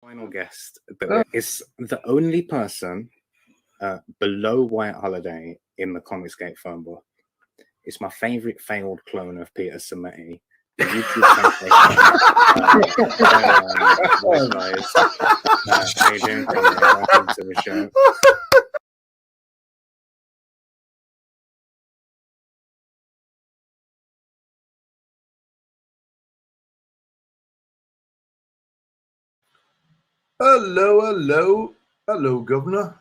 Final guest that is the only person below White Holiday in the Comicsgate phone book. It's my favorite failed clone of Peter Sameti. The YouTube WyzGyz. How you doing, Conrad? Welcome to the show. Hello, hello, hello, Governor.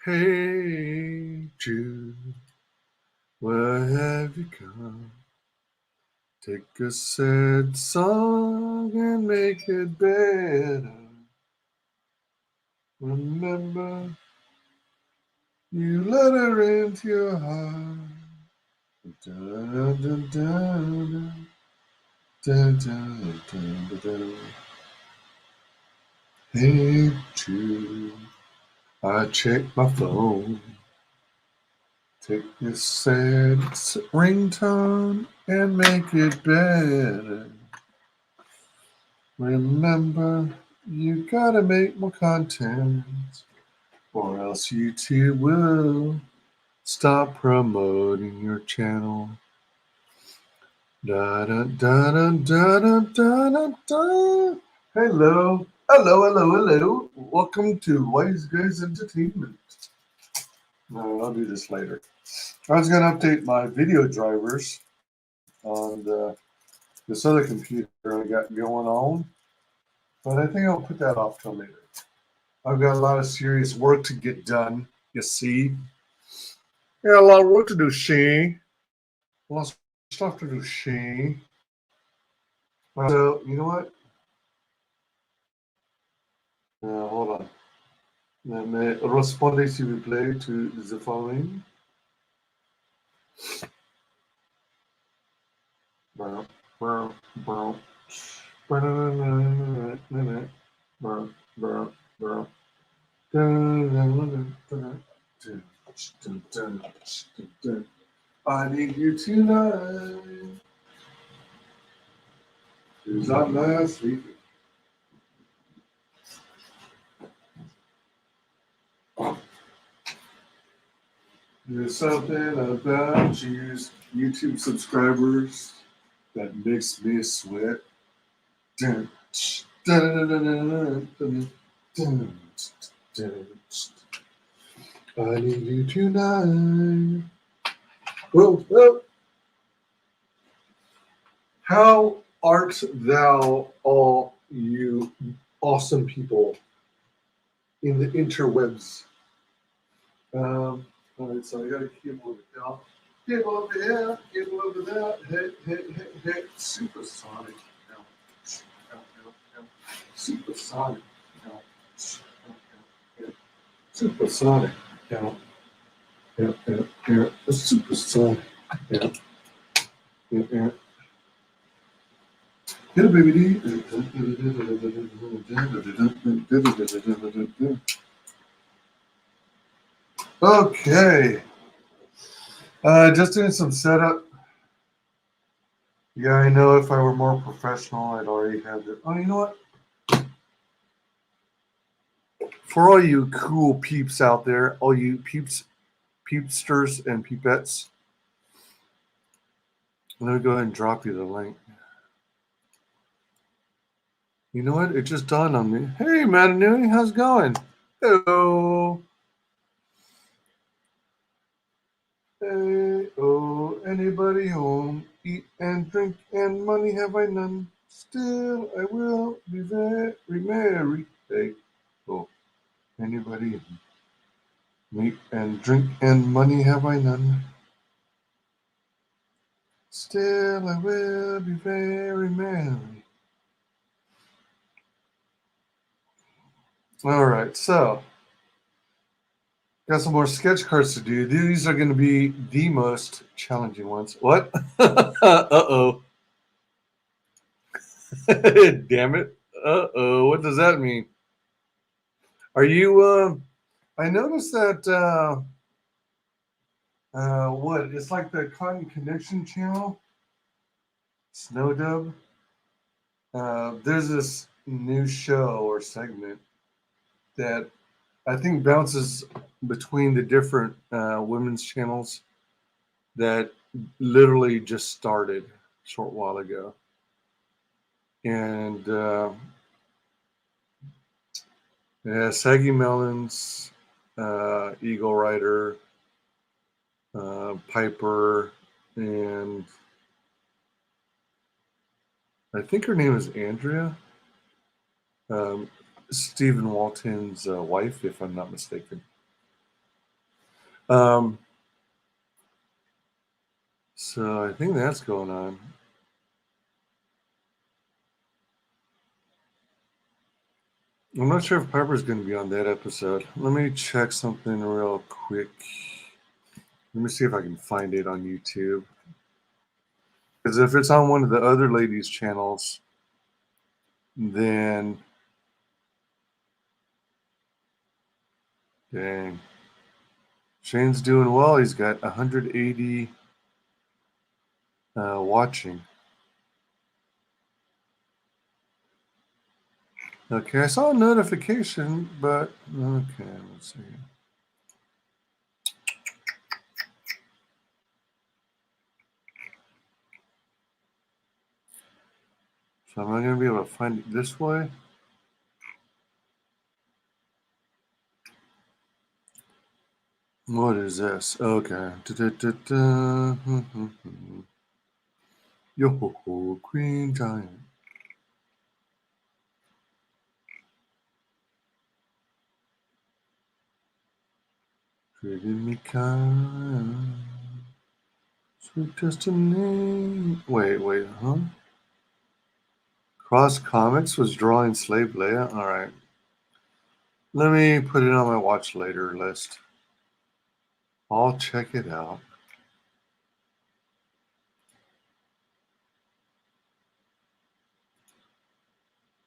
Hey, Jude, where have you come? Take a sad song and make it better. Remember, you let her into your heart. Dun, dun, dun, dun, dun, dun, dun. Hey, Jude, I checked my phone. Take this sad ringtone and make it better. Remember, you gotta make more content, or else YouTube will stop promoting your channel. Da da da da da da da da. Hello, hello, hello, hello. Welcome to WyzGyz Entertainment. No, I'll do this later. I was going to update my video drivers on this other computer I got going on, but I think I'll put that off till later. I've got a lot of serious work to get done, you see. Got a lot of work to do, she. A lot of stuff to do, she. So, you know what? Hold on. Mais respondez s'il vous plaît to the following. I need you tonight. Who's not last week? There's something about you, YouTube subscribers, that makes me sweat. I need you tonight. Whoa, whoa. How art thou, all you awesome people in the interwebs? All right, so I got a cable over there. Cable over here, cable over there. Hey, hey, hey, hey. Supersonic. Supersonic. Supersonic. Yeah. Supersonic. Yeah. Get a baby. Okay. Just doing some setup. Yeah, I know if I were more professional, I'd already have it. Oh, you know what? For all you cool peeps out there, all you peepsters and peepettes, I'm going to go ahead and drop you the link. You know what? It just dawned on me. Hey, Matanui, how's it going? Hello. Hey, oh, anybody home? Eat and drink and money have I none. Still, I will be very merry. Hey, oh, anybody home? Meat and drink and money have I none. Still, I will be very merry. All right, so got some more sketch cards to do. These are going to be the most challenging ones. What? Uh-oh. Damn it. Uh-oh. What does that mean? Are you, I noticed that, what? It's like the Cotton Connection channel. Snowdub. There's this new show or segment that I think bounces between the different women's channels that literally just started a short while ago. And yeah, Saggy Melons, Eagle Rider, Piper, and I think her name is Andrea. Stephen Walton's wife, if I'm not mistaken. So I think that's going on. I'm not sure if Piper's going to be on that episode. Let me check something real quick. Let me see if I can find it on YouTube. Because if it's on one of the other ladies' channels, then dang. Shane's doing well. He's got 180 watching. Okay, I saw a notification, but okay, let's see. So am I going to be able to find it this way? What is this? Okay. Yo-ho-ho, Queen Giant. Treated me kind. Sweet destiny. Wait, huh? Cross Comics was drawing Slave Leia? Alright. Let me put it on my watch later list. I'll check it out.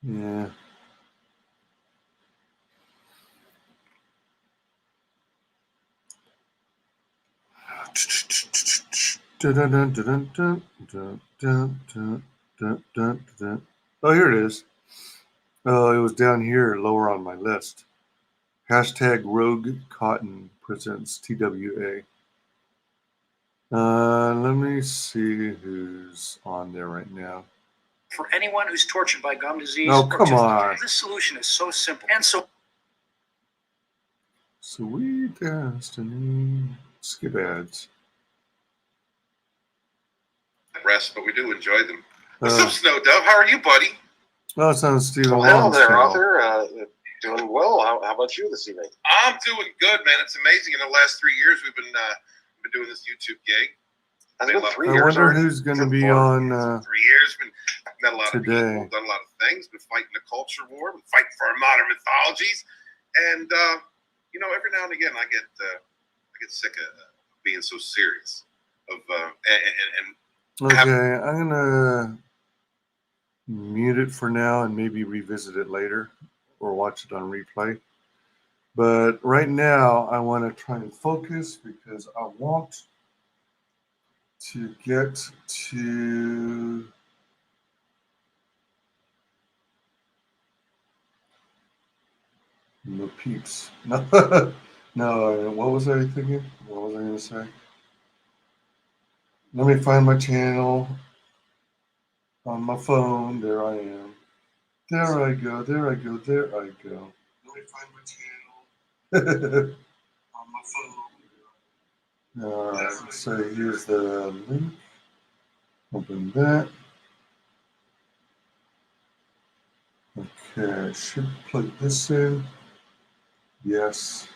Yeah. Oh, here it is. Oh, it was down here, lower on my list. Hashtag Rogue Cotton presents TWA. Let me see who's on there right now. For anyone who's tortured by gum disease, oh, come on. This solution is so simple and so sweet destiny. Skip ads. Rest, but we do enjoy them. What's up, Snow Dove? How are you, buddy? Oh, it sounds Stephen. Well, hello there, Arthur. Doing well. How about you this evening? I'm doing good, man. It's amazing. In the last 3 years, we've been doing this YouTube gig. I wonder who's going to be on 3 years. Been met a lot today. of people, done a lot of things. Been fighting the culture war, been fighting for our modern mythologies, and you know, every now and again, I get sick of being so serious. Okay, I'm gonna mute it for now and maybe revisit it later or watch it on replay. But right now, I want to try and focus because I want to get to the peeps. No, what was I thinking? What was I going to say? Let me find my channel on my phone. There I am. There I go. There I go. There I go. Let me find my channel on my phone. All right. So here's the link. Open that. Okay. I should plug this in. Yes.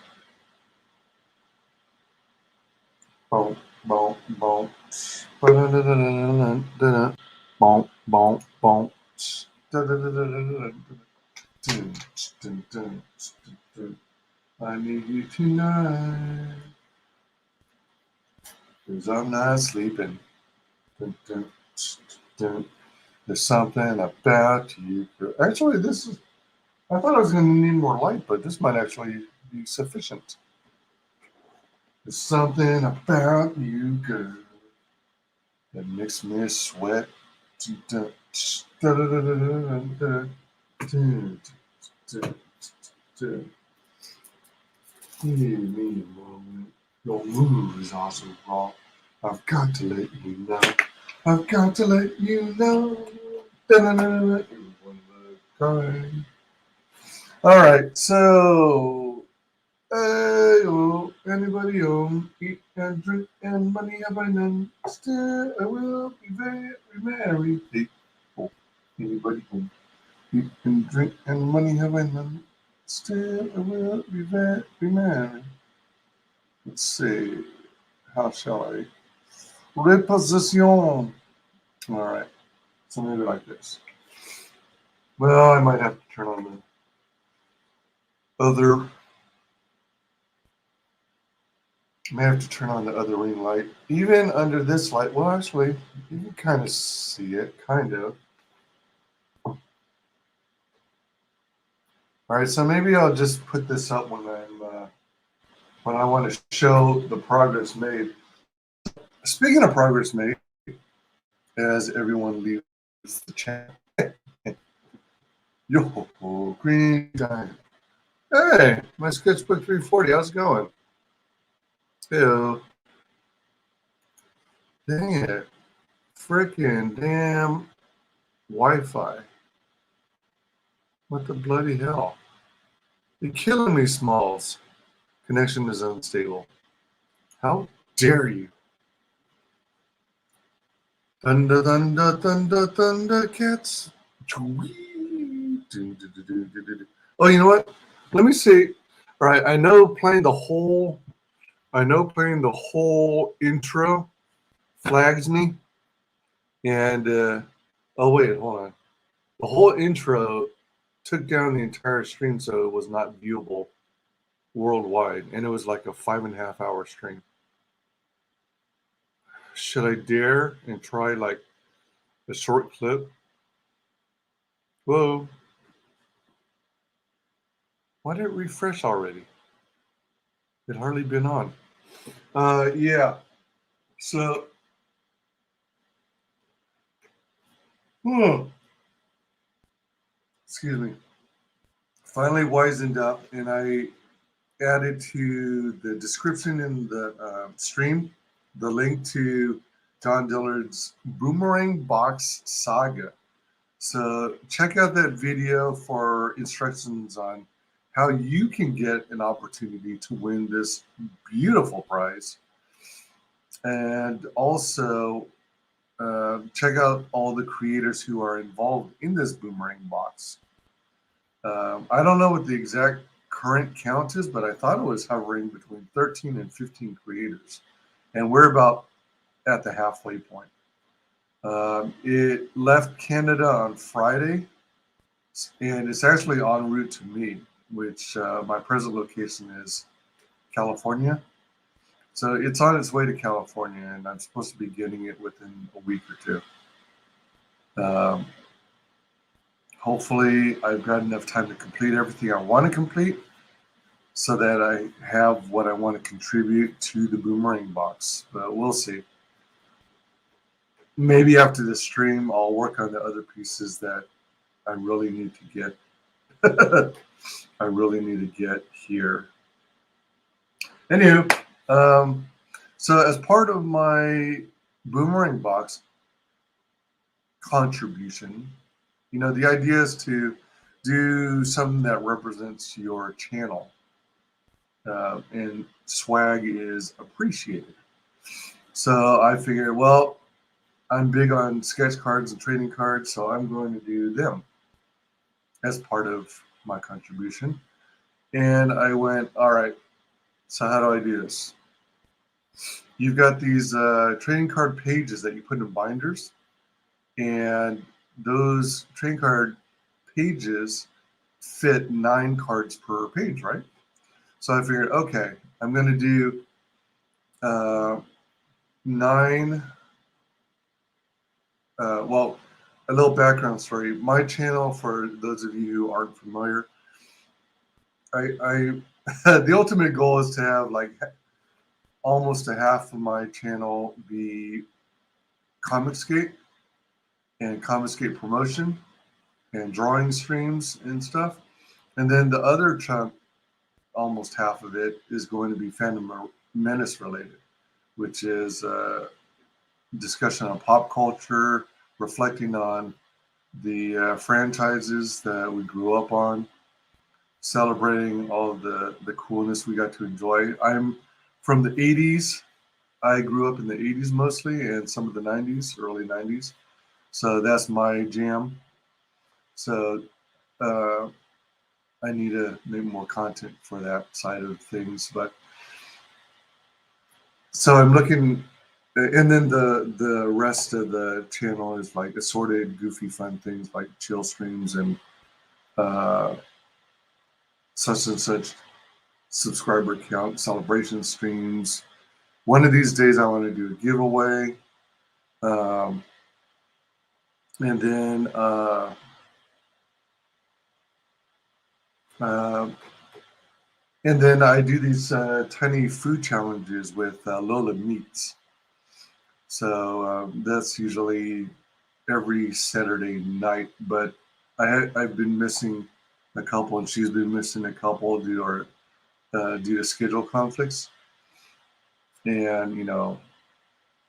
Boom, boom, boom. Boom, boom, boom. I need you tonight, 'cause I'm not sleeping. There's something about you. Actually, this is. I thought I was going to need more light, but this might actually be sufficient. There's something about you, girl, that makes me sweat. Dun, dun, dun. Give me a moment. Your move is also wrong. I've got to let you know. I've got to let you know. Da-na-na-na-na. You won the kind. All right, so anybody home? Eat and drink and money have I none. Still, I will be very merry. Hey, oh, anybody home? Eat and drink and money have I none. Still, I will be very merry. Let's see. How shall I? Reposition. All right. So maybe like this. Well, I might have to turn on the other. I may have to turn on the other ring light. Even under this light, well, actually, you can kind of see it, kind of. All right, so maybe I'll just put this up when I want to show the progress made. Speaking of progress made, as everyone leaves the channel, yo, green time. Hey, my sketchbook 340, how's it going? Ew. Dang it. Frickin' damn Wi-Fi. What the bloody hell? You're killing me, Smalls. Connection is unstable. How dare you? Thunder, thunder, thunder, thunder, cats. Oh, you know what? Let me see. All right, I know playing the whole intro flags me. And oh wait, hold on. The whole intro took down the entire stream, so it was not viewable worldwide, and it was like a 5.5 hour stream. Should I dare and try like a short clip? Whoa. Why did it refresh already? It hardly been on. Yeah. So, excuse me. Finally wisened up, and I added to the description in the stream the link to John Dillard's Boomerang Box Saga. So check out that video for instructions on how you can get an opportunity to win this beautiful prize. And also check out all the creators who are involved in this Boomerang box. I don't know what the exact current count is, but I thought it was hovering between 13 and 15 creators. And we're about at the halfway point. It left Canada on Friday, and it's actually en route to me, which my present location is California. So it's on its way to California, and I'm supposed to be getting it within a week or two. Hopefully, I've got enough time to complete everything I want to complete so that I have what I want to contribute to the Boomerang box. But we'll see. Maybe after this stream, I'll work on the other pieces that I really need to get. I really need to get here. Anywho, so as part of my Boomerang box contribution, you know, the idea is to do something that represents your channel, and swag is appreciated. So I figured, well, I'm big on sketch cards and trading cards, so I'm going to do them as part of my contribution. And I went, all right, so how do I do this? You've got these trading card pages that you put in binders, and those trading card pages fit 9 cards per page, right? So I figured, okay, I'm going to do 9. Well, a little background story. My channel, for those of you who aren't familiar, I the ultimate goal is to have like almost a half of my channel be Comicscape and Comicscape promotion, and drawing streams and stuff. And then the other chunk, almost half of it, is going to be Phantom Menace related, which is discussion on pop culture, reflecting on the franchises that we grew up on, celebrating all of the coolness we got to enjoy. I'm from the 80s. I grew up in the 80s mostly, and some of the 90s, early 90s. So that's my jam. So I need to make more content for that side of things. But so I'm looking, and then the rest of the channel is like assorted, goofy, fun things like chill streams and such and such subscriber count celebration streams. One of these days I want to do a giveaway. And then I do these tiny food challenges with Lola Meats. So that's usually every Saturday night. But I've been missing a couple, and she's been missing a couple due to schedule conflicts and, you know,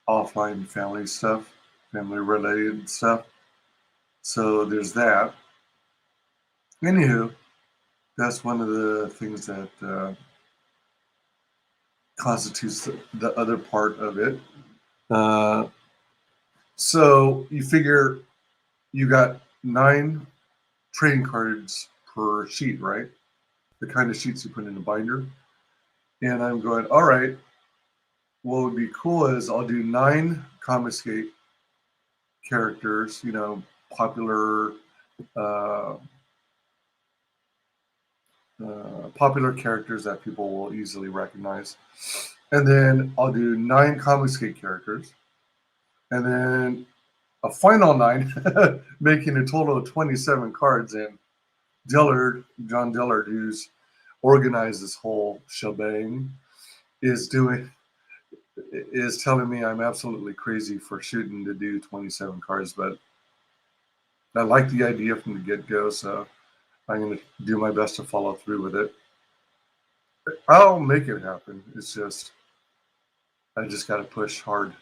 offline family stuff, family related stuff. So there's that. Anywho, that's one of the things that constitutes the other part of it. So you figure you got 9 trading cards per sheet, right? The kind of sheets you put in a binder. And I'm going, all right, what would be cool is I'll do 9 Comicscape characters, you know, popular characters that people will easily recognize. And then I'll do 9 Comicscape characters. And then a final 9, making a total of 27 cards. And John Dillard, who's organized this whole shebang, is telling me I'm absolutely crazy for shooting to do 27 cards, but I like the idea from the get-go, so I'm going to do my best to follow through with it. I'll make it happen. It's just, I just got to push hard.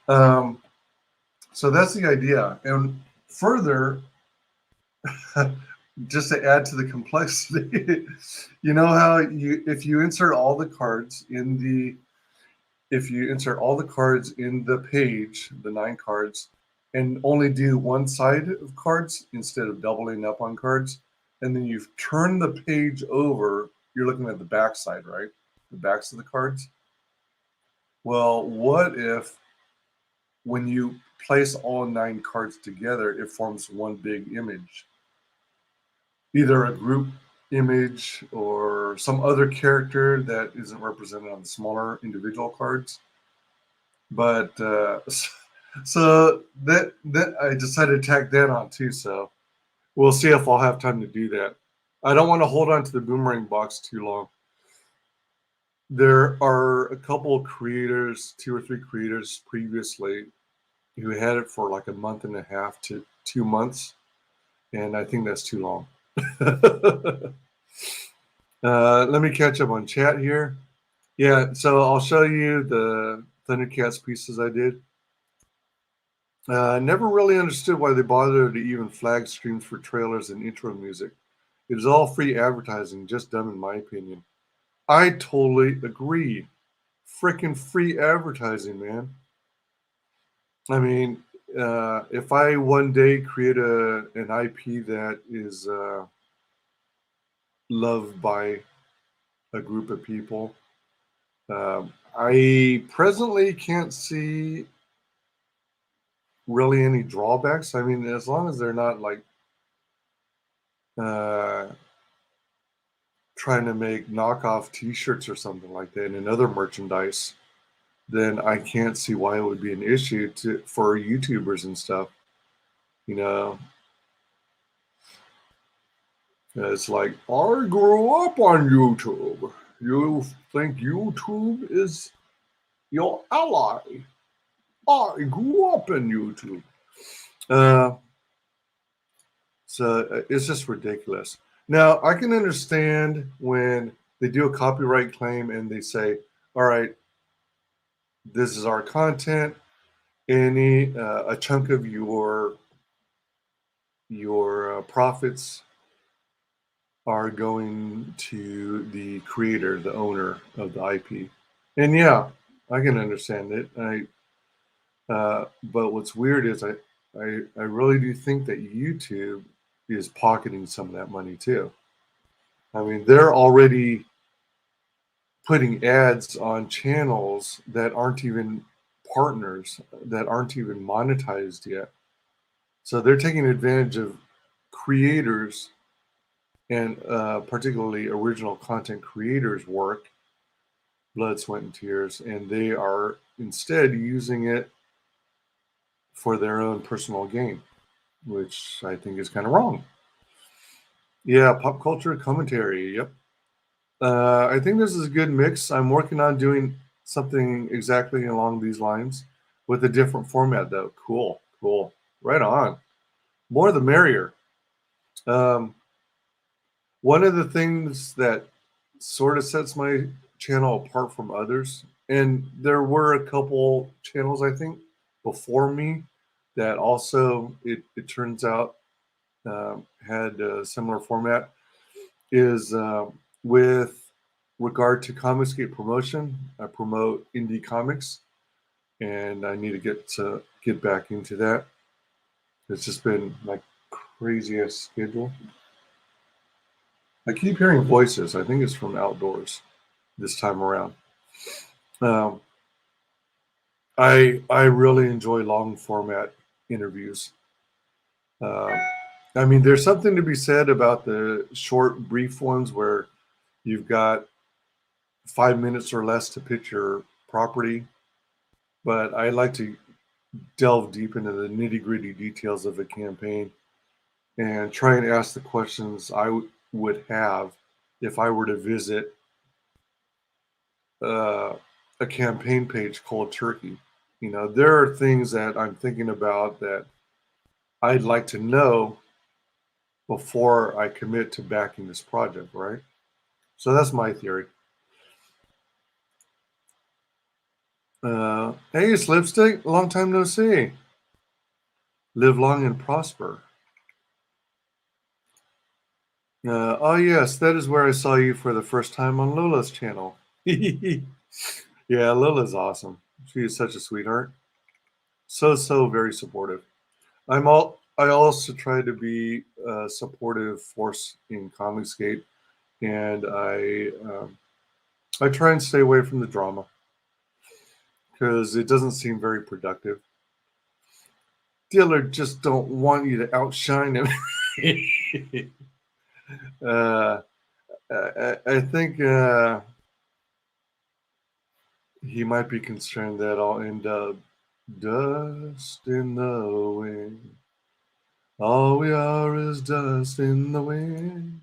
So that's the idea. And further, just to add to the complexity, you know how if you insert all the cards in the page, the 9 cards, and only do one side of cards instead of doubling up on cards, and then you've turned the page over, you're looking at the back side, right? The backs of the cards. Well, what if when you place all 9 cards together, it forms one big image? Either a group image or some other character that isn't represented on the smaller individual cards. But so that I decided to tack that on too. So we'll see if I'll have time to do that. I don't want to hold on to the Boomerang box too long. There are a couple of creators, 2 or 3 creators previously, who had it for like a month and a half to 2 months, and I think that's too long. Let me catch up on chat here. Yeah, so I'll show you the Thundercats pieces I did. Never really understood why they bothered to even flag streams for trailers and intro music. It is all free advertising, just dumb in my opinion. I totally agree. Frickin' free advertising, man. I mean, if I one day create an IP that is loved by a group of people, I presently can't see really any drawbacks. I mean, as long as they're not like trying to make knockoff T-shirts or something like that and other merchandise, then I can't see why it would be an issue for YouTubers and stuff. You know, it's like, I grew up on YouTube. You think YouTube is your ally? I grew up in YouTube. So it's just ridiculous. Now, I can understand when they do a copyright claim and they say, all right, this is our content. A chunk of your profits are going to the creator, the owner of the IP. And yeah, I can understand it. But what's weird is I really do think that YouTube is pocketing some of that money too. I mean, they're already putting ads on channels that aren't even partners, that aren't even monetized yet. So they're taking advantage of creators and particularly original content creators' work, blood, sweat, and tears, and they are instead using it for their own personal gain, which I think is kind of wrong. Yeah, pop culture commentary. Yep. I think this is a good mix. I'm working on doing something exactly along these lines with a different format, though. Cool. Right on. More the merrier. One of the things that sort of sets my channel apart from others, and there were a couple channels, I think, before me that also, it turns out, had a similar format, is with regard to Comicsgate promotion. I promote indie comics, and I need to get back into that. It's just been my craziest schedule. I keep hearing voices. I think it's from outdoors this time around. I really enjoy long format interviews. I mean, there's something to be said about the short, brief ones where you've got 5 minutes or less to pitch your property. But I like to delve deep into the nitty-gritty details of a campaign and try and ask the questions I would have if I were to visit a campaign page cold turkey. You know, there are things that I'm thinking about that I'd like to know before I commit to backing this project, right? So that's my theory. Hey, it's Lipstick. Long time no see. Live long and prosper. Oh, yes, that is where I saw you for the first time on Lola's channel. Yeah, Lola's awesome. She is such a sweetheart. So very supportive. I also try to be a supportive force in Comicsgate, and I try and stay away from the drama because it doesn't seem very productive. Dealer just don't want you to outshine him. I think he might be concerned that I'll end up dust in the wind. All we are is dust in the wind.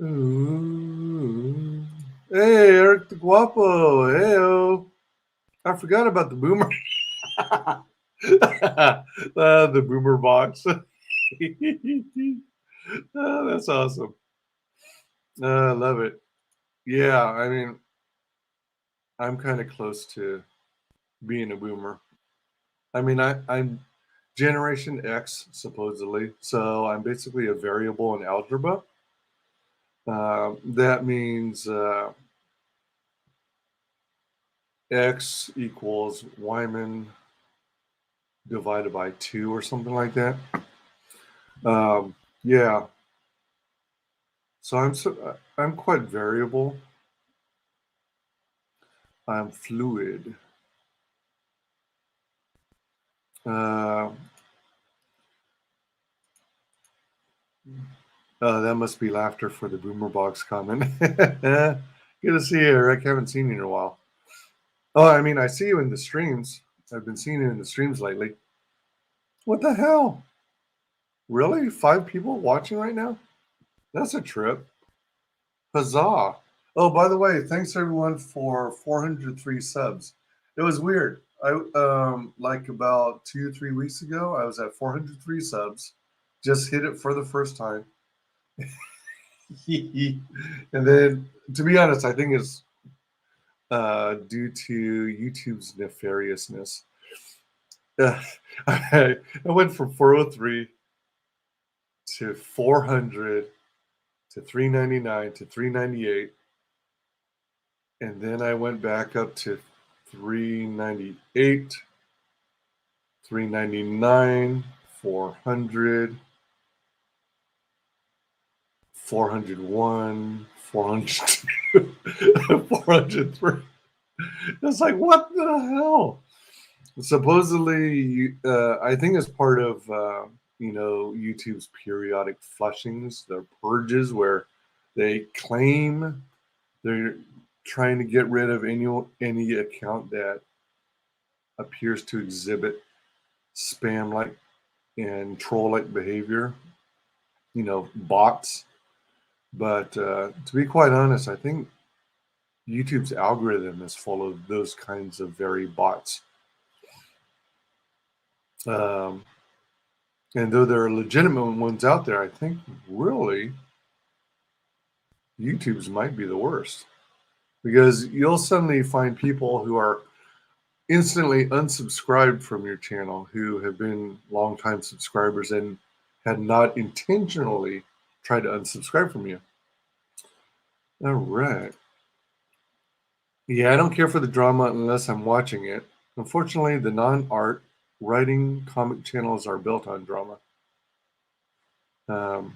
Ooh. Hey, Eric the Guapo. Heyo. I forgot about the boomer. The boomer box. Oh, that's awesome. I love it. Yeah, I mean, I'm kind of close to being a boomer. I mean, I'm Generation X, supposedly, so I'm basically a variable in algebra. That means X equals Wyman divided by 2 or something like that. Yeah. So I'm quite variable. I'm fluid. That must be laughter for the boomer box comment. Good to see you, Eric. I haven't seen you in a while. Oh, I mean, I see you in the streams. I've been seeing you in the streams lately. What the hell? Really? 5 people watching right now? That's a trip. Huzzah. Oh, by the way, thanks everyone for 403 subs. It was weird. like about 2-3 weeks ago, I was at 403 subs. Just hit it for the first time. And then, to be honest, I think it's due to YouTube's nefariousness. I went from 403 to 400 to 399 to 398, and then I went back up to 398, 399, 400, 401, 402, 403. It's like, what the hell? Supposedly, I think it's part of YouTube's periodic flushings, their purges, where they claim they're trying to get rid of any account that appears to exhibit spam-like and troll-like behavior, bots. But to be quite honest, I think YouTube's algorithm is full of those kinds of very bots. And though there are legitimate ones out there, I think really YouTube's might be the worst, because you'll suddenly find people who are instantly unsubscribed from your channel who have been longtime subscribers and had not intentionally tried to unsubscribe from you. All right. Yeah, I don't care for the drama unless I'm watching it. Unfortunately, the non-art writing comic channels are built on drama. Are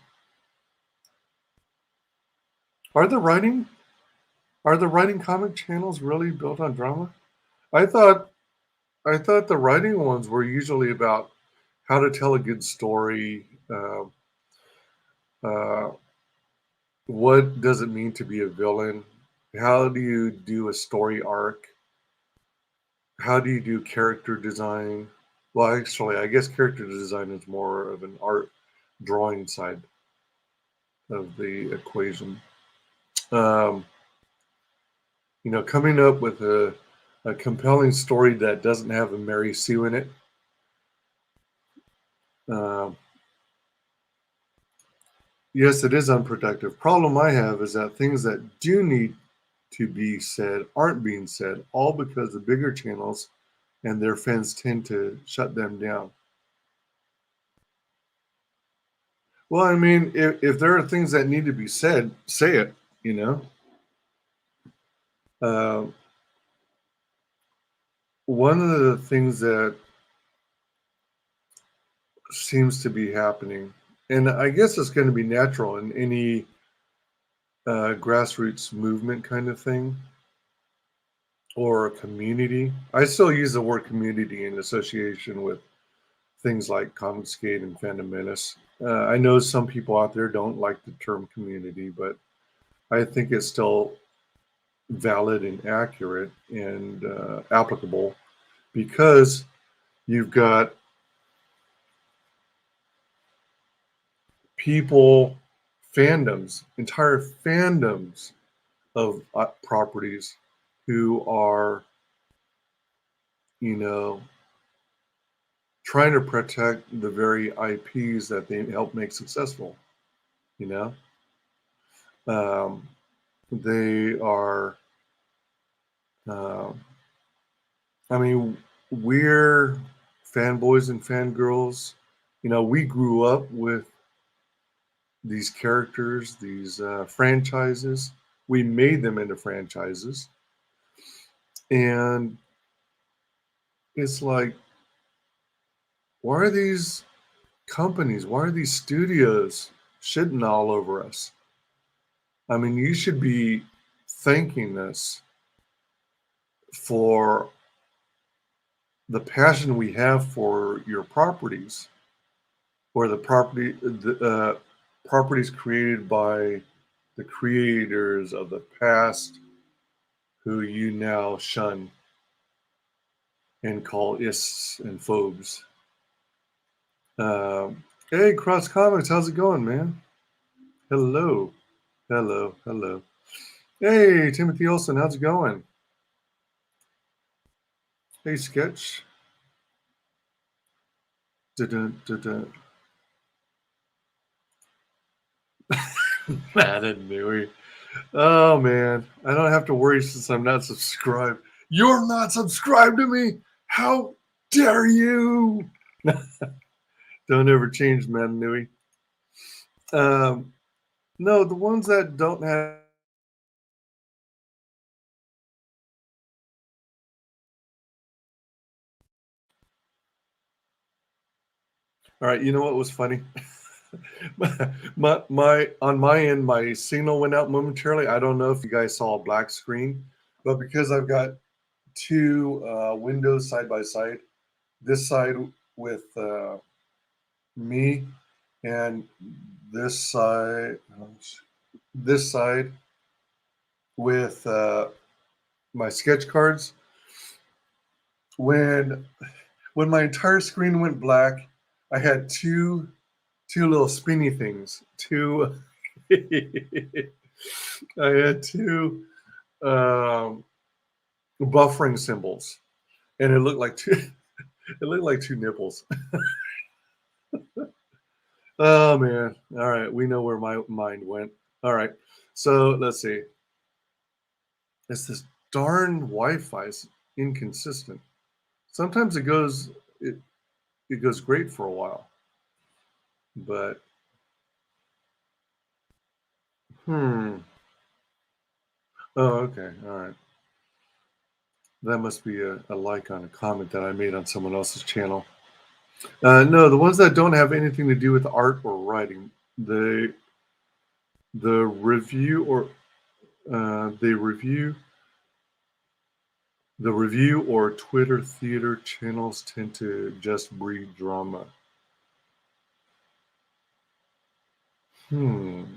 the writing comic channels really built on drama? I thought the writing ones were usually about how to tell a good story. What does it mean to be a villain? How do you do a story arc? How do you do character design? Well, actually, I guess character design is more of an art drawing side of the equation. Coming up with a compelling story that doesn't have a Mary Sue in it. Yes, it is unproductive. Problem I have is that things that do need to be said aren't being said, all because the bigger channels and their fans tend to shut them down. Well, I mean, if there are things that need to be said, say it, one of the things that seems to be happening, and I guess it's going to be natural in any grassroots movement kind of thing, or a community. I still use the word community in association with things like Comicsgate and Phantom Menace. I know some people out there don't like the term community, but I think it's still valid and accurate and applicable, because you've got people, fandoms, entire fandoms of properties who are, trying to protect the very IPs that they help make successful. They are, I mean, we're fanboys and fangirls. We grew up with these characters, these franchises. We made them into franchises. And it's like, why are these companies, why are these studios shitting all over us? I mean, you should be thanking us for the passion we have for your properties, or the properties created by the creators of the past who you now shun and call ists and phobes. Hey, Cross Comics, how's it going, man? Hello. Hey, Timothy Olsen, how's it going? Hey, Sketch. Dun-dun-dun-dun. Madden Nui. Oh man, I don't have to worry since I'm not subscribed. You're not subscribed to me? How dare you? Don't ever change, Madden Nui. No, the ones that don't have. All right, you know what was funny? my on my end, my signal went out momentarily. I don't know if you guys saw a black screen, but because I've got two windows side by side, this side with me and this side with my sketch cards. When my entire screen went black, I had two little spinny things. I had two buffering symbols, and it looked like two nipples. Oh man! All right, we know where my mind went. All right, so let's see. It's this darn Wi-Fi is inconsistent. Sometimes it goes great for a while, but oh, okay, all right. That must be a like on a comment that I made on someone else's channel. No, the ones that don't have anything to do with art or writing, the review or the review or Twitter theater channels tend to just breed drama. The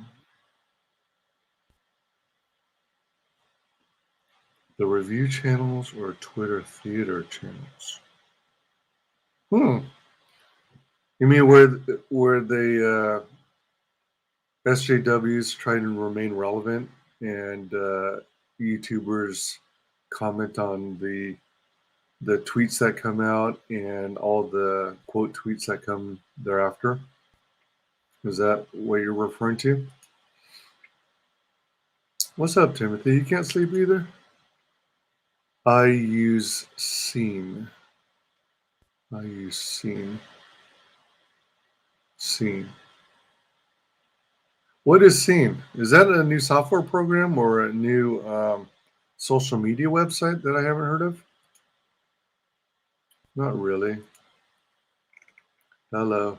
review channels or Twitter theater channels? You mean where they SJWs try to remain relevant and YouTubers comment on the tweets that come out and all the quote tweets that come thereafter? Is that what you're referring to? What's up, Timothy? You can't sleep either? I use Scene. Scene. What is Scene? Is that a new software program or a new social media website that I haven't heard of? Not really. Hello.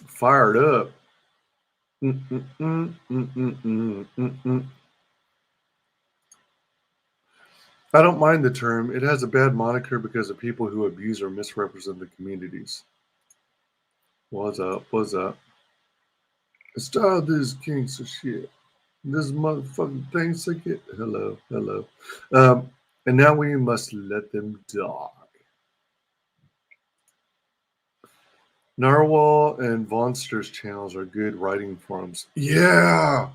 Fired up. I don't mind the term. It has a bad moniker because of people who abuse or misrepresent the communities. What's up? Stop this kinks of shit. This motherfucking thing sick it. Hello. And now we must let them die. Narwhal and Vonster's channels are good writing forums. Yeah,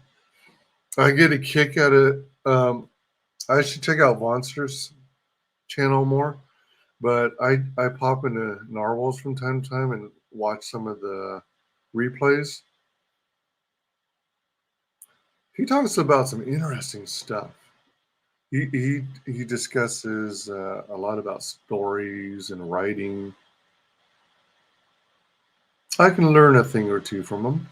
I get a kick out of. I should check out Vonster's channel more, but I pop into Narwhal's from time to time and watch some of the replays. He talks about some interesting stuff. He discusses a lot about stories and writing. I can learn a thing or two from him.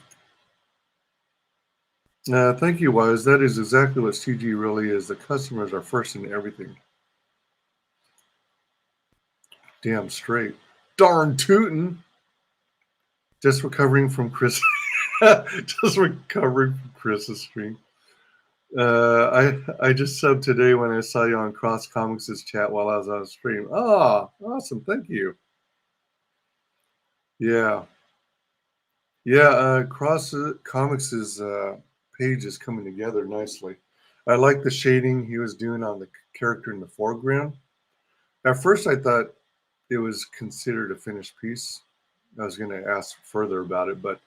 Thank you, Wise. That is exactly what CG really is. The customers are first in everything. Damn straight. Darn tootin'. Just recovering from Chris. Just recovering from Chris's stream. I just subbed today when I saw you on Cross Comics' chat while I was on stream. Ah, awesome. Thank you. Yeah. Cross Comics' page is coming together nicely. I like the shading he was doing on the character in the foreground. At first, I thought it was considered a finished piece. I was going to ask further about it, but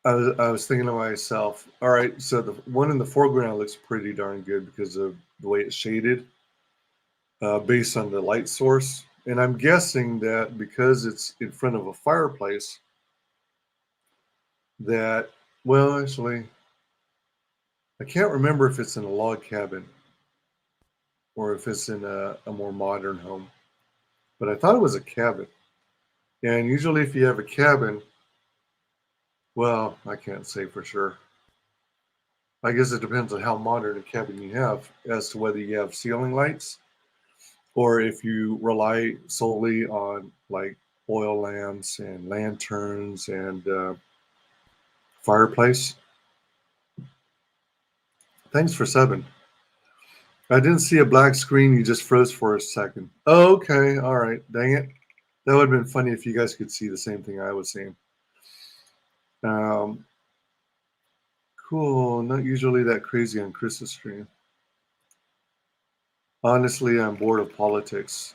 I was thinking to myself, all right, so the one in the foreground looks pretty darn good because of the way it's shaded, based on the light source. And I'm guessing that because it's in front of a fireplace, that, well, actually, I can't remember if it's in a log cabin or if it's in a more modern home, but I thought it was a cabin. And usually, if you have a cabin, well, I can't say for sure. I guess it depends on how modern a cabin you have as to whether you have ceiling lights or if you rely solely on like oil lamps and lanterns and fireplace. Thanks for subbing. I didn't see a black screen. You just froze for a second. Oh, okay. All right. Dang it. That would have been funny if you guys could see the same thing I was seeing. Um, cool. Not usually that crazy on Chris's stream. Honestly, I'm bored of politics.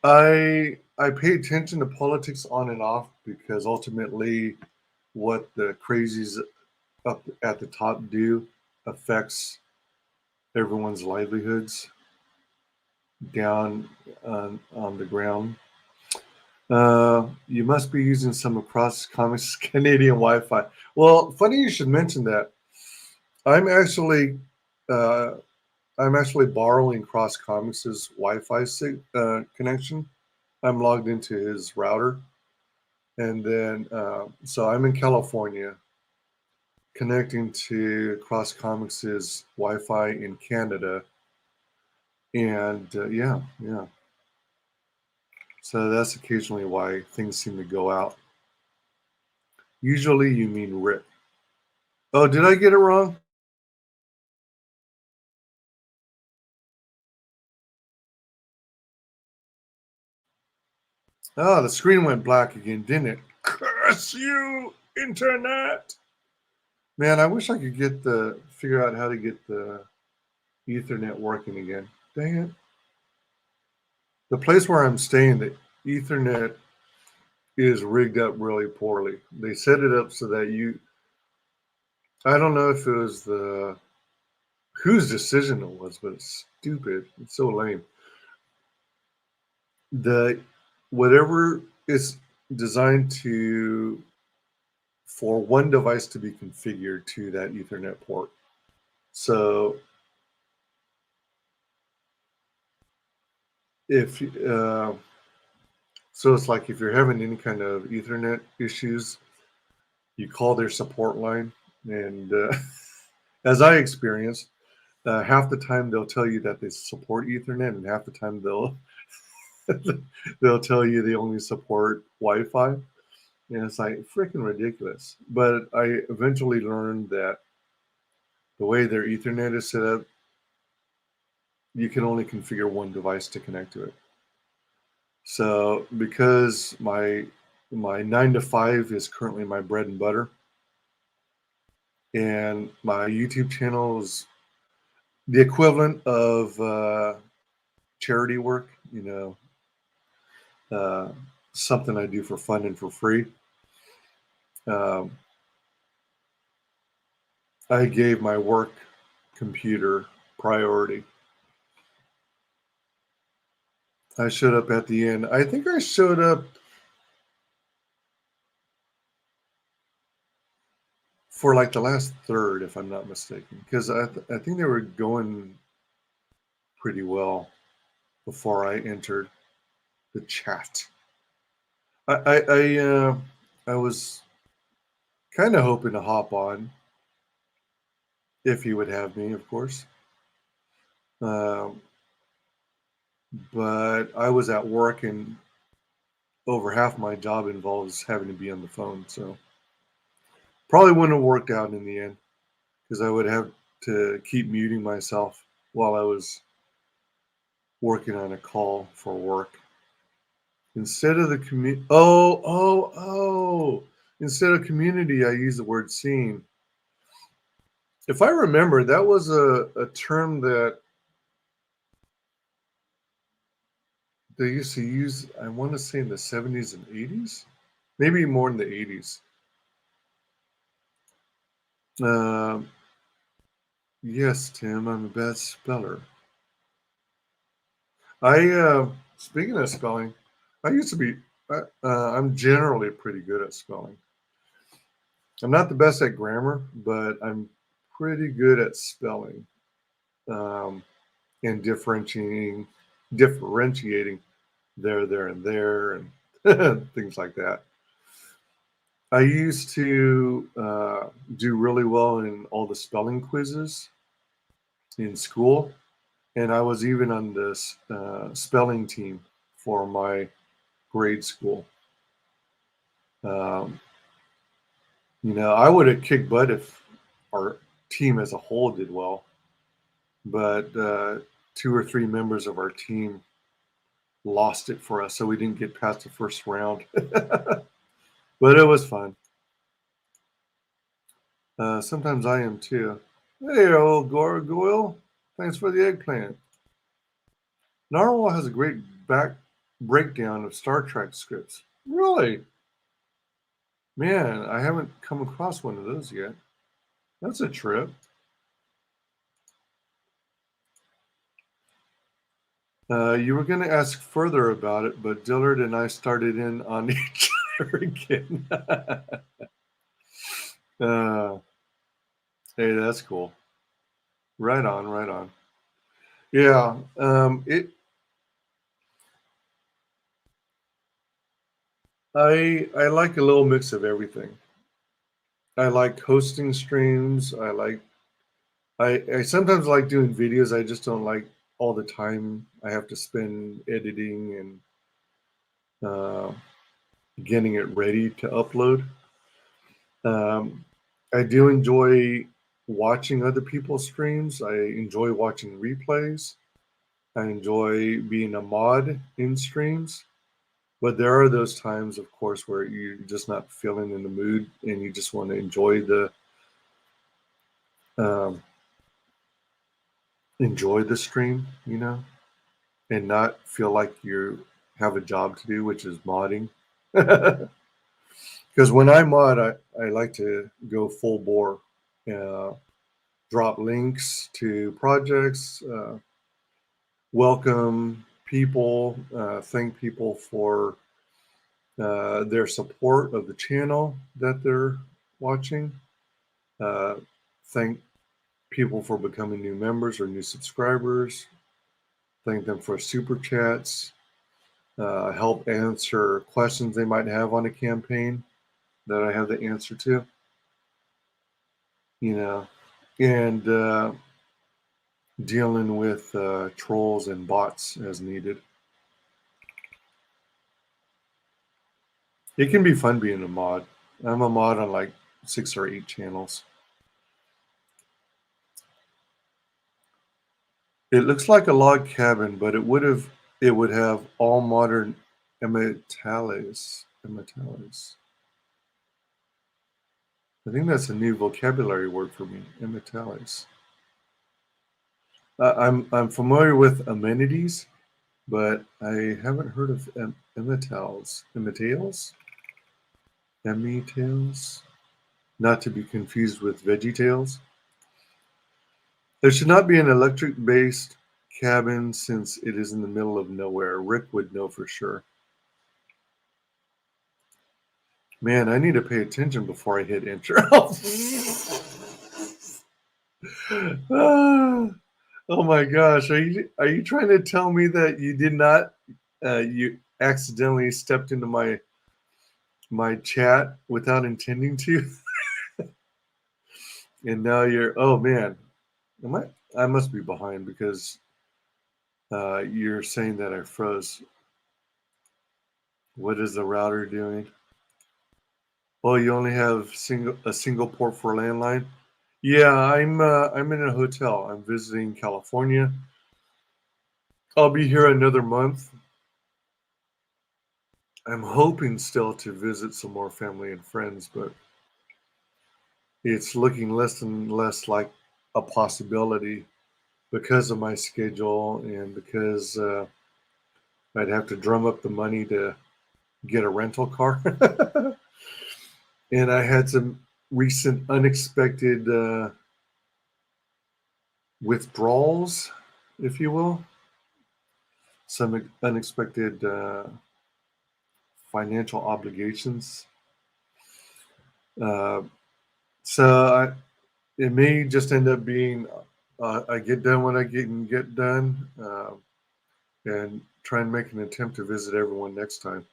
I pay attention to politics on and off because ultimately what the crazies up at the top do affects everyone's livelihoods down on the ground. You must be using some across comics Canadian Wi-Fi. Well, funny you should mention that. I'm actually uh, borrowing Cross Comics' Wi-Fi connection. I'm logged into his router, and then so I'm in California, connecting to Cross Comics' Wi-Fi in Canada, and yeah. So that's occasionally why things seem to go out. Usually, you mean Rick. Oh, did I get it wrong? Oh, the screen went black again, didn't it? Curse you, internet! Man, I wish I could figure out how to get the Ethernet working again. Dang it. The place where I'm staying, the Ethernet is rigged up really poorly. They set it up so that I don't know if it was whose decision it was, but it's stupid. It's so lame. Whatever is designed for one device to be configured to that Ethernet port. So so it's like if you're having any kind of Ethernet issues, you call their support line, and as I experienced, half the time they'll tell you that they support Ethernet, and half the time they'll tell you they only support Wi-Fi, and it's like freaking ridiculous. But I eventually learned that the way their Ethernet is set up, you can only configure one device to connect to it. So because my 9 to 5 is currently my bread and butter, and my YouTube channel is the equivalent of charity work, something I do for fun and for free. I gave my work computer priority. I showed up at the end. I think I showed up for like the last third, if I'm not mistaken, because I think they were going pretty well before I entered the chat. I was kind of hoping to hop on if he would have me, of course. But I was at work, and over half my job involves having to be on the phone, so probably wouldn't have worked out in the end because I would have to keep muting myself while I was working on a call for work. Instead of the instead of community, I use the word scene. If I remember, that was a term that they used to use, I want to say in the 70s and 80s, maybe more in the 80s. Yes, Tim, I'm a bad speller. Speaking of spelling, I used to be, I'm generally pretty good at spelling. I'm not the best at grammar, but I'm pretty good at spelling and differentiating there, and there, and things like that. I used to do really well in all the spelling quizzes in school, and I was even on this spelling team for my grade school. I would have kicked butt if our team as a whole did well, but 2 or 3 members of our team lost it for us, so we didn't get past the first round. But it was fun. Sometimes I am too. Hey, old gargoyle. Thanks for the eggplant. Narwhal has a great breakdown of Star Trek scripts. Really? Man, I haven't come across one of those yet. That's a trip. You were going to ask further about it, but Dillard and I started in on each other again. Hey, that's cool. Right on, right on. Yeah, I like a little mix of everything. I like hosting streams. I sometimes like doing videos. I just don't like all the time I have to spend editing and getting it ready to upload. I do enjoy watching other people's streams. I enjoy watching replays. I enjoy being a mod in streams. But there are those times, of course, where you're just not feeling in the mood and you just want to enjoy the stream, and not feel like you have a job to do, which is modding. Because when I mod, I like to go full bore, drop links to projects, welcome people, thank people for their support of the channel that they're watching, thank people for becoming new members or new subscribers, thank them for super chats, help answer questions they might have on a campaign that I have the answer to, and dealing with trolls and bots as needed. It can be fun being a mod. I'm a mod on like 6 or 8 channels. It looks like a log cabin, but it would have all modern immortales. I think that's a new vocabulary word for me, immortales. I'm familiar with amenities, but I haven't heard of immortales. Emmytails? Not to be confused with VeggieTales. There should not be an electric-based cabin since it is in the middle of nowhere. Rick would know for sure. Man, I need to pay attention before I hit enter. Oh my gosh, are you trying to tell me that you did not you accidentally stepped into my chat without intending to? And now oh man, I must be behind because you're saying that I froze. What is the router doing? Oh, you only have a single port for landline? Yeah, I'm in a hotel. I'm visiting California. I'll be here another month. I'm hoping still to visit some more family and friends, but it's looking less and less like a possibility because of my schedule and because I'd have to drum up the money to get a rental car. And I had to recent unexpected withdrawals, if you will. Some unexpected financial obligations. So it may just end up being I get done when I get done, and try and make an attempt to visit everyone next time.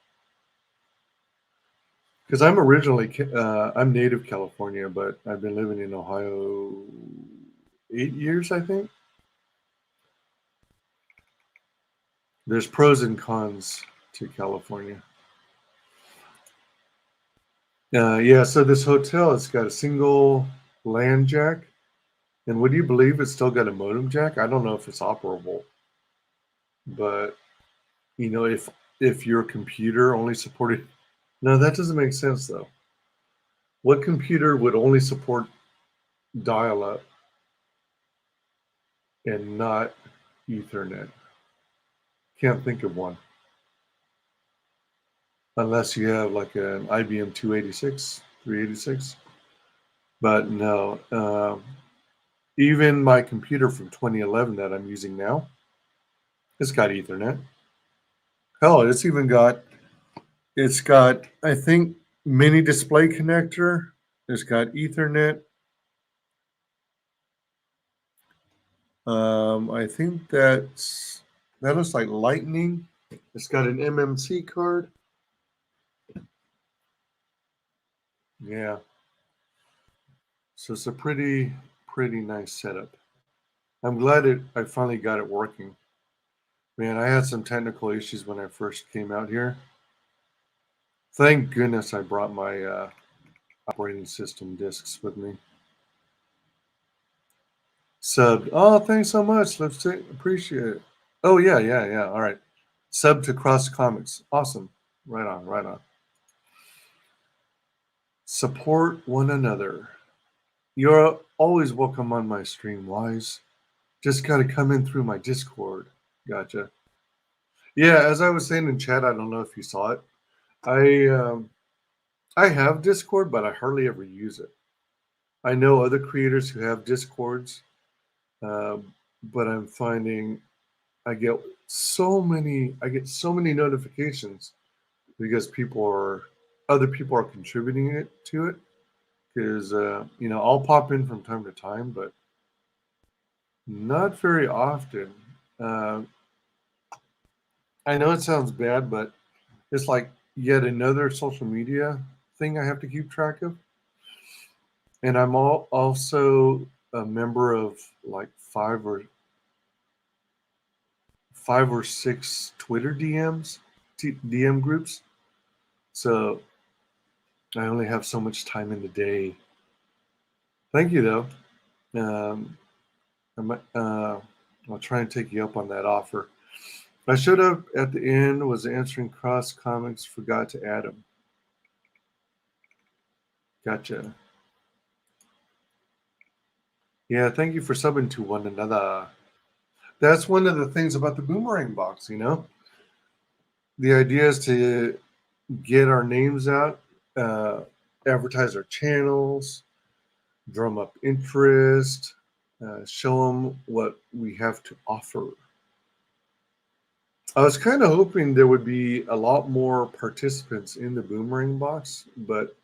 Because I'm originally I'm native California, but I've been living in Ohio 8 years, I think. There's pros and cons to California. Yeah, so this hotel, it's got a single LAN jack. And would you believe it's still got a modem jack? I don't know if it's operable. But, you know, if your computer only supported... No, that doesn't make sense, though. What computer would only support dial-up and not Ethernet? Can't think of one. Unless you have like an IBM 286, 386. But no. Even my computer from 2011 that I'm using now, it's got Ethernet. Hell, it's got, I think, mini display connector. It's got Ethernet. I think that looks like Lightning. It's got an MMC card. Yeah. So it's a pretty nice setup. I'm glad I finally got it working. Man, I had some technical issues when I first came out here. Thank goodness I brought my operating system disks with me. Subbed. Oh, thanks so much. Appreciate it. Oh, yeah. All right. Sub to Cross Comics. Awesome. Right on. Support one another. You're always welcome on my stream, Wise. Just got to come in through my Discord. Gotcha. Yeah, as I was saying in chat, I don't know if you saw it. I have Discord, but I hardly ever use it. I know other creators who have Discords, but I'm finding I get so many notifications because other people are contributing to it. Because I'll pop in from time to time, but not very often. I know it sounds bad, but it's like yet another social media thing I have to keep track of. And I'm also a member of like five or six Twitter DM groups. So I only have so much time in the day. Thank you, though. I'll try and take you up on that offer. I showed up at the end, was answering Cross Comics, forgot to add them. Gotcha. Yeah, thank you for subbing to one another. That's one of the things about the Boomerang Box, The idea is to get our names out, advertise our channels, drum up interest, show them what we have to offer. I was kind of hoping there would be a lot more participants in the Boomerang Box, but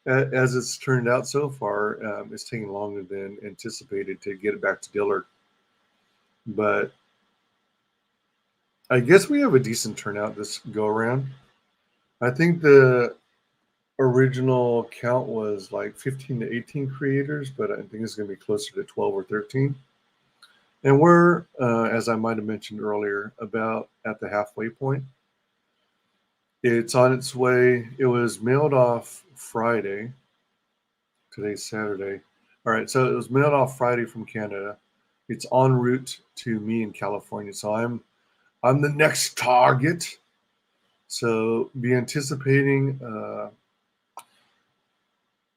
as it's turned out so far, it's taking longer than anticipated to get it back to Dillard. But I guess we have a decent turnout this go around. I think the original count was like 15 to 18 creators, but I think it's going to be closer to 12 or 13. And we're, as I might have mentioned earlier, about at the halfway point. It's on its way. It was mailed off Friday. Today's Saturday. All right, so it was mailed off Friday from Canada. It's en route to me in California. So I'm the next target. So be anticipating.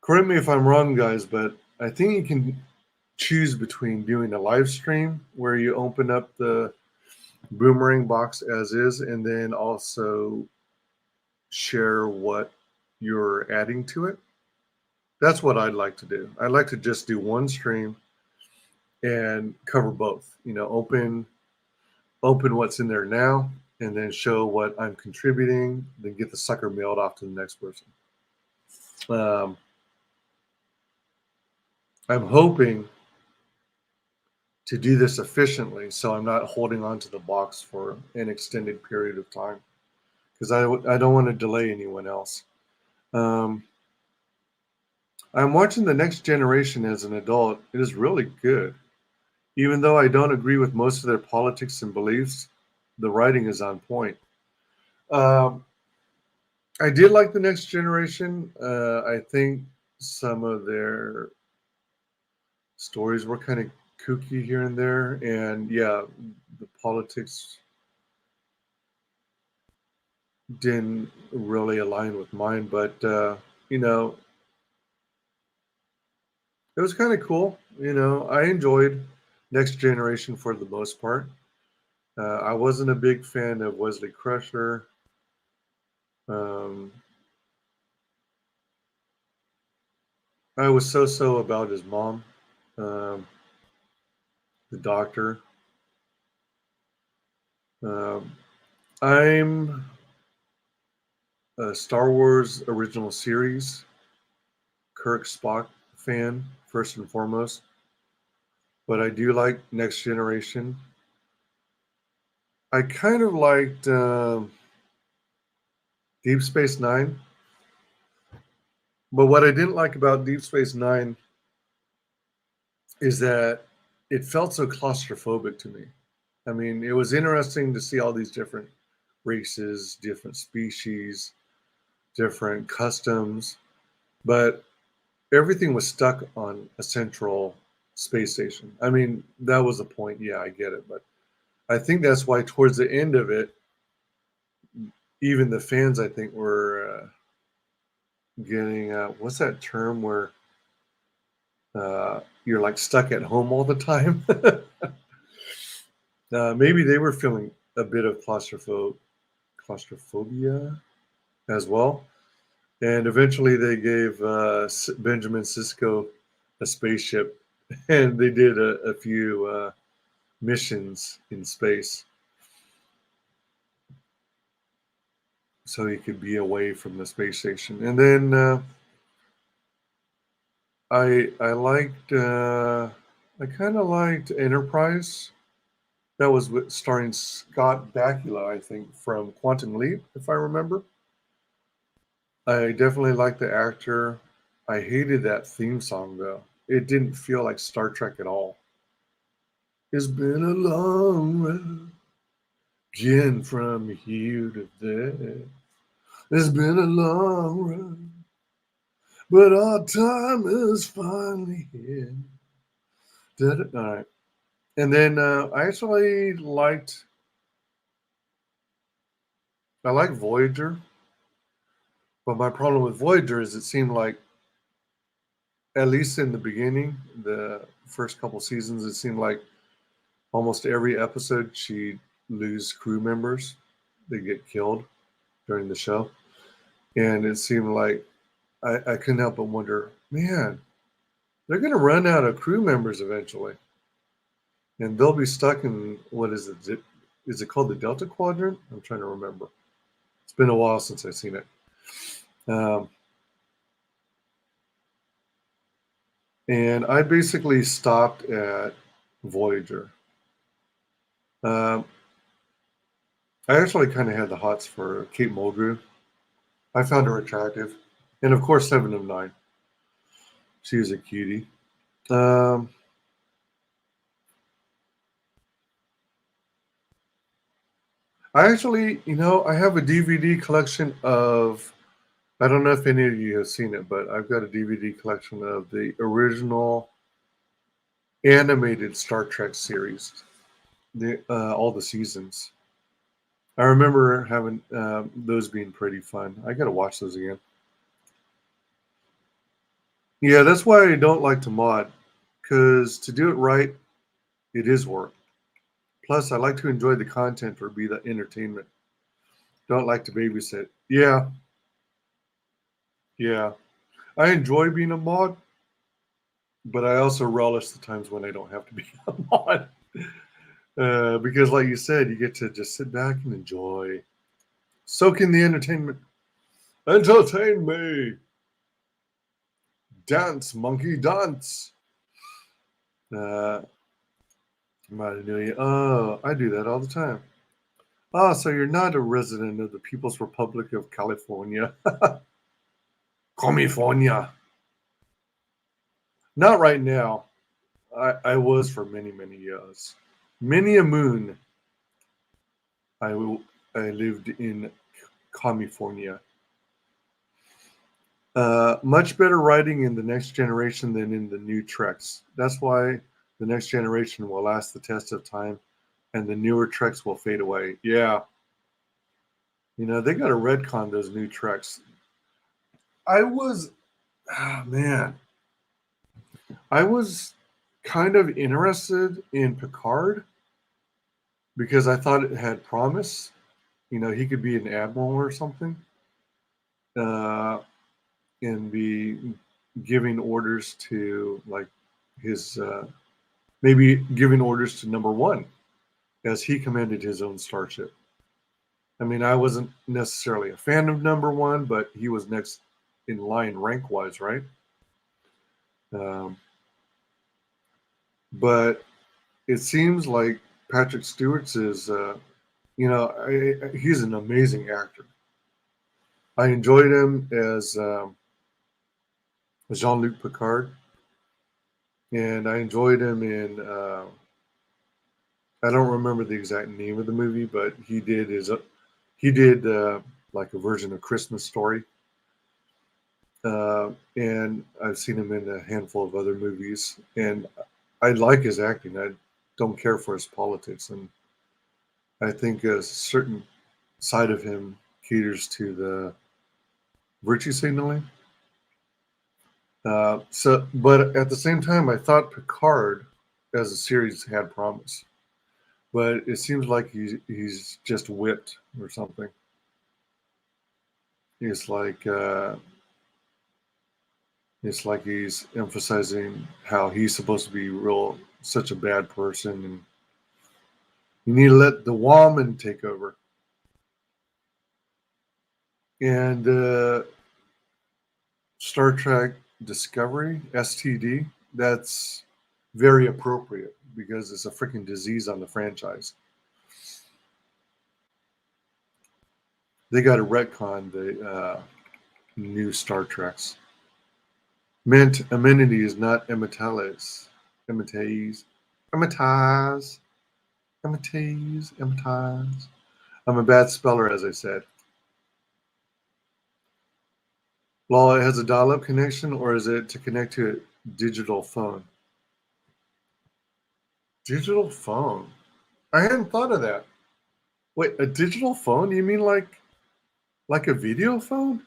Correct me if I'm wrong, guys, but I think you can choose between doing a live stream where you open up the Boomerang Box as is, and then also share what you're adding to it. That's what I'd like to do. I'd like to just do one stream and cover both. You know, open what's in there now, and then show what I'm contributing, then get the sucker mailed off to the next person. I'm hoping to do this efficiently, so I'm not holding on to the box for an extended period of time, because I don't want to delay anyone else. I'm watching The Next Generation as an adult. It is really good. Even though I don't agree with most of their politics and beliefs, the writing is on point. I did like The Next Generation. I think some of their stories were kind of kooky here and there. And yeah, the politics didn't really align with mine. But, you know, it was kind of cool. You know, I enjoyed Next Generation for the most part. I wasn't a big fan of Wesley Crusher. I was so about his mom, the doctor. I'm a Star Wars original series Kirk Spock fan, first and foremost. But I do like Next Generation. I kind of liked Deep Space Nine. But what I didn't like about Deep Space Nine is that it felt so claustrophobic to me. I mean, it was interesting to see all these different races, different species, different customs, but everything was stuck on a central space station. I mean, that was the point. Yeah, I get it. But I think that's why towards the end of it, even the fans, I think, were getting, what's that term where you're like stuck at home all the time? Maybe they were feeling a bit of claustrophobia as well. And eventually they gave Benjamin Sisko a spaceship, and they did a few missions in space so he could be away from the space station. And then I kind of liked Enterprise. That was starring Scott Bakula, I think, from Quantum Leap, if I remember. I definitely liked the actor. I hated that theme song, though. It didn't feel like Star Trek at all. It's been a long road, Jen, from here to there. It's been a long road, but our time is finally here. All right. And then I actually liked Voyager. But my problem with Voyager is it seemed like, at least in the beginning, the first couple seasons, it seemed like almost every episode she'd lose crew members. They get killed during the show. And it seemed like I couldn't help but wonder, man, they're going to run out of crew members eventually. And they'll be stuck in, what is it? Is it called the Delta Quadrant? I'm trying to remember. It's been a while since I've seen it. And I basically stopped at Voyager. I actually kind of had the hots for Kate Mulgrew. I found her attractive. And of course, 7 of 9. She was a cutie. I actually, I have a DVD collection of, I don't know if any of you have seen it, but I've got a DVD collection of the original animated Star Trek series, all the seasons. I remember having those being pretty fun. I got to watch those again. Yeah, that's why I don't like to mod, because to do it right, it is work. Plus, I like to enjoy the content or be the entertainment. Don't like to babysit. Yeah. I enjoy being a mod, but I also relish the times when I don't have to be a mod. Because, like you said, you get to just sit back and enjoy, soak in the entertainment. Entertain me. Dance, monkey, dance. Oh, I do that all the time. Ah, so you're not a resident of the People's Republic of California. California. Not right now. I was for many, many years. Many a moon. I lived in California. Much better writing in the next generation than in the new Treks. That's why the next generation will last the test of time and the newer Treks will fade away. Yeah. You know, they got to retcon those new Treks. I was kind of interested in Picard because I thought it had promise. You know, he could be an admiral or something, and be giving orders to like his maybe giving orders to number one as he commanded his own starship. I mean, I wasn't necessarily a fan of number one, but he was next in line rank wise, right? But it seems like Patrick Stewart's is, he's an amazing actor. I enjoyed him as Jean-Luc Picard, and I enjoyed him in. I don't remember the exact name of the movie, but he did like a version of Christmas Story. And I've seen him in a handful of other movies, and I like his acting. I don't care for his politics, and I think a certain side of him caters to the virtue signaling. But at the same time, I thought Picard as a series had promise, but it seems like he's just whipped or something. It's like he's emphasizing how he's supposed to be such a bad person, and you need to let the woman take over. And Star Trek Discovery, STD, that's very appropriate because it's a freaking disease on the franchise. They got to retcon the new Star Treks. Amenity is not emittales. Emittase. Emittase. Emittase. Emittase. I'm a bad speller, as I said. Well, it has a dial-up connection, or is it to connect to a digital phone? Digital phone? I hadn't thought of that. Wait, a digital phone? You mean like a video phone?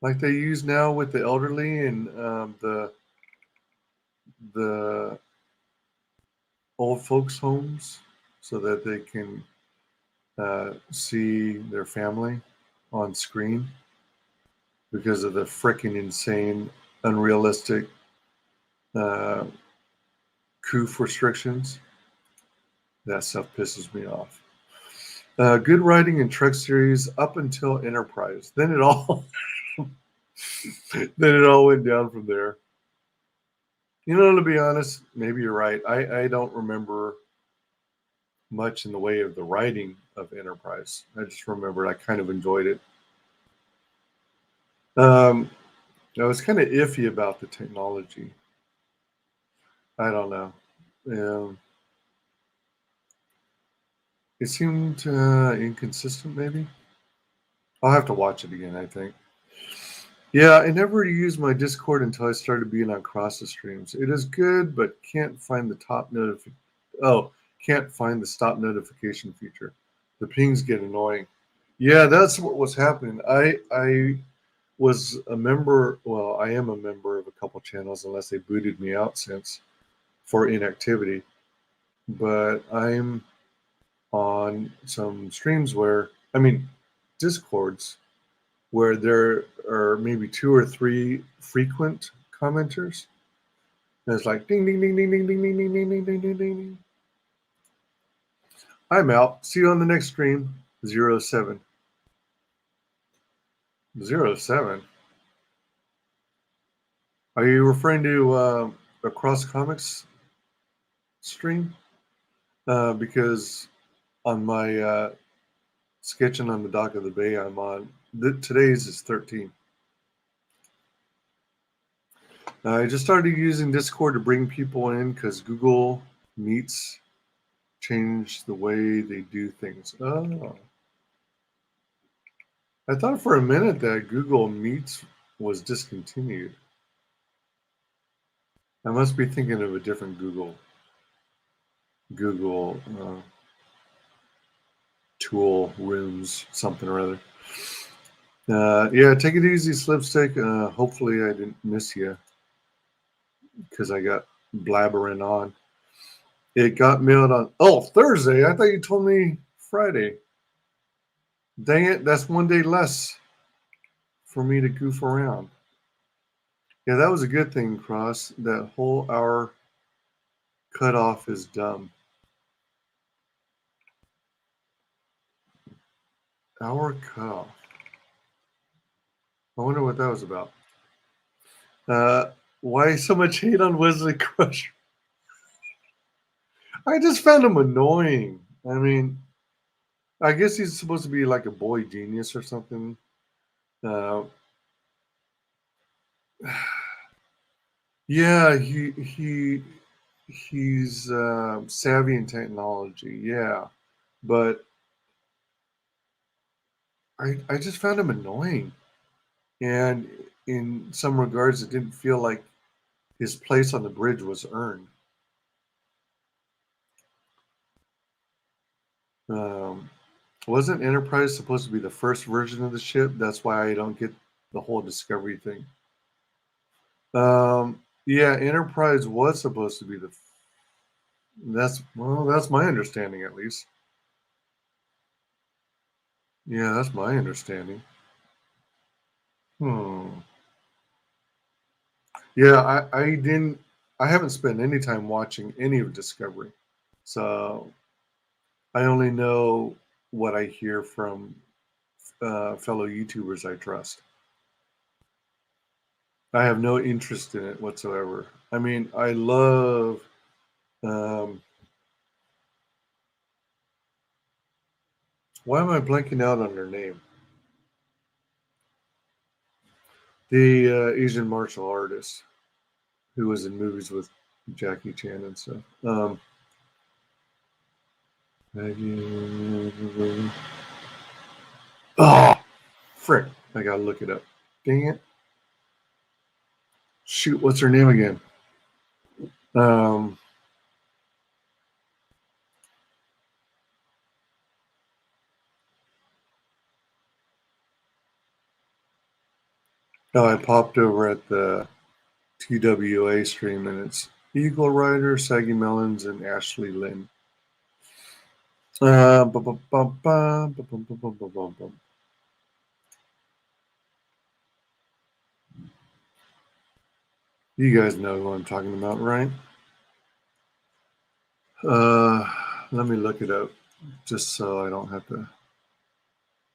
Like they use now with the elderly and the old folks' homes, so that they can see their family on screen because of the freaking insane, unrealistic COOF restrictions. That stuff pisses me off. Good writing in Trek series up until Enterprise. Then it all went down from there. You know, to be honest, maybe you're right. I don't remember much in the way of the writing of Enterprise. I just remember I kind of enjoyed it. I was kind of iffy about the technology. I don't know. It seemed inconsistent, maybe. I'll have to watch it again, I think. Yeah, I never used my Discord until I started being on Cross's streams. It is good, but can't find the stop notification feature. The pings get annoying. Yeah, that's what was happening. I was a member. Well, I am a member of a couple channels, unless they booted me out since for inactivity. But I'm on some streams Discords where there are maybe 2 or 3 frequent commenters. And it's like ding, ding, ding, ding, ding, ding, ding, ding, ding, ding, ding, ding, ding. I'm out. See you on the next stream. 07. 07. Are you referring to Across Comics stream? Because on my Sketchin on the Dock of the Bay, I'm on. Today's is 13. I just started using Discord to bring people in because Google Meets changed the way they do things. Oh. I thought for a minute that Google Meets was discontinued. I must be thinking of a different Google tool, rooms, something or other. Yeah, take it easy, Slipstick. Hopefully I didn't miss you because I got blabbering on. It got mailed on Thursday. I thought you told me Friday. Dang it, that's one day less for me to goof around. Yeah, that was a good thing, Cross. That whole hour cutoff is dumb. Hour cutoff. I wonder what that was about. Why so much hate on Wesley Crusher? I just found him annoying. I mean, I guess he's supposed to be like a boy genius or something. Yeah, he's savvy in technology. Yeah, but I just found him annoying, and in some regards, it didn't feel like his place on the bridge was earned. Wasn't Enterprise supposed to be the first version of the ship? That's why I don't get the whole Discovery thing. Yeah, Enterprise was supposed to be that's my understanding at least. Yeah, that's my understanding. Yeah, I haven't spent any time watching any of Discovery. So I only know what I hear from fellow YouTubers I trust. I have no interest in it whatsoever. I mean, I love why am I blanking out on her name? The Asian martial artist who was in movies with Jackie Chan and stuff. Oh, frick. I gotta look it up. Dang it. Shoot, what's her name again? I popped over at the TWA stream and it's Eagle Rider, Saggy Melons, and Ashley Lynn. You guys know who I'm talking about, right? Let me look it up just so I don't have to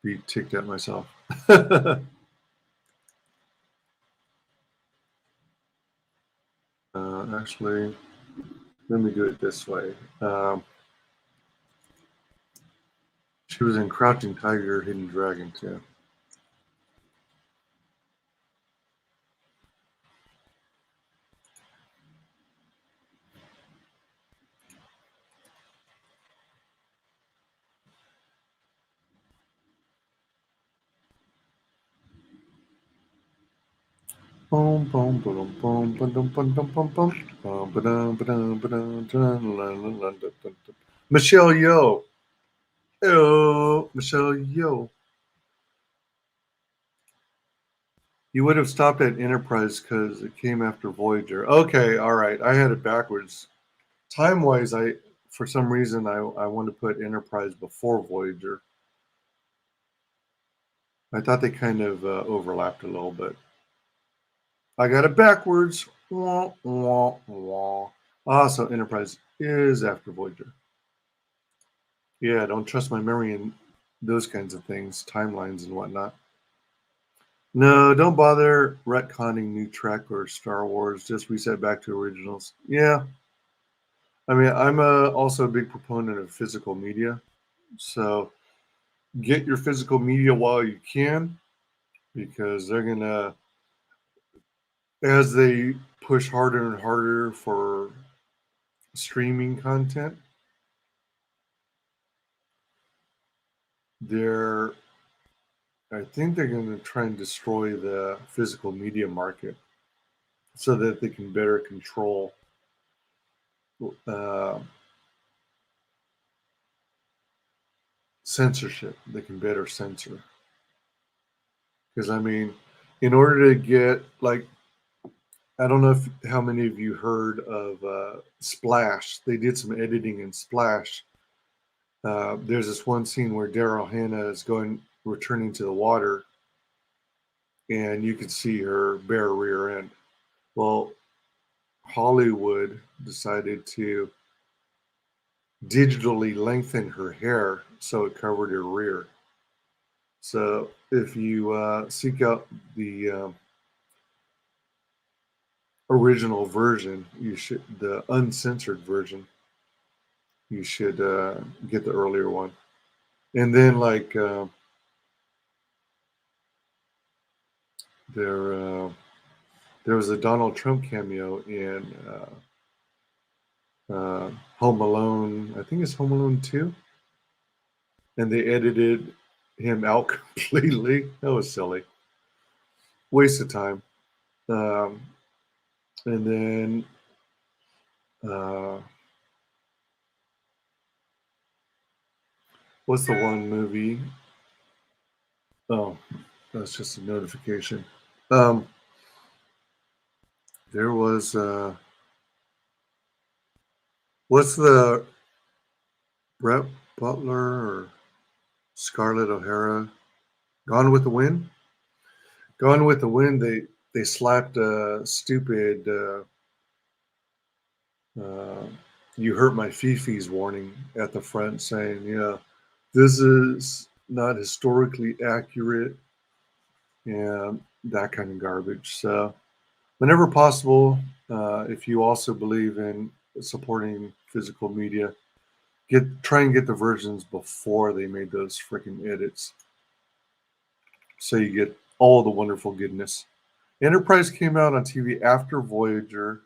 be ticked at myself. Actually, let me do it this way. She was in Crouching Tiger, Hidden Dragon too. Michelle Yeoh. Oh, Michelle Yeoh. You would have stopped at Enterprise because it came after Voyager. Okay, all right. I had it backwards. Time-wise, for some reason I want to put Enterprise before Voyager. I thought they kind of overlapped a little bit. I got it backwards. Wah, wah, wah. So Enterprise is after Voyager. Yeah, don't trust my memory and those kinds of things, timelines and whatnot. No, don't bother retconning new Trek or Star Wars. Just reset back to originals. Yeah. I mean, I'm also a big proponent of physical media. So get your physical media while you can, because they're going to, as they push harder and harder for streaming content, I think they're going to try and destroy the physical media market so that they can better control censorship. They can better censor. Because, I mean, in order to get, like, I don't know how many of you heard of Splash. They did some editing in Splash. There's this one scene where Daryl Hannah is returning to the water, and you can see her bare rear end. Well, Hollywood decided to digitally lengthen her hair so it covered her rear. So if you seek out the original version, the uncensored version, you should get the earlier one. And then, like, there was a Donald Trump cameo in Home Alone. I think it's Home Alone 2. And they edited him out completely. That was silly. Waste of time. And then what's the one movie? Oh, that's just a notification. There was what's the Brett Butler or Scarlett O'Hara? Gone with the Wind? Gone with the Wind, they slapped a stupid you hurt my Fifi's warning at the front saying, yeah, this is not historically accurate and that kind of garbage. So whenever possible, if you also believe in supporting physical media, try and get the versions before they made those freaking edits, so you get all the wonderful goodness. Enterprise came out on TV after Voyager.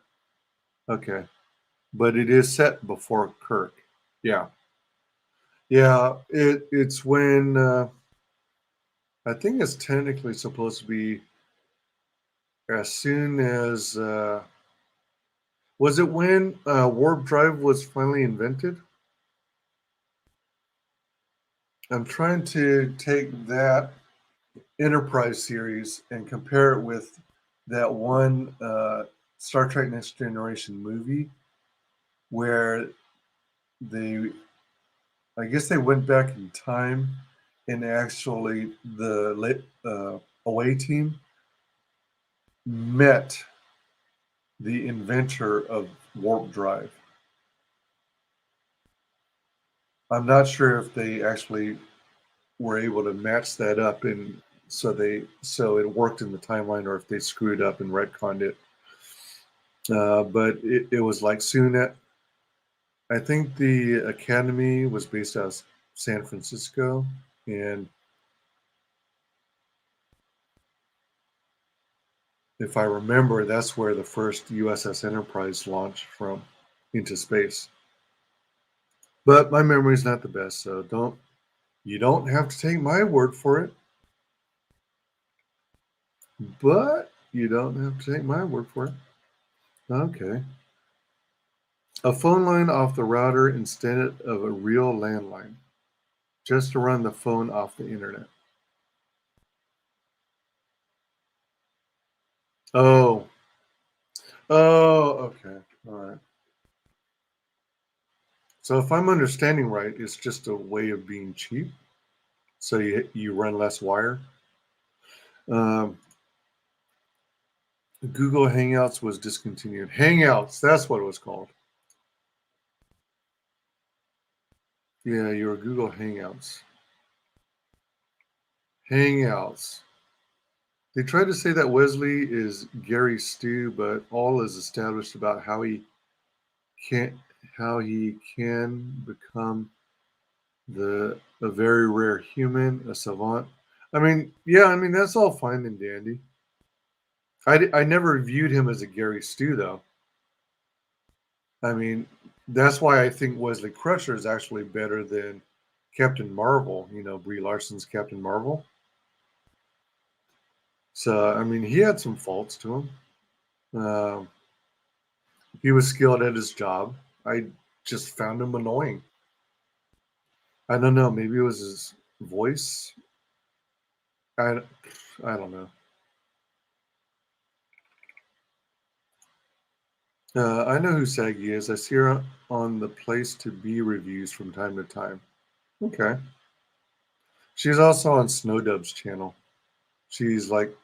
Okay, but it is set before Kirk. Yeah, it's when I think it's technically supposed to be as soon as was it when warp drive was finally invented? I'm trying to take that Enterprise series and compare it with that one Star Trek Next Generation movie where I guess they went back in time and actually the away team met the inventor of warp drive. I'm not sure if they actually were able to match that up, and so it worked in the timeline, or if they screwed up and retconned it. But it was like soon at, I think the Academy was based out of San Francisco, and if I remember, that's where the first USS Enterprise launched from into space. But my memory's not the best, so you don't have to take my word for it. But you don't have to take my word for it. Okay. A phone line off the router instead of a real landline, just to run the phone off the internet. Oh, okay, all right. So if I'm understanding right, it's just a way of being cheap. So you run less wire. Google Hangouts was discontinued. Hangouts, that's what it was called. Yeah, your Google Hangouts. Hangouts. They try to say that Wesley is Gary Stu, but all is established about how he can become a very rare human, a savant. I mean, yeah, I mean that's all fine and dandy. I never viewed him as a Gary Stu though. I mean, that's why I think Wesley Crusher is actually better than Captain Marvel. You know, Brie Larson's Captain Marvel. So I mean, he had some faults to him. He was skilled at his job. I just found him annoying. I don't know. Maybe it was his voice. I don't know. I know who Saggy is. I see her on the Place to Be reviews from time to time. Okay. She's also on Snowdub's channel. She's like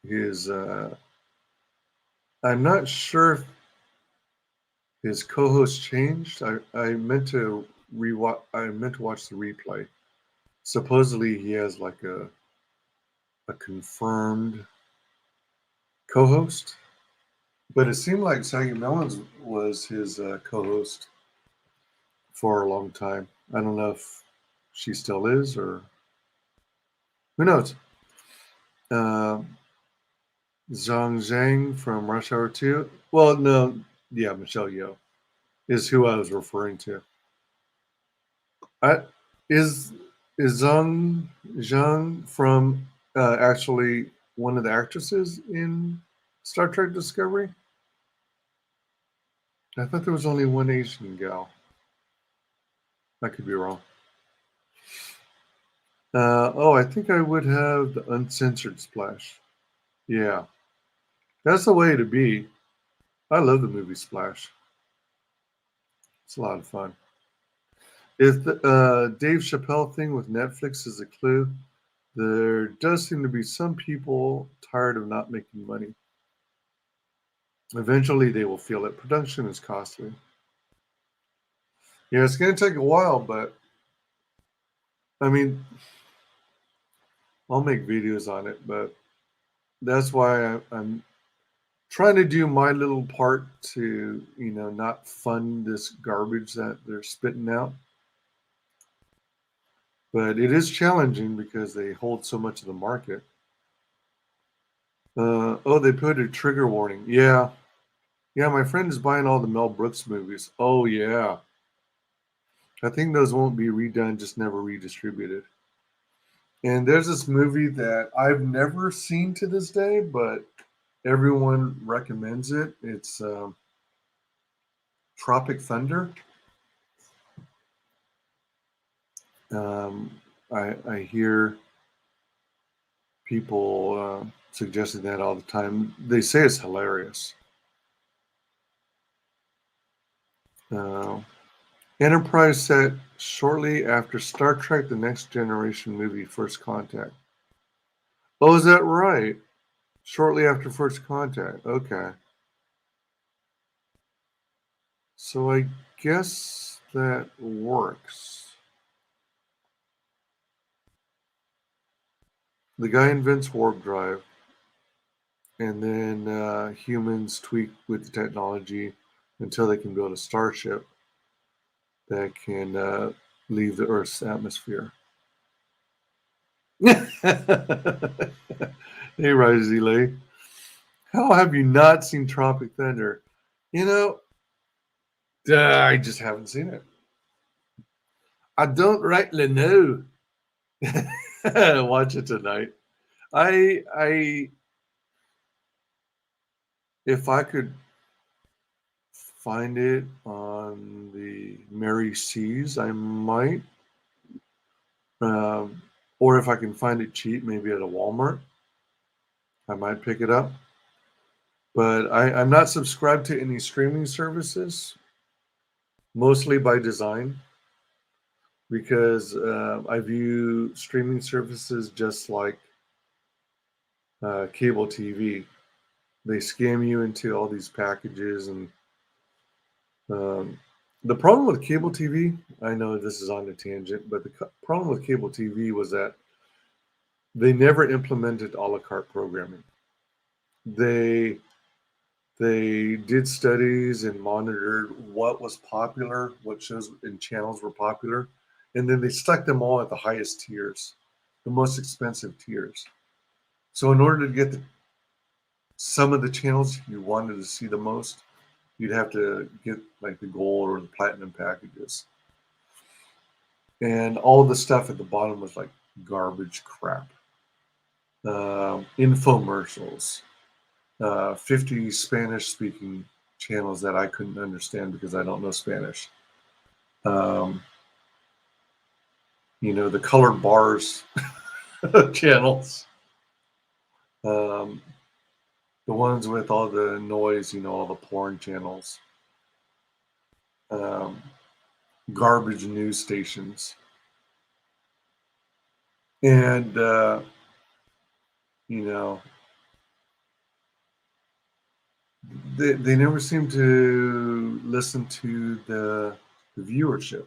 his. I'm not sure if his co-host changed. I meant to rewatch. I meant to watch the replay. Supposedly he has like a confirmed co-host, but it seemed like Saggy Melons was his co-host for a long time. I don't know if she still is or who knows. Zhang Zhang from Rush Hour 2. Well, no, yeah, Michelle Yeoh is who I was referring to. Is Zhang from actually one of the actresses in Star Trek Discovery? I thought there was only one Asian gal. I could be wrong. I think I would have the uncensored splash. Yeah, that's the way to be. I love the movie Splash. It's a lot of fun. If the Dave Chappelle thing with Netflix is a clue, there does seem to be some people tired of not making money. Eventually, they will feel it. Production is costly. Yeah, it's going to take a while, but I mean, I'll make videos on it, but that's why I'm trying to do my little part to, not fund this garbage that they're spitting out. But it is challenging because they hold so much of the market. They put a trigger warning. Yeah. Yeah, my friend is buying all the Mel Brooks movies. Oh, yeah. I think those won't be redone, just never redistributed. And there's this movie that I've never seen to this day, but everyone recommends it. It's Tropic Thunder. I hear people suggesting that all the time. They say it's hilarious. Enterprise set shortly after Star Trek The Next Generation movie First Contact. Oh, is that right? Shortly after First Contact. Okay. So I guess that works. The guy invents warp drive, and then humans tweak with the technology until they can build a starship that can leave the Earth's atmosphere. Hey, Risey Lee. How have you not seen Tropic Thunder? I just haven't seen it. I don't rightly know. Watch it tonight. If I could find it on the Mary Seas, I might. Or if I can find it cheap, maybe at a Walmart, I might pick it up. But I'm not subscribed to any streaming services, mostly by design, because I view streaming services just like cable TV. They scam you into all these packages, and the problem with cable TV, I know this is on a tangent, but the problem with cable TV was that they never implemented a la carte programming. They did studies and monitored what was popular, what shows and channels were popular, and then they stuck them all at the highest tiers, the most expensive tiers. So in order to get some of the channels you wanted to see the most, you'd have to get like the gold or the platinum packages. And all the stuff at the bottom was like garbage crap. Infomercials, 50 Spanish speaking channels that I couldn't understand because I don't know Spanish. The colored bars channels. The ones with all the noise, all the porn channels. Garbage news stations. And, they never seem to listen to the viewership.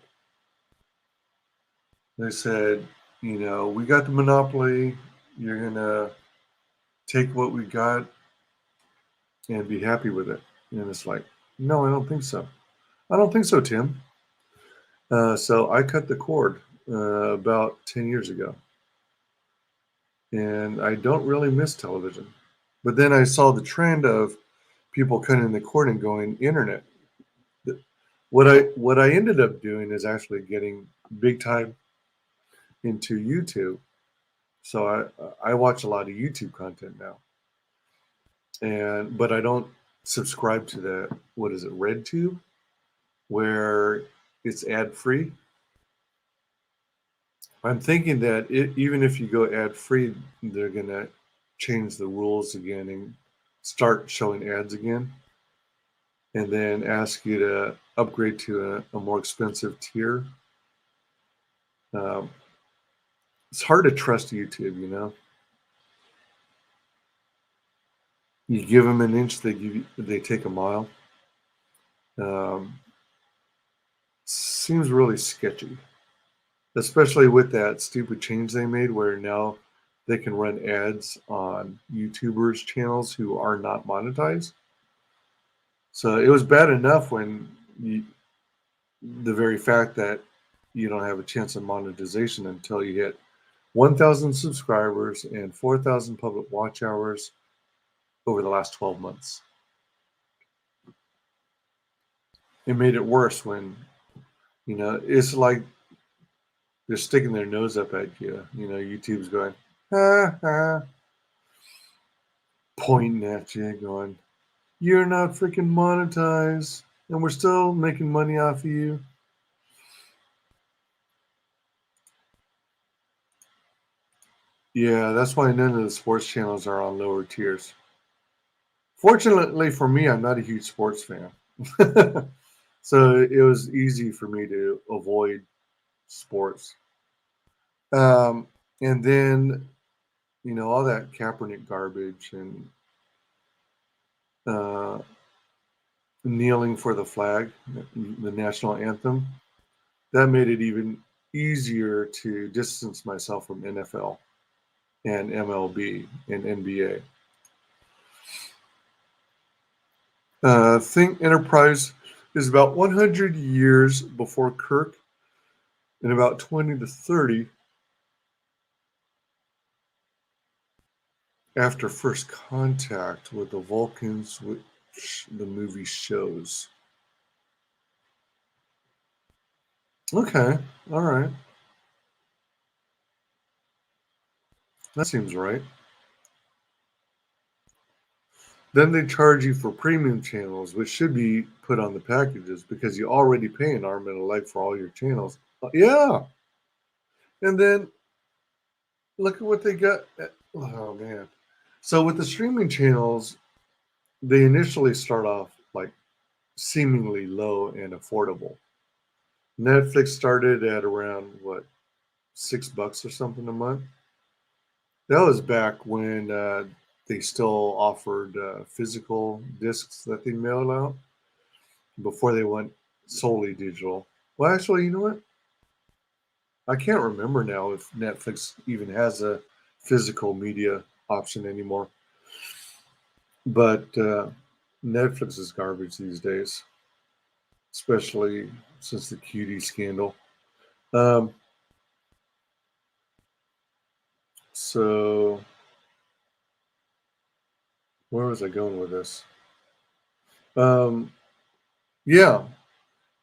They said, we got the monopoly. You're going to take what we got and be happy with it. And it's like, no, I don't think so. I don't think so, Tim. So I cut the cord about 10 years ago. And I don't really miss television. But then I saw the trend of people cutting the cord and going internet. What I ended up doing is actually getting big time into YouTube. So I watch a lot of YouTube content now. But I don't subscribe to the, what is it, RedTube, where it's ad free. I'm thinking that even if you go ad free, they're gonna change the rules again and start showing ads again, and then ask you to upgrade to a more expensive tier. It's hard to trust YouTube, You give them an inch, they take a mile. Seems really sketchy, especially with that stupid change they made where now they can run ads on YouTubers' channels who are not monetized. So it was bad enough when the very fact that you don't have a chance of monetization until you hit 1,000 subscribers and 4,000 public watch hours over the last 12 months. It made it worse when, it's like they're sticking their nose up at you. YouTube's going, pointing at you, going, you're not freaking monetized, and we're still making money off of you. Yeah, that's why none of the sports channels are on lower tiers. Fortunately for me, I'm not a huge sports fan. So it was easy for me to avoid sports. And then, all that Kaepernick garbage and kneeling for the flag, the national anthem, that made it even easier to distance myself from NFL and MLB and NBA. Think Enterprise is about 100 years before Kirk and about 20 to 30 after first contact with the Vulcans, which the movie shows. Okay, all right. That seems right. Then they charge you for premium channels, which should be put on the packages because you already pay an arm and a leg for all your channels. Yeah. And then look at what they got. Oh, man. So with the streaming channels, they initially start off like seemingly low and affordable. Netflix started at around, $6 or something a month? That was back when they still offered physical discs that they mailed out before they went solely digital. Well, actually, you know what? I can't remember now if Netflix even has a physical media option anymore. But Netflix is garbage these days, especially since the cutie scandal. So where was I going with this? Yeah.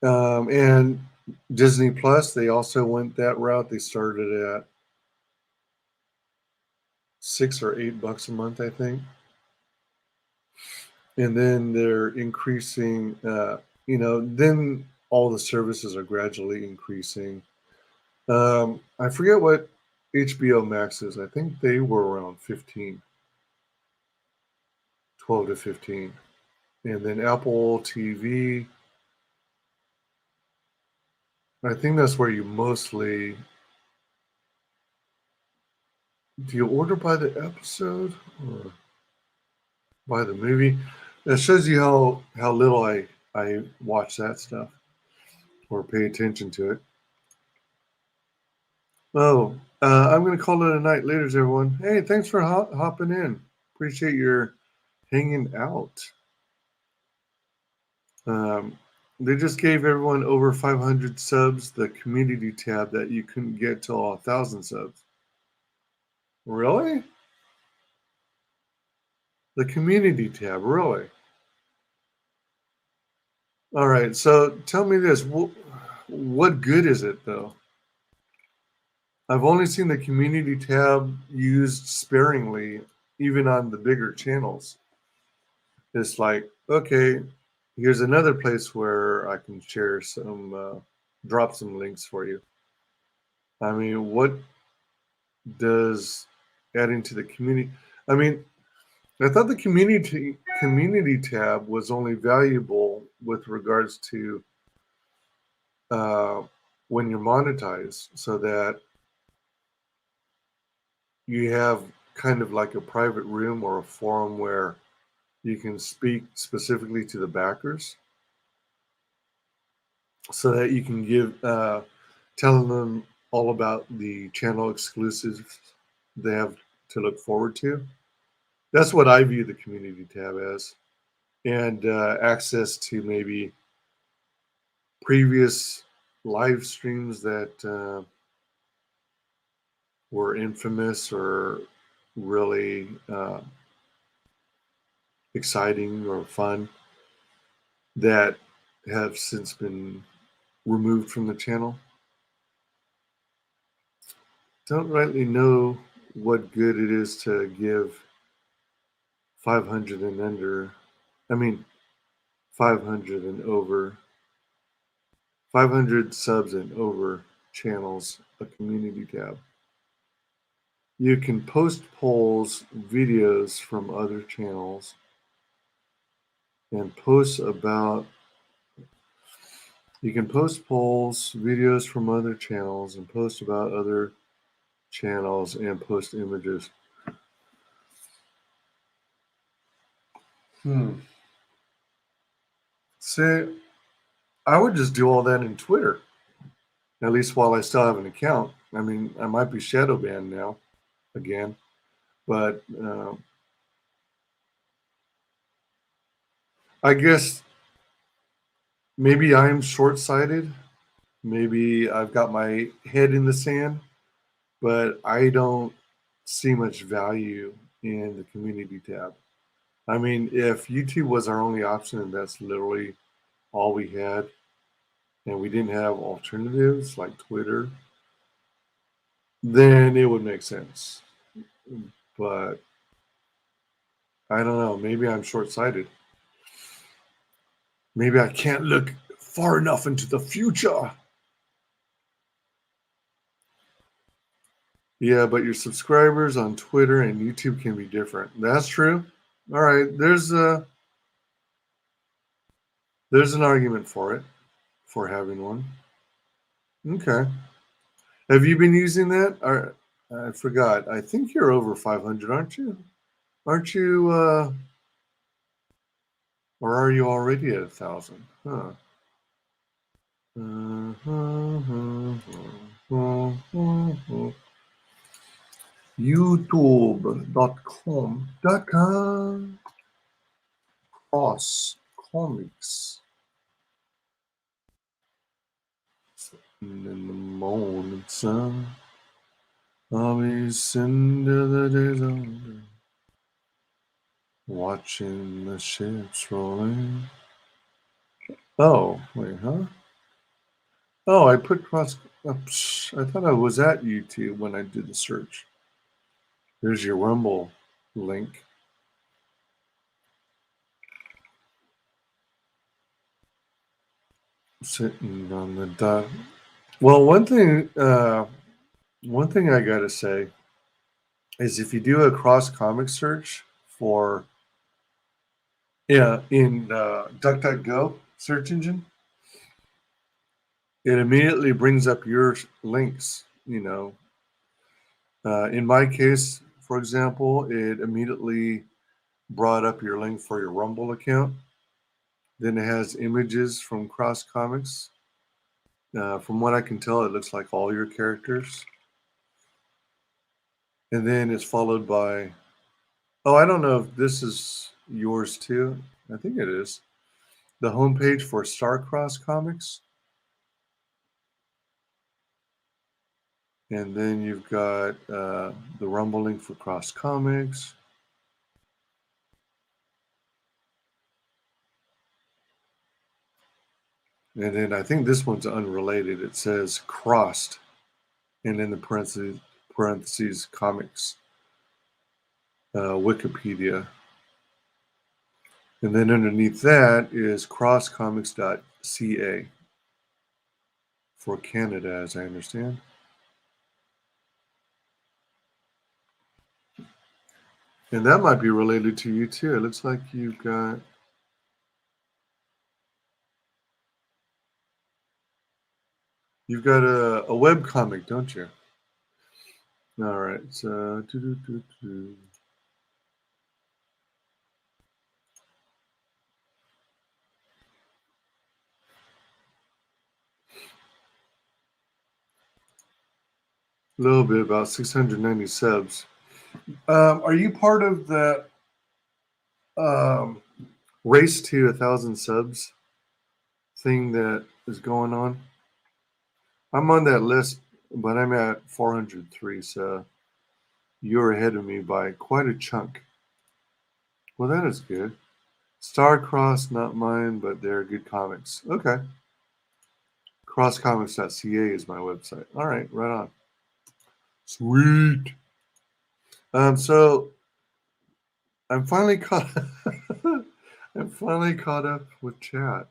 And Disney Plus, they also went that route. They started at $6 or $8 a month, I think. And then they're increasing, then all the services are gradually increasing. I forget what HBO Max is. I think they were around 12 to 15. And then Apple TV, I think that's where you mostly, do you order by the episode or by the movie? That shows you how little I watch that stuff or pay attention to it. Oh, I'm going to call it a night later, everyone. Hey, thanks for hopping in. Appreciate your hanging out. They just gave everyone over 500 subs the community tab that you couldn't get till 1,000 subs. Really? The community tab, really? All right, so tell me this. What good is it, though? I've only seen the community tab used sparingly, even on the bigger channels. It's like, okay, here's another place where I can share some, drop some links for you. I mean, what does adding to the community? I mean, I thought the community tab was only valuable with regards to when you're monetized, so that you have kind of like a private room or a forum where you can speak specifically to the backers, so that you can give telling them all about the channel exclusives they have to look forward to. That's what I view the community tab as, and access to maybe previous live streams that were infamous or really exciting or fun that have since been removed from the channel. Don't rightly know what good it is to give 500 and under, 500 and over, 500 subs and over channels a community tab. You can post polls, videos from other channels, and you can post polls, videos from other channels, and post about other channels, and post images. See, I would just do all that in Twitter, at least while I still have an account. I mean, I might be shadow banned now again, but I guess maybe I'm short-sighted. Maybe I've got my head in the sand, but I don't see much value in the community tab. I mean, if YouTube was our only option and that's literally all we had, and we didn't have alternatives like Twitter, then it would make sense. But I don't know. Maybe I'm short-sighted. Maybe I can't look far enough into the future. Yeah, but your subscribers on Twitter and YouTube can be different. That's true. All right, there's an argument for it, for having one. Okay. Have you been using that? Or, I forgot. I think you're over 500, aren't you? Aren't you, or are you already at 1,000? Huh. YouTube.com Cross Comics. In the morning sun, I'll be sitting till the day's over, watching the ships roll in. Oh, wait, huh? Oh, I put cross. I thought I was at YouTube when I did the search. There's your Rumble link. Sitting on the dot. Well, one thing I gotta say is if you do a cross comic search for in DuckDuckGo search engine, it immediately brings up your links. In my case, for example, it immediately brought up your link for your Rumble account. Then it has images from Cross Comics. From what I can tell, it looks like all your characters. And then it's followed by, oh, I don't know if this is yours too. I think it is. The homepage for Starcross Comics. And then you've got the Rumble link for Cross Comics. And then I think this one's unrelated. It says Crossed, and in the parentheses comics, Wikipedia. And then underneath that is crosscomics.ca for Canada, as I understand. And that might be related to you too. It looks like you've got a web comic, don't you? All right. So a little bit about 690 subs. Are you part of that race to 1,000 subs thing that is going on? I'm on that list, but I'm at 403, so you're ahead of me by quite a chunk. Well, that is good. Starcross, not mine, but they're good comics. Okay. Crosscomics.ca is my website. All right, right on. Sweet. So I'm finally caught. I'm finally caught up with chat.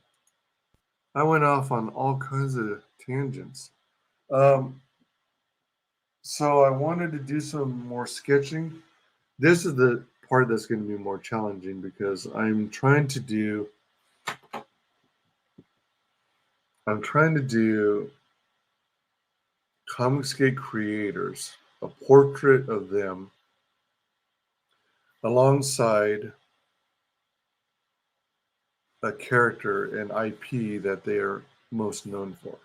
I went off on all kinds of tangents. So I wanted to do some more sketching. This is the part that's going to be more challenging because I'm trying to do Comicsgate creators, a portrait of them alongside a character and IP that they are most known for.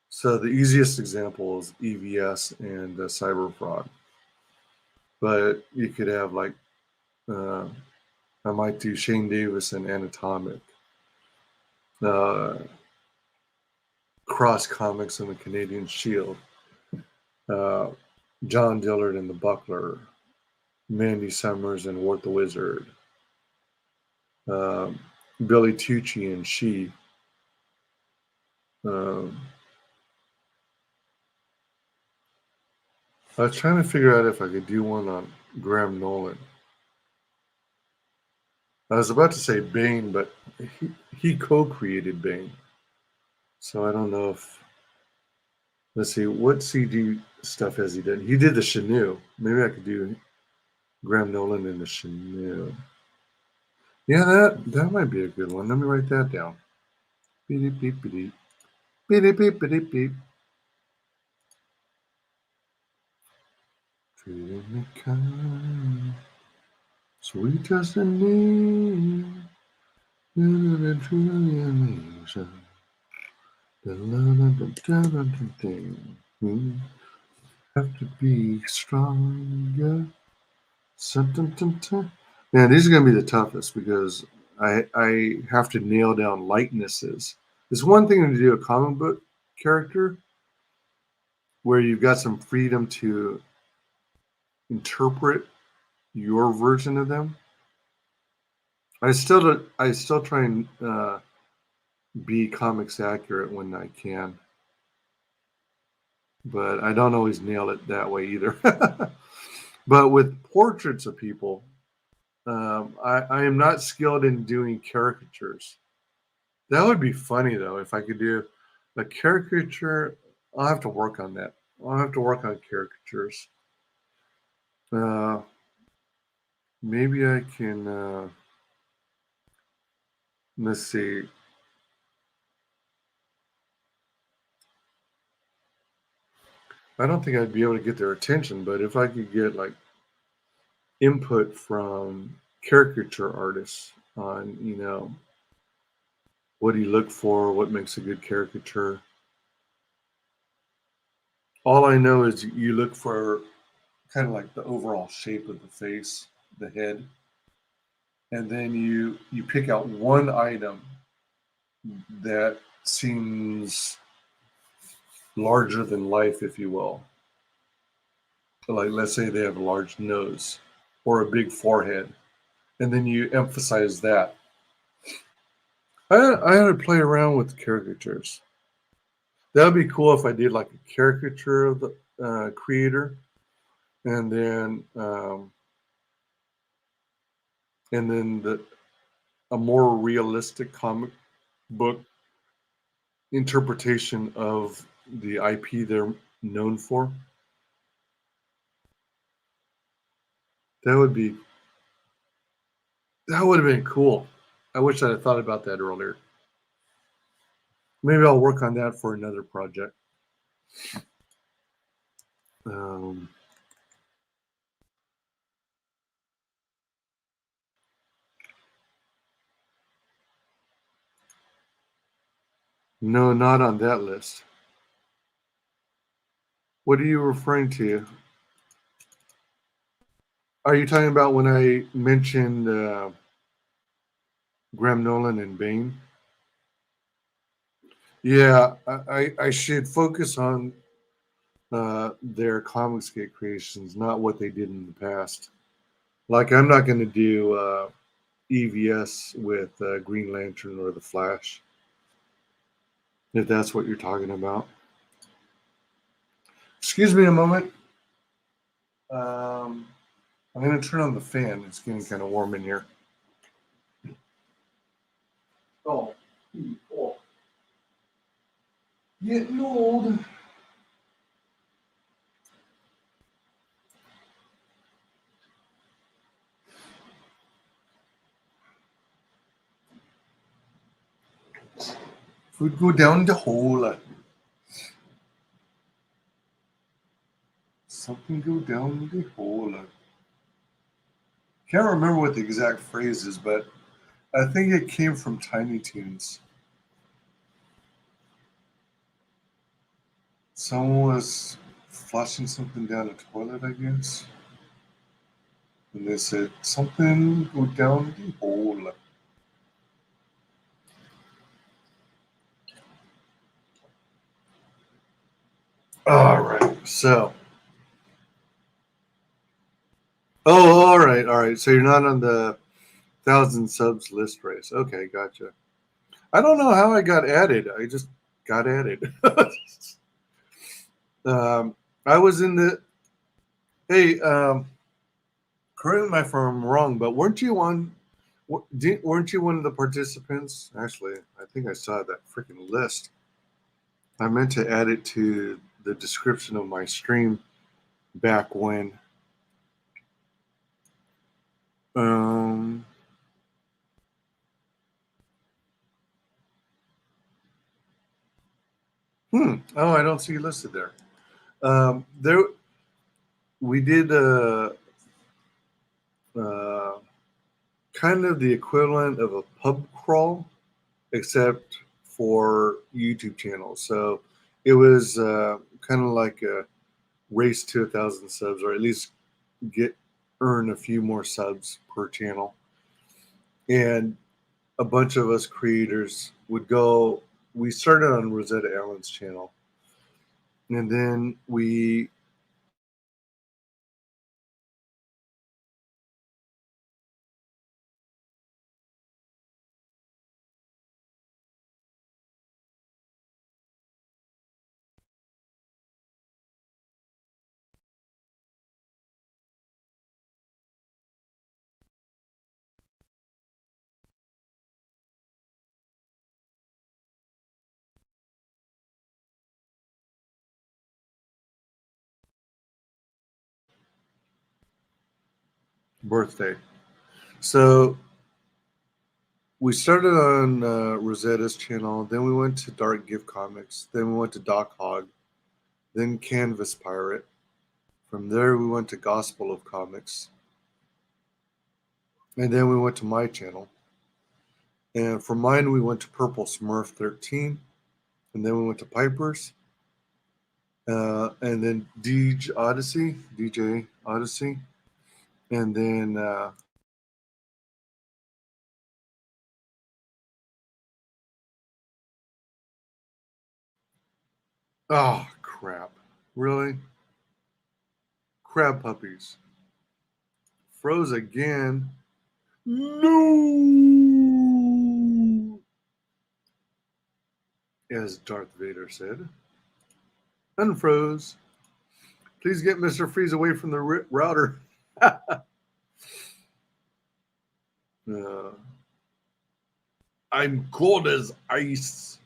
So the easiest example is EVS and Cyber Fraud. But you could have like, I might do Shane Davis and Anatomic, Cross Comics and the Canadian Shield, John Dillard and the Buckler, Mandy Summers and Wart the Wizard, Billy Tucci and She. I was trying to figure out if I could do one on Graham Nolan. I was about to say Bane, but he co-created Bane. So I don't know if... Let's see, what CG stuff has he done? He did the Chenille. Maybe I could do Graham Nolan in the Chenille. Yeah, that might be a good one. Let me write that down. Beep, beep, beep, beep. Beep, beep, beep, beep, beep. Feeling the kind, sweet as the name, and truly amazing. Have to be stronger. Man, these are going to be the toughest because I have to nail down likenesses. It's one thing to do a comic book character where you've got some freedom to interpret your version of them. I still try and be comics accurate when I can, but I don't always nail it that way either. But with portraits of people, I am not skilled in doing caricatures. That would be funny though if I could do a caricature. I'll have to work on that. I'll have to work on caricatures. Maybe I can. Let's see. I don't think I'd be able to get their attention, but if I could get like input from caricature artists on, what do you look for, what makes a good caricature. All I know is you look for kind of like the overall shape of the face, the head, and then you pick out one item that seems larger than life, if you will. Like, let's say they have a large nose or a big forehead, and then you emphasize that. I had to play around with caricatures. That would be cool if I did like a caricature of the creator, and then a more realistic comic book interpretation of the IP they're known for. That would have been cool. I wish I'd have thought about that earlier. Maybe I'll work on that for another project. No, not on that list. What are you referring to? Are you talking about when I mentioned Graham Nolan and Bane? Yeah, I should focus on their Comicsgate creations, not what they did in the past. Like, I'm not going to do EVS with Green Lantern or the Flash, if that's what you're talking about. Excuse me a moment. I'm going to turn on the fan. It's getting kind of warm in here. Oh. Getting old. Food go down the hole. Something go down the hole. Can't remember what the exact phrase is, but I think it came from Tiny Toons. Someone was flushing something down the toilet, I guess. And they said, something go down the hole. All right, so. Oh, all right. So you're not on the 1,000 subs list race. Okay, gotcha. I don't know how I got added. I just got added. I was in the. Hey, correct me if I'm wrong, but weren't you one of the participants? Actually, I think I saw that freaking list. I meant to add it to the description of my stream back when. Oh, I don't see you listed there. we did kind of the equivalent of a pub crawl, except for YouTube channels. So it was kind of like a race to 1,000 subs, or at least earn a few more subs per channel. And a bunch of us creators would go. We started on Rosetta Allen's channel, and then we birthday. So we started on Rosetta's channel, then we went to Dark Gift Comics, then we went to Doc Hog, then Canvas Pirate. From there, we went to Gospel of Comics, and then we went to my channel. And for mine, we went to Purple Smurf 13, and then we went to Piper's, and then DJ Odyssey, and then oh crap, really? Crab Puppies. Froze again. No! As Darth Vader said. Unfroze. Please get Mr. Freeze away from the router. I'm cold as ice.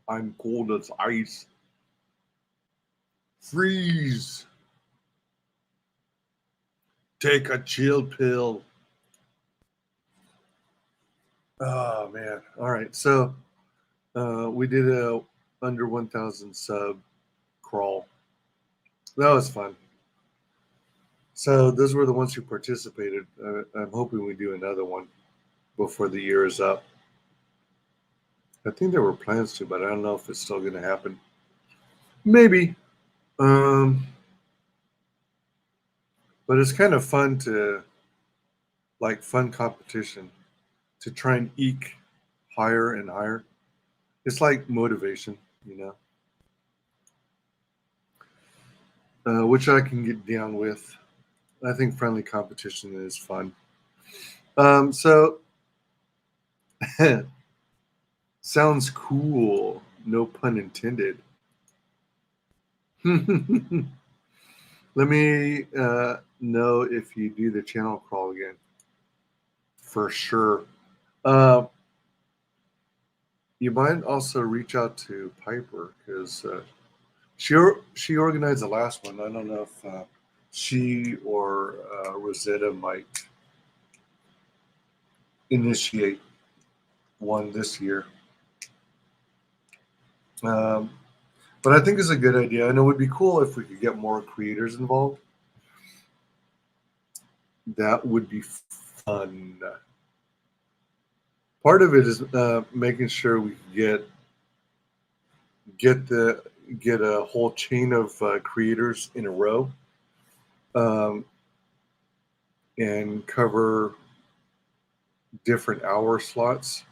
I'm cold as ice. Freeze. Take a chill pill. Oh, man. All right. So we did a under 1,000 sub crawl. That was fun. So those were the ones who participated. I'm hoping we do another one before the year is up. I think there were plans to, but I don't know if it's still going to happen. Maybe. But it's kind of fun to, like, fun competition to try and eke higher and higher. It's like motivation, you know, which I can get down with. I think friendly competition is fun. So sounds cool. No pun intended. Let me know if you do the channel crawl again. For sure. You might also reach out to Piper because she organized the last one. I don't know if she or Rosetta might initiate one this year. But I think it's a good idea, and it would be cool if we could get more creators involved. That would be fun. Part of it is making sure we get a whole chain of creators in a row, and cover different hour slots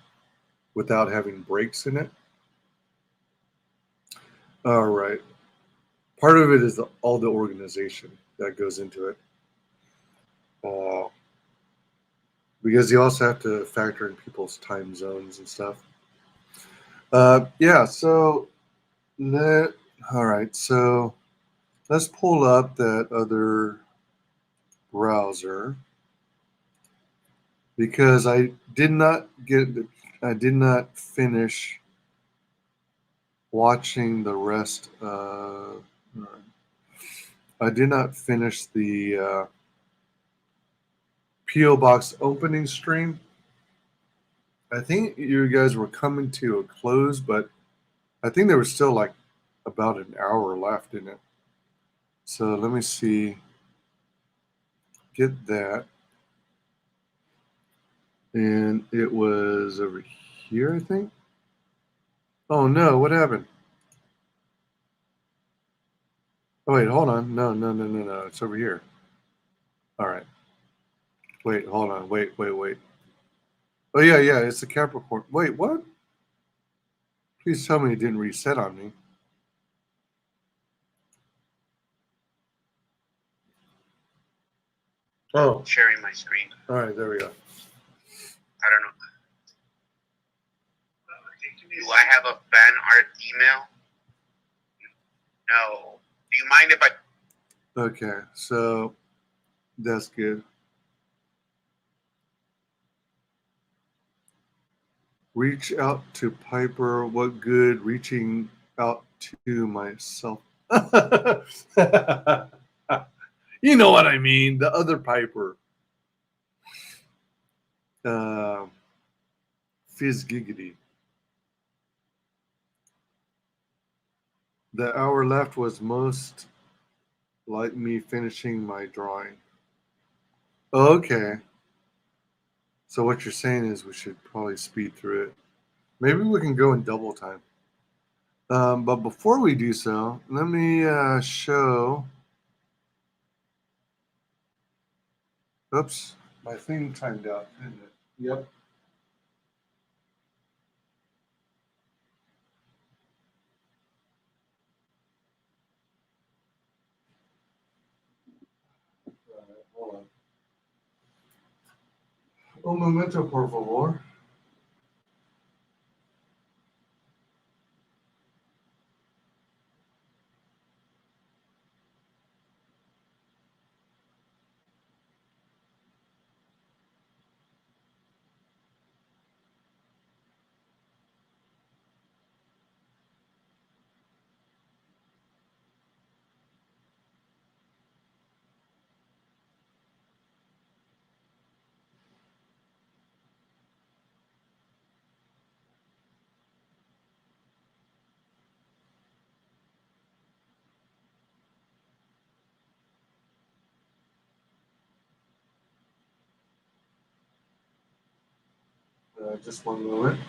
without having breaks in it. All right. Part of it is all the organization that goes into it. Because you also have to factor in people's time zones and stuff. Yeah, so all right, so let's pull up that other browser because I did not finish watching the rest. I did not finish the P.O. Box opening stream. I think you guys were coming to a close, but I think there was still like about an hour left in it. So let me see. get that. And it was over here, I think. Oh no, what happened? Oh wait, hold on. No, it's over here. All right. Wait, hold on. Wait. Oh yeah, it's the Capricorn. Wait, what? Please tell me it didn't reset on me. Oh, Sharing my screen. all right, there we go. I don't know. Do I have a fan art email? No. Do you mind if I? Okay, so that's good. Reach out to Piper. What good reaching out to myself? You know what I mean. The other Piper. Fizz giggity. The hour left was most like me finishing my drawing. Okay. So what you're saying is we should probably speed through it. Maybe we can go in double time. But before we do so, let me show. Oops, my thing timed out, didn't it? Yep. All right, hold on. Un momento, por favor. Just one moment.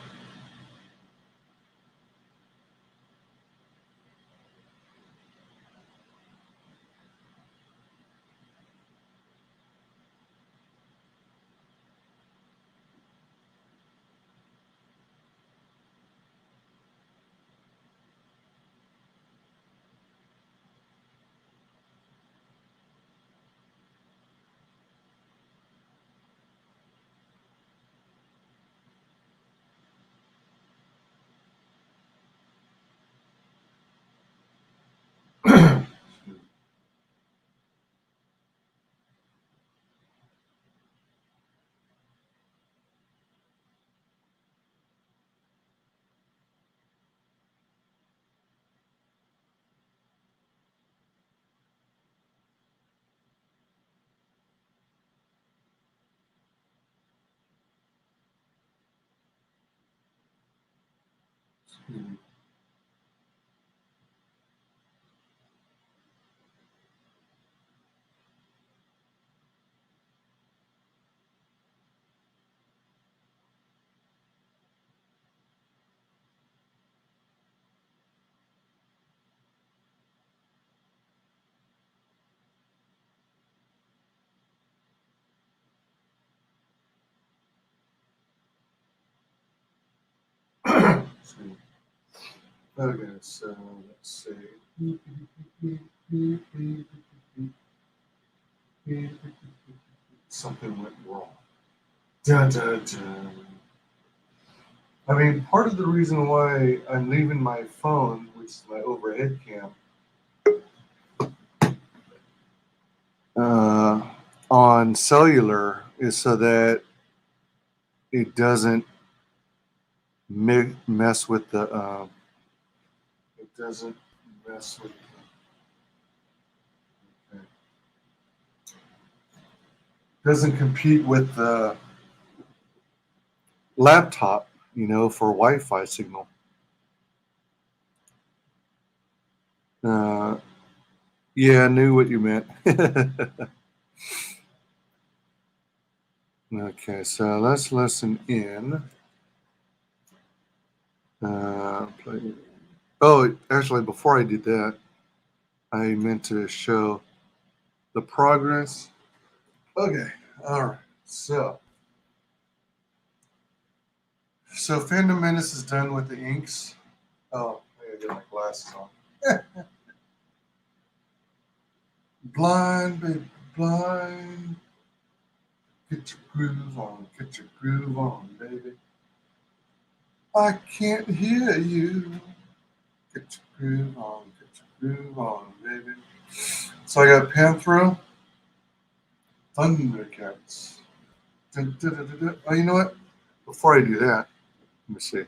Okay, so let's see. Something went wrong. Dun, dun, dun. I mean, part of the reason why I'm leaving my phone, which is my overhead cam, on cellular is so that it doesn't mess with the. It doesn't mess with. Okay. Doesn't compete with the laptop, you know, for Wi-Fi signal. Yeah, I knew what you meant. Okay, so let's listen in. Play. Oh, actually, before I did that, I meant to show the progress. Okay, all right. So Phantom Menace is done with the inks. Oh, I gotta get my glasses on. Blind, baby, blind. Get your groove on, get your groove on, baby. I can't hear you. Get your groove on, get your groove on, baby. So I got Panthro, Thundercats. Dun, dun, dun, dun, dun. Oh, you know what? Before I do that, let me see.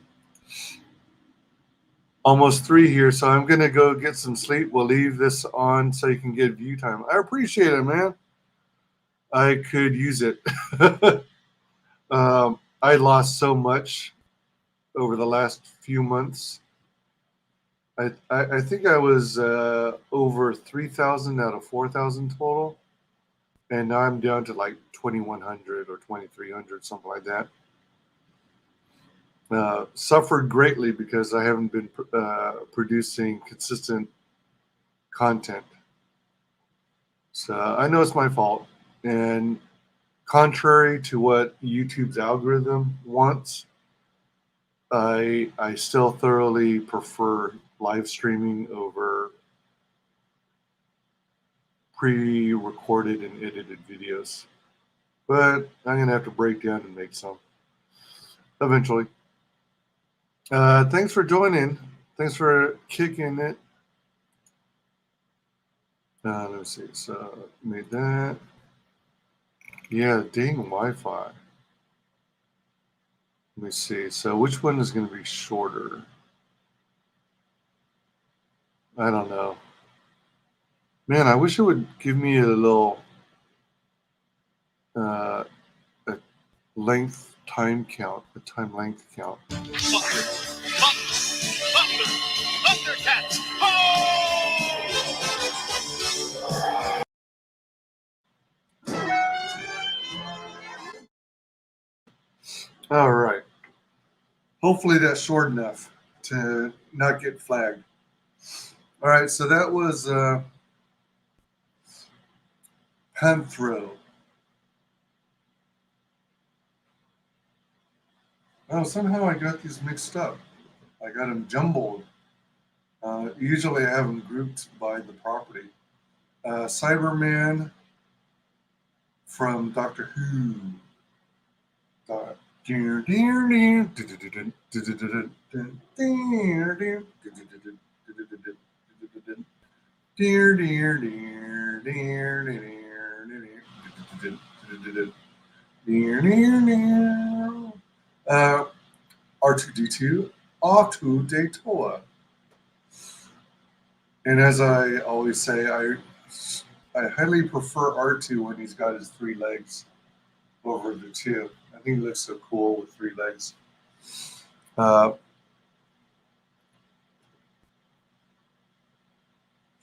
Almost 3 here, so I'm gonna go get some sleep. We'll leave this on so you can get view time. I appreciate it, man. I could use it. I lost so much over the last few months. I think I was over 3,000 out of 4,000 total, and now I'm down to like 2,100 or 2,300, something like that. Suffered greatly because I haven't been producing consistent content. So I know it's my fault. And contrary to what YouTube's algorithm wants, I still thoroughly prefer live streaming over pre-recorded and edited videos. But I'm going to have to break down and make some eventually. Thanks for joining. Thanks for kicking it. Let's see. So made that. Yeah, dang Wi-Fi. Let me see. So which one is going to be shorter? I don't know. Man, I wish it would give me a little a length time count, a time length count. Thundercats! All right. Hopefully that's short enough to not get flagged. All right, so that was Panthro. Oh, somehow I got these mixed up. I got them jumbled. Usually I have them grouped by the property. Cyberman from Doctor Who. R2D2 Auto Daytona. And as I always say, I highly prefer R2 when he's got his 3 legs over the 2. I think he looks so cool with 3 legs.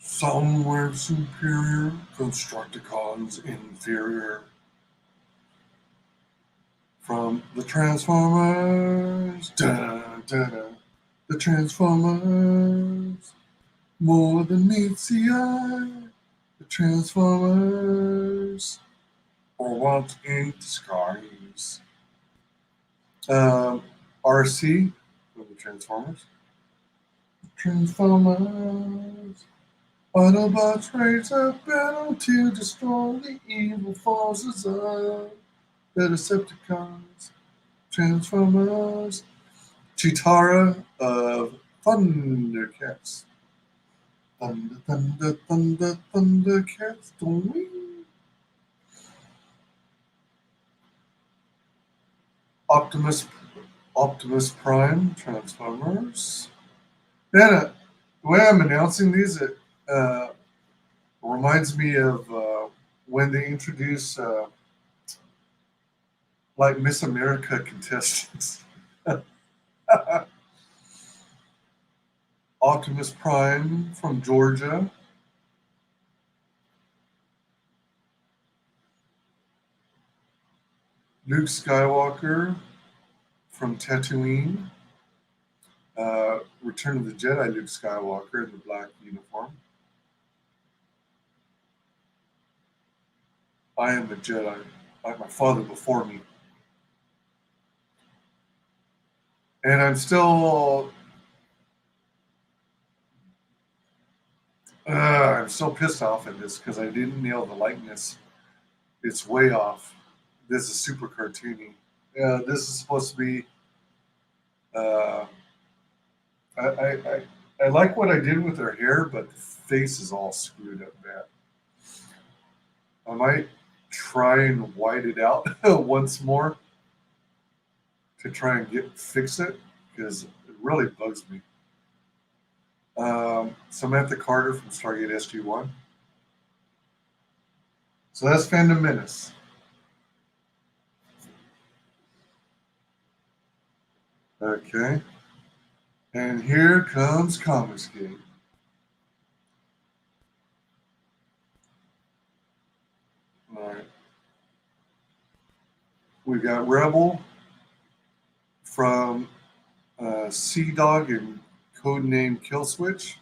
Somewhere superior, Constructicons inferior. From the Transformers, the Transformers, more than meets the eye. The Transformers, or what in disguise. RC from the Transformers. Transformers. Autobots raise a battle to destroy the evil forces of the Decepticons. Transformers. Chitara of Thundercats. Thunder, thunder, thunder, Thundercats. Doing. Optimus Prime, Transformers. Yeah, the way I'm announcing these, it reminds me of when they introduce like Miss America contestants. Optimus Prime from Georgia. Luke Skywalker from Tatooine. Return of the Jedi Luke Skywalker in the black uniform. I am a Jedi, like my father before me. And I'm still pissed off at this because I didn't nail the likeness. It's way off. This is super cartoony. Yeah, this is supposed to be. I like what I did with her hair, but the face is all screwed up bad. I might try and white it out once more to try and fix it because it really bugs me. Samantha Carter from Stargate SG-1. So that's Fandom Menace. Okay. And here comes Comicsgate. All right. We got Rebel from Sea Dog and codename Killswitch.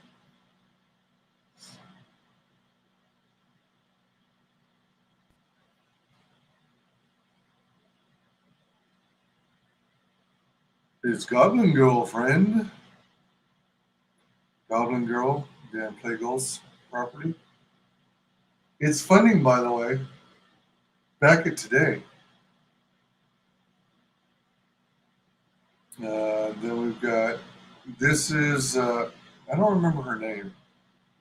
It's Goblin Girl, friend. Goblin Girl, Dan Plague's property. It's funding, by the way, back at today. Then we've got, this is, I don't remember her name,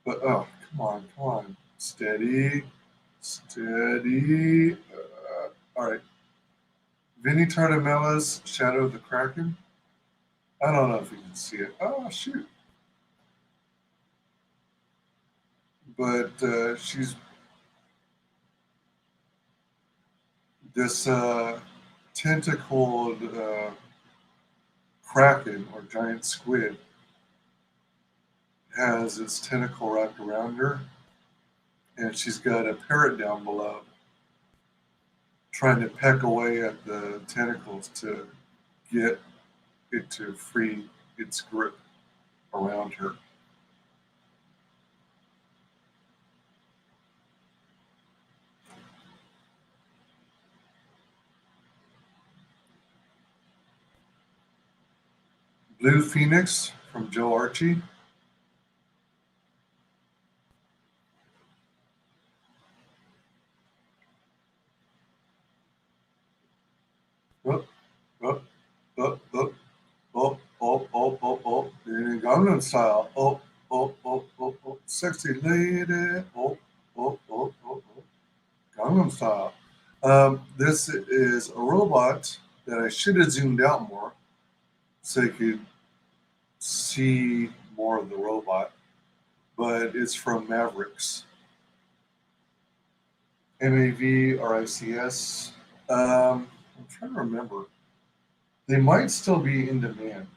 but oh, come on. Steady. All right. Vinny Tartamella's Shadow of the Kraken. I don't know if you can see it. Oh, shoot. But she's this tentacled kraken or giant squid has its tentacle wrapped around her, and she's got a parrot down below trying to peck away at the tentacles to get it to free its grip around her. Blue Phoenix from Joe Archie. In Gangnam Style. Sexy lady. Gangnam Style. This is a robot that I should have zoomed out more so you could see more of the robot, but it's from Mavericks. MAVRICS. I'm trying to remember. They might still be in demand.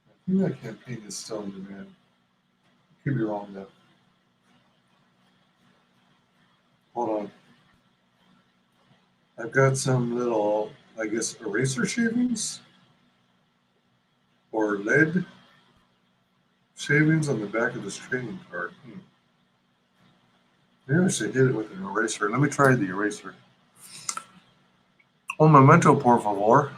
I think that campaign is still in demand. Could be wrong though. Hold on. I've got some little, I guess, eraser shavings or lead shavings on the back of this trading card. Maybe I should hit it with an eraser. Let me try the eraser. Un momento, por favor.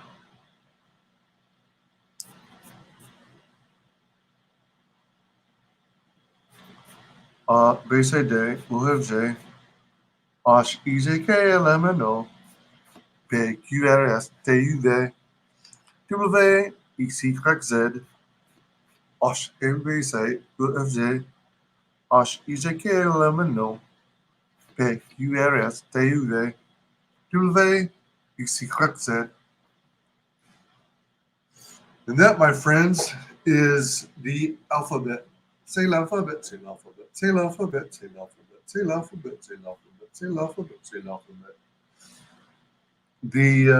BCD, UFJ, H, IJK, LMNO, PQRS, TUV, W, XYZ, H, MBC, UFJ, H, IJK, LMNO, PQRS, TUV, W, XYZ. And that, my friends, is the alphabet. Say l'alphabet, say l'alphabet, say l'alphabet, say l'alphabet, say l'alphabet, say l'alphabet, say l'alphabet, say l'alphabet. The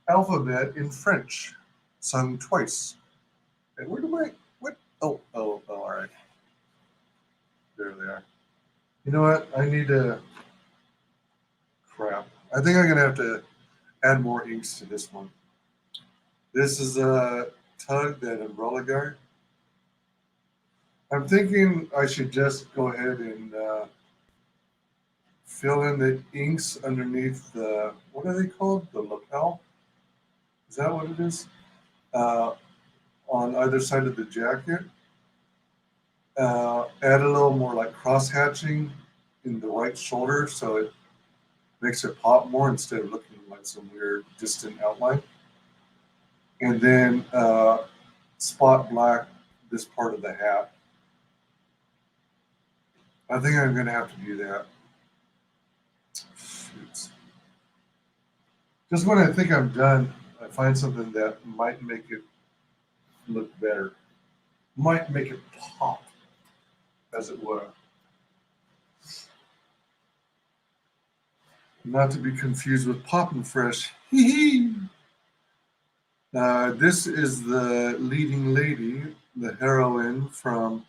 alphabet in French, sung twice. And where do I, what? Oh, all right. There they are. You know what? I need to, crap. I think I'm gonna have to add more inks to this one. This is a Tug, that umbrella guy. I'm thinking I should just go ahead and fill in the inks underneath the, what are they called? The lapel? Is that what it is? On either side of the jacket. Add a little more like cross hatching in the right shoulder so it makes it pop more instead of looking like some weird distant outline. And then spot black this part of the hat. I think I'm going to have to do that. Shoots. Just when I think I'm done, I find something that might make it look better. Might make it pop, as it were. Not to be confused with Poppin' Fresh. Hee hee! This is the leading lady, the heroine from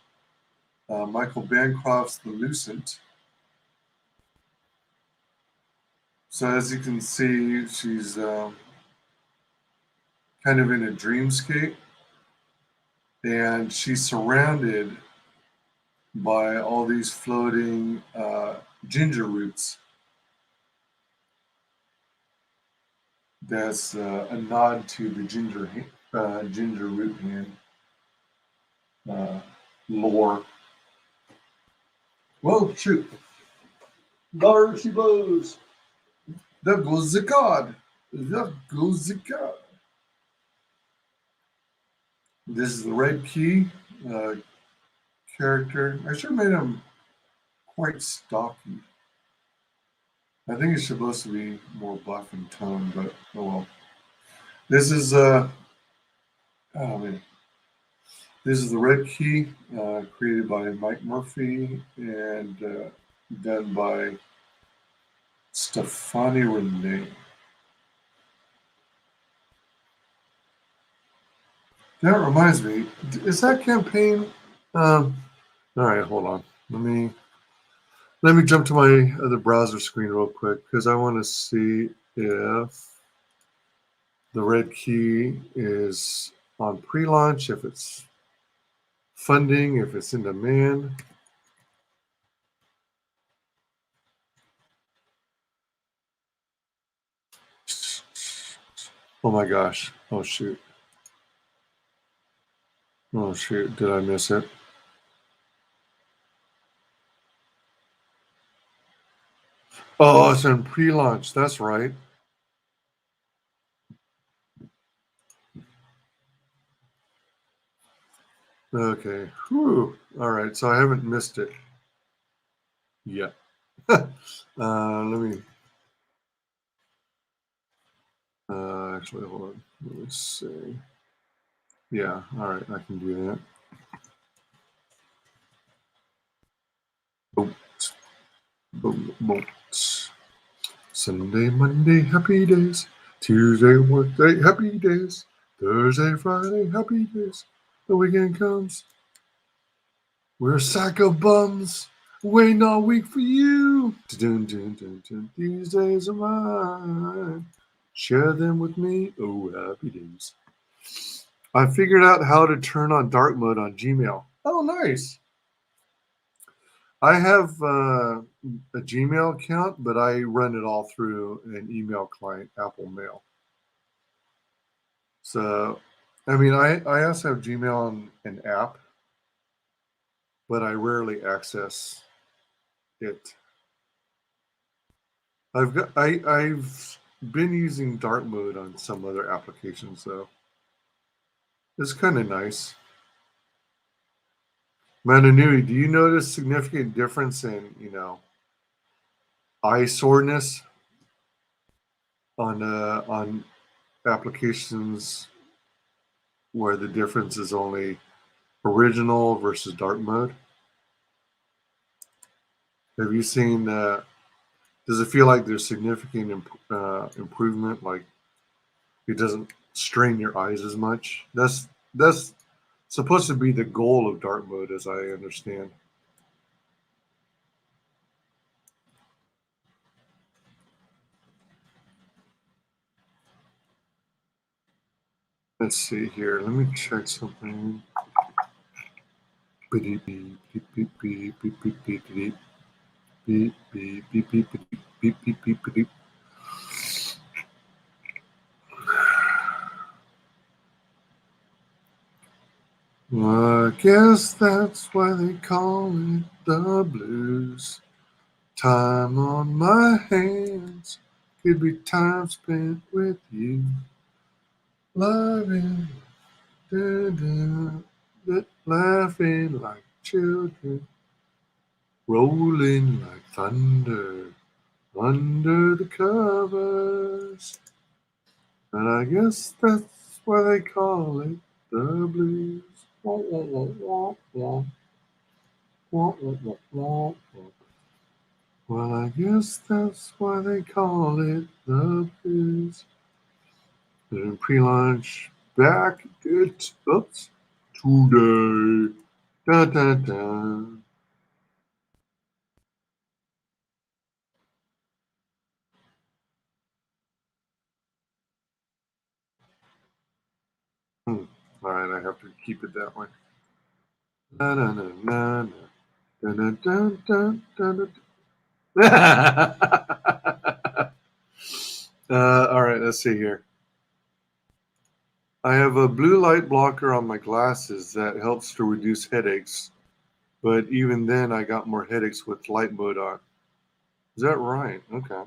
Michael Bancroft's The Lucent. So as you can see, she's kind of in a dreamscape, and she's surrounded by all these floating ginger roots. That's a nod to the ginger root hand lore. Whoa, shoot. There she goes. There goes the god. There goes the god. This is the Red Key character. I should have made him quite stocky. I think it's supposed to be more buff in tone, but oh well. This is oh man. This is the Red Key, created by Mike Murphy and done by Stefani Renee. That reminds me, is that campaign? All right, hold on. Let me jump to my other browser screen real quick because I want to see if the Red Key is on pre-launch, if it's funding, if it's in demand. Oh my gosh. Oh shoot. Oh shoot. Did I miss it? Oh, it's in pre-launch. That's right. Okay. Whew. All right. So I haven't missed it yet. Let me actually hold on. Let me see. Yeah. All right. I can do that. Boom. Boom. Boom. Sunday, Monday, happy days. Tuesday, Wednesday, happy days. Thursday, Friday, happy days. The weekend comes. We're a sack of bums, waiting all week for you. Dun, dun, dun, dun. These days are mine. Share them with me. Oh, happy days. I figured out how to turn on dark mode on Gmail. Oh, nice. I have a Gmail account, but I run it all through an email client, Apple Mail. So, I mean, I also have Gmail on an app, but I rarely access it. I've been using dark mode on some other applications, though. It's kind of nice. Mananui, do you notice significant difference in, eye soreness on applications where the difference is only original versus dark mode? Have you seen? Does it feel like there's significant improvement? Like it doesn't strain your eyes as much? That's supposed to be the goal of dark mode, as I understand. Let's see here. Let me check something. Beep, beep, beep, beep, beep, beep, beep, beep, beep. Beep, beep, beep, beep, beep, beep, beep, beep, beep. Well, I guess that's why they call it the blues. Time on my hands could be time spent with you. Loving, laughing like children, rolling like thunder under the covers. And I guess that's why they call it the blues. Wah, wah, wah, wah, wah. Wah, wah, wah, wah, wah. Well, I guess that's why they call it the blues. And pre-launch back it oops today. Da da da. All right, I have to keep it that way. Na na na na na. Da da da da da da. All right, let's see here. I have a blue light blocker on my glasses that helps to reduce headaches, but even then I got more headaches with light mode on. Is that right? Okay.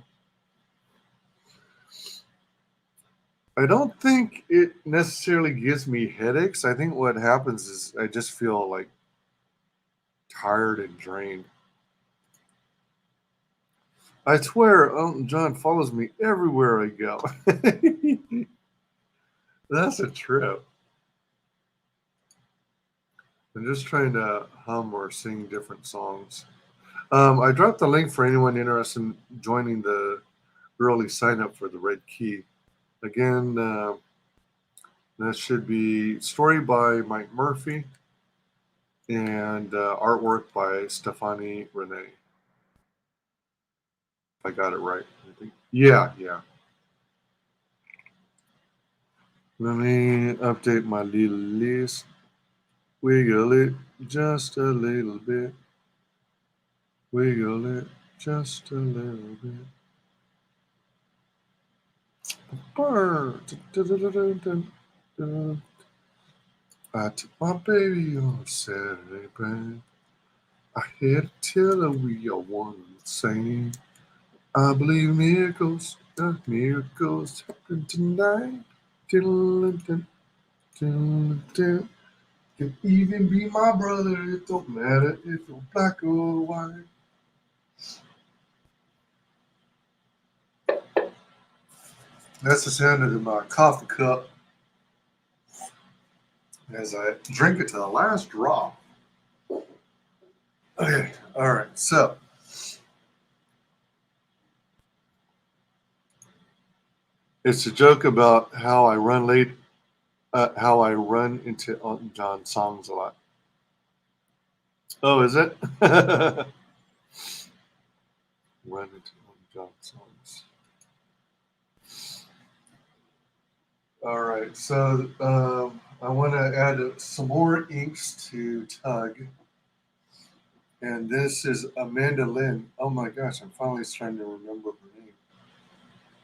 I don't think it necessarily gives me headaches. I think what happens is I just feel like tired and drained. I swear Elton John follows me everywhere I go. That's a trip. I'm just trying to hum or sing different songs. I dropped the link for anyone interested in joining the early sign up for the Red Key. Again, that should be story by Mike Murphy and artwork by Stefani Renee. If I got it right, I think. Yeah. Let me update my little list. Wiggle it just a little bit. Wiggle it just a little bit. I took my baby on a Saturday, babe. I had to tell her we are one and the same. I believe miracles happen tonight. Diddle-a-dun, diddle-a-dun. Can even be my brother. It don't matter if you're black or white. That's the sound of my coffee cup as I drink it to the last drop. Okay, all right. So it's a joke about how I run into Elton John songs a lot. Oh, is it? Run into Elton John songs. All right, so I want to add some more inks to Tug. And this is Amanda Lynn. Oh my gosh, I'm finally starting to remember her name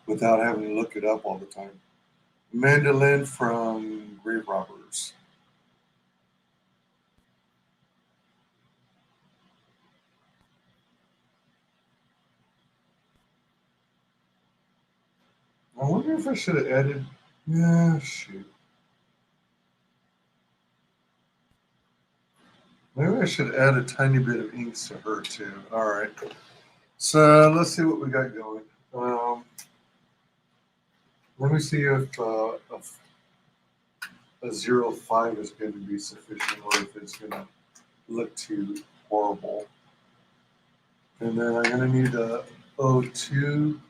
without having to look it up all the time. Amanda Lynn from Grave Robbers. I wonder if I should have added. Yeah, shoot. Maybe I should add a tiny bit of inks to her too. All right. So let's see what we got going. Let me see if a 0.5 is going to be sufficient or if it's going to look too horrible. And then I'm going to need a 0.2.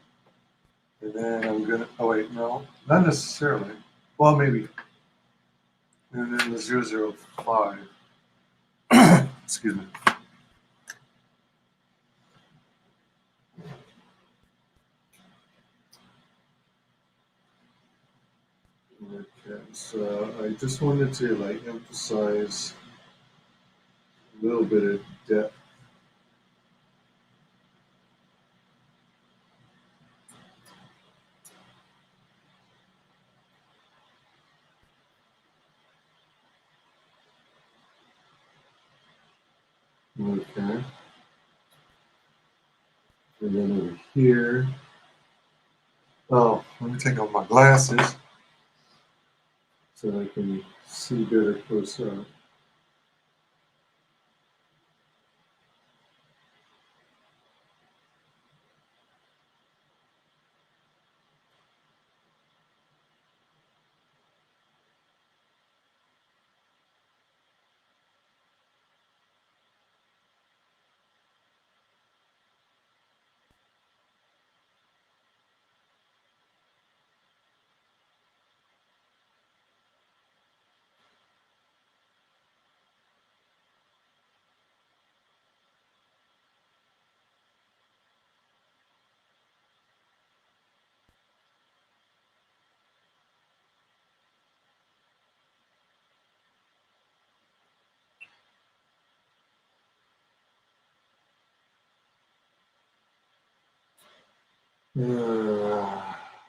And then I'm going to, oh wait, no, not necessarily. Well, maybe. And then the 0.05. Excuse me. Okay, so I just wanted to like emphasize a little bit of depth. Okay. And then over here. Oh, let me take off my glasses so I can see better close up.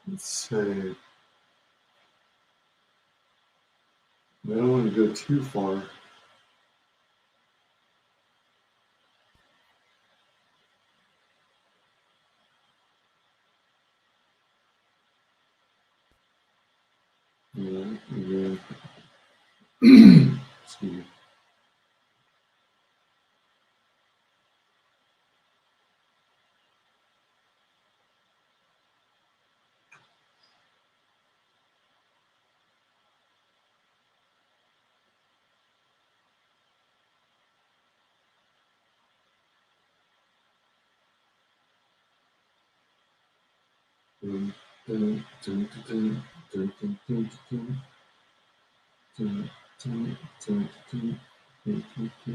Let's see. I don't want to go too far. Yeah. Excuse me. Dun, dun, dun, dun, dun, dun, dun, dun, dun, dun, dun, dun, dun, dun, dun, dun, dun, dun,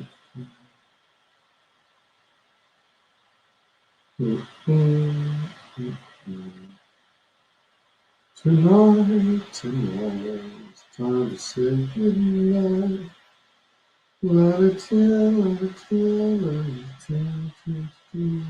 dun. Tonight, it's time to say goodnight. Let it tell, let it tell, let it tell. Let's do.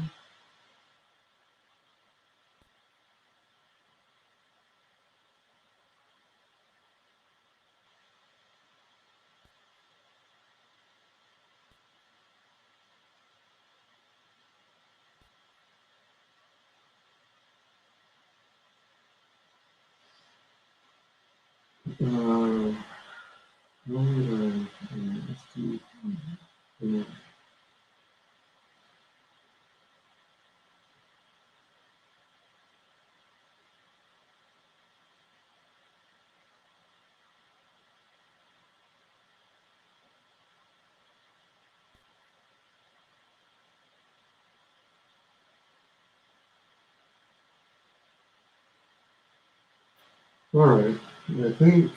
All right, I think.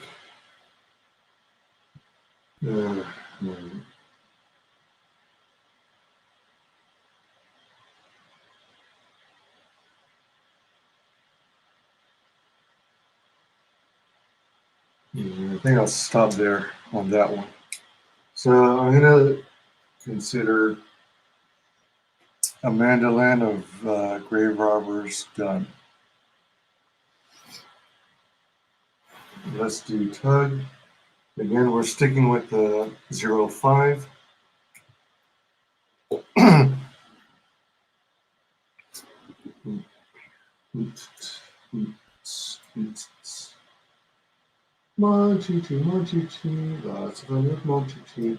Uh, I think I'll stop there on that one. So I'm gonna consider a mandolin of grave robbers done. Let's do tug. Again, we're sticking with the 0.5. Monchichi, lots of fun with Monchichi.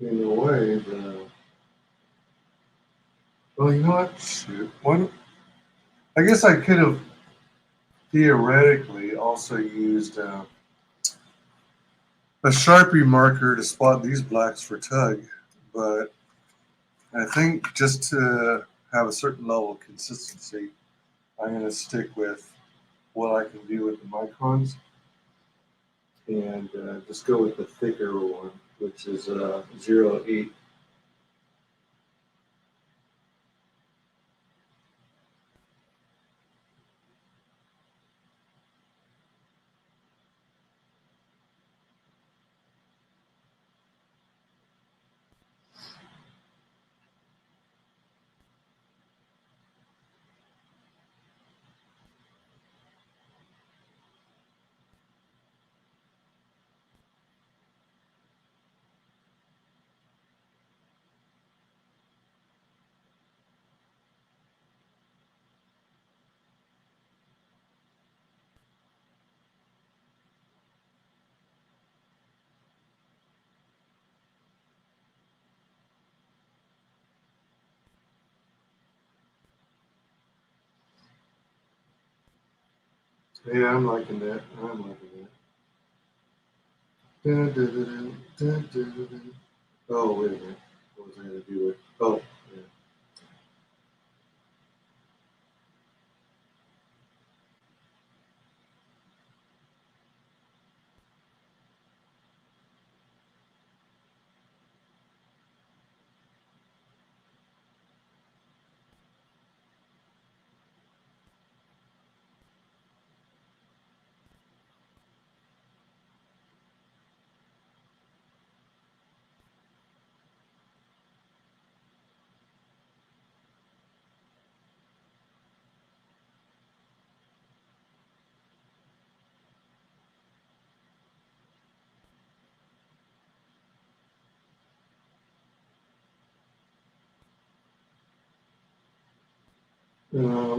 in a way, well, you know what? Shoot. I guess I could have theoretically also used a Sharpie marker to spot these blacks for tug, but I think just to have a certain level of consistency, I'm going to stick with what I can do with the microns and just go with the thicker one, which is 0.8. Yeah, I'm liking that. I'm liking that. Dun, dun, dun, dun, dun, dun, dun. Oh, wait a minute. What was I going to do with? Oh, yeah.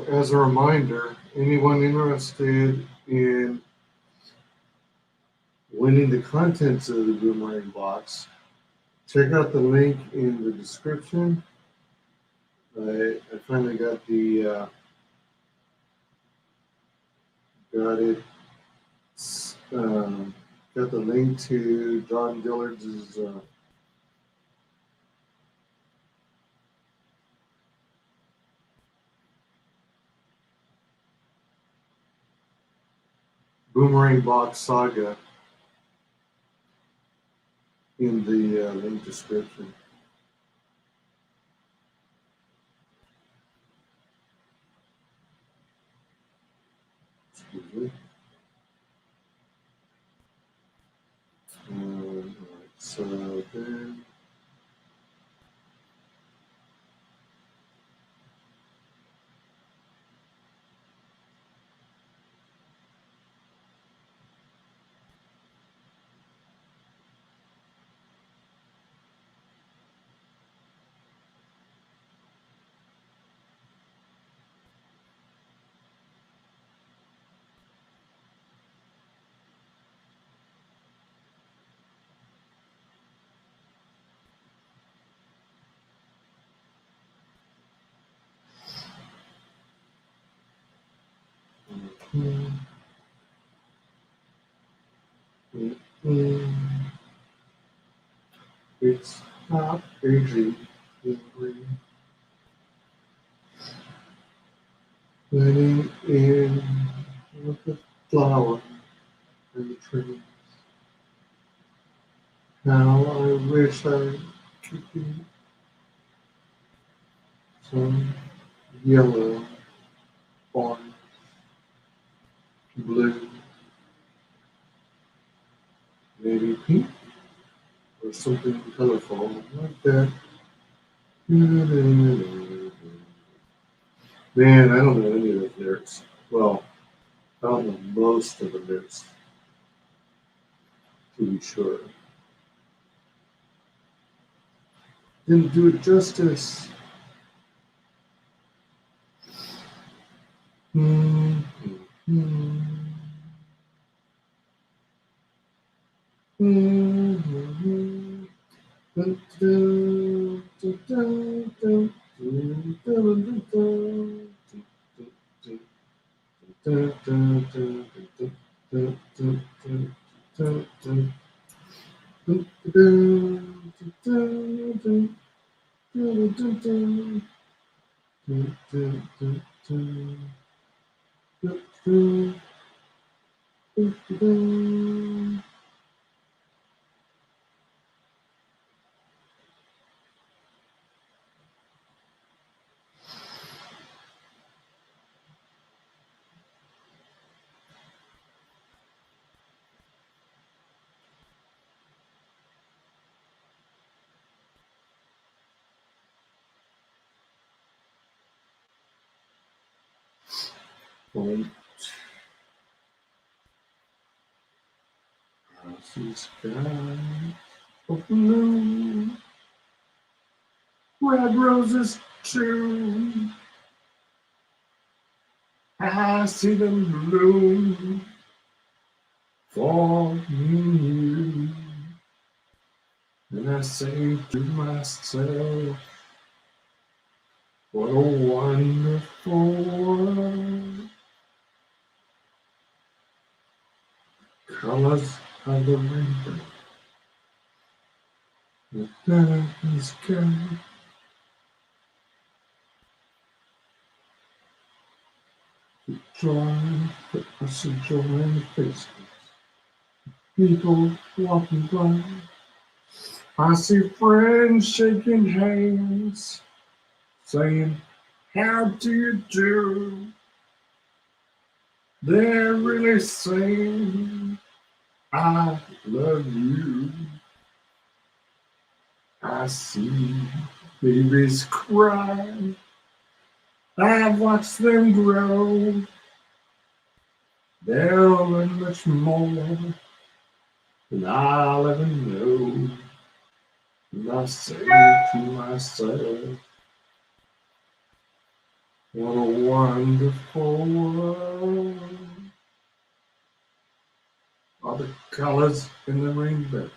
As a reminder, anyone interested in winning the contents of the Boomerang box, check out the link in the description. I finally got the got it. Got the link to John Dillard's Boomerang Box Saga in the link description. Excuse me. Alright, so then. It's not easy. Letting in with the flower and the tree. How I wish I could be some yellow, orange, blue, maybe pink, or something colorful like that. Man, I don't know any of the lyrics. Well, I don't know most of the lyrics, to be sure. Didn't do it justice. Sky of blue, red roses too. I see them bloom for me and you. And I say to myself, what a wonderful world. Colors of the rainbow, the dark sky. Joy, I see joy in the faces. People walking by. I see friends shaking hands, saying, how do you do? They're really saying, I love you. I see babies cry. I've watched them grow. They'll learn much more than I'll ever know. And I say to myself, what a wonderful world. All the colors in the rainbow.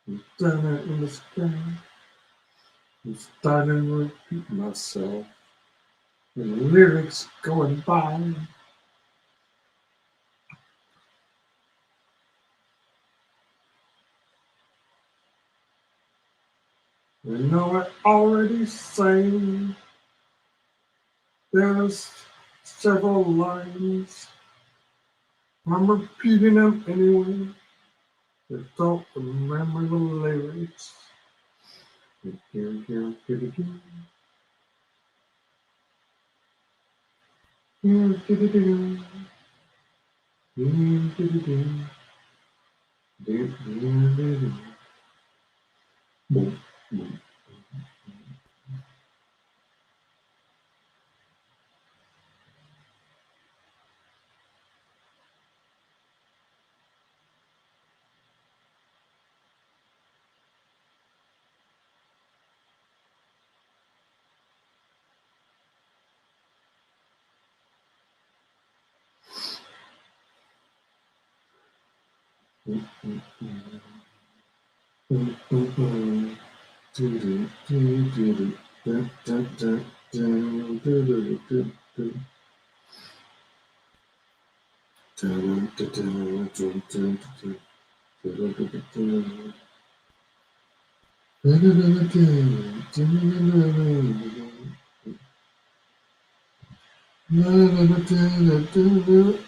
I'm done it in the sky. I'm starting to repeat myself. The lyrics going by. I know I already sang. There's several lines. I'm repeating them anyway. I don't remember the lyrics.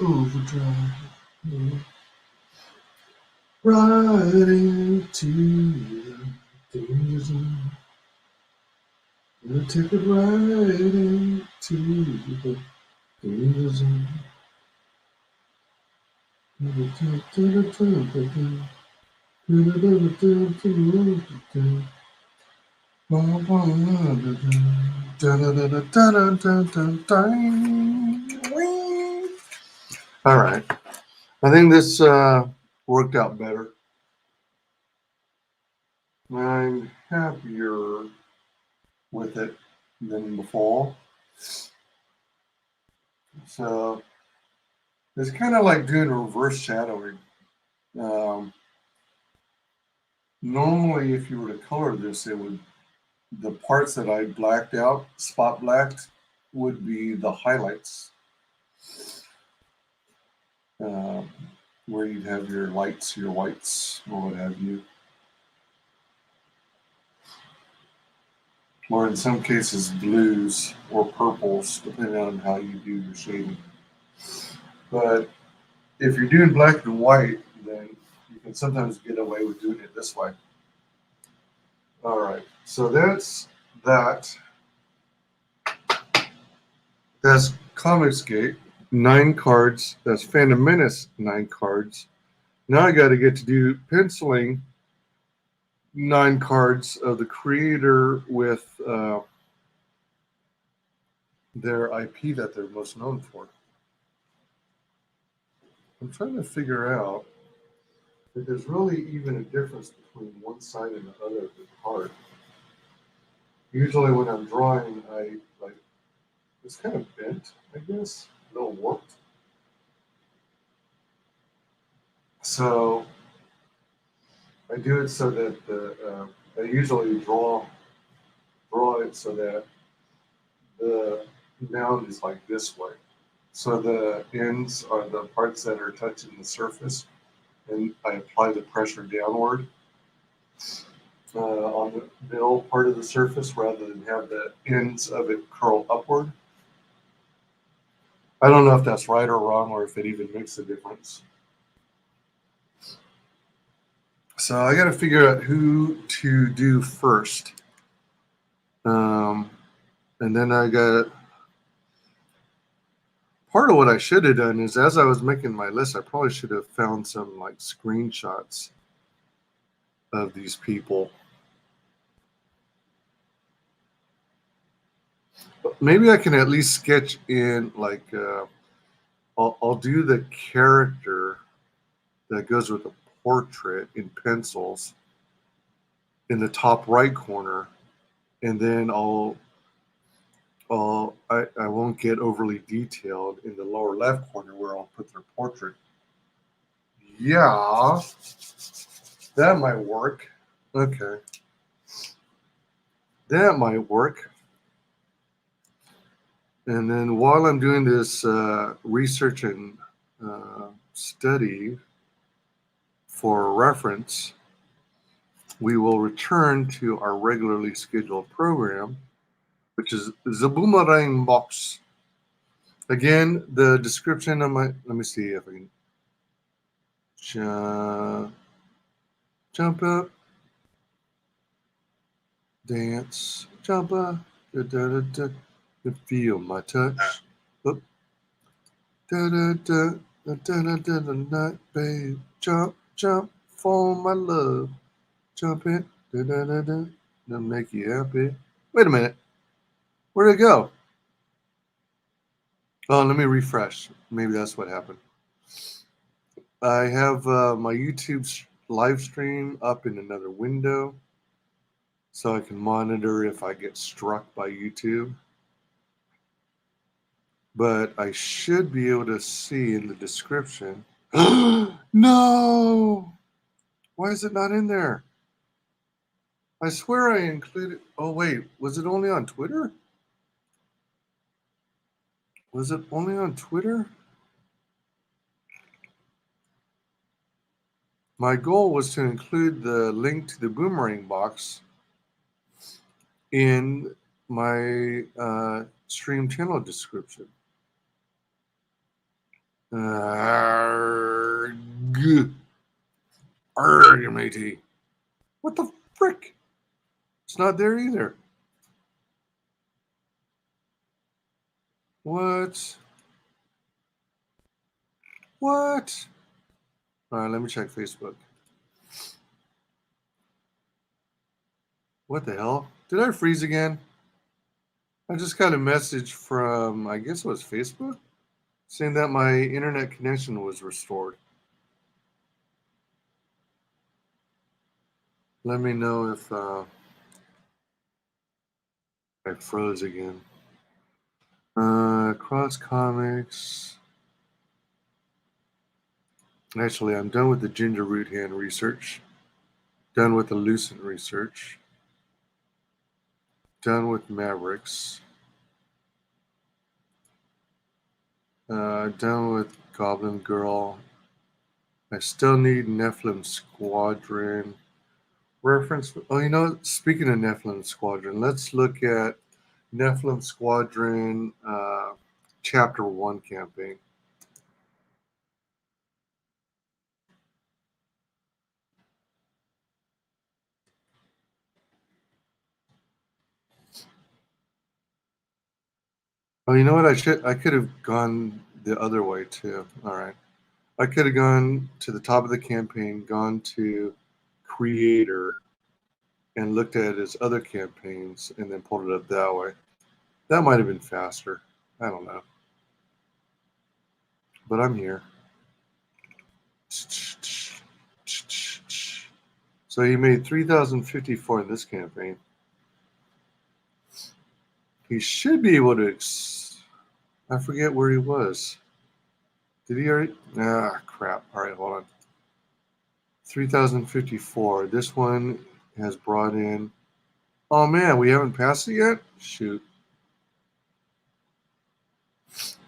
Overdrive. Right into the danger zone. Gonna take it right into the danger zone. All right. I think this worked out better. I'm happier with it than before. So it's kind of like doing reverse shadowing. Normally, if you were to color this, it would, the parts that I blacked out, spot blacked, would be the highlights. Where you'd have your lights, your whites, or what have you. Or in some cases, blues or purples, depending on how you do your shading. But if you're doing black and white, then you can sometimes get away with doing it this way. All right, so that's that. That's Comicsgate, 9 cards. That's Phantom Menace, 9 cards. Now I got to get to do penciling 9 cards of the creator with their IP that they're most known for. I'm trying to figure out if there's really even a difference between one side and the other of the card. Usually when I'm drawing, I like, it's kind of bent, I guess, a little warped. So I do it so that the I usually draw it so that the mound is like this way. So the ends are the parts that are touching the surface, and I apply the pressure downward on the middle part of the surface rather than have the ends of it curl upward. I don't know if that's right or wrong, or if it even makes a difference. So I got to figure out who to do first. And then I got, part of what I should have done is, as I was making my list, I probably should have found some like screenshots of these people. But maybe I can at least sketch in like, I'll do the character that goes with the portrait in pencils in the top right corner, and then I won't get overly detailed in the lower left corner where I'll put their portrait. Yeah, that might work. Okay, that might work. And then while I'm doing this research and study for reference, we will return to our regularly scheduled program, which is the Boomerang Box. Again, the description of my, let me see if I can jump up, dance, jump up, da, da, da, da, and feel my touch. Up. Da, da, da, da, da, da, da, night, babe, jump, jump, for my love, jump it, da, da, da, da, to make you happy. Wait a minute, where'd it go? Oh, let me refresh. Maybe that's what happened. I have my YouTube live stream up in another window so I can monitor if I get struck by YouTube. But I should be able to see in the description. No! Why is it not in there? I swear I included. Oh, wait. Was it only on Twitter? Was it only on Twitter? My goal was to include the link to the Boomerang Box in my stream channel description. Arrgh, matey. What the frick? It's not there either. What? What? All right, let me check Facebook. What the hell? Did I freeze again? I just got a message from, I guess it was Facebook, saying that my internet connection was restored. Let me know if I froze again. Cross Comics. Actually, I'm done with the ginger root hand research. Done with the Lucent research. Done with Mavericks. Done with Goblin Girl. I still need Nephilim Squadron. Reference. Oh, you know, speaking of Nephilim Squadron, let's look at Nephilim Squadron Chapter 1 campaign. Oh, you know what? I could have gone the other way too. All right. I could have gone to the top of the campaign, gone to Creator, and looked at his other campaigns and then pulled it up that way. That might have been faster. I don't know. But I'm here. So he made 3,054 in this campaign. He should be able to. I forget where he was. Did he already? Ah, crap. All right, hold on. 3,054. This one has brought in. Oh man, we haven't passed it yet? Shoot.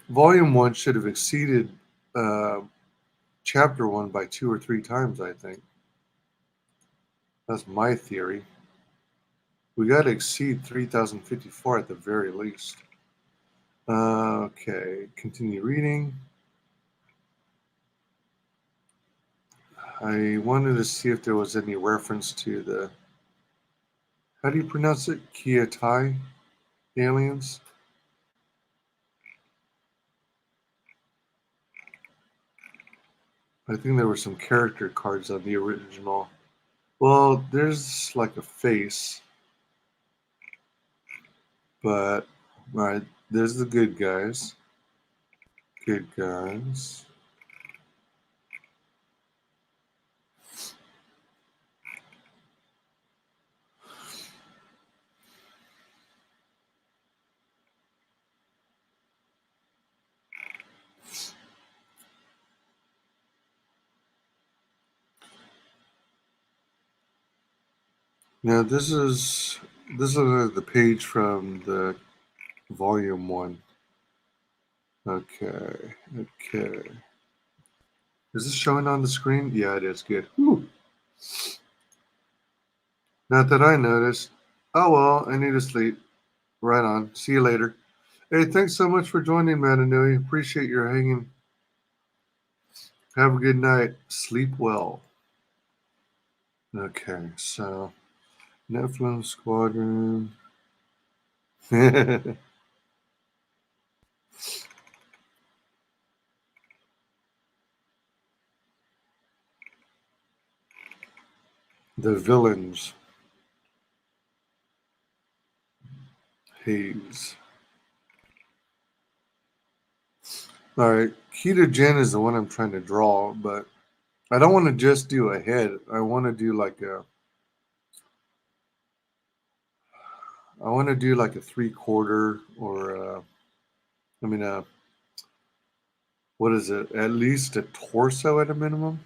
Volume 1 should have exceeded Chapter 1 by 2 or 3 times, I think. That's my theory. We got to exceed 3,054 at the very least. Okay, continue reading. I wanted to see if there was any reference to the, how do you pronounce it? Kiatai aliens? I think there were some character cards on the original. Well, there's like a face. But, alright, there's the good guys. Good guys. Now this is the page from the volume 1. Okay. Is this showing on the screen? Yeah, it is. Good. Whew. Not that I noticed. Oh well, I need to sleep. Right on. See you later. Hey, thanks so much for joining, Matanui. Appreciate your hanging. Have a good night. Sleep well. Okay, so Nephilim Squadron. The villains. Haze. Alright, Ketogen is the one I'm trying to draw, but I don't want to just do a head. I want to do like a 3/4 or what is it? At least a torso at a minimum,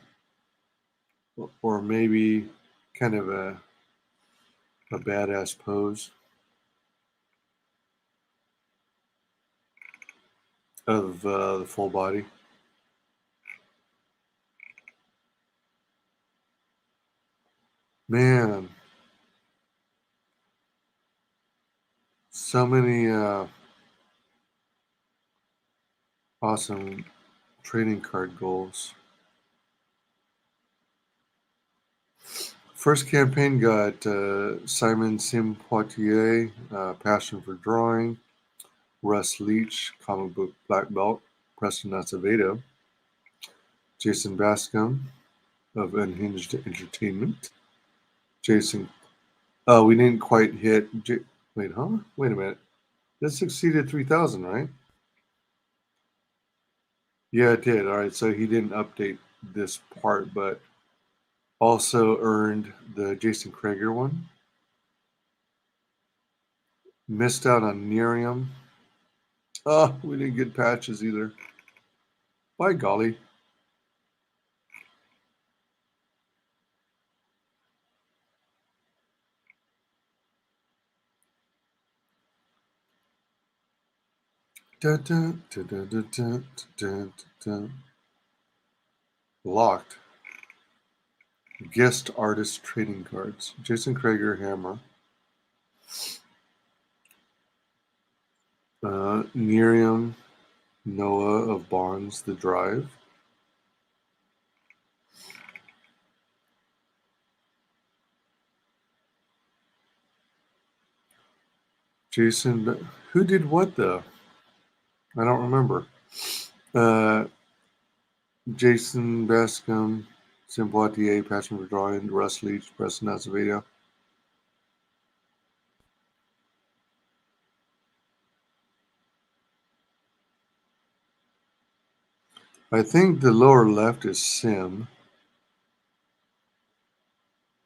or maybe kind of a badass pose of the full body. Man, so many awesome trading card goals. First campaign got Simon Simpoitier, Passion for Drawing, Russ Leach, Comic Book Black Belt, Preston Acevedo, Jason Bascom of Unhinged Entertainment, Jason. Oh, we didn't quite hit. Wait, huh? Wait a minute. This exceeded 3,000, right? Yeah, it did. All right, so he didn't update this part, but also earned the Jason Krager one. Missed out on Nerium. Oh, we didn't get patches either. By golly. Dun, dun, dun, dun, dun, dun, dun, dun. Locked. Guest artist trading cards. Jason Krager, Hammer. Miriam Noah of Barnes, The Drive. Jason, who did what though? I don't remember. Jason Bascom, Sam Poitier, Passion for Drawing, Russ Leach, Preston Acevedo. I think the lower left is Sim.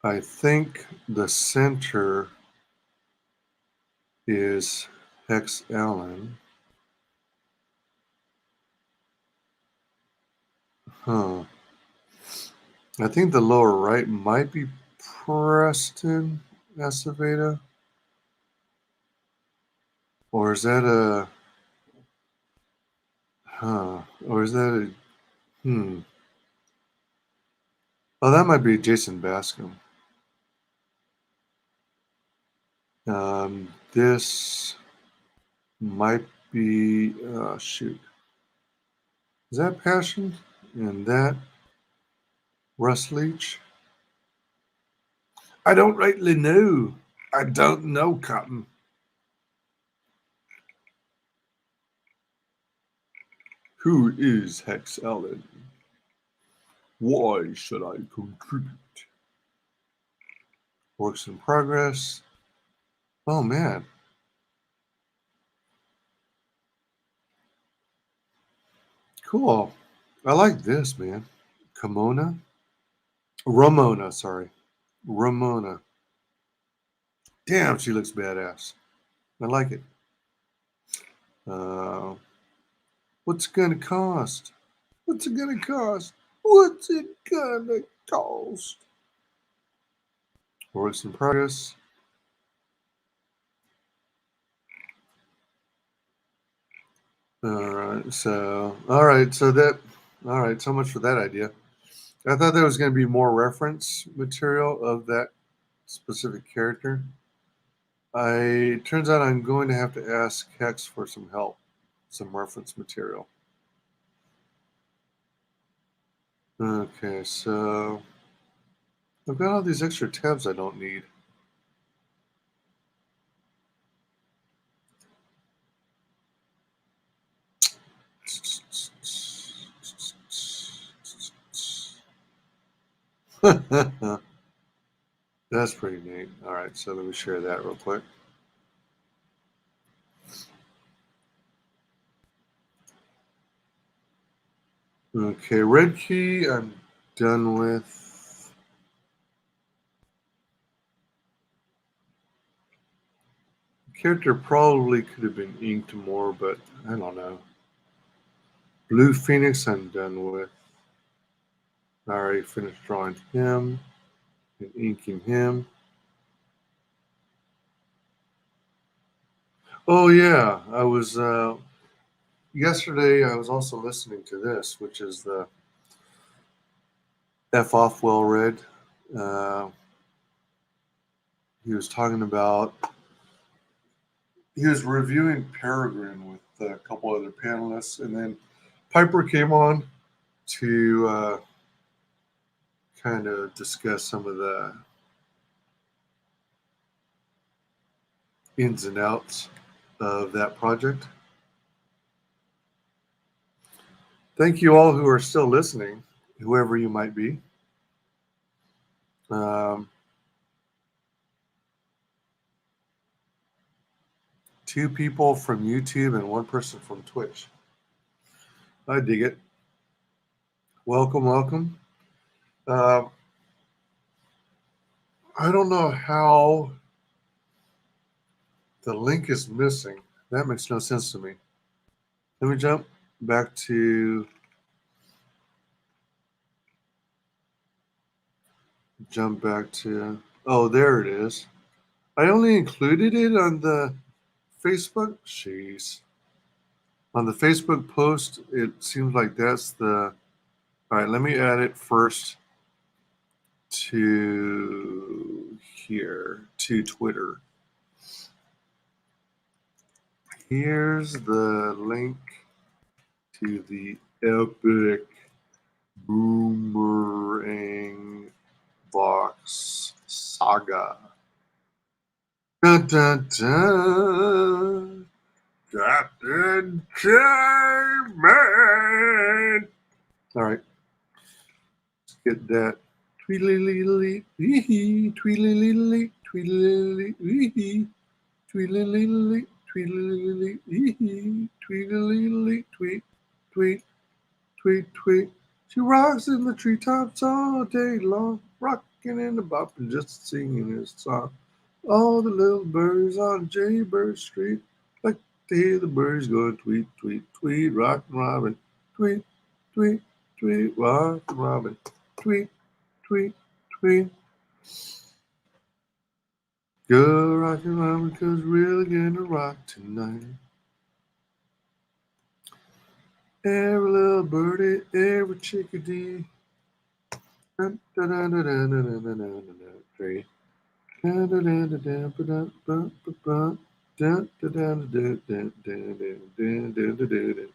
I think the center is Hex Allen. Huh. I think the lower right might be Preston Acevedo. Or is that a... Huh. Or is that a... Oh, that might be Jason Bascom. This might be... shoot. Is that Passion? And that Russ Leach? I don't rightly know. I don't know, Cotton. Who is Hex Allen? Why should I contribute? Works in progress. Oh, man. Cool. I like this, man. Ramona, sorry. Ramona. Damn, she looks badass. I like it. What's it gonna cost? What's it gonna cost? What's it gonna cost? Works in progress. All right, so much for that idea. I thought there was going to be more reference material of that specific character. Turns out I'm going to have to ask Hex for some help, some reference material. Okay, so I've got all these extra tabs I don't need. That's pretty neat. All right, so let me share that real quick. Okay, red key I'm done with. Character probably could have been inked more, but I don't know. Blue Phoenix I'm done with. I already finished drawing him and inking him. Oh yeah, I was yesterday I was also listening to this, which is the F Off Well Read. He was talking about, he was reviewing Peregrine with a couple other panelists, and then Piper came on to kind of discuss some of the ins and outs of that project. Thank you all who are still listening, whoever you might be. Two people from YouTube and one person from Twitch. I dig it. Welcome, welcome. I don't know how the link is missing. That makes no sense to me. Let me jump back to oh, there it is. I only included it on the Facebook. Jeez. On the Facebook post, it seems like that's the. All right, let me add it first to here, to Twitter. Here's the link to the epic Boomerang Box Saga. Dun, dun, dun. Got entertainment. All right. Let's get that. Tweedly, tweedly, tweedly, tweedly, tweedly, tweedly, tweet, tweet, tweet, tweet. She rocks in the treetops all day long, rocking and a bopping, just singing this song. All the little birds on Jaybird Street like to hear the birds going tweet, tweet, tweet, rockin' robin, tweet, tweet, tweet, rockin' robin, tweet, tweet, tweet. Go rockin' robin, 'cause we're gonna rock tonight. Every little birdie, every chickadee. Dun, dun, dun, dun, dun, dun, dun, dun, dun, dun, three. Dun, dun, dun, dun, dun, ba, dun, ba, ba, ba. Dun, dun, dun, dun, dun, dun, dun, dun, dun, dun, dun, dun, dun,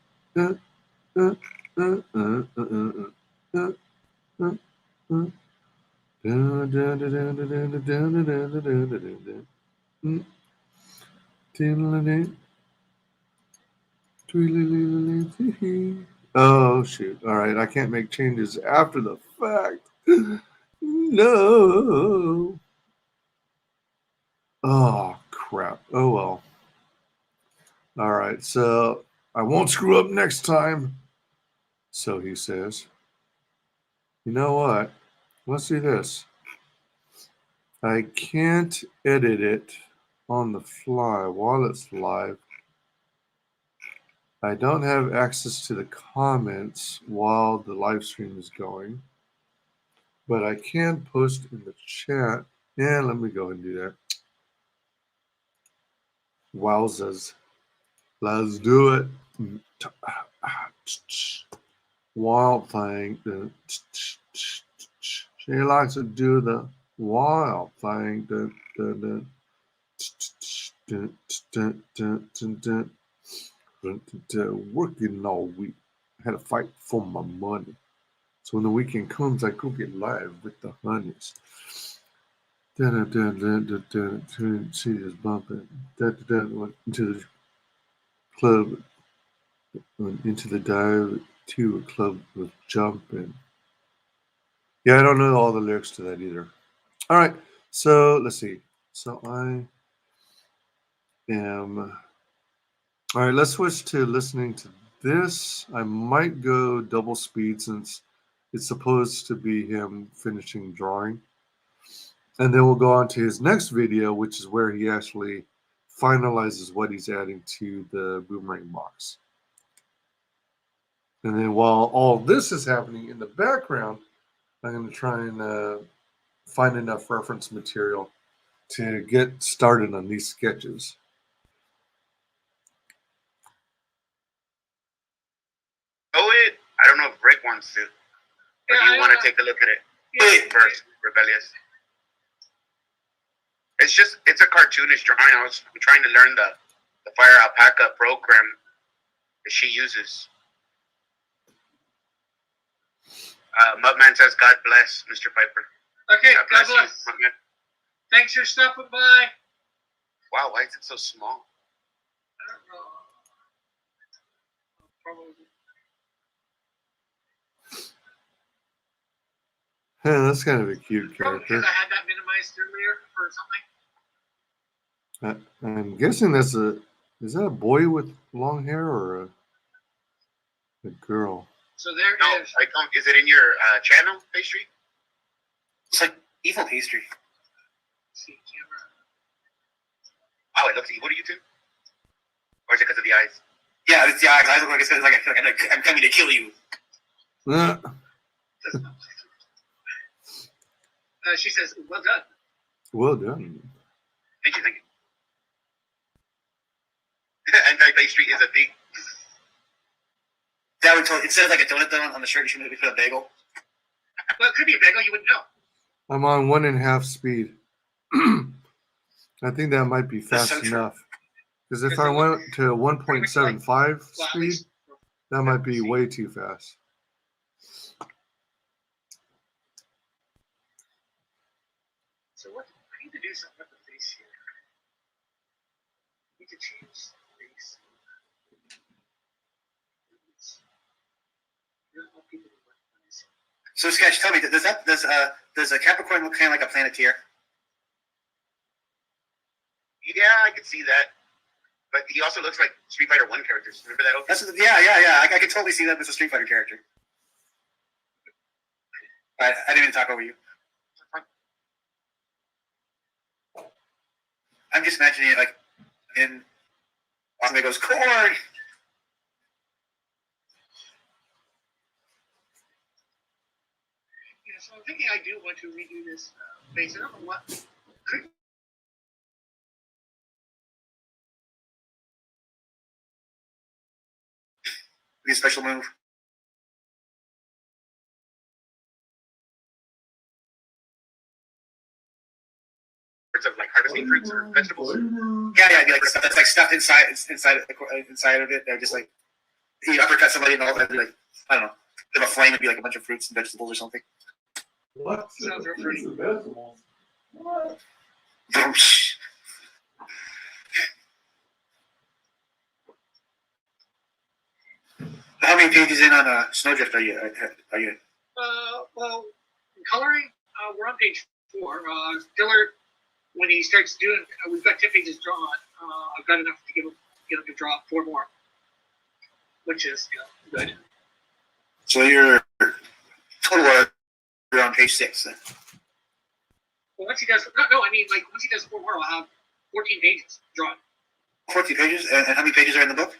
oh shoot. All right, I can't make changes after the fact. No. Oh crap. Oh well. All right, so I won't screw up next time. So he says. You know what? Let's do this. I can't edit it on the fly while it's live. I don't have access to the comments while the live stream is going, but I can post in the chat. Yeah, let me go and do that. Wowzers. Let's do it. Wild thing. She likes to do the wild thing. Working all week. I had to fight for my money. So when the weekend comes, I go get live with the honeys. She is bumping. Went into the club. Went into the dive to a club with jumping. Yeah, I don't know all the lyrics to that either. All right, so let's see. So I am. All right, let's switch to listening to this. I might go double speed since it's supposed to be him finishing drawing. And then we'll go on to his next video, which is where he actually finalizes what he's adding to the Boomerang box. And then while all this is happening in the background, I'm going to try and find enough reference material to get started on these sketches. Oh, it. I don't know if Rick wants to. But Yeah, you want to take a look at it first, Rebellious. It's a cartoonish drawing. I'm trying to learn the Fire Alpaca program that she uses. Mudman says, God bless, Mr. Piper. Okay, God bless. You, Mudman. Thanks for stopping by. Wow, why is it so small? I don't know. Probably. Yeah, that's kind of a cute Probably character. because I had that minimized earlier or something. I'm guessing is that a boy with long hair or a girl? So there No, is. is it in your channel, pastry? It's like evil pastry. See camera. Oh, it looks evil to you too? Or is it because of the eyes? Yeah, it's the eyes. I look like I feel like I'm coming to kill you. She says, well done. Well done. Thank you. Anti-pastry is a thing. That would totally, instead of like a donut though on the shirt, you should maybe put a bagel. Well, it could be a bagel. You wouldn't know. I'm on 1.5 speed. I think that might be That's fast so true. enough. Because if I went to 1.75 Well, at speed, least that might be way too fast. So what? I need to do something with the face here. I need to change the face. So Sketch, tell me, does a Capricorn look kind of like a Planeteer? Yeah, I could see that. But he also looks like Street Fighter 1 characters. Remember that? That's yeah. I could totally see that as a Street Fighter character. I didn't even talk over you. I'm just imagining it like in Awesome goes corn. Yeah, so I'm thinking I do want to redo this face. I don't know what. Could Be a special move. Of like harvesting fruits or vegetables. Yeah, it'd be like stuff that's like stuffed inside of it. They're just like you uppercut somebody and all that. Be like I don't know. If a flame would be like a bunch of fruits and vegetables or something. What? Sounds real pretty. What? How many pages in on Snowdrift are you? Well, in coloring, we're on page 4. Dillard, when he starts doing, we've got 10 pages drawn. I've got enough to get him to draw 4 more, which is good. So you're total you're on page 6 then. Well, once he does, no, I mean like once he does 4 more, I'll have 14 pages drawn. 14 pages, and how many pages are in the book?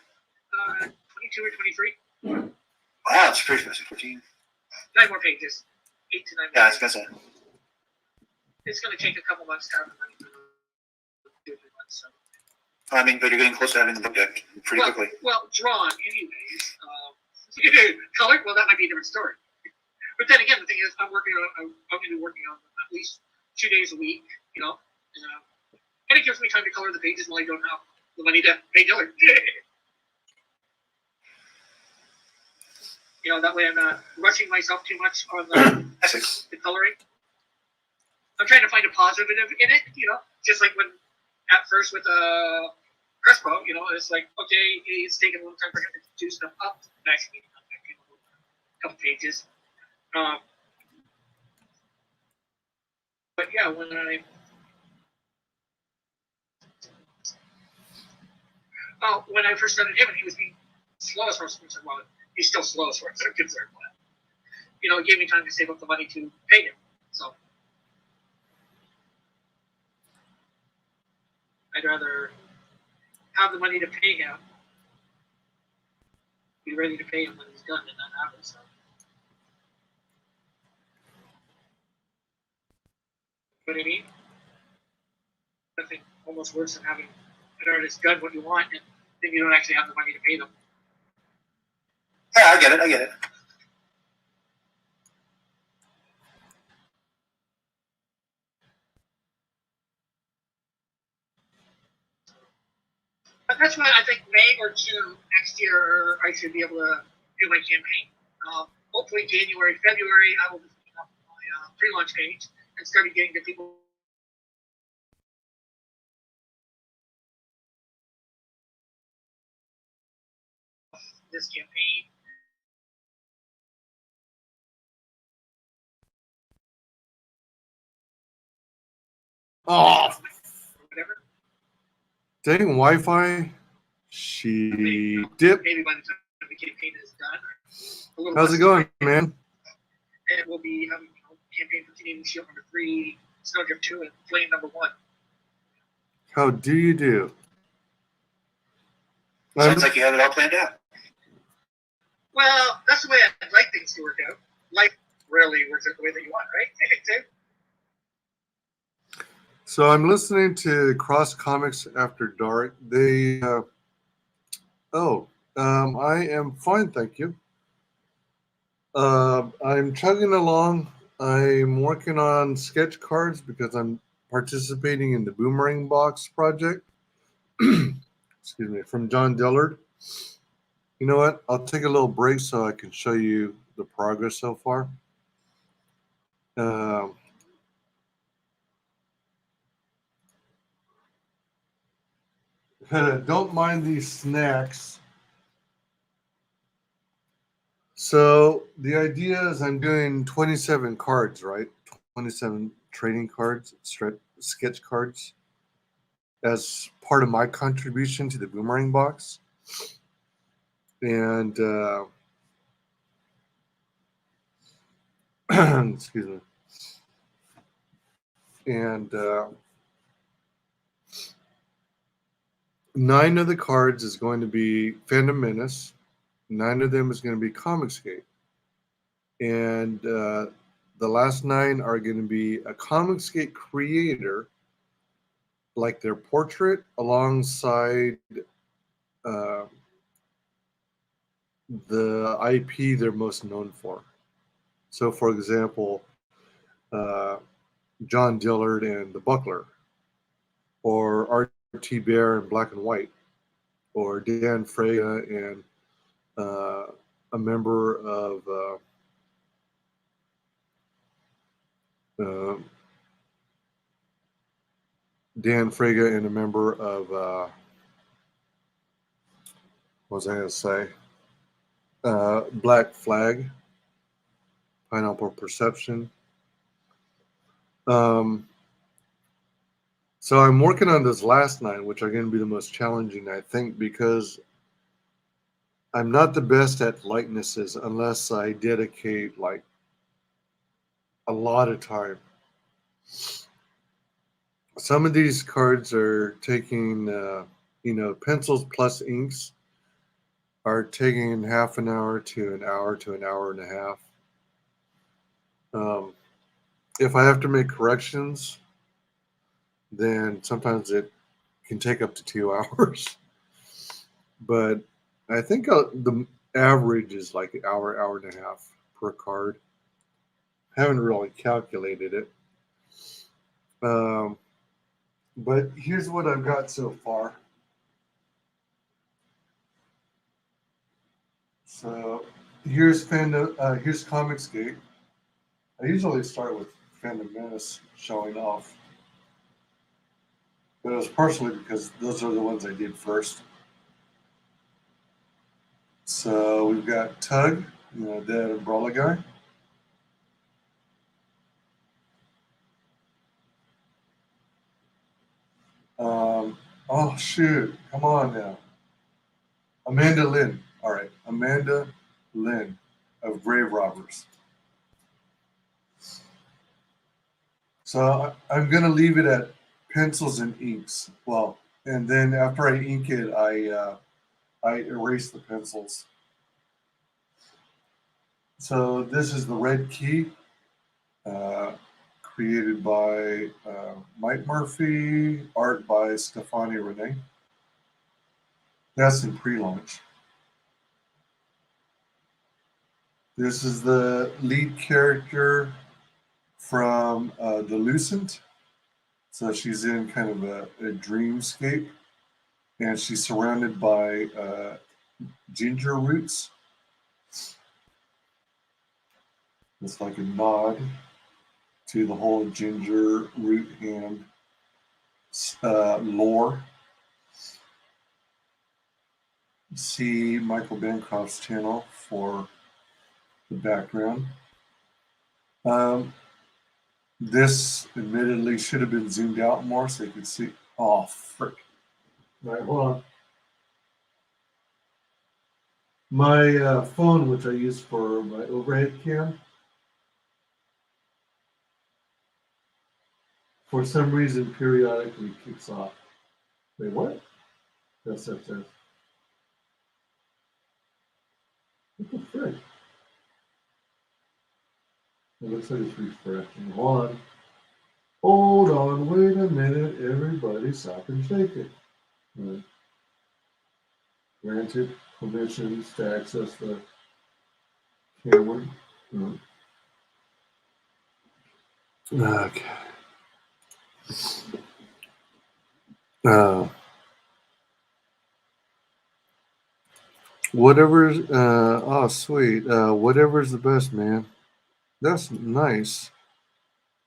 22 or 23. Wow, that's pretty fast. 14. 9 more pages. 8 to 9 more. Yeah, I was pages. gonna say. It's going to take a couple months to have the money to do it. So. I mean, but you're getting close to having the book done pretty quickly. Well, drawn anyways. Colored, well, that might be a different story. But then again, the thing is, I'm going to be working on at least 2 days a week, and it gives me time to color the pages while I don't have the money to pay Dillard. That way I'm not rushing myself too much on the coloring. I'm trying to find a positive in it, just like when at first with Crespo, it's like, okay, it's taking a long time for him to do stuff up. And actually, a couple pages. But yeah, when I first started him and he was being slow as far as I'm concerned, well, he's still slow as far as I'm concerned, but, it gave me time to save up the money to pay him. So I'd rather have the money to pay him, be ready to pay him when he's done, and not have it. So. You know what I mean? Nothing almost worse than having an artist done what you want, and then you don't actually have the money to pay them. Yeah, I get it. But that's why I think May or June next year I should be able to do my campaign. Hopefully January, February I will be putting up my pre-launch page and starting getting the people. This campaign. Oh, Whatever. dang Wi-Fi. She dipped. Maybe by the time the campaign is done. How's it going, man? And we'll be having campaign for Canadian Shield number 3, Snowdrift 2, and Flame number 1. How do you do? Sounds like you have it all planned out. Well, that's the way I'd like things to work out. Life rarely works out the way that you want, right? So I'm listening to Cross Comics After Dark. They, I am fine, thank you. I'm chugging along. I'm working on sketch cards because I'm participating in the Boomerang Box project. Excuse me, from John Dillard. You know what? I'll take a little break so I can show you the progress so far. Don't mind these snacks. So the idea is I'm doing 27 cards, right? 27 trading cards, sketch cards, as part of my contribution to the Boomerang Box. And excuse me. And 9 of the cards is going to be Phantom Menace. 9 of them is going to be Comicsgate. And the last 9 are going to be a Comicsgate creator, like their portrait, alongside the IP they're most known for. So, for example, John Dillard and the Buckler, or R.T. Bear in Black and White, or Dan Frega and a member of Dan Frega and a member of what was I going to say? Black Flag, Pineapple Perception. So I'm working on this last 9, which are going to be the most challenging, I think, because I'm not the best at likenesses unless I dedicate like a lot of time. Some of these cards are taking, pencils plus inks are taking half an hour to an hour and a half. If I have to make corrections, then sometimes it can take up to 2 hours. But I think the average is like an hour and a half per card. Haven't really calculated it. But here's what I've got so far. So here's Comicsgate. I usually start with Phantom Menace showing off, but it was partially because those are the ones I did first. So we've got Tug, that umbrella guy. Oh shoot! Come on now. Amanda Lynn. All right, Amanda Lynn of Grave Robbers. So I'm gonna leave it at pencils and inks. Well, and then after I ink it, I erase the pencils. So this is the Red Key, created by Mike Murphy, art by Stefani Renee. That's in pre-launch. This is the lead character from The Lucent. So she's in kind of a dreamscape, and she's surrounded by ginger roots. It's like a nod to the whole ginger root hand lore. See Michael Bancroft's channel for the background. This admittedly should have been zoomed out more so you could see. Oh, frick. Right, hold on. My phone, which I use for my overhead cam, for some reason periodically kicks off. Wait, what? That's up there. What the frick? It looks like it's refreshing. Hold on, wait a minute. Everybody stop and shake it. Right. Granted permissions to access the Cameron. Okay. Whatever's oh sweet. Whatever's the best, man. That's nice.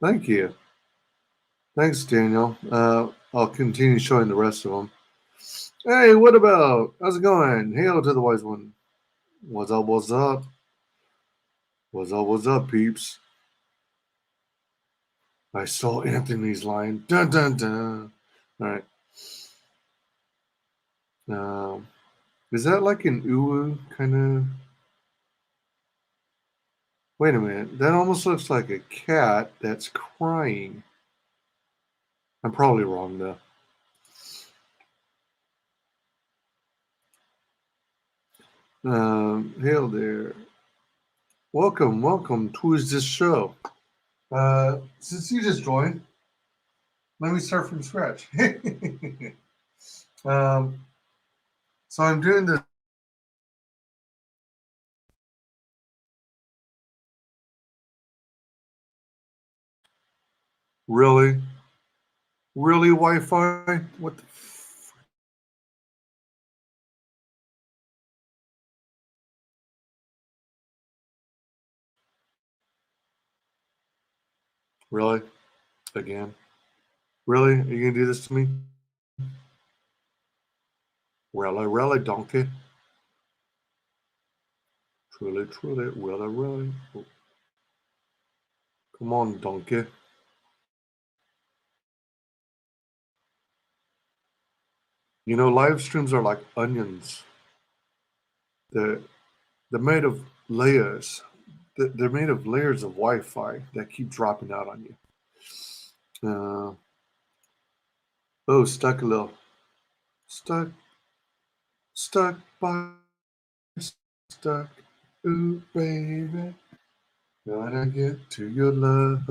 Thank you. Thanks, Daniel. I'll continue showing the rest of them. Hey, what about? How's it going? Hail to the wise one. What's up? What's up? What's up? What's up, peeps? I saw Anthony's line. Dun dun dun. All right. Is that like an uwu kind of? Wait a minute. That almost looks like a cat that's crying. I'm probably wrong though. Hail there. Welcome to this show. Since you just joined, let me start from scratch. So I'm doing this. Really? Really, Wi-Fi? What the Really? Again? Really? Are you gonna do this to me? Really, donkey? Truly, really? Oh. Come on, donkey. You know, live streams are like onions. They're made of layers. They're made of layers of Wi-Fi that keep dropping out on you. Oh, stuck a little. Stuck by stuck. Ooh, baby. Gotta get to your love.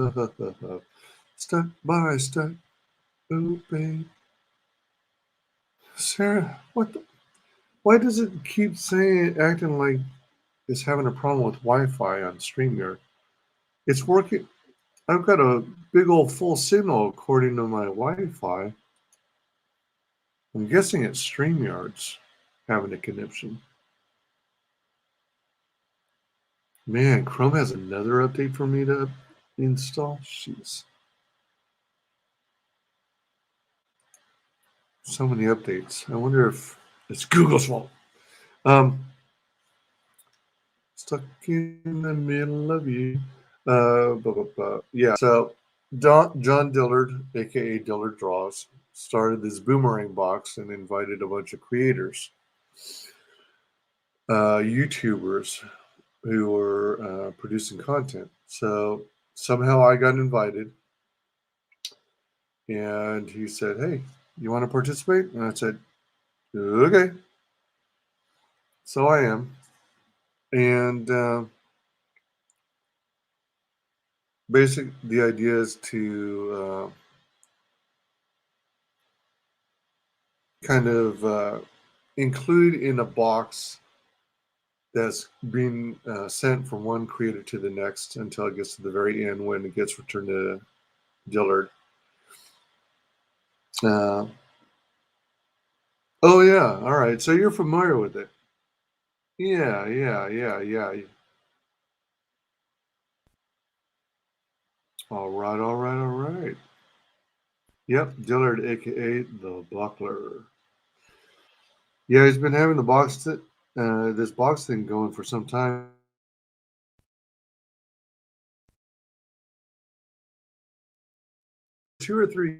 Stuck by stuck. Ooh, baby. Sarah, why does it keep acting like it's having a problem with Wi-Fi on StreamYard? It's working. I've got a big old full signal according to my Wi-Fi. I'm guessing it's StreamYard's having a conniption. Man, Chrome has another update for me to install. Jeez. So many updates. I wonder if it's Google's fault. Stuck in the middle of you. Yeah, so John Dillard, aka Dillard Draws, started this Boomerang Box and invited a bunch of creators, YouTubers who were producing content. So somehow I got invited, and he said, "Hey, you want to participate?" And I said, "Okay." So I am, and the idea is to kind of include in a box that's being sent from one creator to the next until it gets to the very end when it gets returned to Dillard. Oh yeah, all right. So you're familiar with it? Yeah. All right. Yep, Dillard, aka the Buckler. Yeah, he's been having this box thing going for some time. 2 or 3.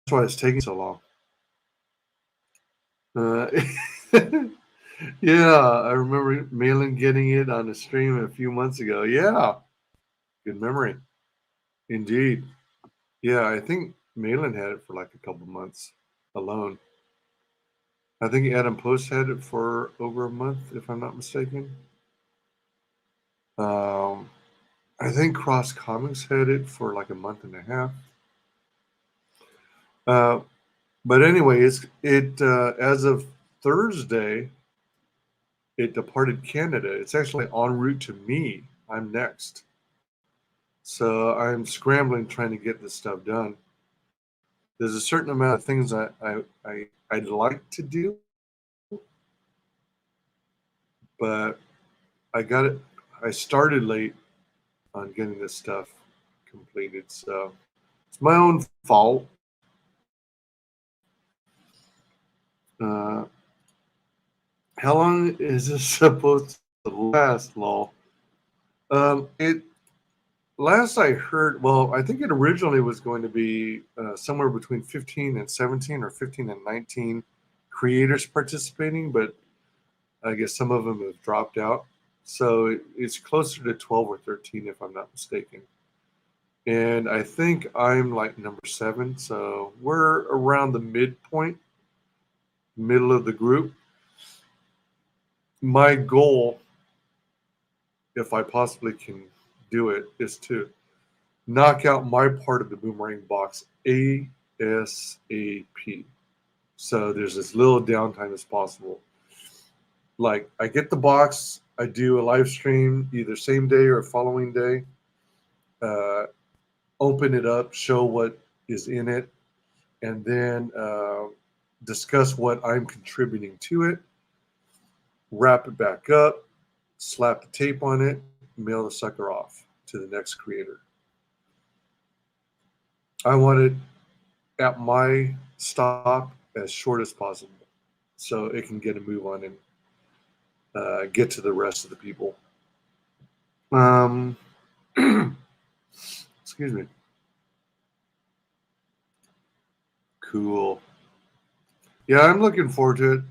That's why it's taking so long. Yeah, I remember Malin getting it on a stream a few months ago. Yeah, good memory. Indeed. Yeah, I think Malin had it for like a couple months alone. I think Adam Post had it for over a month, if I'm not mistaken. I think Cross Comics had it for like a month and a half. But anyway, it as of Thursday, it departed Canada. It's actually en route to me. I'm next. So I'm scrambling trying to get this stuff done. There's a certain amount of things I'd like to do, but I started late on getting this stuff completed, so it's my own fault. How long is this supposed to last, lol? It last I heard, well, I think it originally was going to be somewhere between 15 and 17 or 15 and 19 creators participating, but I guess some of them have dropped out. So it's closer to 12 or 13 if I'm not mistaken. And I think I'm like number 7, so we're around the midpoint, middle of the group. My goal, if I possibly can do it, is to knock out my part of the Boomerang box ASAP. So there's as little downtime as possible. Like, I get the box, I do a live stream either same day or following day, open it up, show what is in it, and then discuss what I'm contributing to it, wrap it back up, slap the tape on it, mail the sucker off to the next creator. I want it at my stop as short as possible so it can get a move on and get to the rest of the people. Excuse me. Cool. Yeah, I'm looking forward to it.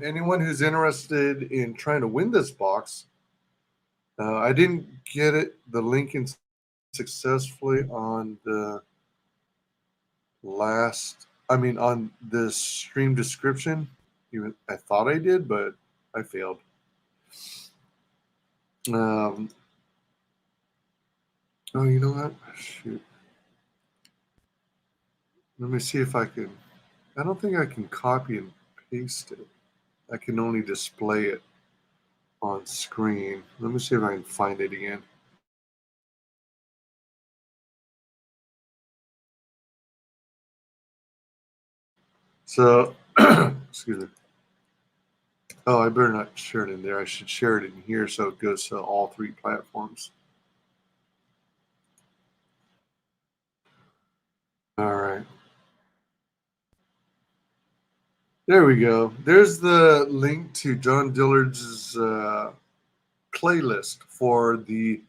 Anyone who's interested in trying to win this box, I didn't get the link in successfully on the on the stream description. Even I thought I did, but I failed. Oh, you know what? Shoot. Let me see if I can. I don't think I can copy and paste it. I can only display it on screen. Let me see if I can find it again. So, excuse me. Oh, I better not share it in there. I should share it in here so it goes to all 3 platforms. All right. There we go. There's the link to John Dillard's playlist for the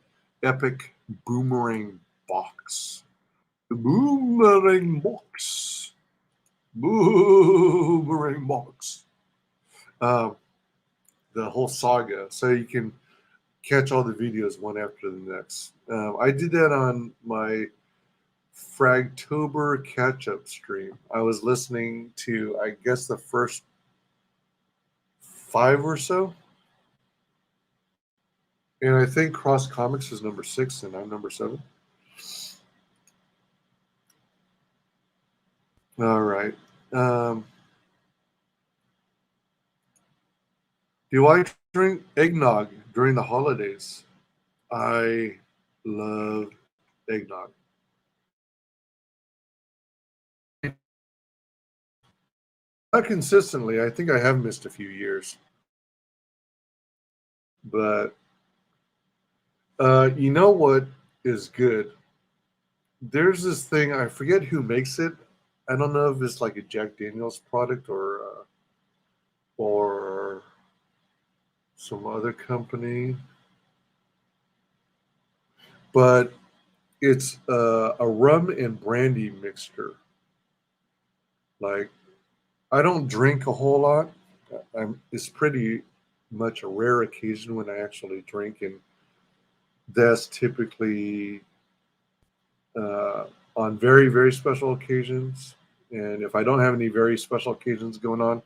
epic Boomerang box. The Boomerang box. Boomerang box. The whole saga, so you can catch all the videos one after the next. I did that on my Fragtober catch-up stream. I was listening to, I guess, the first 5 or so. And I think Cross Comics is number 6 and I'm number 7. All right. Do I drink eggnog during the holidays? I love eggnog. Not consistently. I think I have missed a few years. But you know what is good? There's this thing, I forget who makes it. I don't know if it's like a Jack Daniels product or some other company. But it's a rum and brandy mixture. Like, I don't drink a whole lot. It's pretty much a rare occasion when I actually drink, and that's typically on very, very special occasions. And if I don't have any very special occasions going on,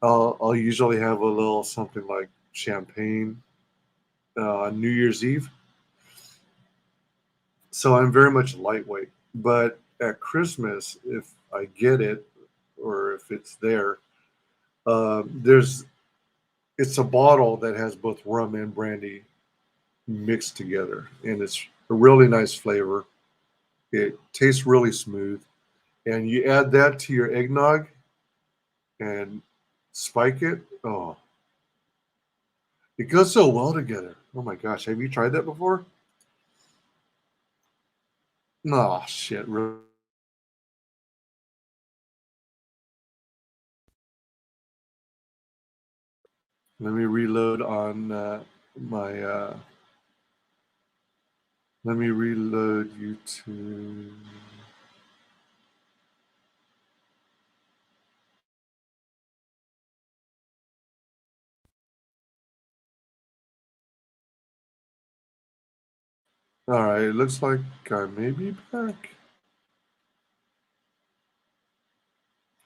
I'll usually have a little something like champagne on New Year's Eve. So I'm very much lightweight. But at Christmas, if I get it, or if it's there. It's a bottle that has both rum and brandy mixed together, and it's a really nice flavor. It tastes really smooth, and you add that to your eggnog and spike it. Oh, it goes so well together. Oh my gosh, have you tried that before? Oh shit, really? Let me reload on my. Let me reload YouTube. All right, it looks like I may be back.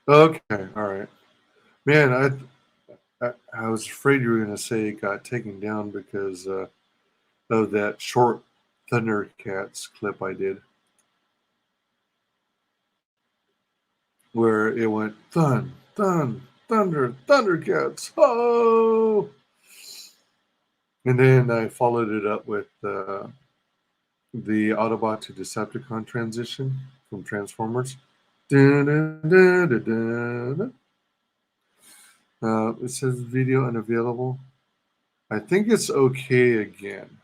Okay, all right. Man, I was afraid you were going to say it got taken down because of that short Thundercats clip I did, where it went Thundercats, oh! And then I followed it up with the Autobot to Decepticon transition from Transformers. It says video unavailable. I think it's okay again.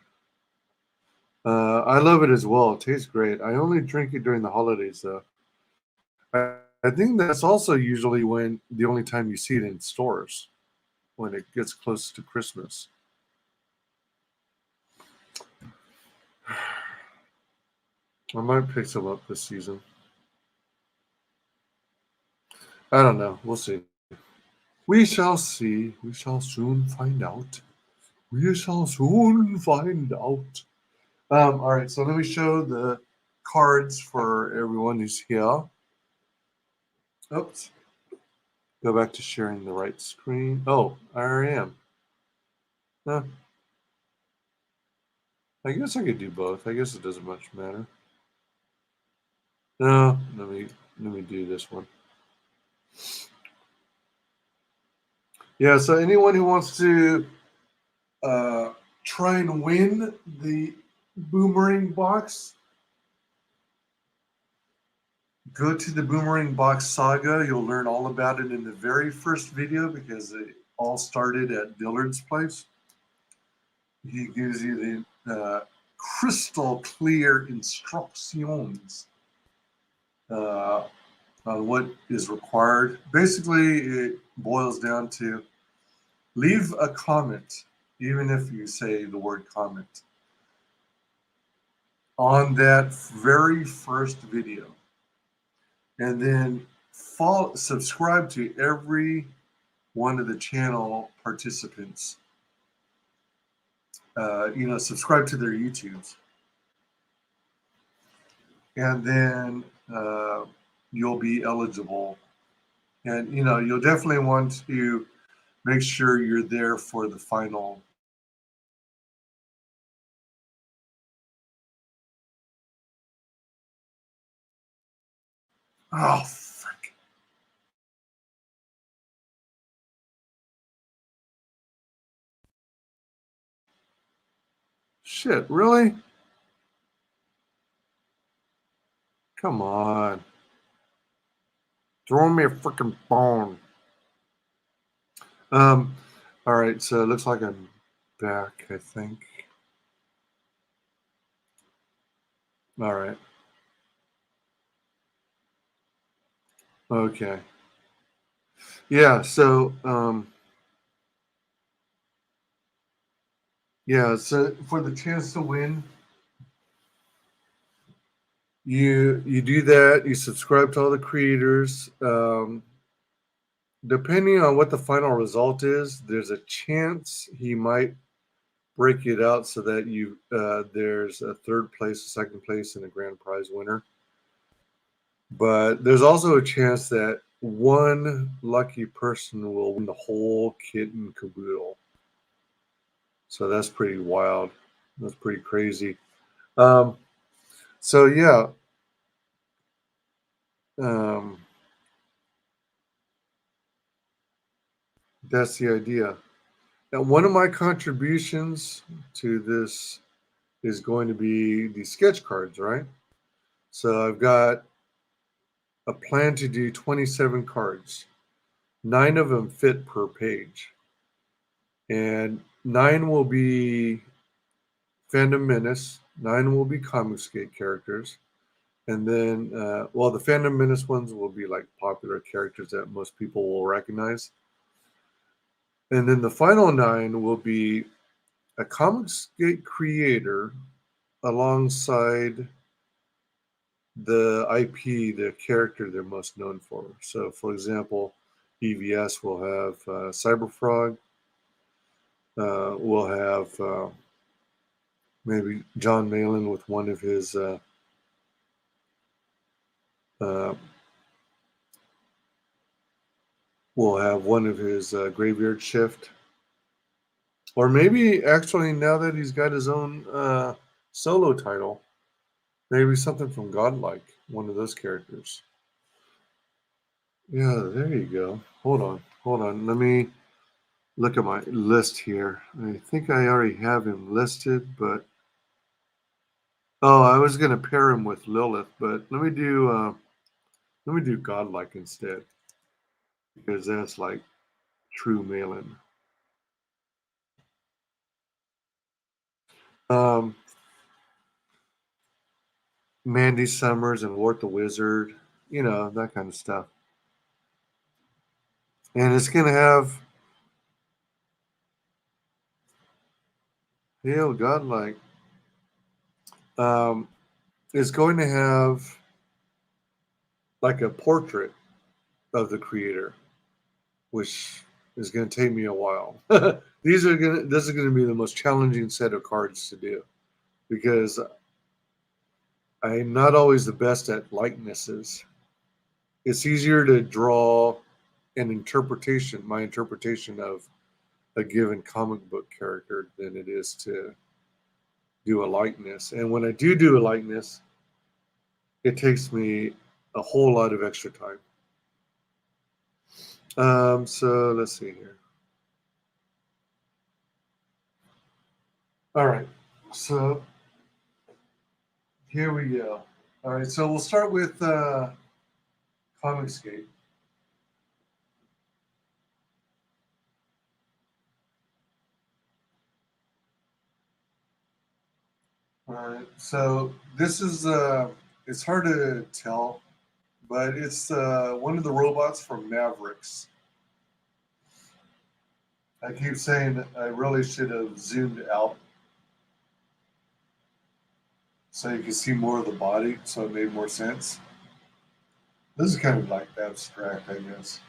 I love it as well. It tastes great. I only drink it during the holidays, though. I think that's also usually when the only time you see it in stores, when it gets close to Christmas. I might pick some up this season. I don't know. We'll see. We shall see. We shall soon find out. We shall soon find out. All right, so let me show the cards for everyone who's here. Oops. Go back to sharing the right screen. Oh, I already am. Huh. I guess I could do both. I guess it doesn't much matter. No, let me do this one. Yeah, so anyone who wants to try and win the Boomerang box, go to the Boomerang Box Saga. You'll learn all about it in the very first video because it all started at Dillard's place. He gives you the crystal clear instructions on what is required. Basically, it boils down to leave a comment, even if you say the word comment, on that very first video. And then subscribe to every one of the channel participants. Subscribe to their YouTubes. And then you'll be eligible. And, you'll definitely want to make sure you're there for the final. Oh, frick. Shit, really? Come on. Throw me a freaking bone. All right, so it looks like I'm back, I think. All right. Okay. Yeah, so so for the chance to win, you do that, you subscribe to all the creators. Depending on what the final result is, there's a chance he might break it out so that there's a third place, a second place, and a grand prize winner. But there's also a chance that one lucky person will win the whole kit and caboodle. So that's pretty wild. That's pretty crazy. So yeah. That's the idea. Now, one of my contributions to this is going to be the sketch cards, right? So I've got a plan to do 27 cards. 9 of them fit per page. And 9 will be Fandom Menace, 9 will be Comicsgate characters. And then, well, the Fandom Menace ones will be like popular characters that most people will recognize. And then the final 9 will be a Comicsgate creator alongside the IP, the character they're most known for. So, for example, EVS will have Cyberfrog. We'll have maybe John Malin with one of his we'll have one of his Graveyard Shift. Or maybe actually now that he's got his own solo title, maybe something from Godlike, one of those characters. Yeah, there you go. Hold on. Let me look at my list here. I think I already have him listed, but oh, I was gonna pair him with Lilith, but let me do Godlike instead, because that's like true Malin. Mandy Summers and Wart the Wizard, you know, that kind of stuff. And it's gonna have Hail Godlike. It's going to have like a portrait of the creator, which is going to take me a while. This is going to be the most challenging set of cards to do, because I'm not always the best at likenesses. It's easier to draw an interpretation, my interpretation of a given comic book character, than it is to do a likeness. And when I do a likeness, it takes me a whole lot of extra time. So let's see here. All right, so here we go. All right, so we'll start with Comicsgate. All right, so this is, it's hard to tell, but it's one of the robots from Mavericks. I keep saying I really should have zoomed out so you can see more of the body, so it made more sense. This is kind of like abstract, I guess.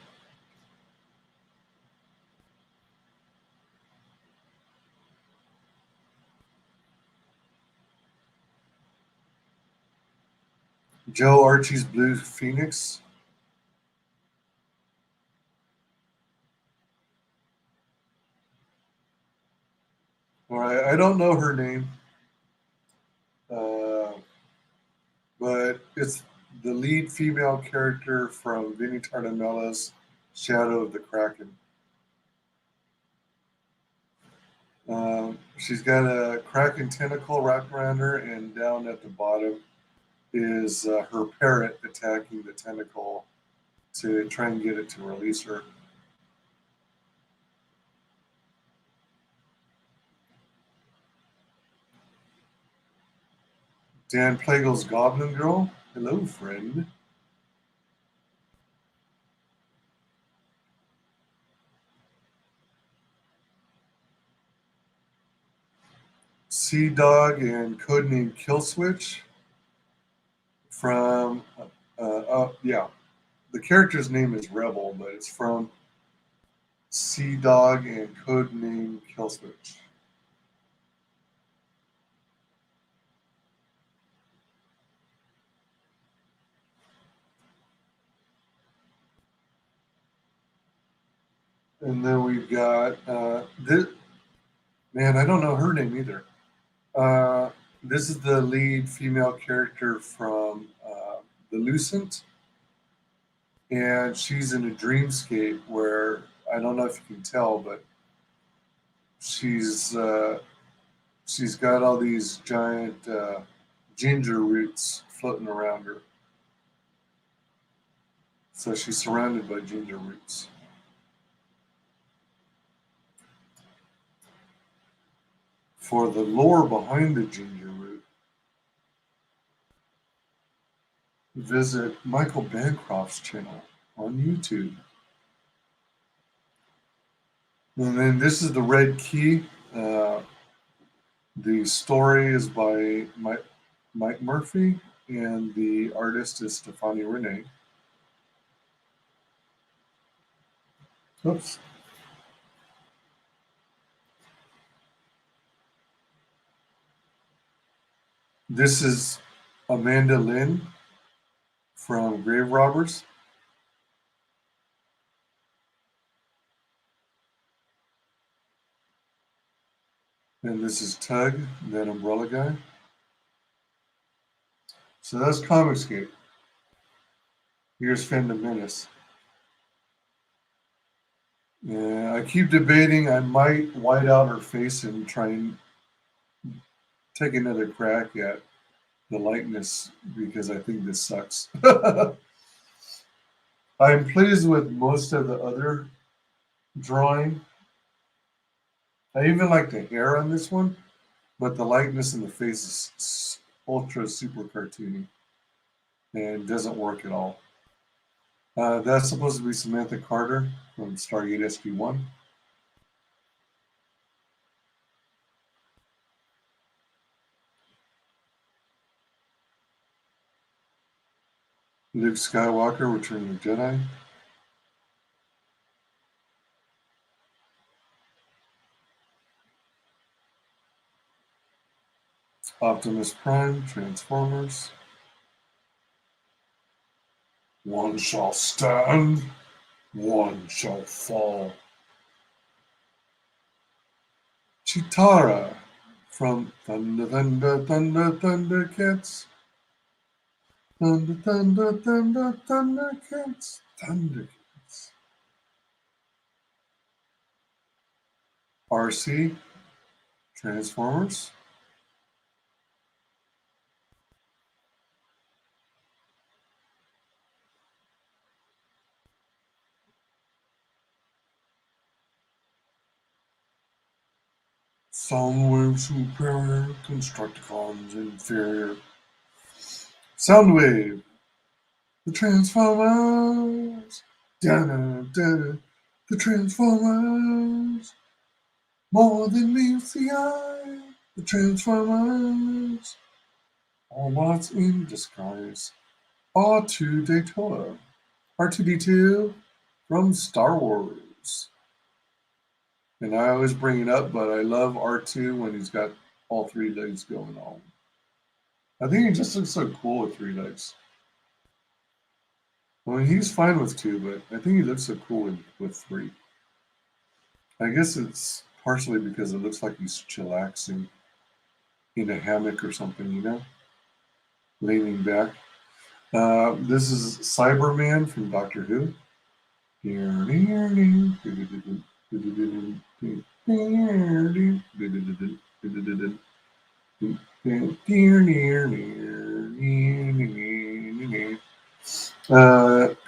Joe Archie's Blue Phoenix. All right, I don't know her name, but it's the lead female character from Vinnie Tartamella's Shadow of the Kraken. She's got a Kraken tentacle wrapped around her, and down at the bottom is her parrot attacking the tentacle to try and get it to release her. Dan Plagle's Goblin Girl. Hello, friend. Sea Dog and Codename Killswitch from, yeah, the character's name is Rebel, but it's from Sea Dog and Codename Killswitch. And then we've got this. Man, I don't know her name either. This is the lead female character from The Lucent. And she's in a dreamscape where I don't know if you can tell, but she's got all these giant ginger roots floating around her. So she's surrounded by ginger roots. For the lore behind the ginger root, visit Michael Bancroft's channel on YouTube. And then this is the red key. The story is by Mike Murphy, and the artist is Stefani Renee. Oops. This is Amanda Lynn from Grave Robbers. And this is Tug, that umbrella guy. So that's Comicsgate. Here's Fandom Menace. Yeah, I keep debating I might white out her face and try and take another crack at the likeness because I think this sucks. I'm pleased with most of the other drawing. I even like the hair on this one, but the likeness in the face is ultra super cartoony and doesn't work at all. That's supposed to be Samantha Carter from Stargate SG-1. Luke Skywalker, Return of the Jedi. Optimus Prime, Transformers. One shall stand, one shall fall. Chitara from Thunder, Thunder, Thunder, Thundercats. Thunder, Thunder, Thunder, Thundercats. Thundercats. RC, Transformers. Soundwave superior, Constructicons inferior. Soundwave, the Transformers. Da-da, da-da, the Transformers. More than meets the eye, the Transformers. Robots in disguise. R2D2. R2D2 from Star Wars. And I always bring it up, but I love R2 when he's got all three legs going on. I think he just looks so cool with three legs. I mean, he's fine with two, but I think he looks so cool with three. I guess it's partially because it looks like he's chillaxing in a hammock or something, you know? Leaning back. This is Cyberman from Doctor Who.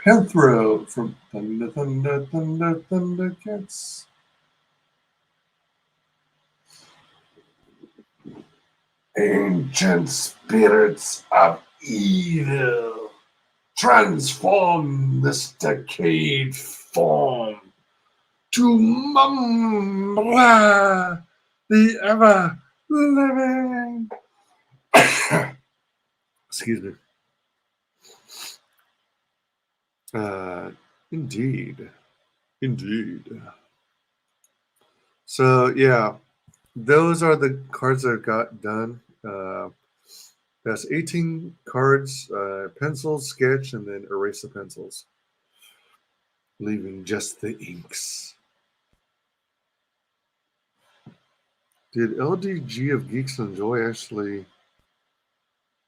Panthro from Thunder, Thunder, Thunder, Thundercats. Ancient spirits of evil, transform this decayed form to Mumra, the ever-living. Excuse me. Indeed. So, yeah, those are the cards that got done. That's 18 cards, pencils, sketch, and then erase the pencils, leaving just the inks. Did LDG of Geeks and Joy actually,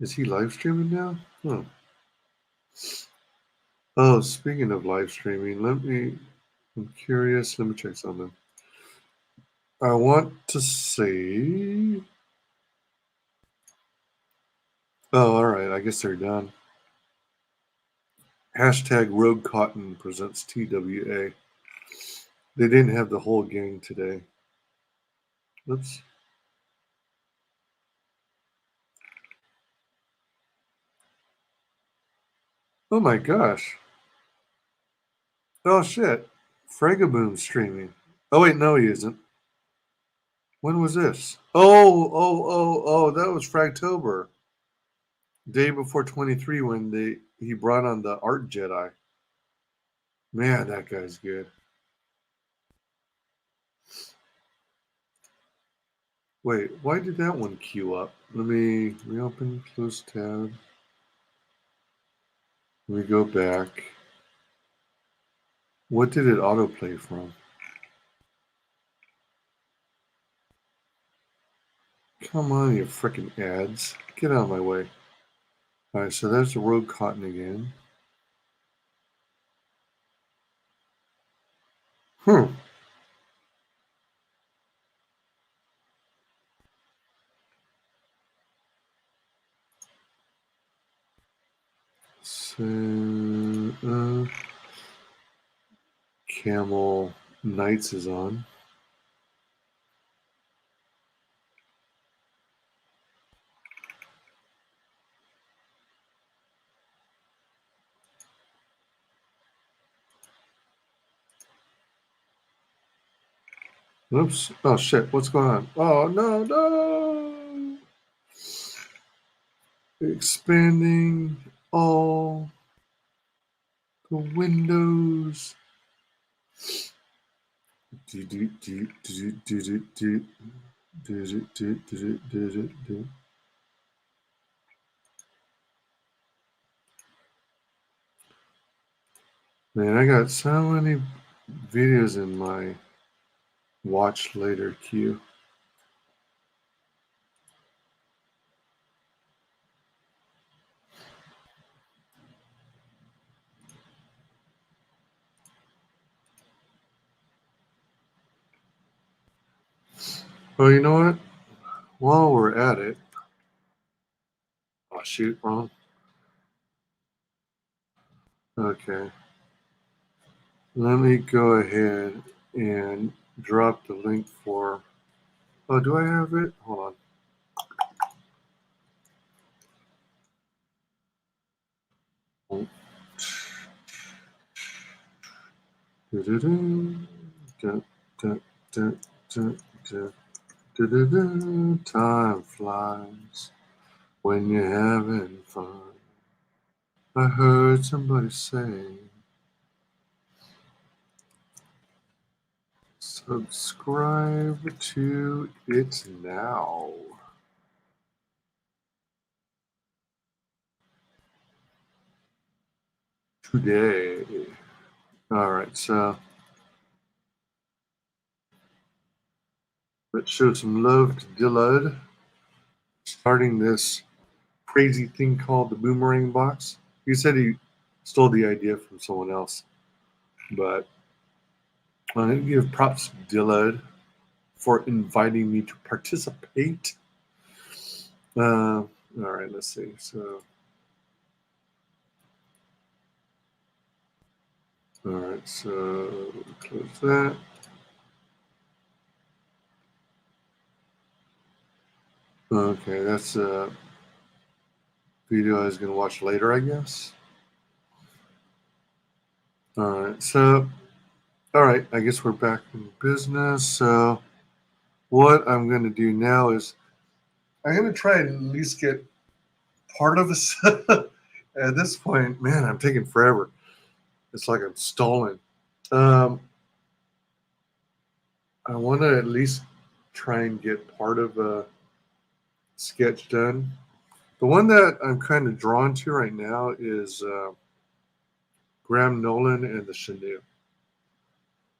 is he live streaming now? Oh, speaking of live streaming, let me I'm curious. Let me check something. I want to see. Oh, all right. I guess they're done. Hashtag Rogue Cotton presents TWA. They didn't have the whole gang today. Oops. Oh my gosh. Oh shit. Fragaboom's streaming. Oh wait, no he isn't. When was this? Oh, that was Fragtober. Day before 23 when he brought on the Art Jedi. Man, that guy's good. Wait, why did that one queue up? Let me reopen, close tab. Let me go back. What did it autoplay from? Come on, you frickin' ads. Get out of my way. Alright, so there's the Rogue Cotton again. So, Camel Knights is on. Oops. Oh shit, what's going on? Oh no. Expanding all the windows. Man, I got so many videos in my watch later queue. Oh, you know what? While we're at it, oh shoot, wrong. Okay. Let me go ahead and drop the link for. Oh, do I have it? Hold on. Time flies when you're having fun. I heard somebody say, subscribe to it now. Today. All right, so let's show some love to Dillard. Starting this crazy thing called the Boomerang Box. He said he stole the idea from someone else, but I'm going to give props to Dillard for inviting me to participate. All right, let's see. So, all right, so close that. Okay, that's a video I was going to watch later, I guess. All right, so, all right, I guess we're back in business. So, what I'm going to do now is I'm going to try and at least get part of this. At this point, man, I'm taking forever. It's like I'm stalling. I want to at least try and get part of a sketch done. The one that I'm kind of drawn to right now is Graham Nolan and the Chenille.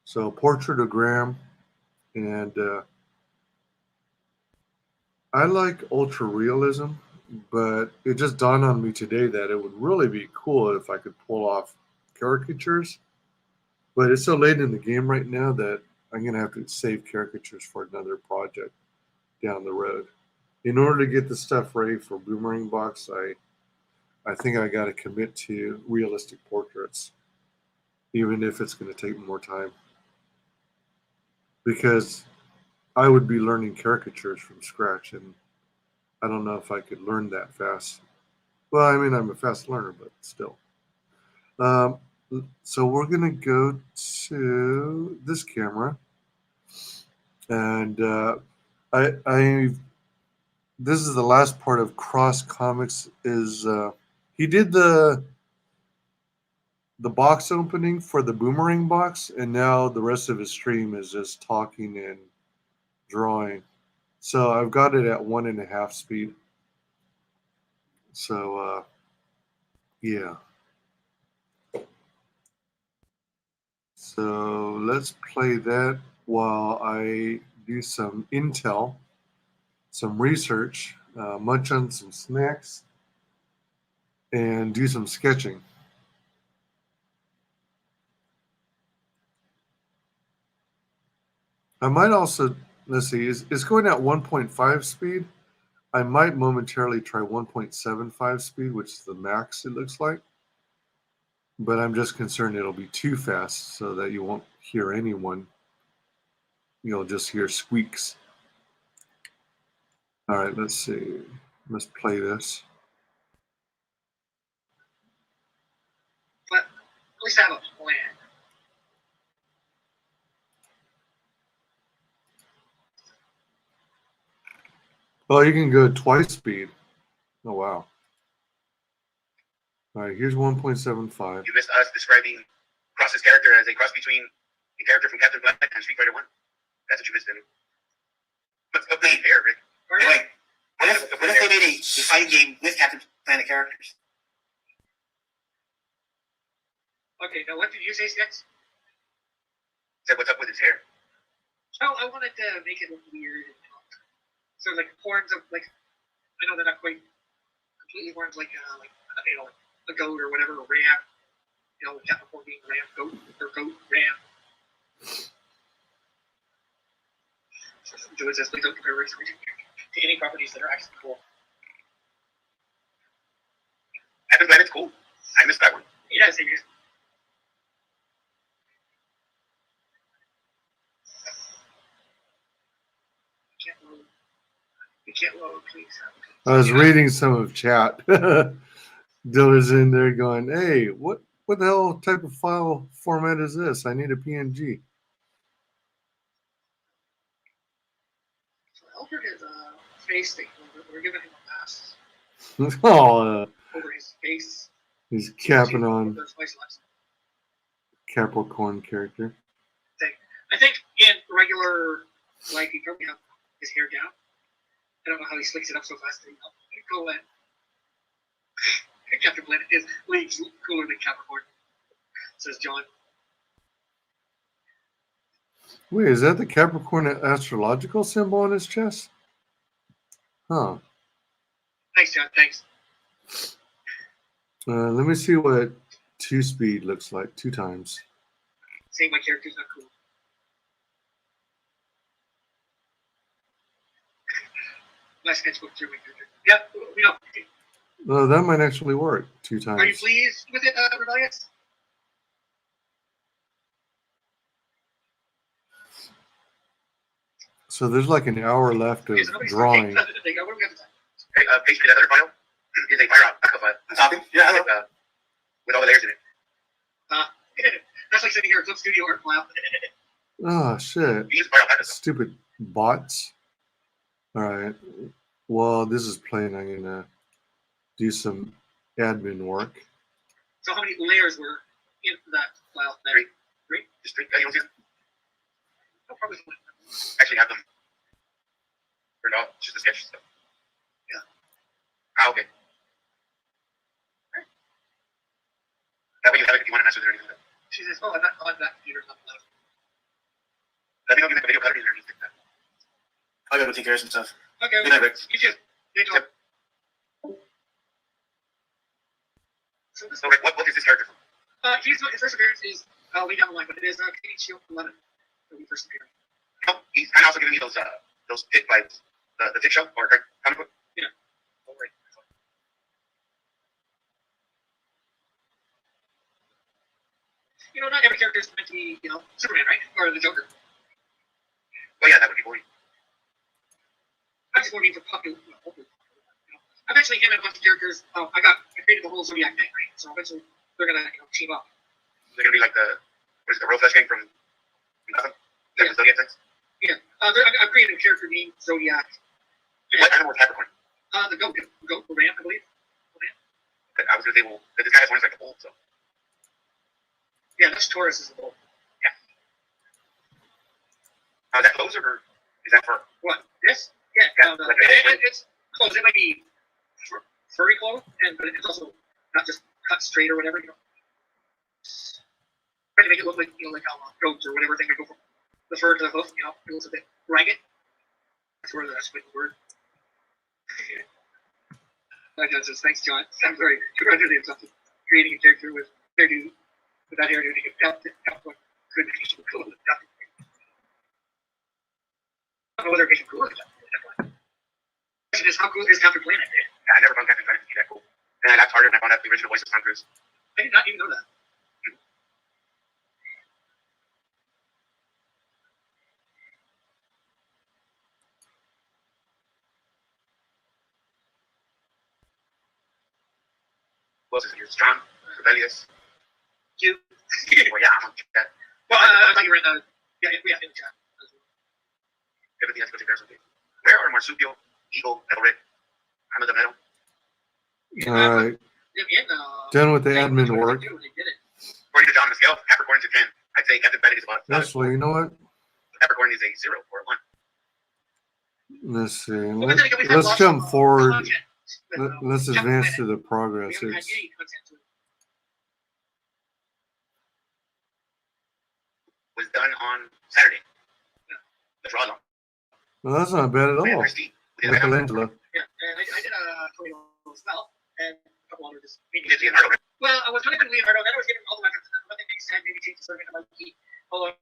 So, Portrait of Graham, and I like ultra realism, but it just dawned on me today that it would really be cool if I could pull off caricatures. But it's so late in the game right now that I'm going to have to save caricatures for another project down the road. In order to get the stuff ready for Boomerang Box, I think I got to commit to realistic portraits, even if it's going to take more time. Because I would be learning caricatures from scratch, and I don't know if I could learn that fast. Well, I mean, I'm a fast learner, but still. So we're going to go to this camera. And this is the last part of Cross Comics. Is he did the box opening for the Boomerang box, and now the rest of his stream is just talking and drawing. So I've got it at 1.5 speed. So yeah. So let's play that while I do some intel, some research, munch on some snacks, and do some sketching. I might also, let's see, it's going at 1.5 speed. I might momentarily try 1.75 speed, which is the max it looks like. But I'm just concerned it'll be too fast so that you won't hear anyone. You'll just hear squeaks. All right, let's see. Let's play this. But at least I have a plan. Oh, you can go twice speed. Oh, wow. All right, here's 1.75. You missed us describing Cross's character as a cross between a character from Captain Planet and Street Fighter 1. That's what you missed, Danny. But plain hair, Rick. Wait, what if they made a fighting game with Captain Planet characters? Okay, now what did you say, Sketch? Said what's up with his hair. Oh, I wanted to make it look weird. So like horns of like, I know they're not quite completely horns like you know, a goat or whatever, a ram. You know, Capricorn being ram, goat or goat, ram. So it says, please don't compare race to any properties that are actually cool. Captain Planet's cool. I missed that one. Yeah, same here. You can't load, please. I was reading some of chat. Dilla's in there going, hey, what the hell type of file format is this? I need a PNG. So Albert is a face thing. We're giving him a pass Oh, over his face. he's capping on There's voice lines. Capricorn character. I think in regular life, he probably have his hair down. I don't know how he slicks it up so fast. Go in. Captain Planet is leagues cooler than Capricorn, says John. Wait, is that the Capricorn astrological symbol on his chest? Huh. Thanks, John. Thanks. Let me see what 2-speed looks like 2 times. Saying my character's not cool. My sketchbook through my character. Yeah, we know. No, that might actually work 2 times. Are you pleased with it, Rebellious? So there's like an hour left of drawing. Hey, page me that other file. Is a fire backup file. I'm talking? Yeah, hello. With all the layers in it. That's like sitting here at Flip Studio art file. Oh, shit. You use fire backup. Stupid bots. All right. Well, this is playing. I'm going to do some admin work. So how many layers were in that file? 3. Just 3. You don't see them? No, probably one. Actually have them turned off. Just the sketch stuff. Yeah. Ah, okay. Right. That way you have it if you want to mess with it or anything like that. She says, oh, I'm not on that computer, not the left. Let me know if you make a video cutter or just take that. I'll go take care of some stuff. Okay, Good night, Rick. you too. You too. So this So, Rick, what book is this character from? his first appearance is I'll lay down the line, but it is Canadian Shield 11 that we first appeared. Oh, he's kind of also giving me those pit vibes, the tick show or comic book. Yeah. Don't worry. You know, not every character is meant to be, you know, Superman, right? Or the Joker. Well, yeah, that would be boring. I just want to be for popular. You know, eventually, him and a bunch of characters. I created the whole Zodiac thing, right? So eventually, they're gonna, you know, team up. They're gonna be like the Real Flesh gang from Gotham? Yeah. The Zodiac things? Yeah. I've created a character named Zodiac. What animal is Capricorn? The goat Ram, I believe. I was gonna say, well, this guy has horns like a bull, so. Yeah, that's Taurus is the bull. Is that clothes or is that fur? What? This? Yeah. It's clothes. It might be furry clothes, but it's also not just cut straight or whatever. You know, trying to make it look like, you know, like how goats or whatever thing would go from the fur to the hoof. You know, it looks a bit ragged. That's where that's the word. Thanks, John. I'm sorry. Congratulations on creating a character with hairdo, without hairdo to get out what could be cool. I don't know whether it makes it cool. The question is, how cool is Captain Planet? I never found Captain Planet to be that cool. And I laughed harder and I found out the original voice of Tom Cruise. I did not even know that. Who else is here? John, Rebellious. You. Well, yeah, I'm on that. Well, I thought you were in the in the chat. Everything has to go to comparison. Where are Marsupial, Eagle, Elric? I'm in the middle. All right. Done with the admin work. They did it. According to John the scale, Capricorn is a 10. I'd say Captain Planet is about Actually, you know what? Capricorn is a 0 or a 1. Let's see. Let's jump forward. Let's advance to the progress. Was done on Saturday. The draw long. Well, that's not bad at all. Michelangelo. Yeah, and I did a Toledo spell and a couple others. You did Leonardo. Well, I was trying to do Leonardo, then I was getting all the records, and then nothing makes sense. Maybe change the servant of my key. Although I'm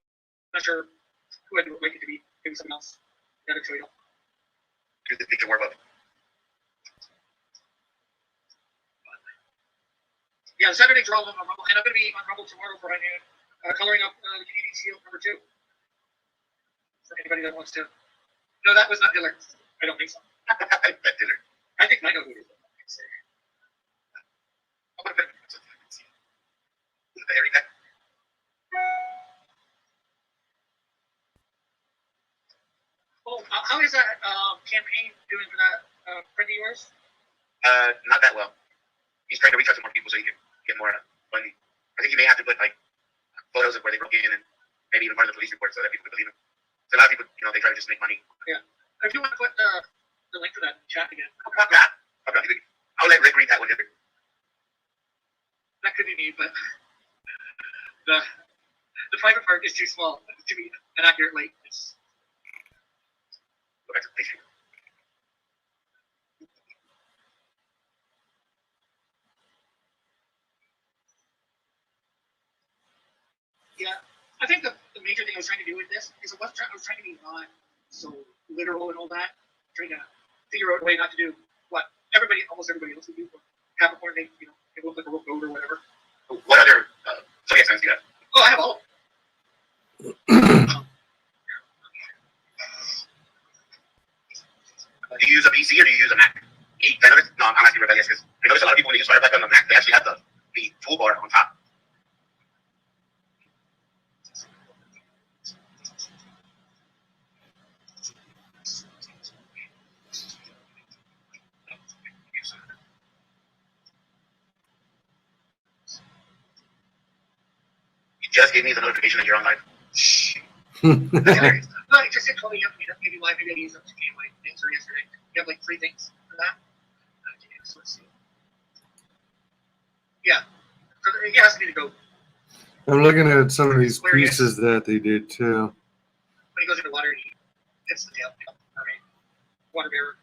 not sure who I'd like it to be. Maybe someone else. The other Toledo. Do the picture more about. Yeah, the Saturday draw on Rumble, and I'm going to be on Rumble tomorrow for high noon, coloring up the Canadian Shield #2. For anybody that wants to. No, that was not Diller. I don't think so. I bet Diller. I think I know who it is. I would have bet the hairy guy. Oh, how is that campaign doing for that friend of yours? Not that well. He's trying to reach out to more people so he can get more money. I think he may have to put like photos of where they broke in and maybe even part of the police report so that people could believe him. So a lot of people, you know, they try to just make money. Yeah. If you want to put the link for that in chat again. I'll let Rick read that one later. That could be me, but the private part is too small to be an accurate link. It's... Go back to the police report. Yeah, I think the major thing I was trying to do with this is I was trying to be not so literal and all that. Trying to figure out a way not to do what almost everybody else would do for Capricorn. They look like a rope goat or whatever. What other zodiac signs do you have? Oh, I have all. Do you use a PC or do you use a Mac? No, I'm asking Rebellious because I notice a lot of people when they use Fireback on the Mac, they actually have the toolbar on top. Just gave me the notification that you're on live. That's hilarious. No, it just said 12 a.m. Maybe live. Maybe I used up to my answer yesterday. You have like 3 things for that. Okay, so let's see. Yeah, so it has to be the goat. I'm looking at some of these pieces that they did too. When he goes into water, he hits the tail. Water bearer.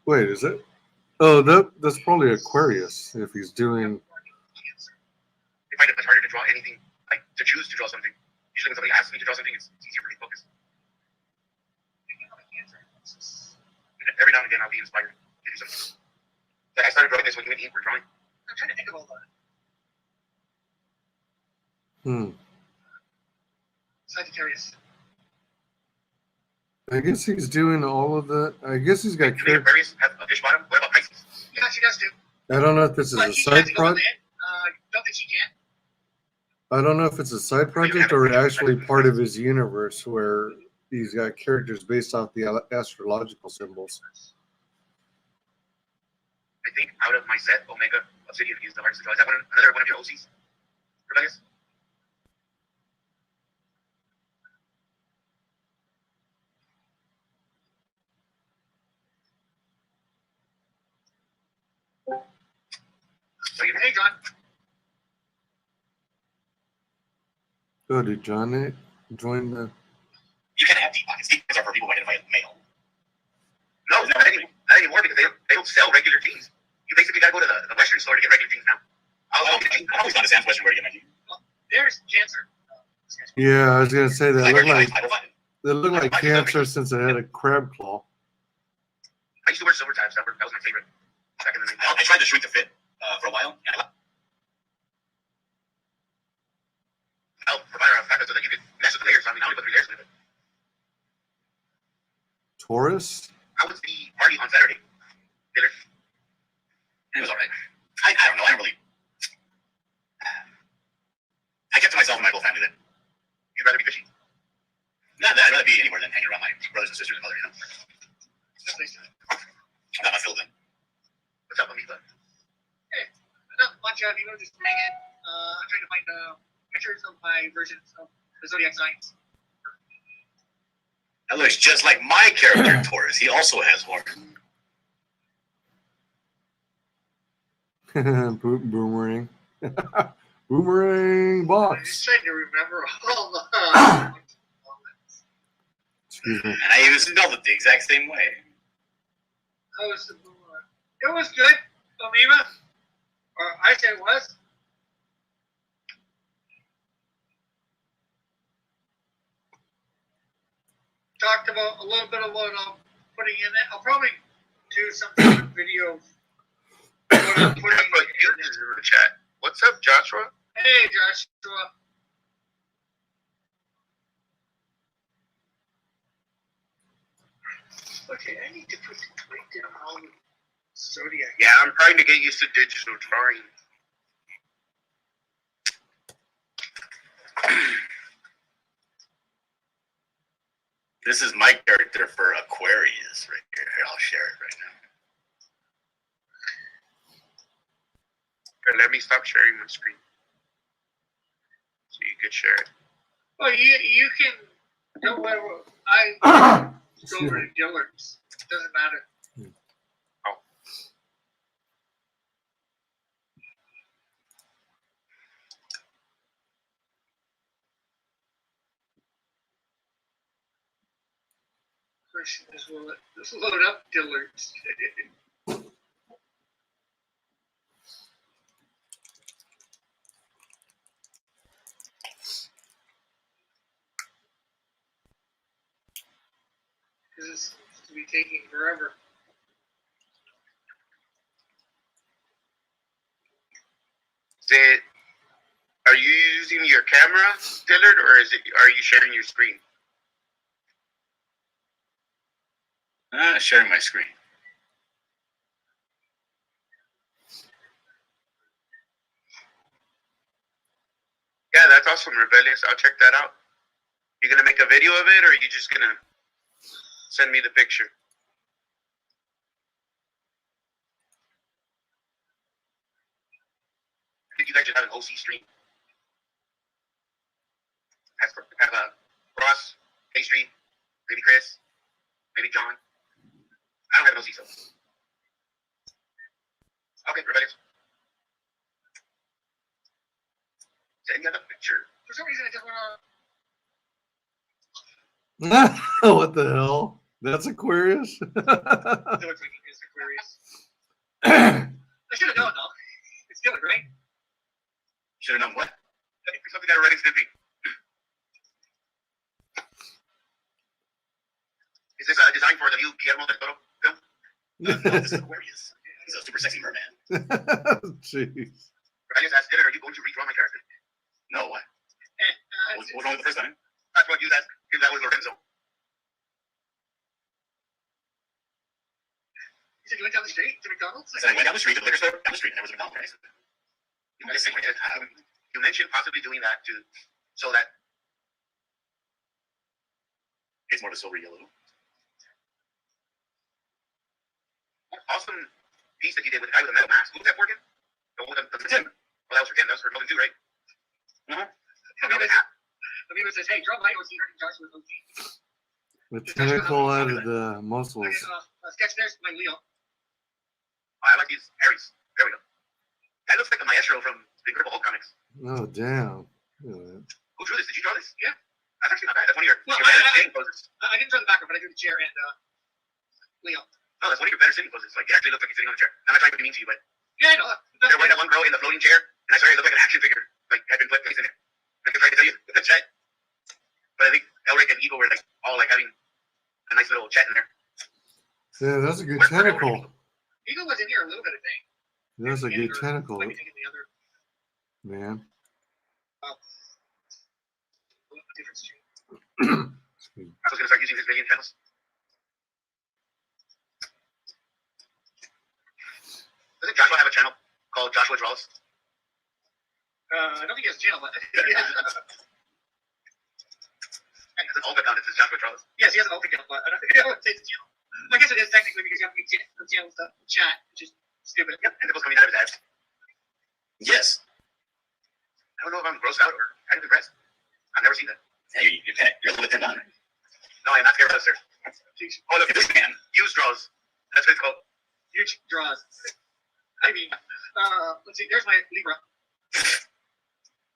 Wait, is it? Oh, that's probably Aquarius if he's doing. They find it much harder to to choose to draw something. Usually when somebody asks me to draw something, it's easier for me to focus. Every now and again, I'll be inspired to do something. Like I started drawing this when you and Eve were drawing. I'm trying to think of all that. Sagittarius. I guess he's doing all of the. I guess he's got. Do Aquarius have a fish bottom? What about Pisces? Yeah, she does too. I don't know if this is a side project. Don't think she can. I don't know if it's a side project or actually part of his universe where he's got characters based off the astrological symbols. I think out of my set, Omega Obsidian is the hardest to draw. Is that another one of your OCs? Rebellious? So you hey, John. Oh, did John join the? You can't have deep pockets. Deep pockets are for people who identify as male. No, not anymore because they don't sell regular jeans. You basically got to go to the Western store to get regular jeans now. I've always gone to Sam's Western where to get my jeans. Well, there's Cancer. Yeah, I was gonna say that looked like I will find it. they look like cancer since it had a crab claw. I used to wear silver ties. That was my favorite back in the day. I tried to shrink the fit for a while. I'll provide a factor so that you can mess with the layers. I mean, I only put 3 layers in it. Taurus. How was the party on Saturday? Taylor? It was alright. I don't know. I don't really. I kept to myself and my whole family then. You'd rather be fishing? Not that. I'd rather be anywhere than hanging around my brothers and sisters and mother, you know. I'm not fulfilled then. What's up, Amoeba? Hey, not much, just hanging. I'm trying to find pictures of my versions of the zodiac signs. That looks just like my character, Taurus. He also has horns. Boomerang. Boomerang I'm box. just trying to remember all the. Excuse me. And I even spelled it the exact same way. How was the boomerang? It was good, Amoeba. Or I said it was. Talked about a little bit of what I'm putting in it. I'll probably do some sort of video of what I'm putting in the chat. What's up, Joshua? Hey, Joshua. Okay, I need to write down all the zodiac. Yeah, I'm trying to get used to digital drawing. This is my character for Aquarius right here. Here, I'll share it right now. Okay, let me stop sharing my screen so you can share it. Well, you can go where I go over to Dillard's. It doesn't matter. Oh. Question is, will it load up Dillard's? This seems to be taking forever. Are you using your camera, Dillard, or are you sharing your screen? Sharing my screen. Yeah, that's awesome, Rebellious. I'll check that out. You gonna make a video of it, or are you just gonna send me the picture? I think you guys should have an OC stream. Have Ross, Pastry, maybe Chris, maybe John. I don't have an OC, so. Okay, Rebellious. Send me a picture. For some reason, I just want to. What the hell? That's Aquarius? It looks like it's Aquarius. I should have known, though. It's good, right? Should have known what? Something that already Stimpy. Is this designed for the new Guillermo del Toro film? No, this is Aquarius. He's a super sexy merman. Jeez. I just asked Dylan, are you going to redraw my character? No, what? What's wrong with the first time? That's what you asked. If that was Lorenzo. He said you went down the street to McDonald's? I said I went down the street to the liquor store, down the street, and there was a McDonald's. You mentioned possibly doing that so that It's more of a silver yellow. awesome piece that you did with the guy with the metal mask. Who was that for again? The one with the Tim. Well, that was for Tim. That was for Logan too, right? Aviva says, hey, draw my OC hurting Joshua with OC. The tentacle out of the muscles. Sketch there's my Leo. I like these Aries. There we go. That looks like the Maestro from the Incredible Hulk comics. Oh, damn. Who drew this? Did you draw this? Yeah. That's actually not bad. That's one of your, Well, better sitting poses. I didn't draw the background, but I drew the chair and Leo. No, that's one of your better sitting poses. Like, it actually looks like you're sitting on the chair. I'm not trying to be mean to you, but Yeah, I know. there was that one girl in the floating chair, and I saw her look like an action figure, like had been placed in it. I can try to tell you the chat. But I think Elric and Eagle were like all like having a nice little chat in there. Yeah, that's a good tentacle. Eagle was in here a little bit, I think. That's a good tentacle, Let me think of the other man. difference. I was gonna start using his million channels. Doesn't Joshua have a channel called Joshua Draws? I don't think he has a channel, but It's an old account. It says Joshua Draws. yes, he has an alt account, but I don't think I would say it's a channel. I guess it is technically because you have to make channel stuff chat, which is stupid. Yep, and it was coming out of his ass. Yes. I don't know if I'm grossed out or kind of impressed. I've never seen that. Yeah, you're a little bit turned on. No, I'm not scared of that, sir. Oh, look at this man. Use draws. That's what it's called. Huge draws. I mean, let's see. There's my Libra.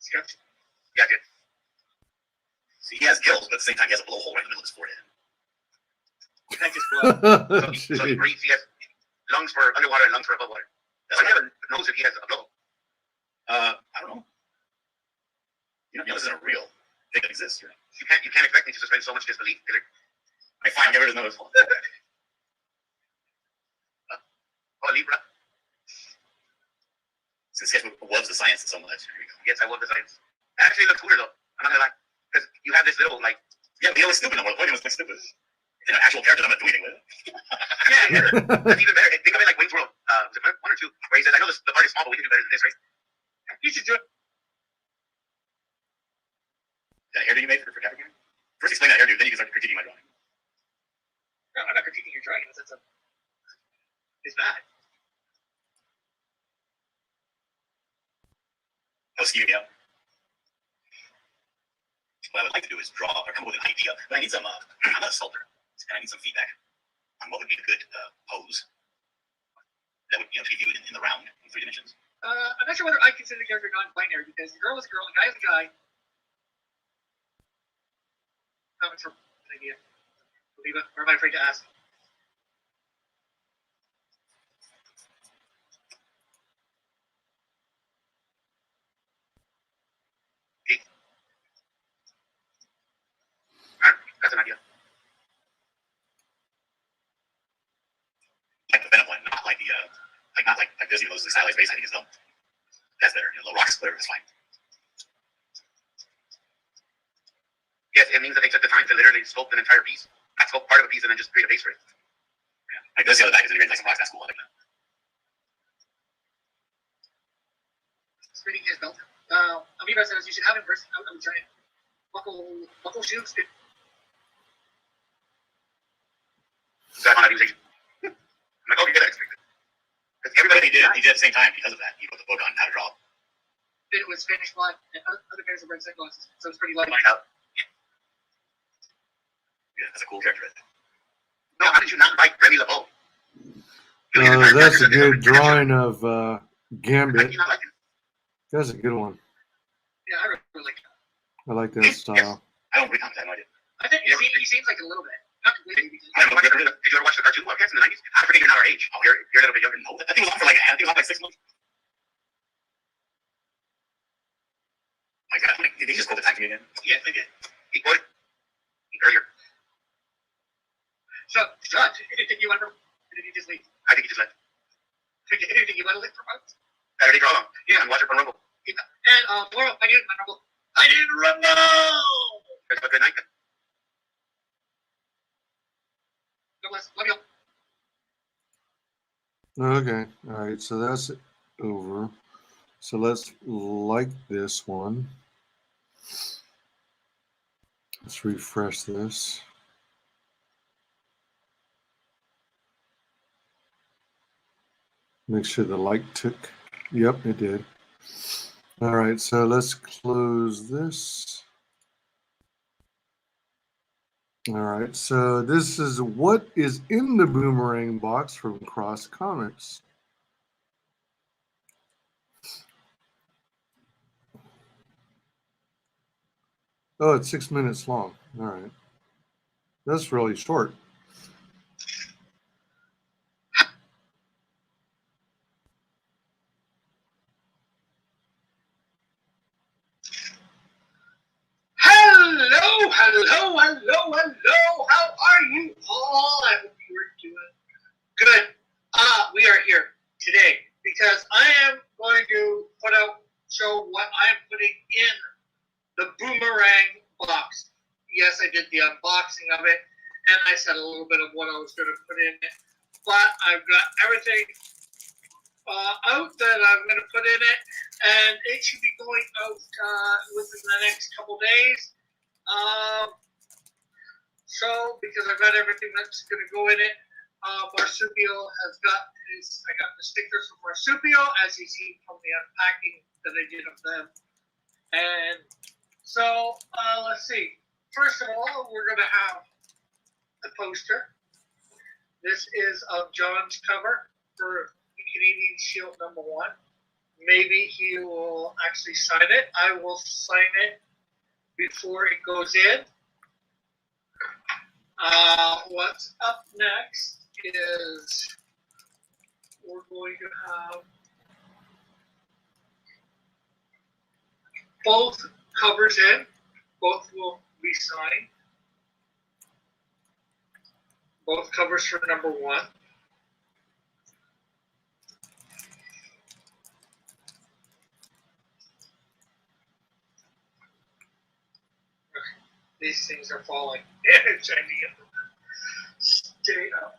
Sketch. Yeah, good. See, he has gills, but at the same time, he has a blowhole right in the middle of his forehead. That just blood. So he breathes. He has lungs for underwater and lungs for above water. So he never knows if he has a blow. I don't know. You know, this isn't a real thing that exists. Right? You can't expect me to suspend so much disbelief. I find get rid of those. Oh, Libra. Since Sketch loves the science so much. Here we go. Yes, I love the science. It actually looks cooler though. I'm not gonna lie, because you have this little like. Yeah, Leo is stupid. I'm like, what's stupid? It's an actual character I'm not tweeting with. Yeah, that's even better. Think of it like Wayne's World. Was it 1 or 2? Where he says, "I know the part is small, but we can do better than this, right?" You should do it. That hairdo you made for Capricorn? First explain that hairdo, then you can start critiquing my drawing. No, I'm not critiquing your drawing. It's bad. Oh, scheming me up. What I would like to do is draw or come up with an idea, but I need some. I'm not a sculptor, and I need some feedback on what would be a good pose that would be viewed in the round in 3 dimensions. I'm not sure whether I consider the character non-binary because the girl is a girl, the guy is a guy. Comments from an idea. Believe it, or am I afraid to ask? That's an idea. Like the Venom one, not like the not like this. Even though this is a stylized base, I think it's dumb. That's better. You know, the rock splitter is fine. Yes, it means that they took the time to literally sculpt an entire piece. Not sculpt part of a piece and then just create a base for it. Yeah. Like this, the other back is like some rocks. That's cool. I like that. Spinning his belt. Amoeba says you should have him first. I would try it. Buckle shoes. So I'm not using. I'm like, oh, you get that expected. Because everybody He did at the same time because of that. He wrote the book on how to draw. It was Spanish blood, and other guys are red sunglasses, so it's pretty light. find out. Yeah, that's a cool character right there. No, how did you not like Remy LeBeau? That's a good drawing of How Gambit. did you not like him? That's a good one. Yeah, I really like that. I like that style. I don't read comics. I have no idea. I think he seems like a little bit. Not completely. Did you ever watch the cartoon podcast in the 90s? I forget you're not our age. Oh, you're a little bit younger. No, that thing was on for like 6 months. My my God. Did he just quote the time to me again? Yeah, they did. He quoted earlier. So, John, anything you want to? Did he just leave? I think he just left. Anything you want to leave for once? Saturday draw on. Yeah, and watch it on Rumble. Yeah. And tomorrow, I didn't rumble. I didn't rumble. Have a good night. God bless. Love you. Okay, all right, so that's over. So let's like this one. Let's refresh this. Make sure the like took. Yep, it did. All right, so let's close this. All right, so this is what is in the Boomerang box from Cross Comics. Oh, it's 6 minutes long. All right. That's really short. Hello, hello, hello, hello. How are you all? I hope you are doing good. We are here today because I am going to show what I am putting in the Boomerang box. Yes, I did the unboxing of it, and I said a little bit of what I was going to put in it. But I've got everything out that I'm going to put in it, and it should be going out within the next couple days. So, because I've got everything that's going to go in it, Marsupio has got I got the stickers from Marsupio, as you see from the unpacking that I did of them. And so, let's see. First of all, we're going to have the poster. This is of John's cover for the Canadian Shield #1. Maybe he will actually sign it. I will sign it before it goes in. What's up next is we're going to have both covers in. Both will be signed. Both covers for #1. These things are falling. Trying to get them stay up.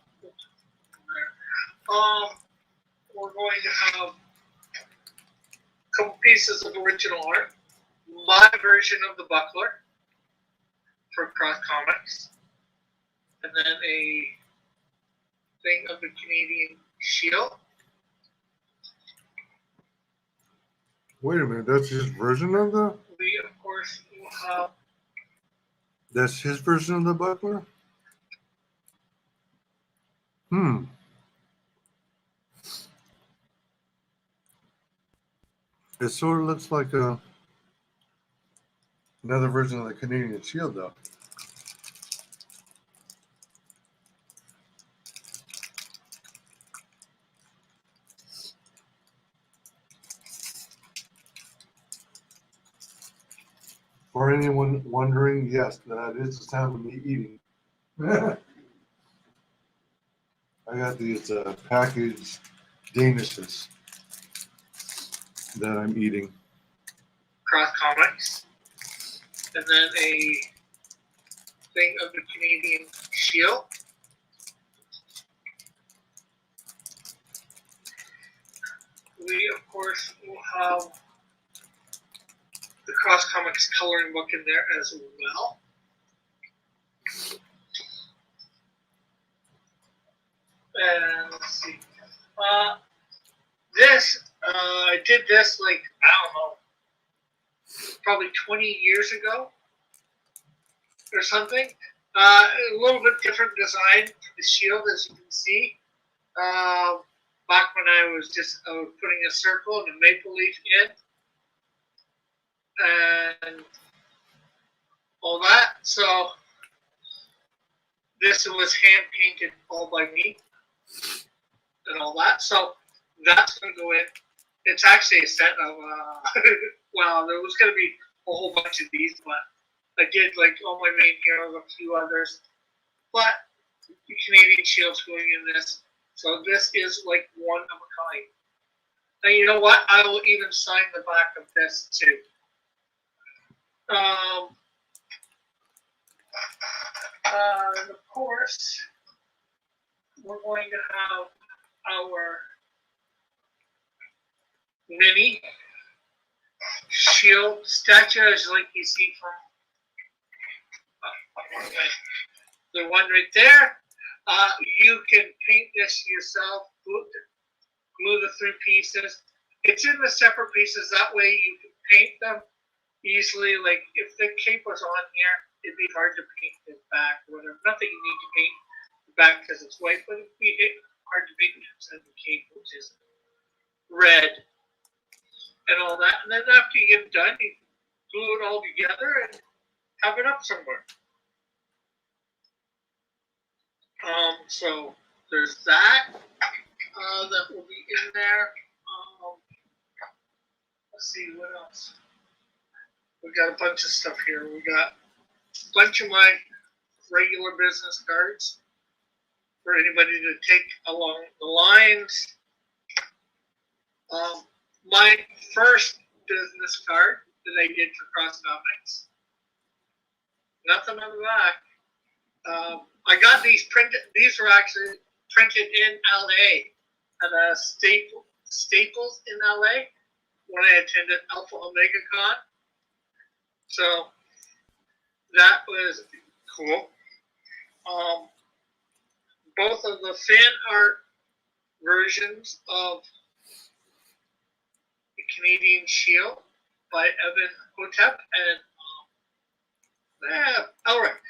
We're going to have a couple pieces of original art. My version of the buckler for Cross Comics. And then a thing of the Canadian Shield. Wait a minute, that's his version of the? We, of course, will have. That's his version of the buckler? It sort of looks like another version of the Canadian Shield, though. For anyone wondering, yes, that is the time of me eating. I got these packaged Danishes that I'm eating. Cross Comics. And then a thing of the Canadian Shield. We, of course, will have the Cross Comics coloring book in there as well. And let's see. I did this like, I don't know, probably 20 years ago or something. A little bit different design for the shield, as you can see. Back when I was putting a circle and a maple leaf in. And all that. So this was hand painted all by me and all that. So that's going to go in. It's actually a set of, well, there was going to be a whole bunch of these, but I did like all my main heroes, a few others. But the Canadian Shield's going in this. So this is like one of a kind. And you know what? I will even sign the back of this too. And of course, we're going to have our mini shield statues like you see from the one right there. You can paint this yourself, glue the 3 pieces. It's in the separate pieces, that way you can paint them easily. Like if the cape was on here, it'd be hard to paint the back or whatever. Not that you need to paint the back because it's white, but it'd be hard to paint inside the cape, which is red and all that. And then after you get done, you glue it all together and have it up somewhere. So there's that. That will be in there. Let's see what else. We got a bunch of stuff here. We got a bunch of my regular business cards for anybody to take along the lines. My first business card that I did for Cross Comics. Nothing on the back. I got these printed. These were actually printed in LA at a Staples in LA when I attended Alpha Omega Con. So that was cool. Both of the fan art versions of the Canadian Shield by Evan Hotep and Elric.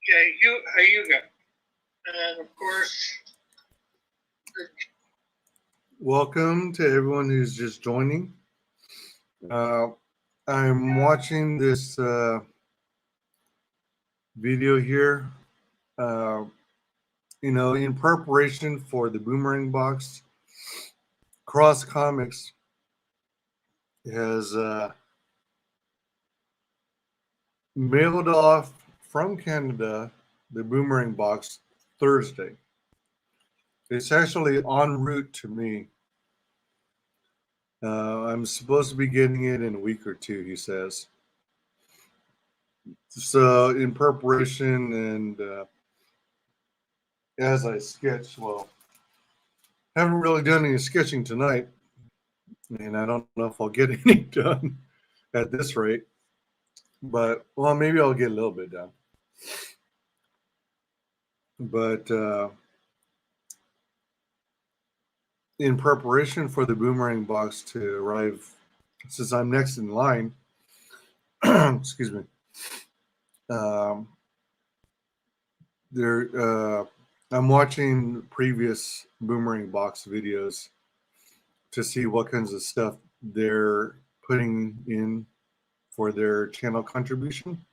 Okay, how you go? And of course, Welcome to everyone who's just joining. I'm watching this video here, in preparation for the Boomerang Box. Cross Comics has mailed off from Canada the Boomerang Box Thursday. It's actually en route to me. I'm supposed to be getting it in a week or two, he says. So in preparation and as I sketch, well, haven't really done any sketching tonight, and I don't know if I'll get any done at this rate, but well, maybe I'll get a little bit done. But in preparation for the Boomerang Box to arrive, since I'm next in line, excuse me, I'm watching previous Boomerang Box videos to see what kinds of stuff they're putting in for their channel contribution.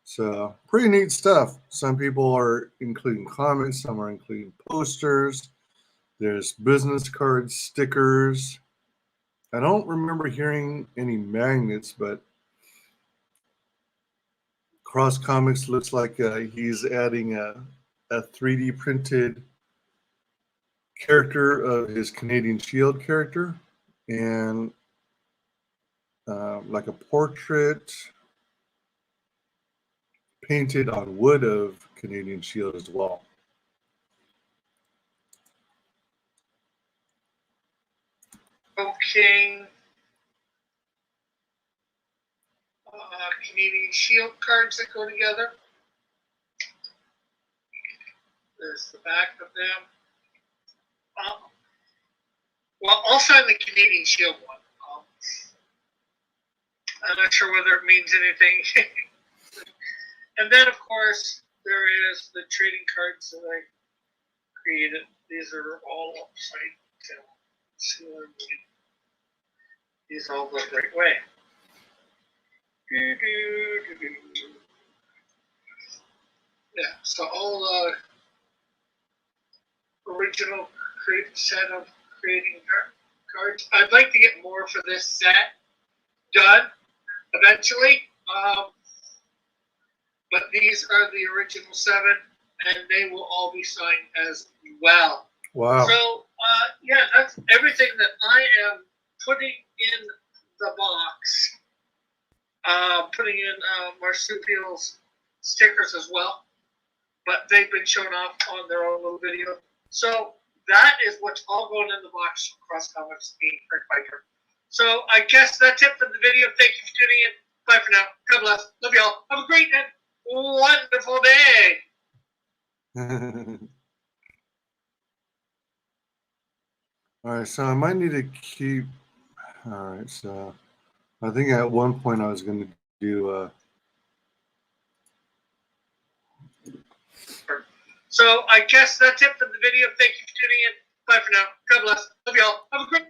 So pretty neat stuff. Some people are including comments, some are including posters. There's business cards, stickers. I don't remember hearing any magnets, but Cross Comics looks like he's adding a 3D printed character of his Canadian Shield character and like a portrait painted on wood of Canadian Shield as well. okay. Canadian Shield cards that go together. There's the back of them. Well, I'll sign the Canadian Shield one. I'm not sure whether it means anything. And then, of course, there is the trading cards that I created. These are all upside down. So these all go the right way. Yeah, so all original set of creating cards. I'd like to get more for this set done, eventually. But these are the original 7, and they will all be signed as well. Wow. So, yeah, that's everything that I am putting in the box. Putting in marsupials stickers as well, but they've been shown off on their own little video. So that is what's all going in the box from Cross Comics being Frank Biker. So I guess that's it for the video. Thank you for tuning in. Bye for now. God bless. Love y'all. Have a great and wonderful day. All right, so I might need to keep. All right, so I think at one point I was going to do. So I guess that's it for the video. Thank you for tuning in. Bye for now. God bless. Love y'all. Have a great.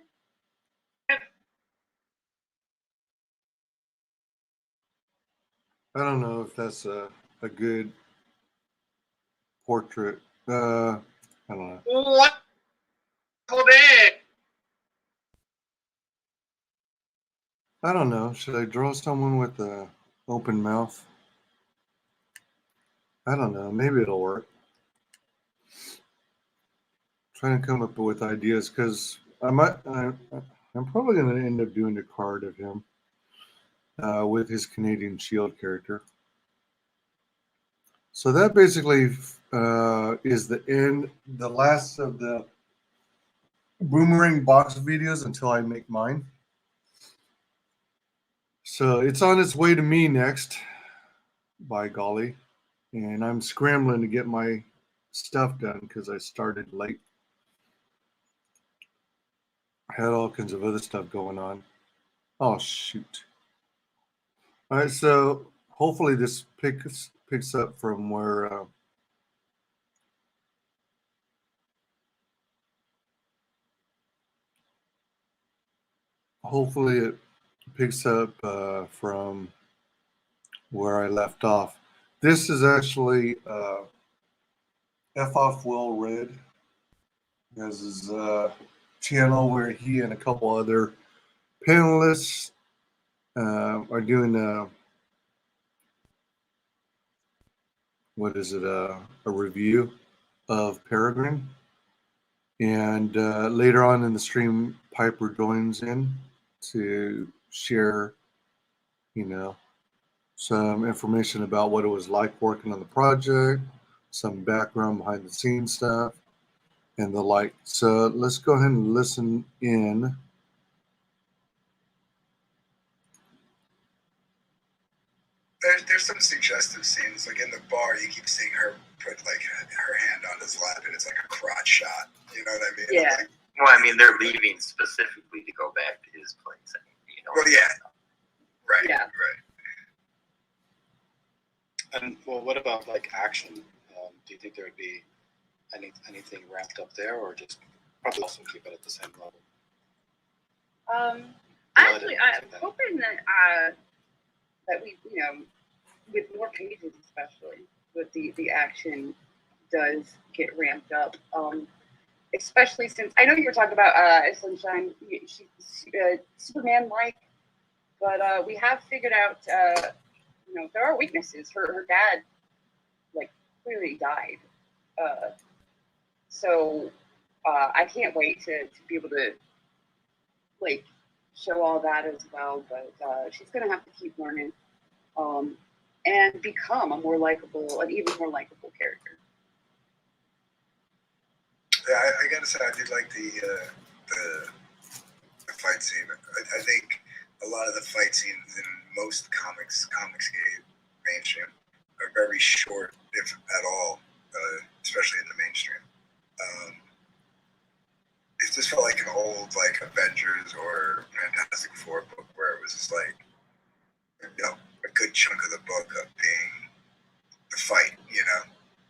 I don't know if that's a good portrait. I don't know. Wonderful day. I don't know. Should I draw someone with an open mouth? I don't know. Maybe it'll work. Trying to come up with ideas because I'm probably going to end up doing a card of him with his Canadian Shield character. So that basically is the last of the Boomerang Box videos until I make mine. So it's on its way to me next, by golly. And I'm scrambling to get my stuff done because I started late. I had all kinds of other stuff going on. Oh, shoot. All right, so hopefully this picks up from where hopefully it picks up from where I left off. This is actually F Off Will Red. This is a channel where he and a couple other panelists are doing what is it? A review of Peregrine. And later on in the stream, Piper joins in to share, some information about what it was like working on the project, some background behind the scenes stuff, and the like. So let's go ahead and listen in. There's some suggestive scenes, like in the bar, you keep seeing her put like her hand on his lap, and it's like a crotch shot. You know what I mean? Yeah. Like, Well, I mean, they're leaving specifically to go back to his place. Well, yeah. Right. Yeah. Right. And well, what about like action? Do you think there would be anything ramped up there, or just probably also keep it at the same level? Actually, I'm hoping that that we, with more pages especially, with the action does get ramped up. Especially since I know you were talking about Sunshine, she's Superman-like, but we have figured out, there are weaknesses. Her dad, clearly died. So I can't wait to be able to, show all that as well. But she's going to have to keep learning and become an even more likable character. Yeah, I gotta say, I did like the fight scene. I think a lot of the fight scenes in most comics mainstream, are very short, if at all, especially in the mainstream. It just felt like an old Avengers or Fantastic Four book where it was just a good chunk of the book of being the fight,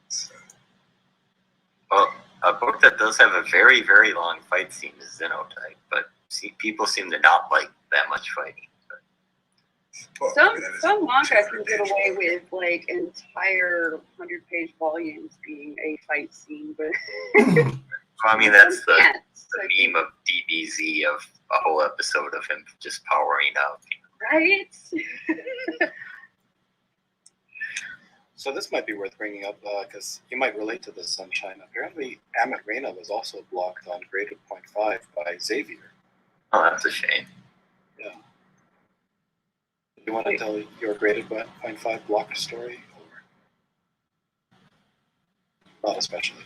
So. Well, a book that does have a very, very long fight scene is Xenotype, but people seem to not like that much fighting. Some manga can get away with entire 100-page volumes being a fight scene, but well, I mean that's the meme of DBZ of a whole episode of him just powering up. Right? So this might be worth bringing up because you might relate to this, Sunshine. Apparently, Amit Reina was also blocked on graded 0.5 by Xavier. Oh, that's a shame. Yeah. Do you want to tell your graded 0.5 block story? Or not especially.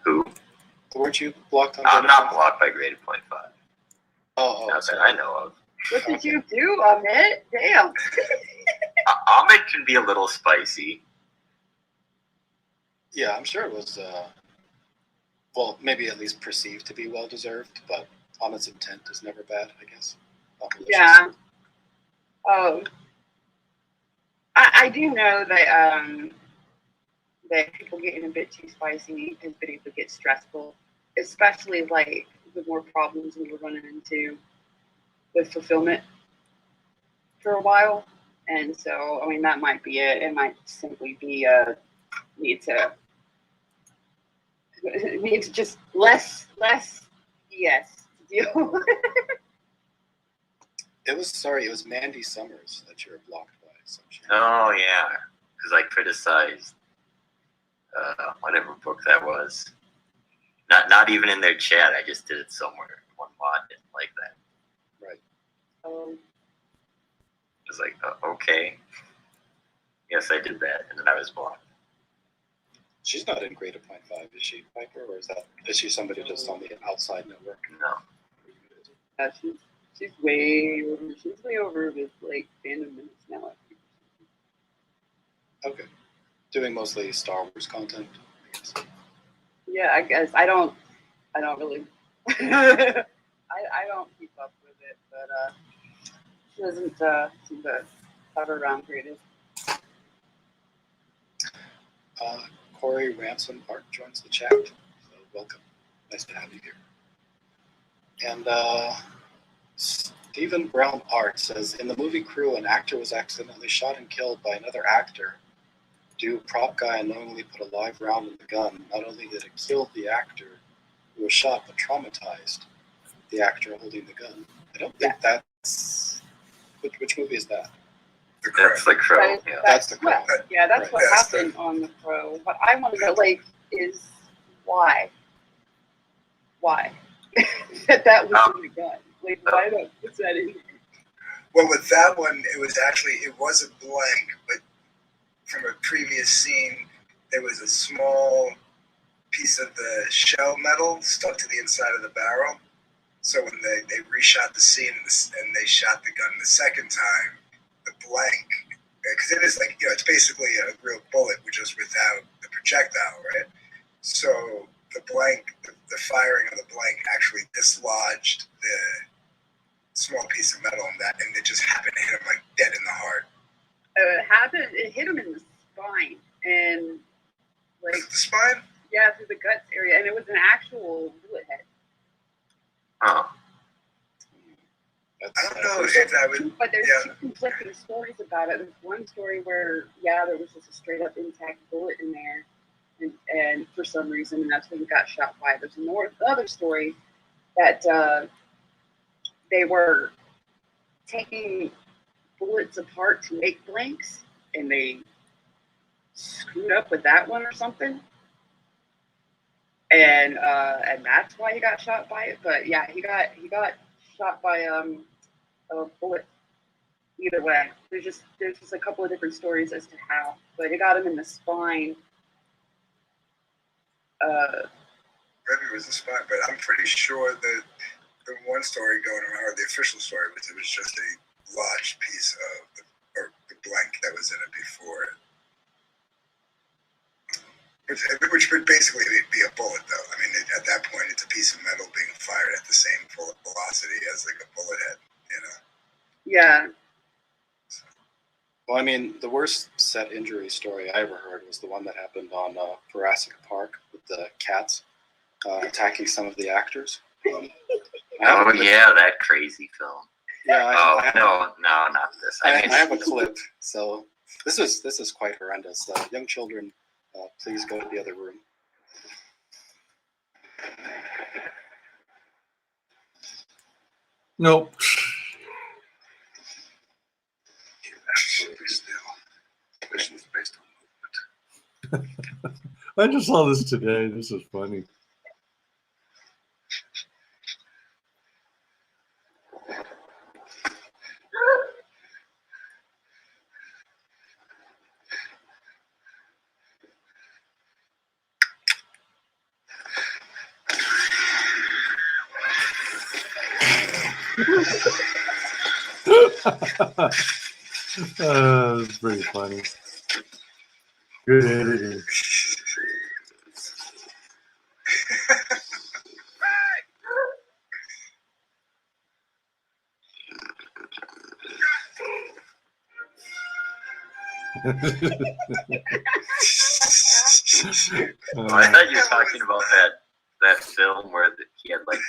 Who? Weren't you blocked on I'm graded not 0.5? blocked by graded 0.5. Oh, Not that I know of. What did you do, Amit? Damn. Ahmed can be a little spicy. Yeah, I'm sure it was, well, maybe at least perceived to be well-deserved, but Amit's intent is never bad, I guess. Not malicious. Yeah. I do know that that people getting a bit too spicy has been able to get stressful, especially like the more problems we were running into with fulfillment for a while. And so, I mean, that might be it. It might simply be need to just less BS to deal with. It was Mandy Summers that you were blocked by. Oh, yeah. Because I criticized whatever book that was. Not even in their chat. I just did it somewhere. One mod didn't like that. Right. It was like, okay. Yes, I did that. And then I was blocked. She's not in graded 0.5, is she, Piper? Or is she somebody just on the outside network? No. Yeah, she's way over with like fandom minutes now. Okay. Doing mostly Star Wars content, I guess. Yeah, I guess I don't really I don't keep up with it, but she doesn't seem to have her around graded. Corey Ransom Park joins the chat. So welcome. Nice to have you here. And Stephen Brown Art says, in the movie Crew, an actor was accidentally shot and killed by another actor. Do prop guy unknowingly put a live round in the gun? Not only did it kill the actor who was shot, but traumatized the actor holding the gun. I don't think that's... Which movie is that? That's The Crow. That's The Crow. Yeah, that's Right. what happened on The Crow. What I want to know, like, is why? Why? that was in the gun. Like, why not put that in? Well, with that one, it was a blank, but from a previous scene, there was a small piece of the shell metal stuck to the inside of the barrel. So when they reshot the scene and they shot the gun the second time, the blank, because it is like, it's basically a real bullet, which is without the projectile, right? So the blank, the firing of the blank actually dislodged the small piece of metal in that, and it just happened to hit him like dead in the heart. It hit him in the spine, and like the spine? Yeah, through the guts area, and it was an actual bullet head. Oh. I don't know if that would. But there's two conflicting stories about it. There's one story where, there was just a straight up intact bullet in there, and for some reason, and that's when he got shot by. There's another story that they were taking bullets apart to make blanks, and they screwed up with that one or something. And that's why he got shot by it. But yeah, he got shot by a bullet. Either way, there's just a couple of different stories as to how, but it got him in the spine. Maybe it was the spine, but I'm pretty sure that the one story going around, or the official story, was it was just a lodged piece of the blank that was in it before it. Which would basically be a bullet, though. I mean, at that point, it's a piece of metal being fired at the same velocity as like a bullet head, Yeah. Well, I mean, the worst set injury story I ever heard was the one that happened on Jurassic Park with the cats attacking some of the actors. Oh, yeah, that crazy film. Yeah. No, not this. I have a clip. So this is quite horrendous. Young children, please go to the other room. Nope. I just saw this today. This is funny. It's pretty funny. Good editing. I thought you were talking about that film where he had like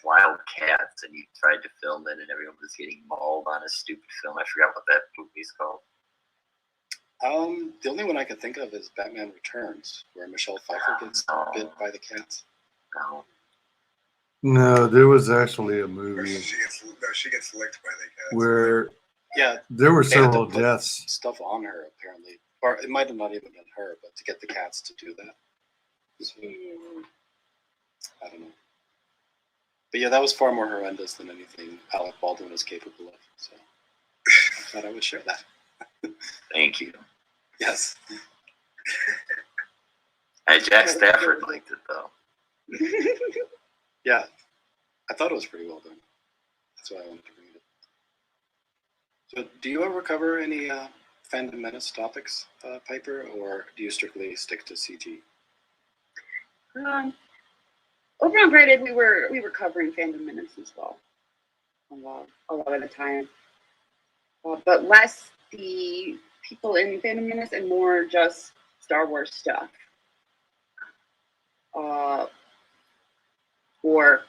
wild cats and he tried to film it and everyone was getting mauled on a stupid film. I forgot what that movie's called. The only one I could think of is Batman Returns, where Michelle Pfeiffer gets bit by the cats. No. No, there was actually a movie She gets licked by the cats. where Yeah, there were they had to several put deaths. stuff on her apparently, or it might have not even been her, but to get the cats to do that. So, I don't know. But yeah, that was far more horrendous than anything Alec Baldwin is capable of. So I thought I would share that. Thank you. Yes. Jack Stafford liked it though. Yeah, I thought it was pretty well done. That's why I wanted to read it. So, do you ever cover any Fandom Menace topics, Piper, or do you strictly stick to CG? Over on Graded, we were covering Fandom Menace as well, a lot of the time, but less the people in Fandom Menace and more just Star Wars stuff, or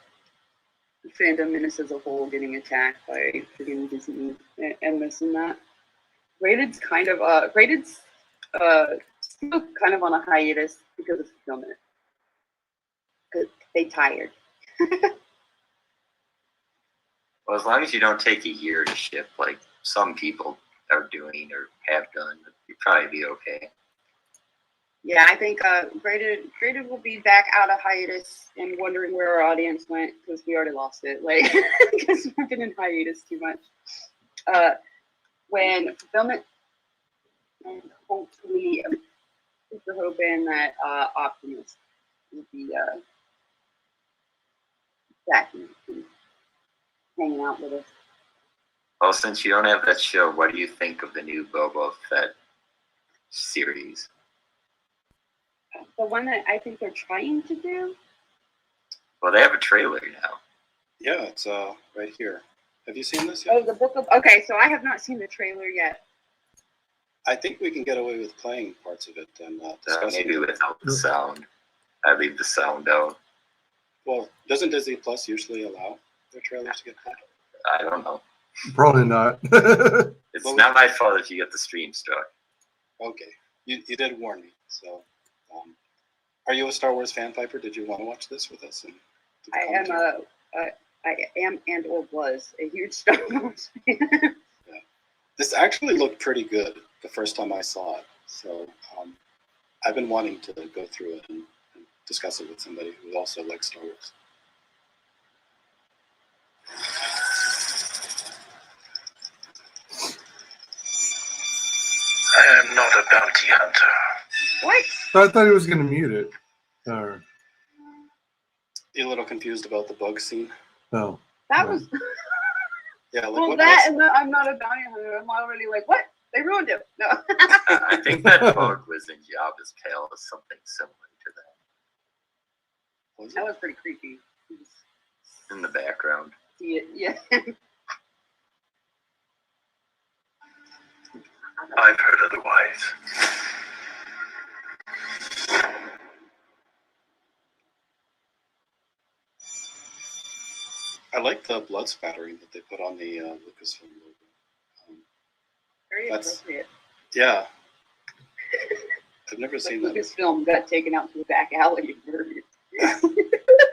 Fandom Menace as a whole getting attacked by freaking Disney and this and that. Graded's kind of still kind of on a hiatus because of fulfillment. Because they tired. Well, as long as you don't take a year to ship like some people are doing or have done, you'll probably be okay. Yeah, I think Graded will be back out of hiatus and wondering where our audience went because we already lost it. Like, because we've been in hiatus too much. When fulfillment, and hopefully, we're hoping that Optimus will be back and hanging out with us. Well, since you don't have that show, what do you think of the new Boba Fett series? The one that I think they're trying to do? Well, they have a trailer now. Yeah, it's right here. Have you seen this yet? Oh, the book of... Okay, so I have not seen the trailer yet. I think we can get away with playing parts of it and discussing maybe it. without the sound. I leave the sound out. Well, doesn't Disney Plus usually allow their trailers to get played? I don't know. Probably not. It's not my fault if you get the stream struck. Okay, you did warn me. So, are you a Star Wars fan, Piper? Did you want to watch this with us? And I am and or was a huge Star Wars fan. Yeah. This actually looked pretty good the first time I saw it. So I've been wanting to go through it and discuss it with somebody who also likes Star Wars. I am not a bounty hunter. What? I thought he was going to mute it. Or, You a little confused about the bug scene? no. That was... Yeah, like well, what that was- and I'm not a bounty hunter. I'm already like, what? They ruined him. No. I think that bug was in Jabba's tail or something similar to that. That was pretty creepy. In the background. See it, yeah. I've heard otherwise. I like the blood spattering that they put on the Lucasfilm logo. Very That's- appropriate. Yeah. I've never seen that. Lucasfilm got taken out to the back alley and murdered.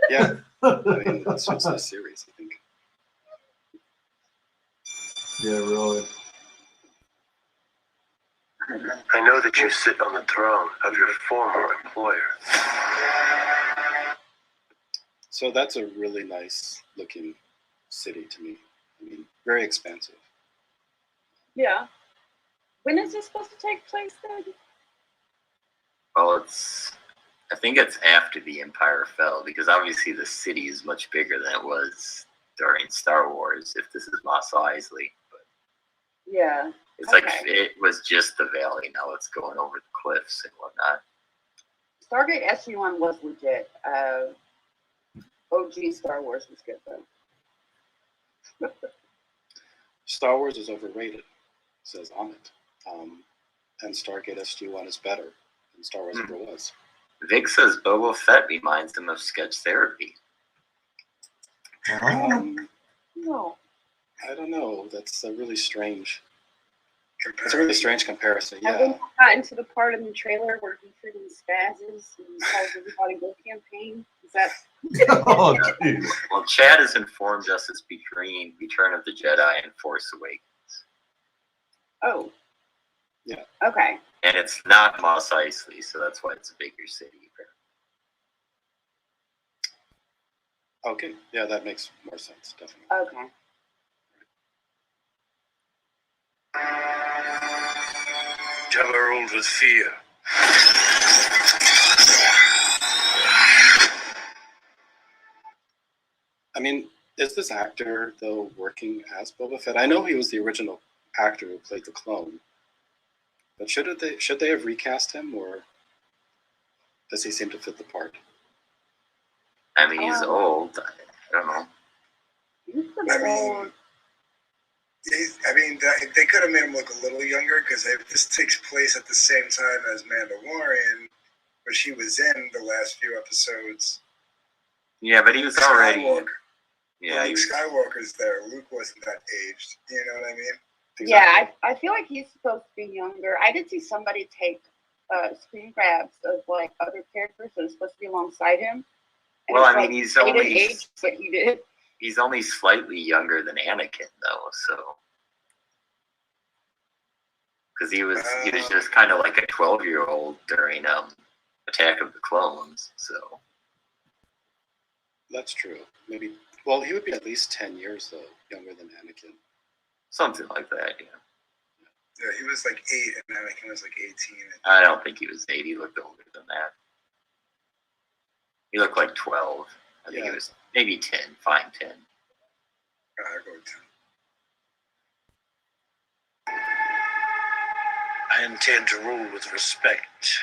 Yeah. I mean, that's just a series, I think. Yeah, really. I know that you sit on the throne of your former employer. So that's a really nice looking city to me. I mean, very expansive. Yeah. When is this supposed to take place then? Well, I think it's after the Empire fell, because obviously the city is much bigger than it was during Star Wars, if this is Mos Eisley. But Yeah. it's like it was just the valley, now it's going over the cliffs and whatnot. Stargate SG-1 was legit. OG Star Wars was good though. Star Wars is overrated, says Amit. And Stargate SG-1 is better than Star Wars ever was. Vic says Boba Fett reminds him of Sketch Therapy. No. I don't know. That's a really strange. It's a really strange comparison. I haven't gotten to the part in the trailer where he freaking spazzes and tells everybody go campaign. Is that? Oh, jeez. Well, Chad has informed us it's between Return of the Jedi and Force Awakens. Oh. Yeah. Okay. And it's not Mos Eisley, so that's why it's a bigger city. Okay. Yeah, that makes more sense, definitely. Okay. Jabba ruled with fear. I mean, is this actor, though, working as Boba Fett? I know he was the original actor who played the clone. But should they have recast him, or does he seem to fit the part? I mean, he's old. I don't know. I mean, they could have made him look a little younger, because if this takes place at the same time as Mandalorian, which he was in the last few episodes. Yeah, but he was already. Yeah, Luke Skywalker's there. Luke wasn't that aged. You know what I mean? Exactly. Yeah, I feel like he's supposed to be younger. I did see somebody take screen grabs of like other characters that are supposed to be alongside him. And well, I mean, he's only age what he did. He's only slightly younger than Anakin, though. So, because he was just kind of like a 12-year-old during Attack of the Clones. So that's true. Maybe. Well, he would be at least 10 years though younger than Anakin. Something like that, yeah. Yeah, he was like 8 and Anakin was like 18. I don't think he was 8. He looked older than that. He looked like 12. I think he was maybe 10, fine 10. I'll go with 10. I intend to rule with respect.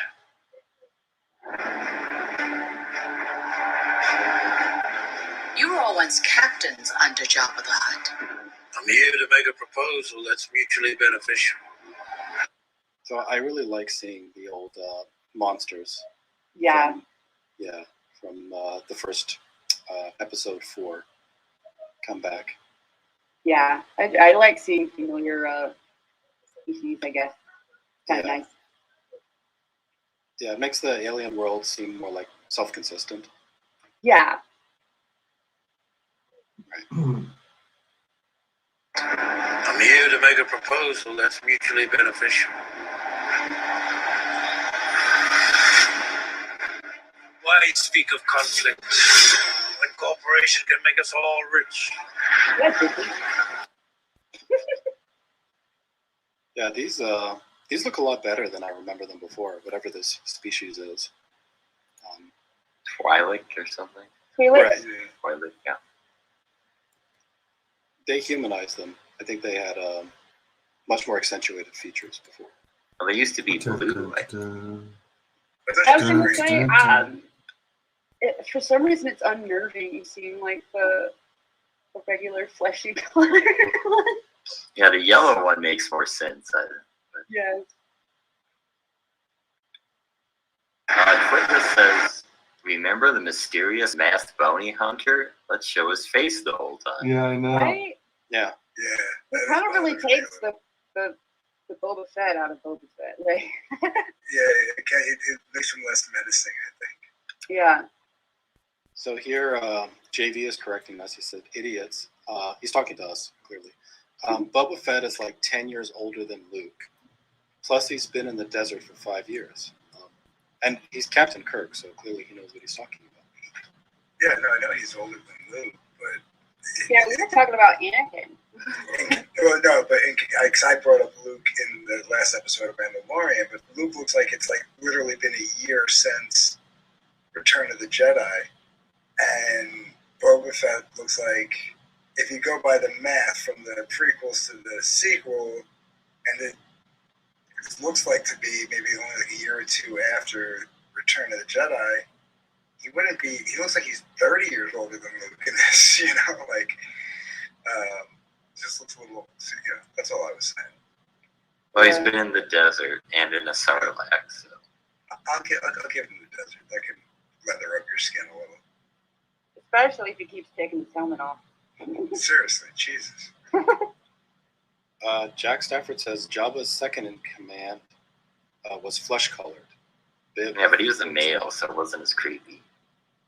You were all once captains under Jabba the Hutt. I'm here to make a proposal that's mutually beneficial. So I really like seeing the old monsters. Yeah. From the first episode 4 come back. Yeah, I like seeing familiar species, I guess. Kind of nice. Yeah, it makes the alien world seem more like self-consistent. Yeah. Right. I'm here to make a proposal that's mutually beneficial. Why speak of conflict when cooperation can make us all rich? Yeah, these look a lot better than I remember them before, whatever this species is. Twi'lek or something? Right. Twi'lek, yeah. They humanized them. I think they had much more accentuated features before. Well, they used to be blue. I was going to say, for some reason it's unnerving seeing like the regular fleshy color. Yeah, the yellow one makes more sense. Yes. Twitter says, remember the mysterious masked bounty hunter? Let's show his face the whole time. Yeah, I know. Right? Yeah. It kind of really takes the Boba Fett out of Boba Fett. Like, it makes him less menacing, I think. Yeah. So here, JV is correcting us. He said, idiots. He's talking to us, clearly. Boba Fett is like 10 years older than Luke. Plus, he's been in the desert for 5 years. And he's Captain Kirk, so clearly he knows what he's talking about. Yeah, no, I know he's older than Luke, but... Yeah, we were talking about Anakin. Well, no, but because I brought up Luke in the last episode of Mandalorian, but Luke looks like it's like literally been a year since Return of the Jedi, and Boba Fett looks like, if you go by the math from the prequels to the sequel, and it looks like to be maybe only like a year or two after Return of the Jedi, he looks like he's 30 years older than Luke in this, you know, like, just looks a little, yeah, that's all I was saying. Well, he's been in the desert and in a Sarlacc, so. I'll give him the desert. That can leather up your skin a little. Especially if he keeps taking his helmet off. Seriously, Jesus. Jack Stafford says Jabba's second in command was flesh-colored. Yeah, but he was a male, so it wasn't as creepy.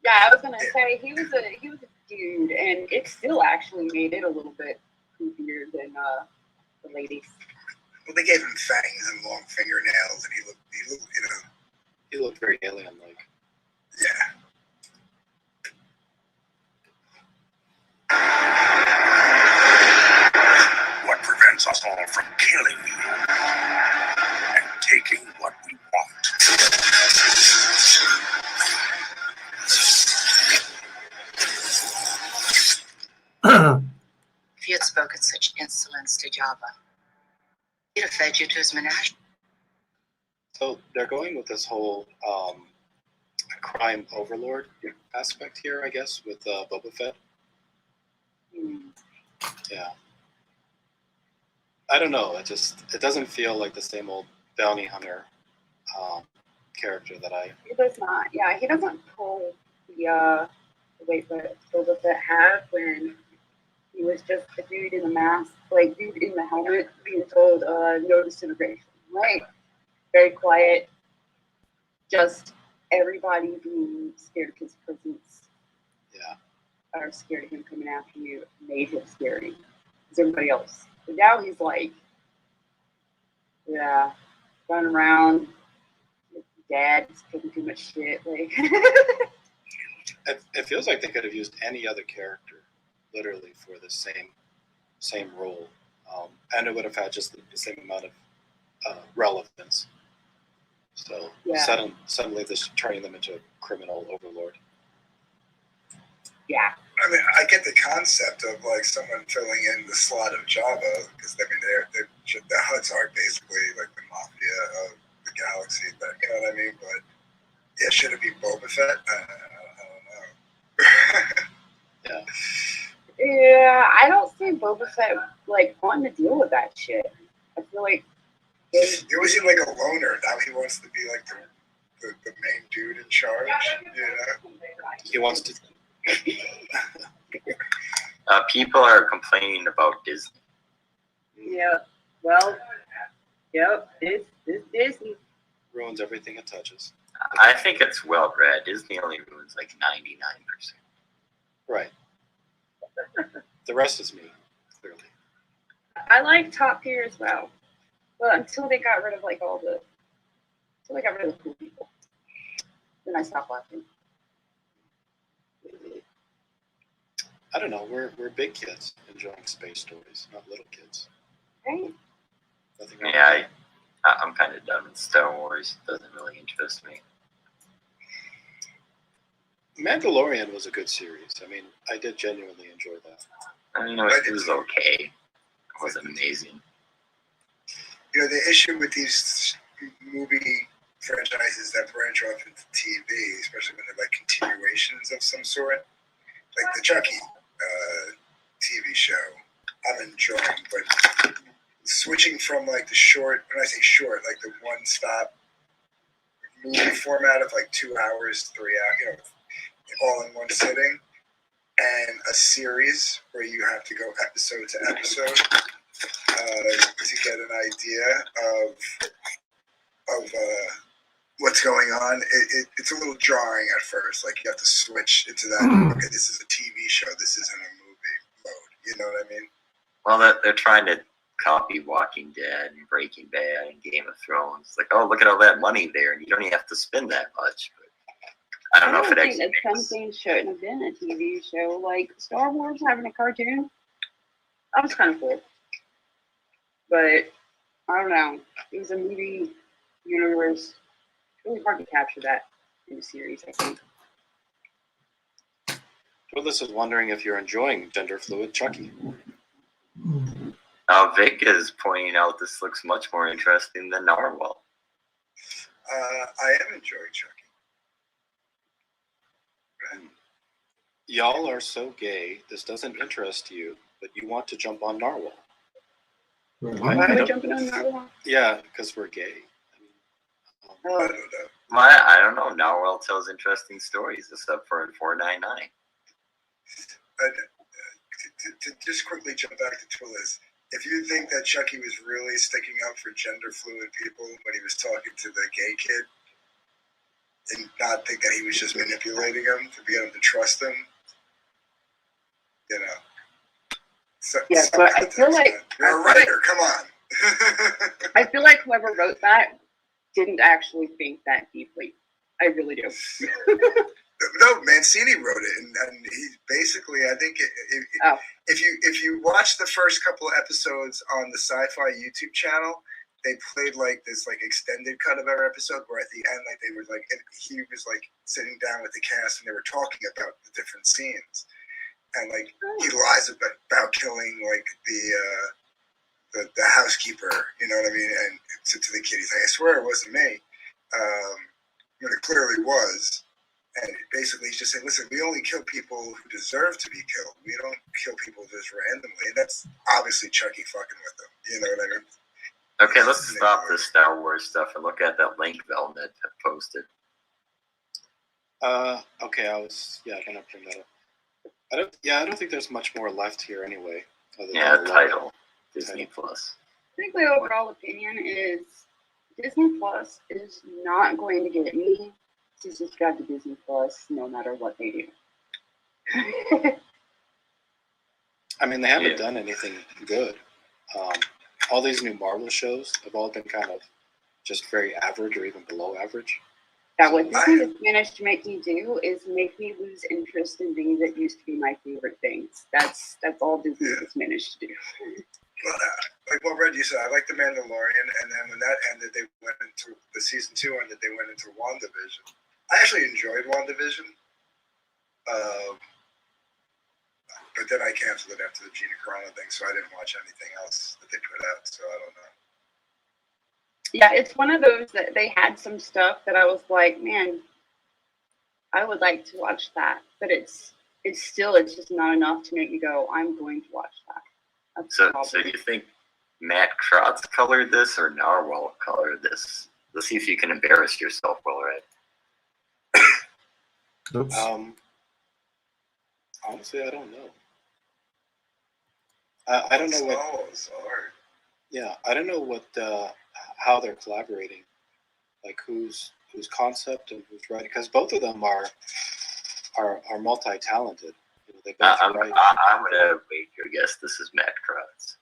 Yeah, I was gonna say he was a dude, and it still actually made it a little bit creepier than the ladies. Well, they gave him fangs and long fingernails, and he looked, you know. He looked very alien-like. Yeah. What prevents us all from killing you and taking what we want? If you had spoken such insolence to Jabba, he'd have fed you to his menage. So they're going with this whole crime overlord aspect here, I guess, with Boba Fett. Yeah. I don't know. It doesn't feel like the same old bounty hunter character that I. He does not. Yeah, he doesn't pull the weight that Boba Fett had when he was just a dude in the mask, like dude in the helmet, being told no disintegration. Right? Very quiet. Just everybody being scared of his presence. Yeah. Or scared of him coming after you made him scary. Because everybody else. But now he's like, yeah, running around. Dad's taking too much shit. Like, It feels like they could have used any other character, literally, for the same role, and it would have had just the same amount of relevance. So yeah. suddenly, this turning them into a criminal overlord. Yeah. I mean, I get the concept of like someone filling in the slot of Jabba, because I mean, the Hutts are basically like the mafia of the galaxy, but you know what I mean. But yeah, should it be Boba Fett? I don't know. Yeah, I don't see Boba Fett like wanting to deal with that shit. I feel like He always seemed like a loner. Now he wants to be like the main dude in charge. You know? He wants to. People are complaining about Disney. Yeah. Well. Yep. This Disney Ruins everything it touches. I think it's well read. Disney only ruins like 99%. Right. The rest is me, clearly. I like Top Gear as well, but until they got rid of like until they got rid of the cool people, then I stopped watching. I don't know. We're big kids enjoying space stories, not little kids. Right? Nothing wrong Yeah, with I'm kind of done with Star Wars. It doesn't really interest me. Mandalorian was a good series. I mean, I did genuinely enjoy that. I mean, it was okay. It wasn't amazing. You know, the issue with these movie franchises that branch off into TV, especially when they're like continuations of some sort, like the Chucky TV show, I'm enjoying, but switching from like the short, when I say short, like the one-stop movie format of like 2 hours, 3 hours, you know, all in one sitting, and a series where you have to go episode to episode to get an idea of what's going on. It's a little jarring at first. Like you have to switch into that. Okay, this is a TV show. This isn't a movie mode. You know what I mean? Well, they're trying to copy Walking Dead and Breaking Bad and Game of Thrones. Like, oh, look at all that money there, and you don't even have to spend that much. But I don't know if it think actually that something shouldn't have been a TV show. Like Star Wars having a cartoon, that was kind of cool. But I don't know. It was a movie universe. Really hard to capture that in a series, I think. Willis is wondering if you're enjoying gender fluid Chucky. Vic is pointing out this looks much more interesting than Narwhal. I am enjoying Chucky. Y'all are so gay, this doesn't interest you, but you want to jump on Narwhal. Why are we jumping on Narwhal? Yeah, because we're gay. I don't know. I don't know. Narwhal tells interesting stories, except for in 499. To just quickly jump back to Twillis, if you think that Chucky was really sticking up for gender fluid people when he was talking to the gay kid, and not think that he was just manipulating him to get him to trust him, you know. So, yeah, but I feel like you're a writer. Come on. I feel like whoever wrote that didn't actually think that deeply. I really do. No, Mancini wrote it, and he basically, I think, if you watch the first couple of episodes on the Sci-Fi YouTube channel, they played like this like extended cut of every episode where at the end, like they were like, he was like sitting down with the cast and they were talking about the different scenes, and like he lies about killing like the housekeeper, you know what I mean, and to the kid, he's like, I swear it wasn't me, when it clearly was. And basically, he's just saying, listen, we only kill people who deserve to be killed. We don't kill people just randomly. And that's obviously Chucky fucking with them. You know what I mean? Okay, let's stop the Star Wars stuff and look at that link Velnet had posted. Okay, I was gonna bring that up. I don't think there's much more left here anyway. Yeah, title Disney Plus. I think my overall opinion is Disney Plus is not going to get me to subscribe to Disney Plus no matter what they do. I mean, they haven't done anything good. All these new Marvel shows have all been kind of just very average or even below average. That what Disney has managed to make me do is make me lose interest in things that used to be my favorite things. That's all Disney has managed to do. Well, like what Red you said, I like The Mandalorian, and then when that ended, they went into the season 2 ended, they went into WandaVision. I actually enjoyed WandaVision, but then I canceled it after the Gina Carano thing, so I didn't watch anything else that they put out, so I don't know. Yeah, it's one of those that they had some stuff that I was like, man, I would like to watch that, but it's just not enough to make me go, I'm going to watch that. So you think Matt Krotz colored this or Narwhal colored this? Let's see if you can embarrass yourself, Will, right? Oops. Honestly, I don't know. I don't know what. Oh, sorry. Yeah, I don't know what how they're collaborating, like whose concept and who's writing, because both of them are multi-talented. You know, they both I'm gonna make your guess. This is Matt Krotz.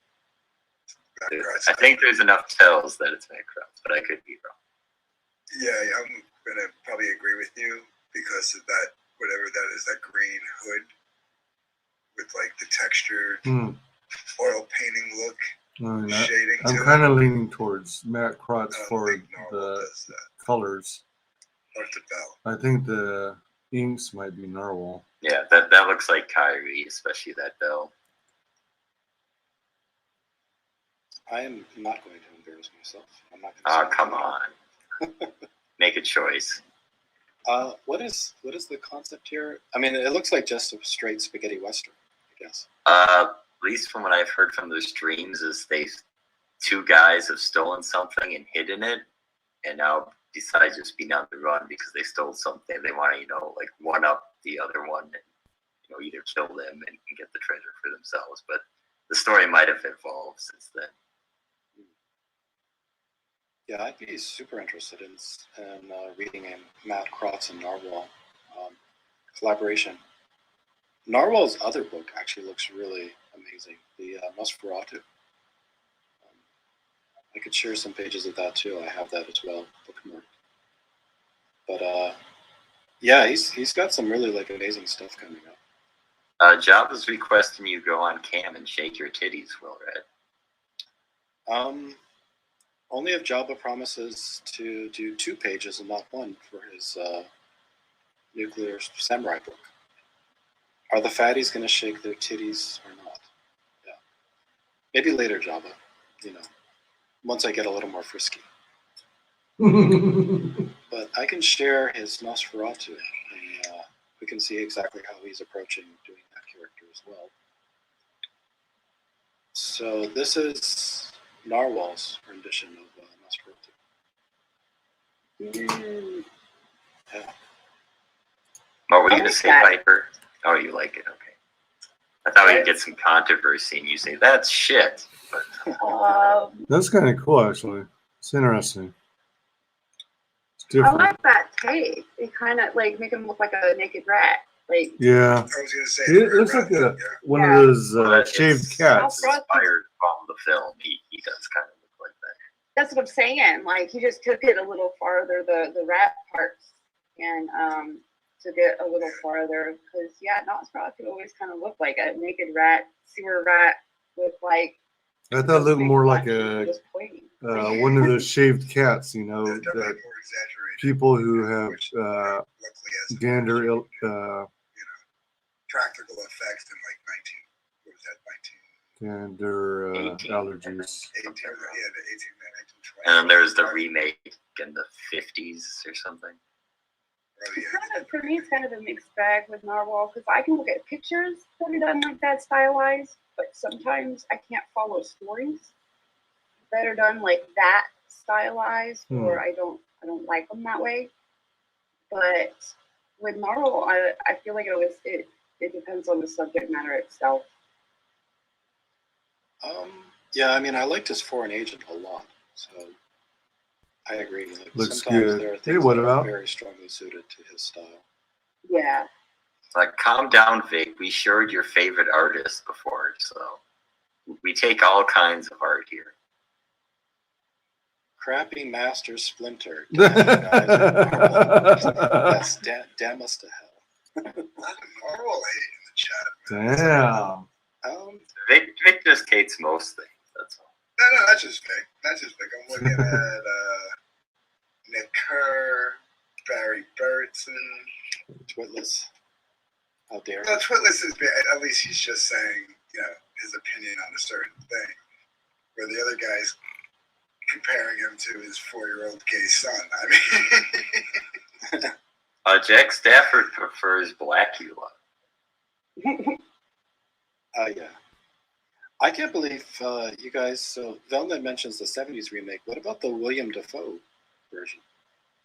I think there's enough tells that it's Matt Krotz, but I could be wrong. Yeah, I'm gonna probably agree with you because of that, whatever that is, that green hood with like the textured oil painting look. Shading I'm kind of leaning towards Matt Krotz for the colors. I think the inks might be Narwhal. Yeah, that looks like Kyrie, especially that bell. I am not going to embarrass myself. I'm not going to. Oh, come on. Make a choice. What is the concept here? I mean, it looks like just a straight spaghetti western, I guess. At least from what I've heard from those streams, is two guys have stolen something and hidden it, and now decide just being on the run because they stole something. They want to, like one up the other one, and either kill them and get the treasure for themselves. But the story might have evolved since then. Yeah, I'd be super interested in reading a Matt Krotz and Narwhal collaboration. Narwhal's other book actually looks really amazing, the Nosferatu. I could share some pages of that too. I have that as well, bookmarked. But yeah, he's got some really like amazing stuff coming up. Java's requesting you go on cam and shake your titties, Will Red. Only if Java promises to do 2 pages and not 1 for his nuclear samurai book. Are the fatties going to shake their titties or not? Yeah. Maybe later, Java. You know, once I get a little more frisky. But I can share his Nosferatu, and we can see exactly how he's approaching doing that character as well. So this is Narwhal's rendition of Nosferatu. Yeah. What were you going to say, Piper? Oh, you like it? Okay. I thought we'd get some controversy and you say, that's shit. But That's kind of cool, actually. It's interesting. It's I different. like that take. They kind of like make him look like a naked rat. Like Yeah. I was gonna say It looks like one of those shaved cats. Inspired from the film. He does kind of look like that. That's what I'm saying. Like he just took it a little farther, the rat parts, and took it a little farther because Nosferatu always kind of looked like a naked rat, sewer rat with like. I thought it looked more like a one of those shaved cats, you know, that people who have gander practical effects in like 19, what was that, 19? gander allergies. 18, yeah, the 18, 1920. And then there's the remake in the 50s or something. For me, it's kind of a mixed bag with Narwhal because I can look at pictures that are done like that stylized, but sometimes I can't follow stories that are done like that stylized, or I don't like them that way. But with Narwhal, I feel like it depends on the subject matter itself. Yeah, I mean, I liked his Foreign Agent a lot, so I agree. Like, looks sometimes good. There are Hey, things what that about? are very strongly suited to his style. Yeah. Like, calm down, Vic. We shared your favorite artist before, so we take all kinds of art here. Crappy Master Splinter. Yes, damn us to hell. Narwhal in the chat. Damn. Vic just hates most things. That's all. No, that's just Vic. That's just Vic. I'm looking at Nick Kerr, Barry Burton, Twitless. How dare Well, Twitless is at least he's just saying, his opinion on a certain thing, where the other guy's comparing him to his 4-year-old gay son. I mean, Jack Stafford prefers Blackula. Yeah. I can't believe you guys. So Velnet mentions the '70s remake. What about the William Dafoe version?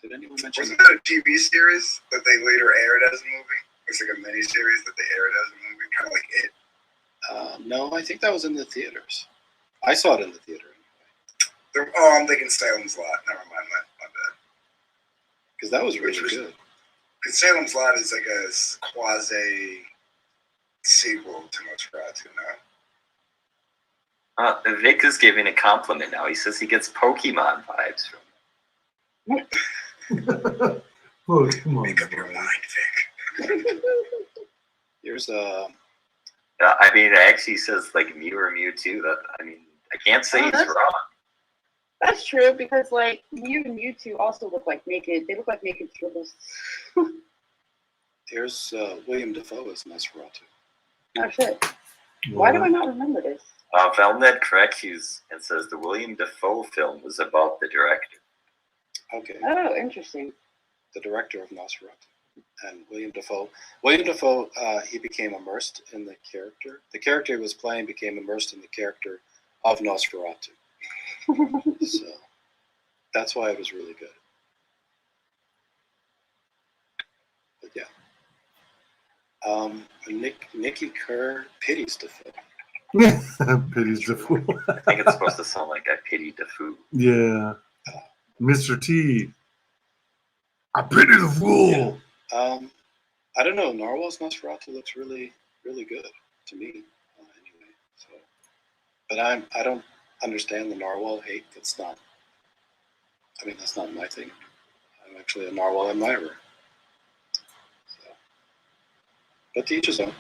Did anyone mention? Wasn't that a TV series that they later aired as a movie? It's like a mini series that they aired as a movie, kind of like It. No, I think that was in the theaters. I saw it in the theater. I'm thinking Salem's Lot. Never mind that. My bad. Because that was really good. Because Salem's Lot is like a quasi sequel to Nosferatu now. Vic is giving a compliment now. He says he gets Pokemon vibes from it. Pokemon. Make up your mind, Vic. Here's I mean, it actually says like Mew or Mewtwo. I can't say he's wrong. That's true because like Mew and Mewtwo also look like naked. They look like naked tribbles. Here's William Dafoe as Nosferatu. Oh shit! Why do I not remember this? Velnet corrects you and says the William Dafoe film was about the director. Okay. Oh, interesting. The director of Nosferatu. And William Dafoe. William Dafoe, he became immersed in the character. The character he was playing became immersed in the character of Nosferatu. So that's why it was really good. But yeah. Nikki Kerr pities Dafoe. Pities Dafoe. I think it's supposed to sound like I pity Dafoe. Yeah. Mr. T. I pity the fool. Yeah. I don't know. Narwhal's Nosferatu looks really, really good to me. Anyway, so, but I don't understand the narwhal hate. That's not my thing. I'm actually a narwhal admirer. So, but to each his own.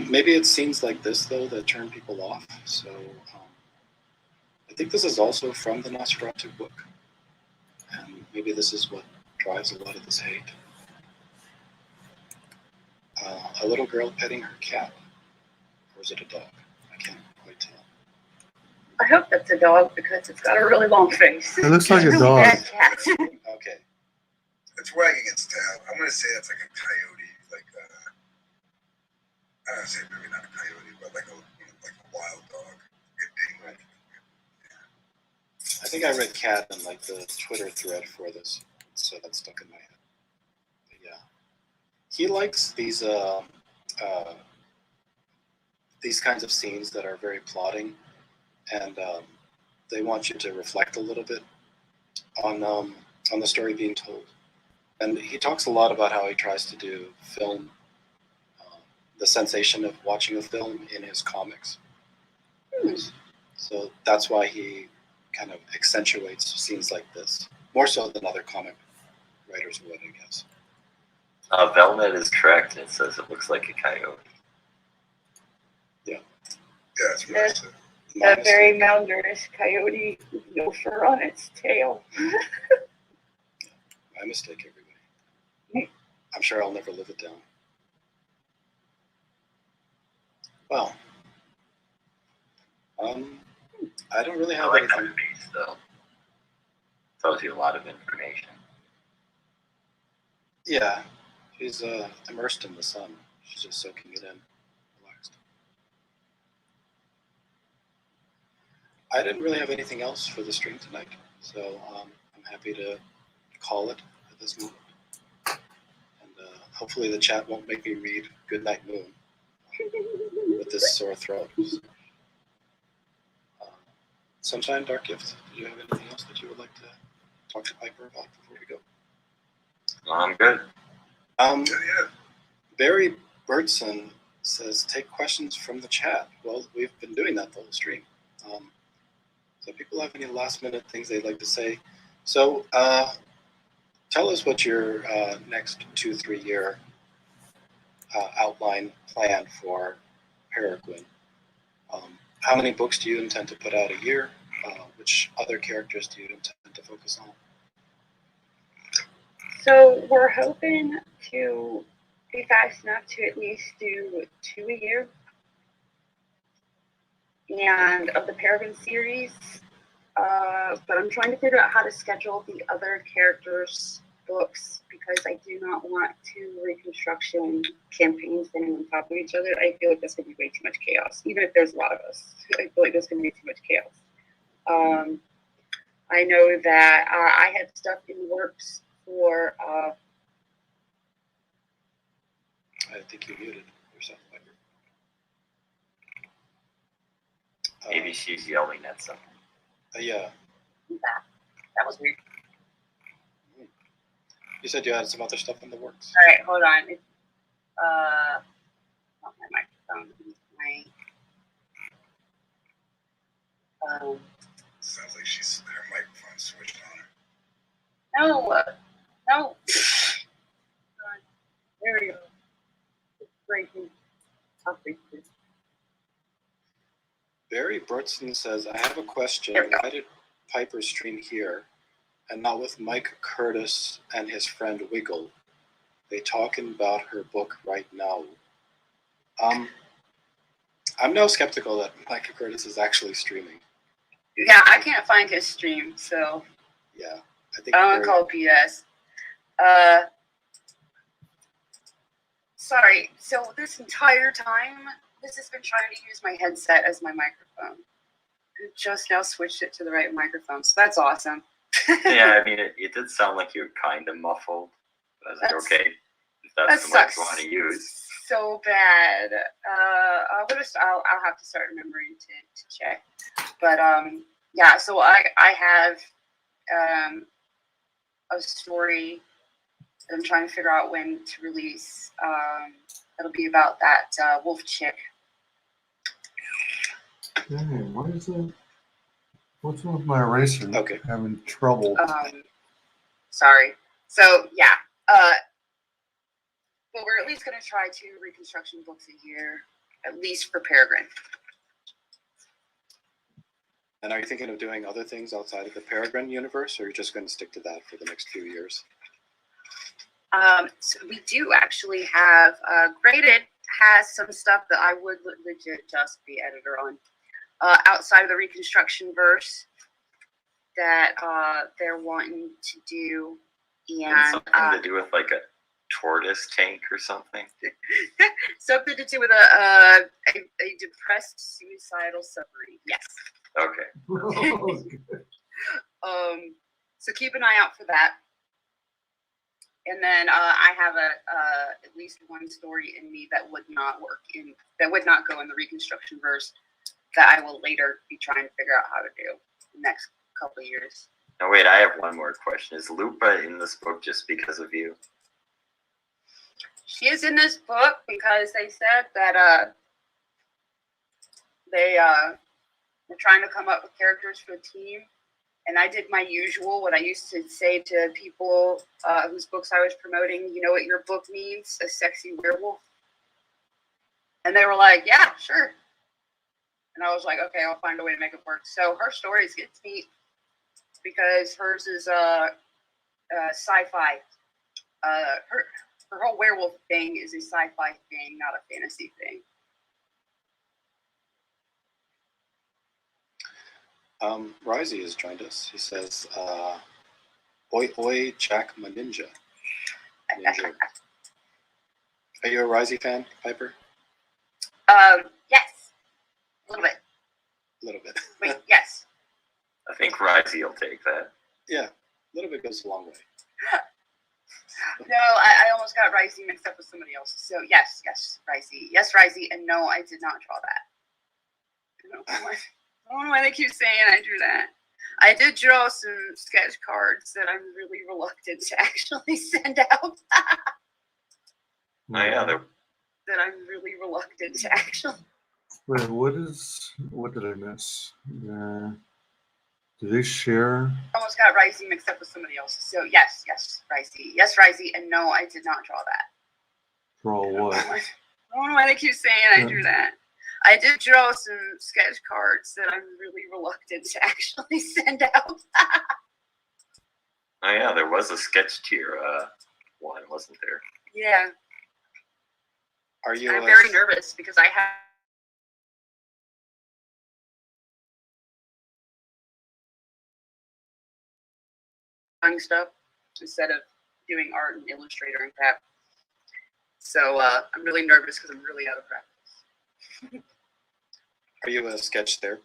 Maybe it's scenes like this, though, that turn people off. So I think this is also from the Nosferatu book. And maybe this is what drives a lot of this hate. A little girl petting her cat. Or is it a dog? I can't quite tell. I hope that's a dog because it's got a really long face. It looks like a Really dog. bad cat. Okay. It's wagging its tail. I'm gonna say it's like a coyote, like I don't say maybe not a coyote, but like a wild dog. Right. I think I read cat in like the Twitter thread for this, so that stuck in my head. But yeah, he likes these kinds of scenes that are very plotting, and they want you to reflect a little bit on the story being told. And he talks a lot about how he tries to do film, the sensation of watching a film in his comics. So that's why he kind of accentuates scenes like this, more so than other comic writers would, I guess. Velvet is correct. It says it looks like a coyote. Yeah. Yeah, it's massive. A very malnourished coyote with no fur on its tail. My mistake, everybody. I'm sure I'll never live it down. Well, I don't really have I like anything. that face, though. Tells you a lot of information. Yeah, she's immersed in the sun. She's just soaking it in, relaxed. I didn't really have anything else for the stream tonight, so I'm happy to call it at this moment. And hopefully the chat won't make me read Goodnight Moon with this sore throat. Sunshine, Dark Gift, do you have anything else that you would like to talk to Piper about before we go? I'm good. Yeah. Barry Bertson says, take questions from the chat. Well, we've been doing that the whole stream. So people have any last minute things they'd like to say. So tell us what your next 2-3 year outline plan for Peregrine. How many books do you intend to put out a year? Which other characters do you intend to focus on? So we're hoping to be fast enough to at least do 2 a year. And of the Peregrine series, but I'm trying to figure out how to schedule the other characters' books because I do not want 2 reconstruction campaigns sitting on top of each other. I feel like that's going to be way too much chaos, even if there's a lot of us. I feel like there's going to be too much chaos. I know that I had stuff in the works for. I think you muted yourself, Piper. Maybe she's yelling at something. Yeah. That was weird. You said you had some other stuff in the works. All right, hold on. It's, not my microphone. My. Sounds like she's her microphone switched on her. No. No. There we go. It's breaking. I'll fix it. Barry Bertson says, I have a question. Why did Piper stream here and not with Mike Curtis and his friend Wiggle? They talking about her book right now. I'm now skeptical that Mike Curtis is actually streaming. Yeah, I can't find his stream, so Yeah, I think I don't want to call BS. Sorry. So this entire time, this has been trying to use my headset as my microphone. I just now switched it to the right microphone, so that's awesome. Yeah, I mean, it did sound like you were kind of muffled. But I was like, okay, if that's the mic you want to use. So bad. I'll have to start remembering to check. But yeah. So I have a story that I'm trying to figure out when to release. It'll be about that wolf chick. Dang, what is it? What's wrong with my eraser? Okay. Having trouble. Sorry. So yeah, but we're at least going to try 2 reconstruction books a year, at least for Peregrine. And are you thinking of doing other things outside of the Peregrine universe, or are you just going to stick to that for the next few years? So we do actually have Graded has some stuff that I would legit just be editor on outside of the reconstruction verse that they're wanting to do, and something to do with like a tortoise tank or something. something to do with a depressed suicidal submarine. Yes. Okay. So keep an eye out for that. And then I have at least one story in me that would not go in the reconstruction verse that I will later be trying to figure out how to do the next couple of years. Now wait, I have one more question. Is Lupa in this book just because of you? She is in this book because they said that they were trying to come up with characters for the team. And I did my usual, what I used to say to people whose books I was promoting, you know what your book means? A sexy werewolf. And they were like, yeah, sure. And I was like, okay, I'll find a way to make it work. So her stories get neat because hers is sci-fi. Her whole werewolf thing is a sci-fi thing, not a fantasy thing. Ryzy has joined us. He says, oi, oi, Jack my ninja. Are you a Ryzy fan, Piper? Yes. A little bit. A little bit. Wait, yes. I think Ryzy will take that. Yeah, a little bit goes a long way. No, I almost got Ryzy mixed up with somebody else. So yes, Ryzy. Yes, Ryzy, and no, I did not draw that. I don't know why they keep saying I drew that. I did draw some sketch cards that I'm really reluctant to actually send out. Oh yeah, that I'm really reluctant to actually. Wait, what did I miss? Do they share? Almost got Ryzy mixed up with somebody else. So yes, Ryzy. Yes, Ryzy, and no, I did not draw that. Draw what? I don't know why they keep saying I drew that. I did draw some sketch cards that I'm really reluctant to actually send out. Oh yeah, there was a sketch tier one, wasn't there? Yeah. Are you? I'm very nervous because I have stuff instead of doing art and Illustrator and crap. So I'm really nervous because I'm really out of practice. Are you a sketch there?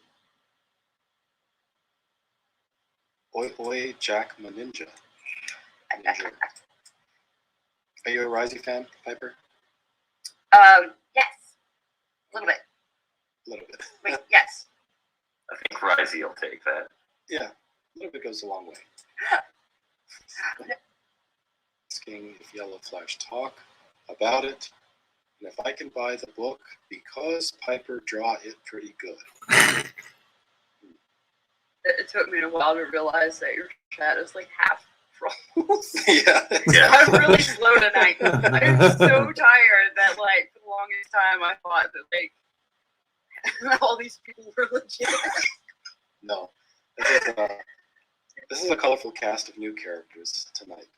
Oi, oi, Jack my ninja. Are you a Ryzy fan, Piper? Yes. A little bit. A little bit. Wait, yes. I think Ryzy will take that. Yeah, a little bit goes a long way. Asking if Yellow Flash talk about it, and if I can buy the book because Piper draw it pretty good. It took me a while to realize that your chat is like half trolls. Yeah. I'm really slow tonight. I'm so tired that like for the longest time I thought that like all these people were legit. No. This is a colorful cast of new characters tonight.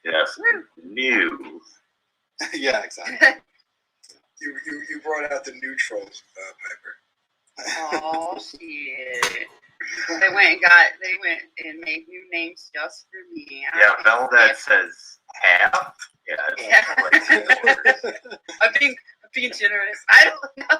Yes, new. Yeah, exactly. You brought out the new trolls, Piper. Oh shit! They went and made new names just for me. Yeah, Velvet says half. Yeah. I'm being generous. I don't know.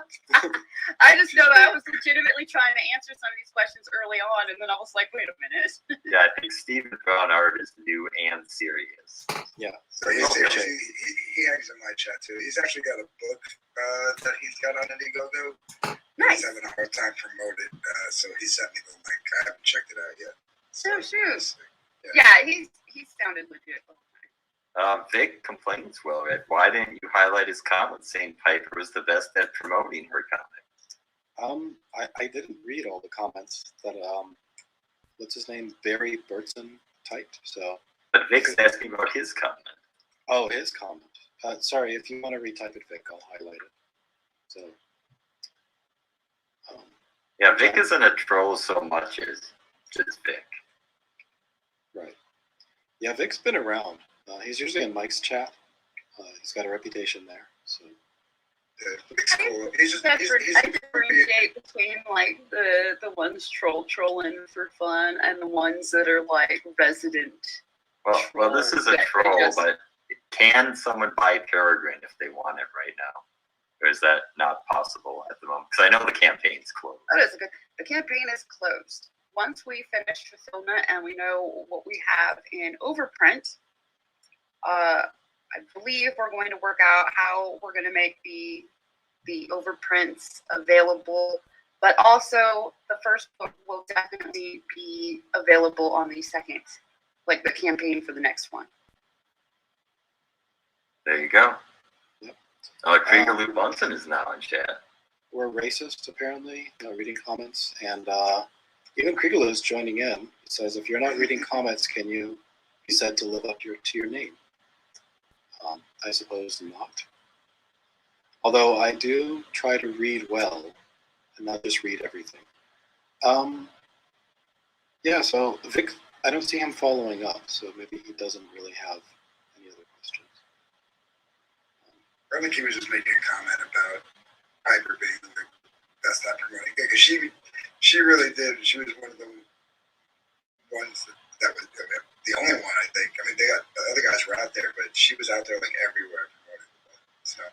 I just know that I was legitimately trying to answer some of these questions early on, and then I was like, wait a minute. Yeah, I think Steven Brown art is new and serious. Yeah. So he hangs in my chat too. He's actually got a book that he's got on Indiegogo. Nice. He's having a hard time promoting it, so he sent me the link. I haven't checked it out yet. So shoot. Yeah, he sounded legit. Vic complains, well, Red, why didn't you highlight his comments saying Piper was the best at promoting her comics? I didn't read all the comments that what's his name, Barry Burton typed. So. But Vic's asking about his comment. Oh, his comment. Sorry, if you want to retype it, Vic, I'll highlight it. So. Yeah, Vic isn't a troll so much as just Vic. Right. Yeah, Vic's been around. He's usually in Mike's chat. He's got a reputation there. So. Vic's cool. He's I differentiate between like the ones trolling for fun and the ones that are like resident. Well, this is a troll, but can someone buy Peregrine if they want it right now? Or is that not possible at the moment? Because I know the campaign's closed. That is good. The campaign is closed. Once we finish fulfillment and we know what we have in overprint, I believe we're going to work out how we're going to make the overprints available. But also, the first book will definitely be available on the second, like the campaign for the next one. There you go. Krieger Lou Bunsen is now in chat. We're racist, apparently, reading comments. And even Krieger Lou is joining in. He says, if you're not reading comments, can you be said to live up to your name? I suppose not. Although I do try to read well and not just read everything. Yeah, so Vic, I don't see him following up, so maybe he doesn't really have any other questions. I think he was just making a comment about Piper being the best at promoting, because she really did. She was one of the ones that was the only one, I think. I mean, the other guys were out there, but she was out there like everywhere promoting the book. So.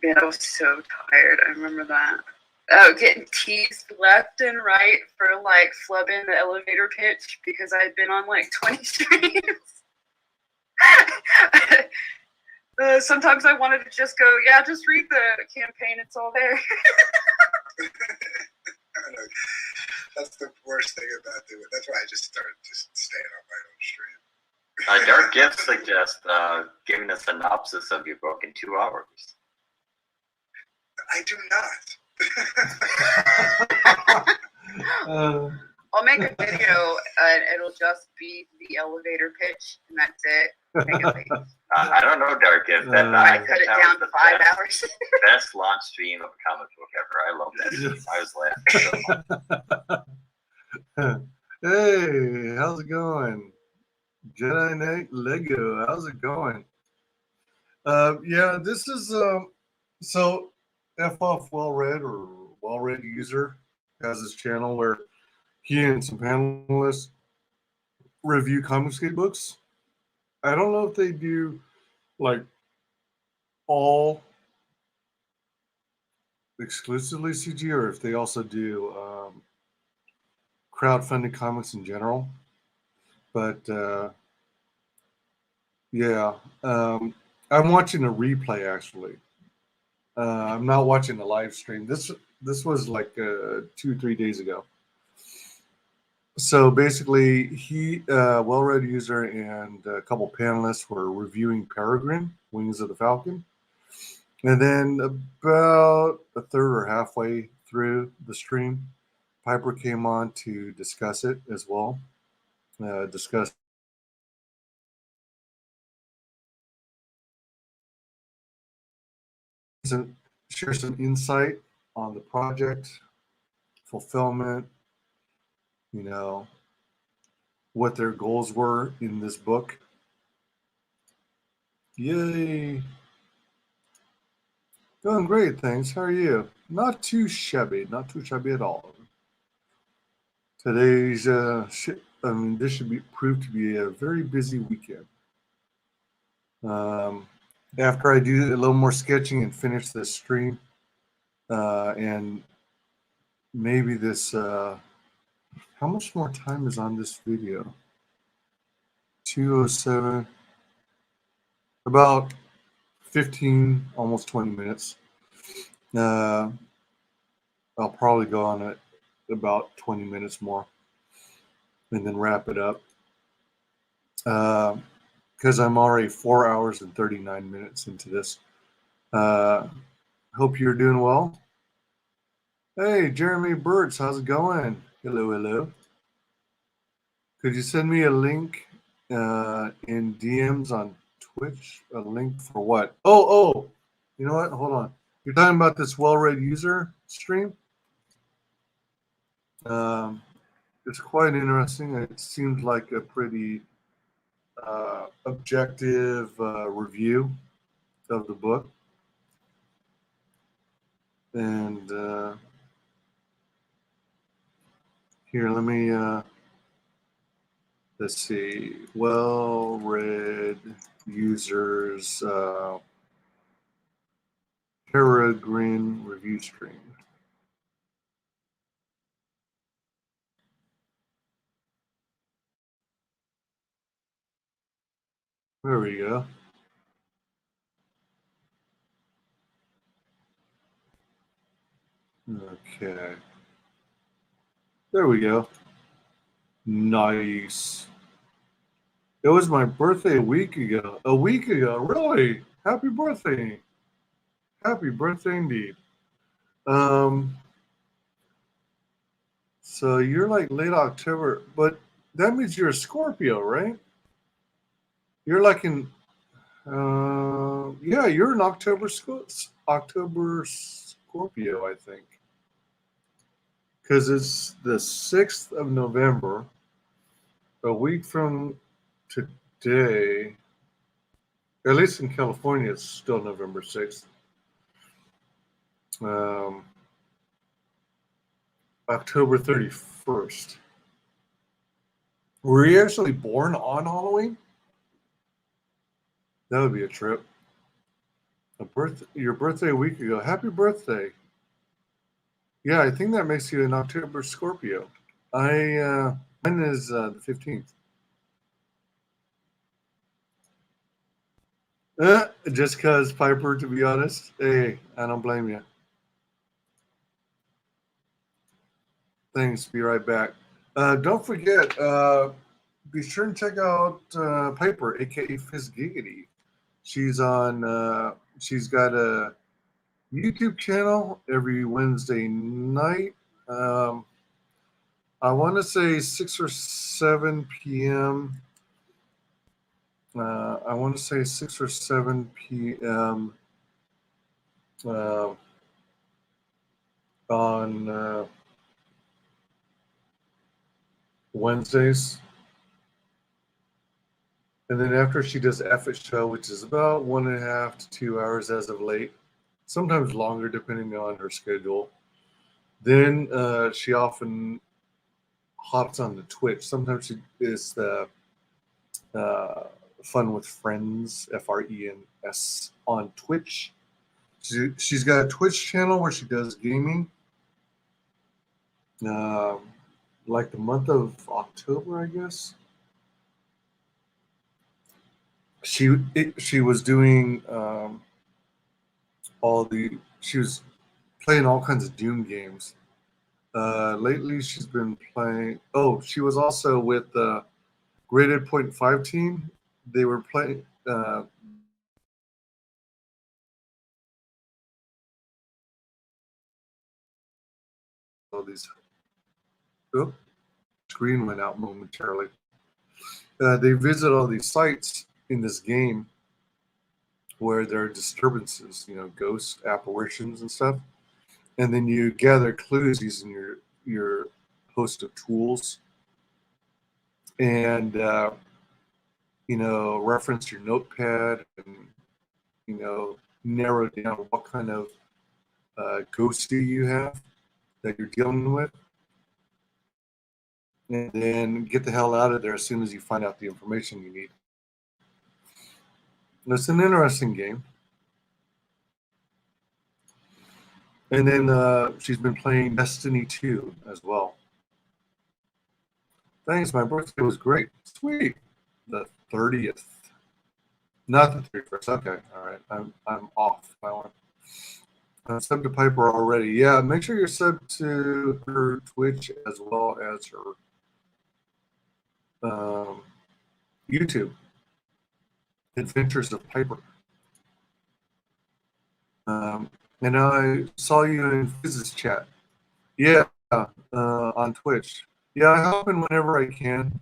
Man, I was so tired. I remember that. Oh, getting teased left and right for like flubbing the elevator pitch because I had been on like 20 streams. Sometimes I wanted to just go, yeah, just read the campaign. It's all there. That's the worst thing about doing it. That's why I just started just staying on my own stream. Dark Gift suggests giving a synopsis of your book in 2 hours. I do not. I'll make a video and it'll just be the elevator pitch and that's it. I don't know, Dark Gift. I cut it down to 5 hours. Best launch stream of a comic book ever. I love that. I was laughing so much. Hey, how's it going? Jedi Knight Lego, how's it going? Yeah, this is so F off well read or well read user has this channel where he and some panelists review Comicsgate books. I don't know if they do like all exclusively CG or if they also do crowdfunded comics in general. But yeah, I'm watching a replay actually. I'm not watching the live stream. This was like 2-3 days ago. So basically, he, well-read user, and a couple panelists were reviewing Peregrine, Wings of the Falcon. And then about a third or halfway through the stream, Piper came on to discuss it as well. Share some insight on the project, fulfillment, you know, what their goals were in this book. Yay. Doing great, thanks. How are you? Not too shabby, not too shabby at all. Today's, this should prove to be a very busy weekend. After I do a little more sketching and finish this stream, and maybe this, how much more time is on this video? 2:07, about 15, almost 20 minutes. I'll probably go on it about 20 minutes more and then wrap it up. Because I'm already 4 hours and 39 minutes into this. Hope you're doing well. Hey, Jeremy Burtz, how's it going? Hello, hello. Could you send me a link in DMs on Twitch? A link for what? Oh, you know what? Hold on. You're talking about this well-read user stream? It's quite interesting. It seems like a pretty objective review of the book. And here, let me, let's see, well-read users Peregrine review stream. There we go. Okay. There we go. Nice. It was my birthday a week ago. A week ago, really? Happy birthday. Happy birthday indeed. So you're like late October, but that means you're a Scorpio, right? You're like in, yeah, you're an October Scorpio, I think. Because it's the 6th of November, a week from today, at least in California, it's still November 6th. October 31st. Were you actually born on Halloween? That would be a trip. Your birthday a week ago. Happy birthday. Yeah, I think that makes you an October Scorpio. Mine is the 15th. Just because, Piper, to be honest. Hey, I don't blame you. Thanks. Be right back. Don't forget, be sure and check out Piper, aka Fizzgiggity. She's on. She's got a YouTube channel every Wednesday night. I want to say 6 or 7 p.m. I want to say 6 or 7 p.m. On Wednesdays. And then after she does F It Show, which is about 1.5 to 2 hours as of late, sometimes longer depending on her schedule. Then she often hops on the Twitch. Sometimes she is the Fun with Friends, FRENS, on Twitch. She's got a Twitch channel where she does gaming. Like the month of October, I guess. She was doing she was playing all kinds of Doom games. Lately, she's been playing. Oh, she was also with the Graded Point 5 team. They were playing. All these. Oh, screen went out momentarily. They visit all these sites in this game where there are disturbances, ghost apparitions and stuff. And then you gather clues using your host of tools, and reference your notepad, and narrow down what kind of ghosty you have that you're dealing with, and then get the hell out of there as soon as you find out the information you need. It's an interesting game. And then she's been playing Destiny 2 as well. Thanks, my birthday was great. Sweet. The 30th. Not the 31st. Okay, all right. I'm off by one. Sub to Piper already. Yeah, make sure you're sub to her Twitch as well as her YouTube. Adventures of Piper. And I saw you in Fizz's chat. Yeah, on Twitch. Yeah, I hop in whenever I can.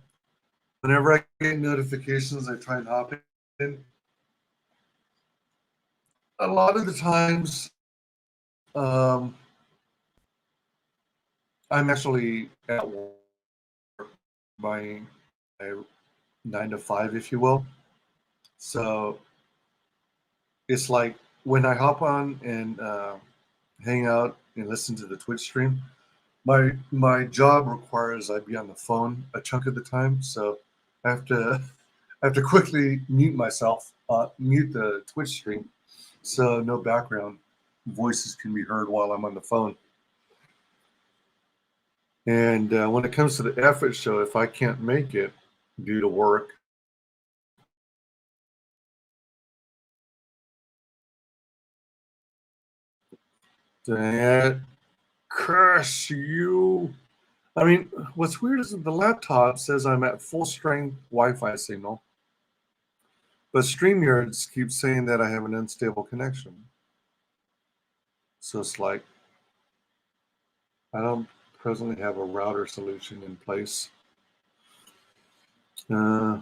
Whenever I get notifications, I try and hop in. A lot of the times, I'm actually at work by 9 to 5, if you will. So it's like when I hop on and hang out and listen to the Twitch stream, my job requires I be on the phone a chunk of the time. So I have to quickly mute myself, mute the Twitch stream, so no background voices can be heard while I'm on the phone. And when it comes to the effort show, if I can't make it due to work, that crush you. I mean, what's weird is that the laptop says I'm at full strength Wi-Fi signal, but StreamYard keeps saying that I have an unstable connection. So it's like I don't presently have a router solution in place. All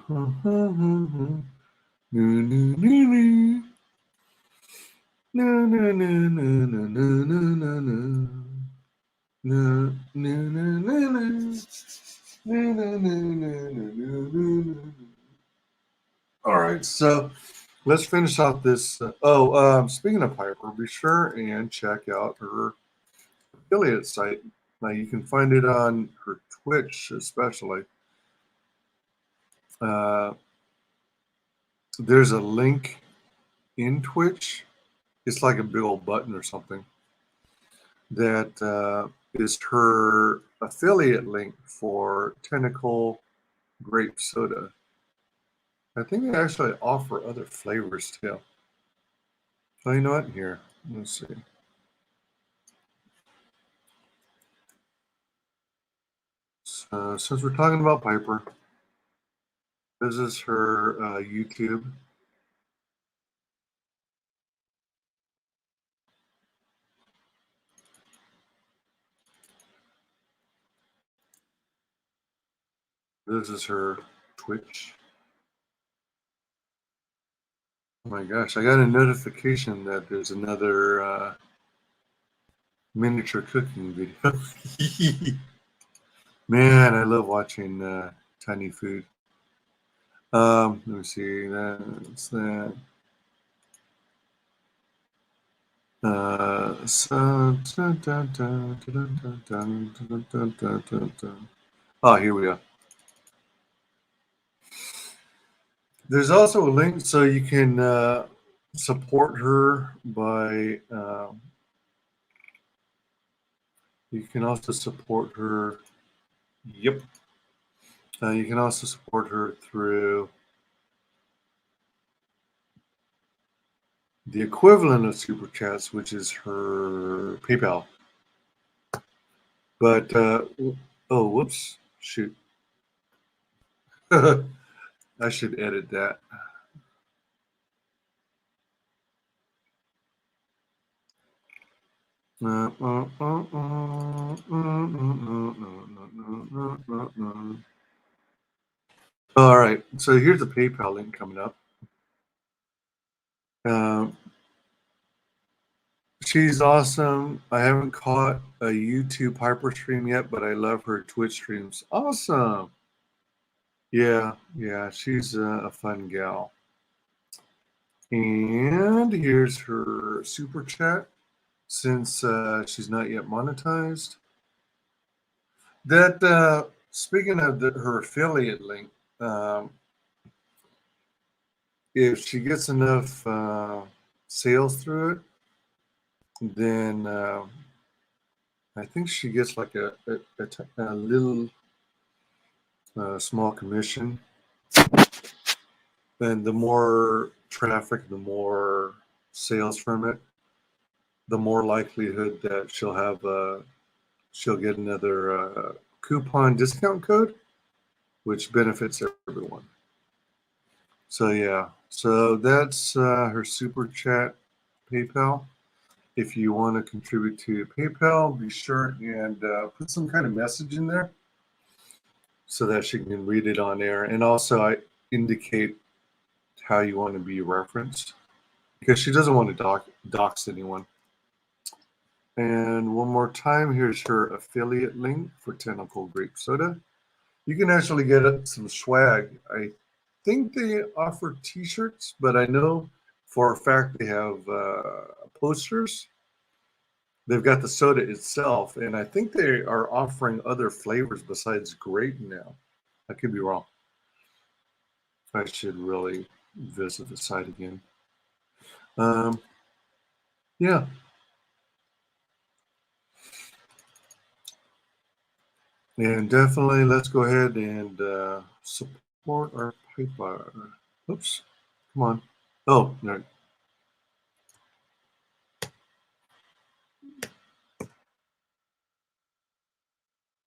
right, so let's finish off this. Speaking of Piper, be sure and check out her affiliate site. Now you can find it on her Twitch, especially. There's a link in Twitch. It's like a big old button or something. That is her affiliate link for Tentacle Grape Soda. I think they actually offer other flavors too. Oh, you know what? Here, let's see. So, since we're talking about Piper, this is her YouTube. This is her Twitch. Oh my gosh, I got a notification that there's another miniature cooking video. Man, I love watching tiny food. Let me see. That's that. Oh, here we go. There's also a link so you can support her by. You can also support her. Yep. You can also support her through the equivalent of Super Chats, which is her PayPal. But, oh, whoops. Shoot. I should edit that. All right, so here's the PayPal link coming up. She's awesome. I haven't caught a YouTube Piper stream yet, but I love her Twitch streams. Awesome. Yeah, she's a fun gal. And here's her super chat, since she's not yet monetized. That speaking of her affiliate link, if she gets enough sales through it, then I think she gets like a little small commission. And the more traffic, the more sales from it, the more likelihood that she'll get another coupon discount code, which benefits everyone. So yeah, so that's her super chat PayPal. if you want to contribute to PayPal, be sure and put some kind of message in there so that she can read it on air. And also, I indicate how you want to be referenced because she doesn't want to dox anyone. And one more time, here's her affiliate link for Tentacle Grape Soda. You can actually get some swag. I think they offer t-shirts, but I know for a fact they have posters. They've got the soda itself, and I think they are offering other flavors besides grape now. I could be wrong. I should really visit the site again. Yeah. And definitely let's go ahead and support our pipeline. Oops. Come on. Oh, no.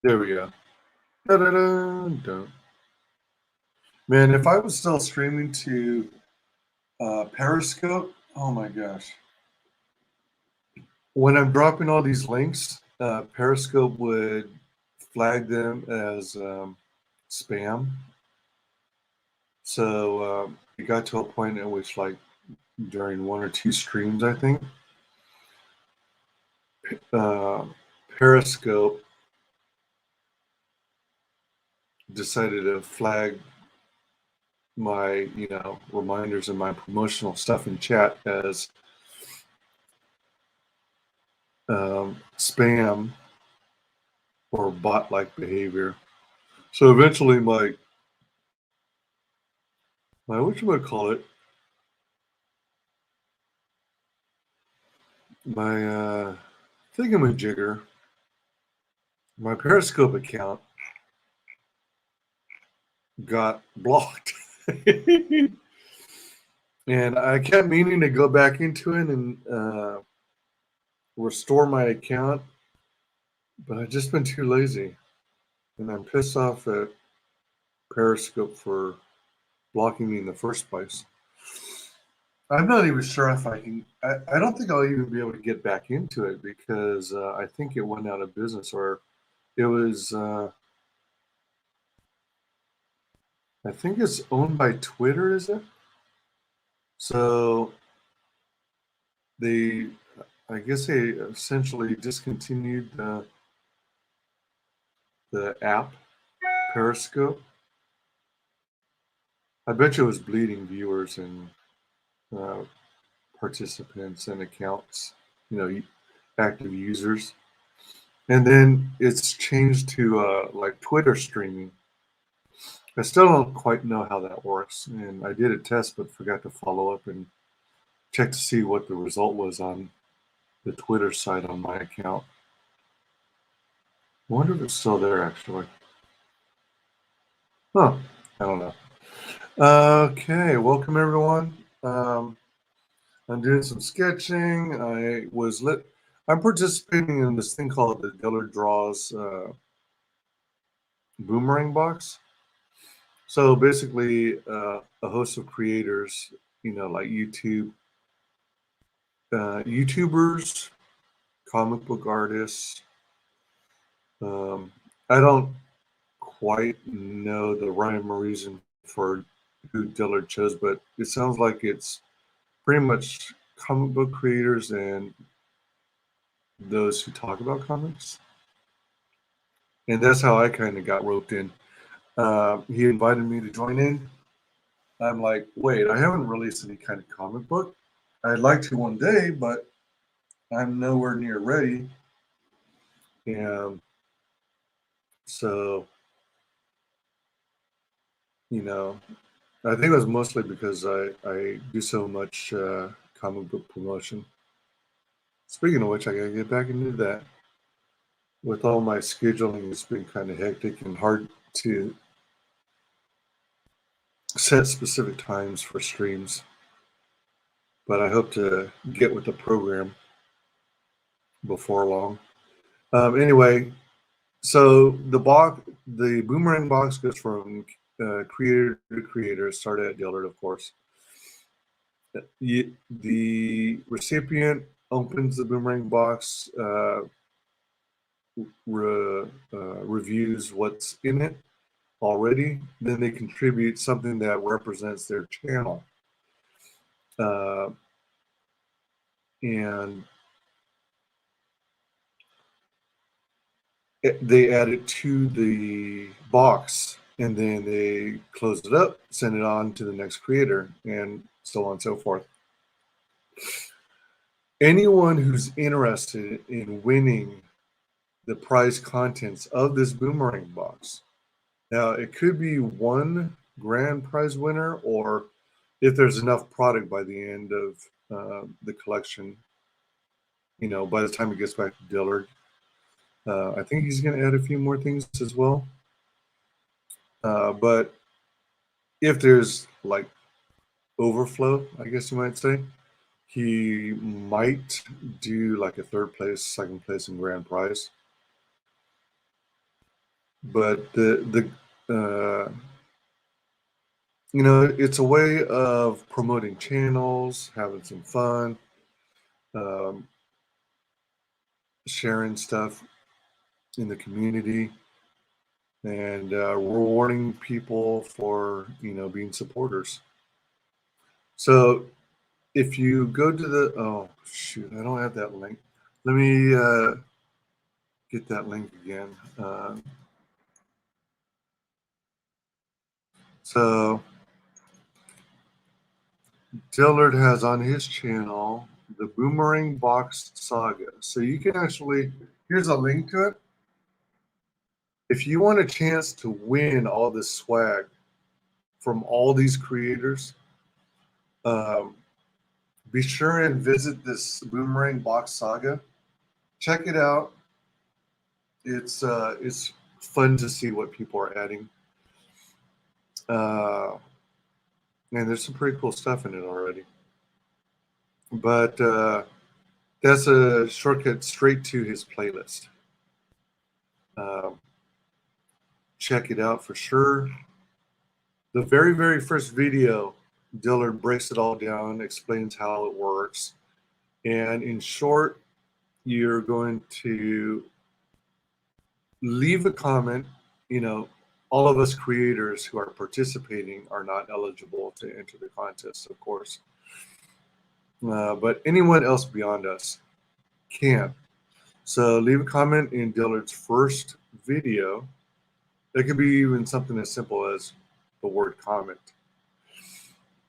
There we go. Da-da-da-da. Man, if I was still streaming to Periscope, oh my gosh. When I'm dropping all these links, Periscope would flag them as spam. So it got to a point at which, like, during one or two streams, I think, Periscope decided to flag my, reminders and my promotional stuff in chat as spam or bot-like behavior. So eventually my whatchamacallit, my thingamajigger, my Periscope account got blocked. And I kept meaning to go back into it and restore my account, but I've just been too lazy. And I'm pissed off at Periscope for blocking me in the first place. I'm not even sure if I can. I don't think I'll even be able to get back into it because I think it went out of business, or it was. I think it's owned by Twitter, is it? So I guess they essentially discontinued the app Periscope. I bet you it was bleeding viewers and participants and accounts, active users. And then it's changed to like Twitter streaming. I still don't quite know how that works. And I did a test, but forgot to follow up and check to see what the result was on the Twitter site on my account. I wonder if it's still there, actually. Huh. I don't know. Okay, welcome everyone. I'm doing some sketching. I'm participating in this thing called the WyzDraws Boomerang Box. So basically, a host of creators, like YouTubers, comic book artists. I don't quite know the rhyme or reason for who Dillard chose, but it sounds like it's pretty much comic book creators and those who talk about comics. And that's how I kind of got roped in. He invited me to join in. I'm like, wait, I haven't released any kind of comic book. I'd like to one day, but I'm nowhere near ready. And so, I think it was mostly because I do so much comic book promotion. Speaking of which, I gotta get back into that. With all my scheduling, it's been kind of hectic and hard to set specific times for streams. But I hope to get with the program before long. Anyway, so the Boomerang Box goes from creator to creator. Started at Dillard, of course. The recipient opens the Boomerang box, reviews what's in it already, then they contribute something that represents their channel. And they add it to the box, and then they close it up, send it on to the next creator, and so on and so forth. Anyone who's interested in winning the prize contents of this Boomerang box, now it could be one grand prize winner, or if there's enough product by the end of the collection, you know, by the time it gets back to Dillard, I think he's going to add a few more things as well. But if there's like overflow, I guess you might say, he might do like a third place, second place, and grand prize. But the you know, it's a way of promoting channels, having some fun, sharing stuff in the community, and rewarding people for, you know, being supporters. So if you go to the, oh shoot, I don't have that link. Let me get that link again. So Dillard has on his channel the Boomerang Box Saga. So you can actually, here's a link to it. If you want a chance to win all this swag from all these creators, be sure and visit this Boomerang Box Saga. Check it out. It's fun to see what people are adding. And there's some pretty cool stuff in it already. But that's a shortcut straight to his playlist. Check it out for sure. The very, very first video, Dillard breaks it all down, explains how it works. And in short, you're going to leave a comment. You know, all of us creators who are participating are not eligible to enter the contest, of course. But anyone else beyond us can. So leave a comment in Dillard's first video. That could be even something as simple as the word comment.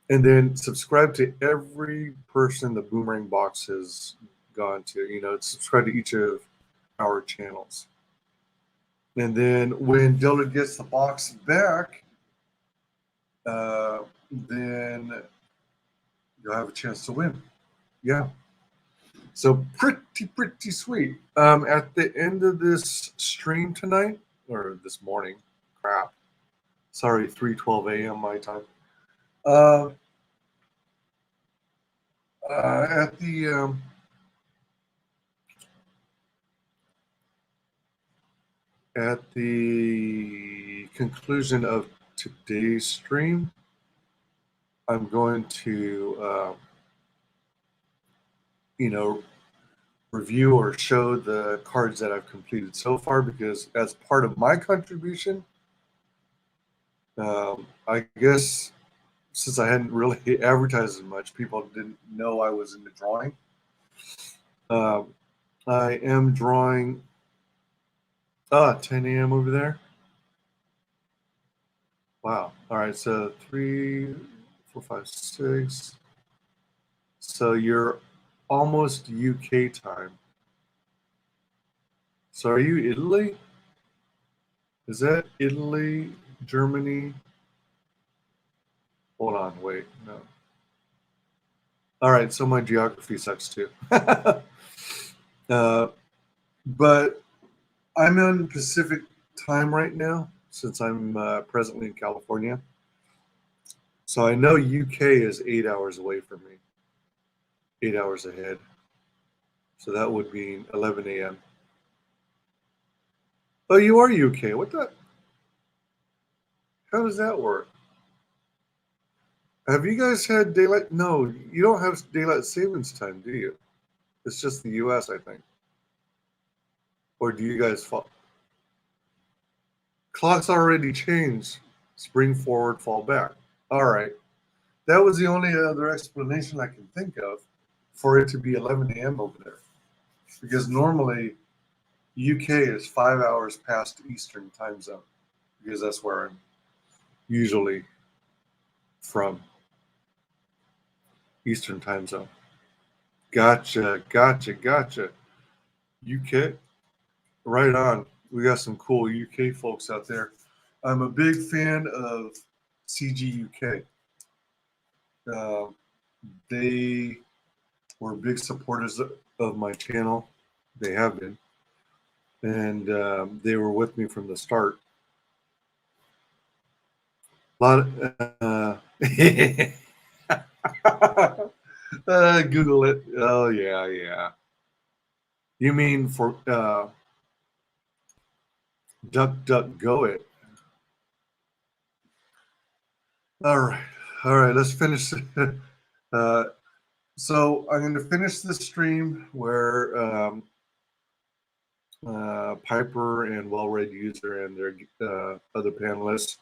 And then subscribe to every person the Boomerang Box has gone to. You know, subscribe to each of our channels. And then when Dillard gets the box back, then you'll have a chance to win. Yeah. So pretty sweet. At the end of this stream tonight, or this morning, crap. Sorry, 3:12 a.m. my time. At the conclusion of today's stream, I'm going to, you know, review or show the cards that I've completed so far, because as part of my contribution, I guess since I hadn't really advertised as much, people didn't know I was into drawing. I am drawing 10 a.m. over there. Wow. All right. So 3, 4, 5, 6. So you're almost UK time. So are you Italy? Is that Italy, Germany? Hold on. Wait. No. All right. So my geography sucks too. But I'm on Pacific time right now, since I'm presently in California. So I know UK is 8 hours away from me, 8 hours ahead. So that would be 11 a.m. Oh, you are UK. What the? How does that work? Have you guys had daylight? No, you don't have daylight savings time, do you? It's just the U.S., I think. Or do you guys fall? Clocks already changed. Spring forward, fall back. All right. That was the only other explanation I can think of for it to be 11 a.m. over there. Because normally UK is 5 hours past Eastern time zone. Because that's where I'm usually from. Eastern time zone. Gotcha. UK. Right on. We got some cool UK folks out there. I'm a big fan of CGUK. They were big supporters of my channel. They have been. And they were with me from the start. A lot of, Google it. Oh, yeah. You mean for DuckDuckGo it. All right, let's finish. So I'm going to finish this stream where Piper and Well-Read User and their other panelists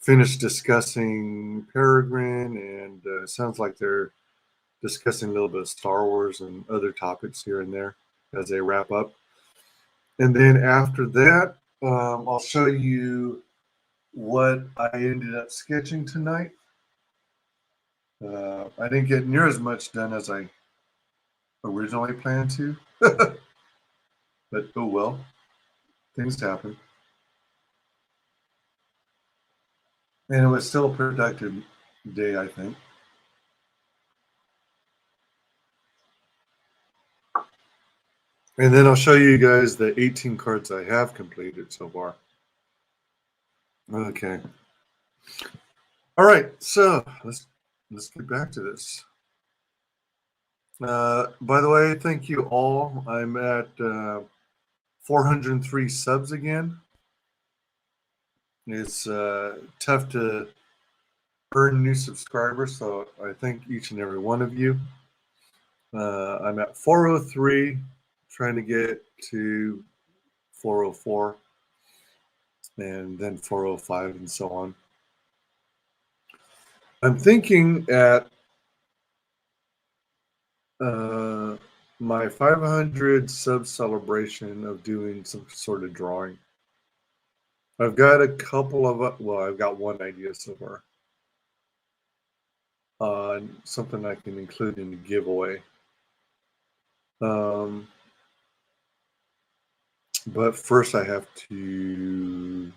finish discussing Peregrine, and it sounds like they're discussing a little bit of Star Wars and other topics here and there as they wrap up. And then after that, I'll show you what I ended up sketching tonight. I didn't get near as much done as I originally planned to, but oh well, things happen. And it was still a productive day, I think. And then I'll show you guys the 18 cards I have completed so far. Okay. All right, so let's get back to this. By the way, thank you all. I'm at 403 subs again. It's tough to earn new subscribers, so I thank each and every one of you. I'm at 403, trying to get to 404, and then 405, and so on. I'm thinking at my 500 sub celebration of doing some sort of drawing. I've got a couple of, well, I've got one idea so far on something I can include in the giveaway. But first I have to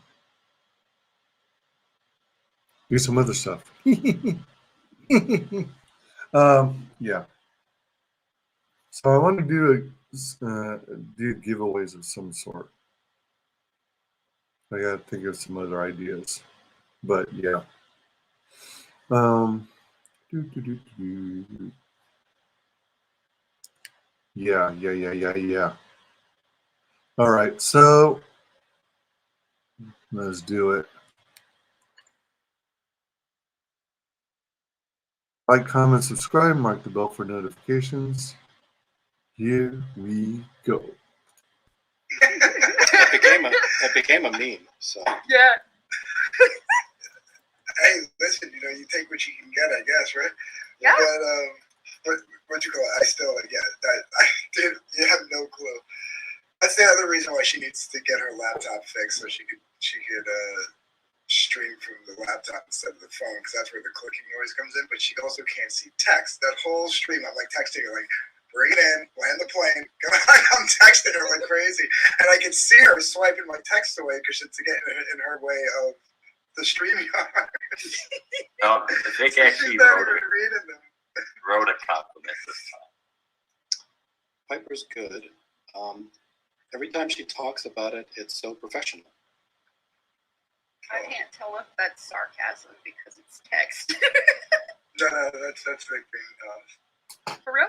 do some other stuff. Yeah. So I want to do giveaways of some sort. I gotta think of some other ideas, but yeah. Yeah. All right, so let's do it. Like, comment, subscribe, mark the bell for notifications. Here we go. It became a meme. So Yeah. Hey, listen, you take what you can get, I guess, right? Yeah. But what you call it? I still, you have no clue. That's the other reason why she needs to get her laptop fixed, so she could stream from the laptop instead of the phone, because that's where the clicking noise comes in. But she also can't see text. That whole stream, I'm like texting her, like, bring it in, land the plane. I'm texting her like crazy, and I can see her swiping my text away because it's getting in her way of the stream yard. No, Vic actually wrote a compliment this time. Piper's good. Every time she talks about it, it's so professional. I can't tell if that's sarcasm because it's text. No, that's Vic being For real?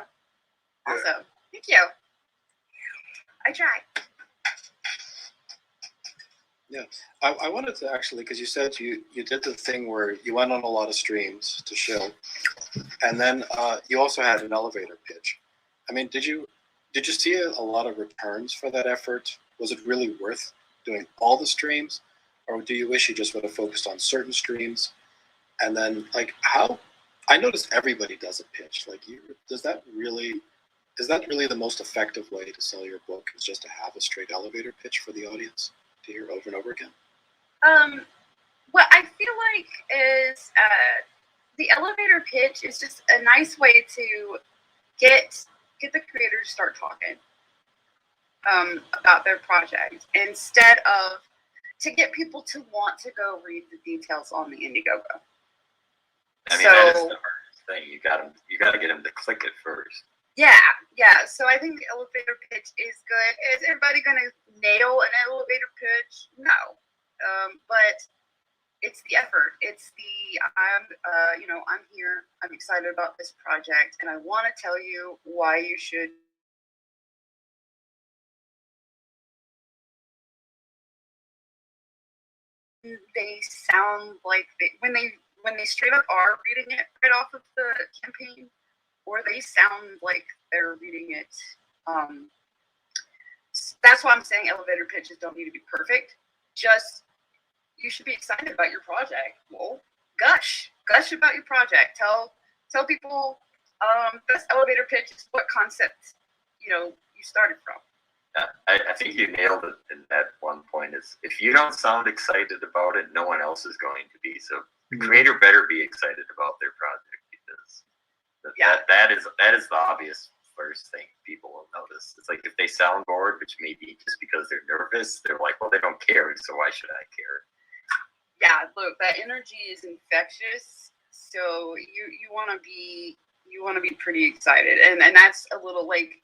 Yeah. Awesome. Thank you. I tried. Yeah, I wanted to actually, because you said you did the thing where you went on a lot of streams to show, and then you also had an elevator pitch. I mean, did you Did you see a lot of returns for that effort? Was it really worth doing all the streams, or do you wish you just would have focused on certain streams? And then, like, how? I noticed everybody does a pitch. Like, is that really the most effective way to sell your book? Is just to have a straight elevator pitch for the audience to hear over and over again? What I feel like is the elevator pitch is just a nice way to get the creator to start talking about their project, instead of to get people to want to go read the details on the Indiegogo. I mean, that is the hardest thing. You got to get them to click it first. Yeah. So I think the elevator pitch is good. Is everybody going to nail an elevator pitch? No. But it's the effort. It's the I'm here. I'm excited about this project, and I want to tell you why you should. They sound like when they straight up are reading it right off of the campaign, or they sound like they're reading it. That's why I'm saying elevator pitches don't need to be perfect. Just you should be excited about your project. Well, gush about your project. Tell people best elevator pitch is what concept you started from. I think you nailed it in that one point. Is if you don't sound excited about it, no one else is going to be. So the creator better be excited about their project, because that is the obvious first thing people will notice. It's like if they sound bored, which may be just because they're nervous, they're like, well, they don't care, so why should I care? Yeah, look, that energy is infectious. So you want to be pretty excited, and that's a little like.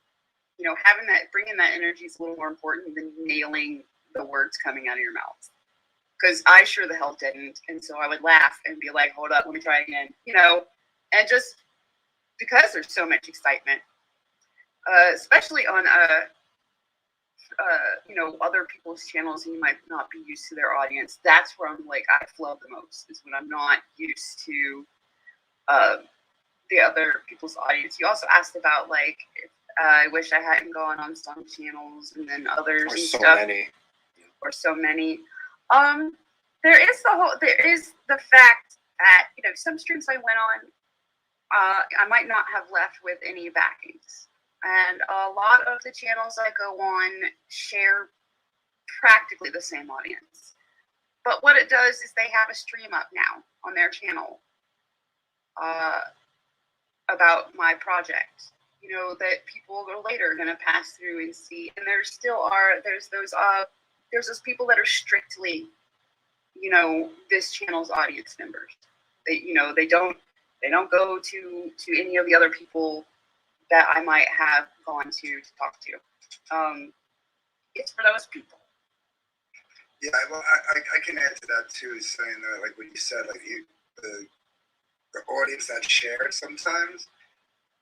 Bringing that energy is a little more important than nailing the words coming out of your mouth. Because I sure the hell didn't, and so I would laugh and be like, "Hold up, let me try again," and just because there's so much excitement, especially on other people's channels, and you might not be used to their audience. That's where I'm like, I flow the most, is when I'm not used to the other people's audience. You also asked about like. I wish I hadn't gone on some channels and then others or and so stuff. Many. Or so many. There is the fact that some streams I went on, I might not have left with any backings, and a lot of the channels I go on share practically the same audience. But what it does is they have a stream up now on their channel about my project. That people later are going to pass through and see. And there's those people that are strictly, this channel's audience members. They don't go to any of the other people that I might have gone to talk to. It's for those people. Yeah, well, I can add to that too, saying that, like what you said, like the audience that shares sometimes,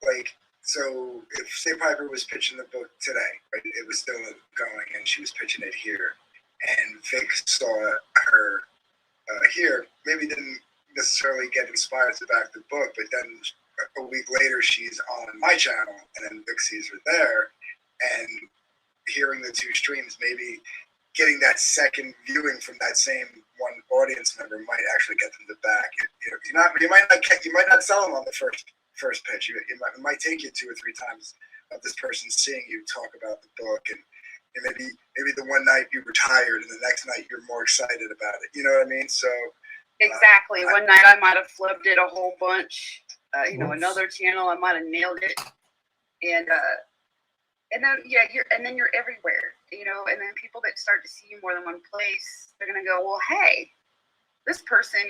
like. So if, say, Piper was pitching the book today, right, it was still going, and she was pitching it here, and Vic saw her here, maybe didn't necessarily get inspired to back the book, but then a week later she's on my channel, and then Vic sees her there, and hearing the two streams, maybe getting that second viewing from that same one audience member might actually get them to back it. You might not sell them on the first pitch. It might take you 2 or 3 times of this person seeing you talk about the book, and maybe the one night you were tired and the next night you're more excited about it. You know what I mean? So exactly. One night I might have flubbed it a whole bunch. Another channel I might have nailed it, and then you're everywhere. And then people that start to see you more than one place, they're gonna go, well, hey, this person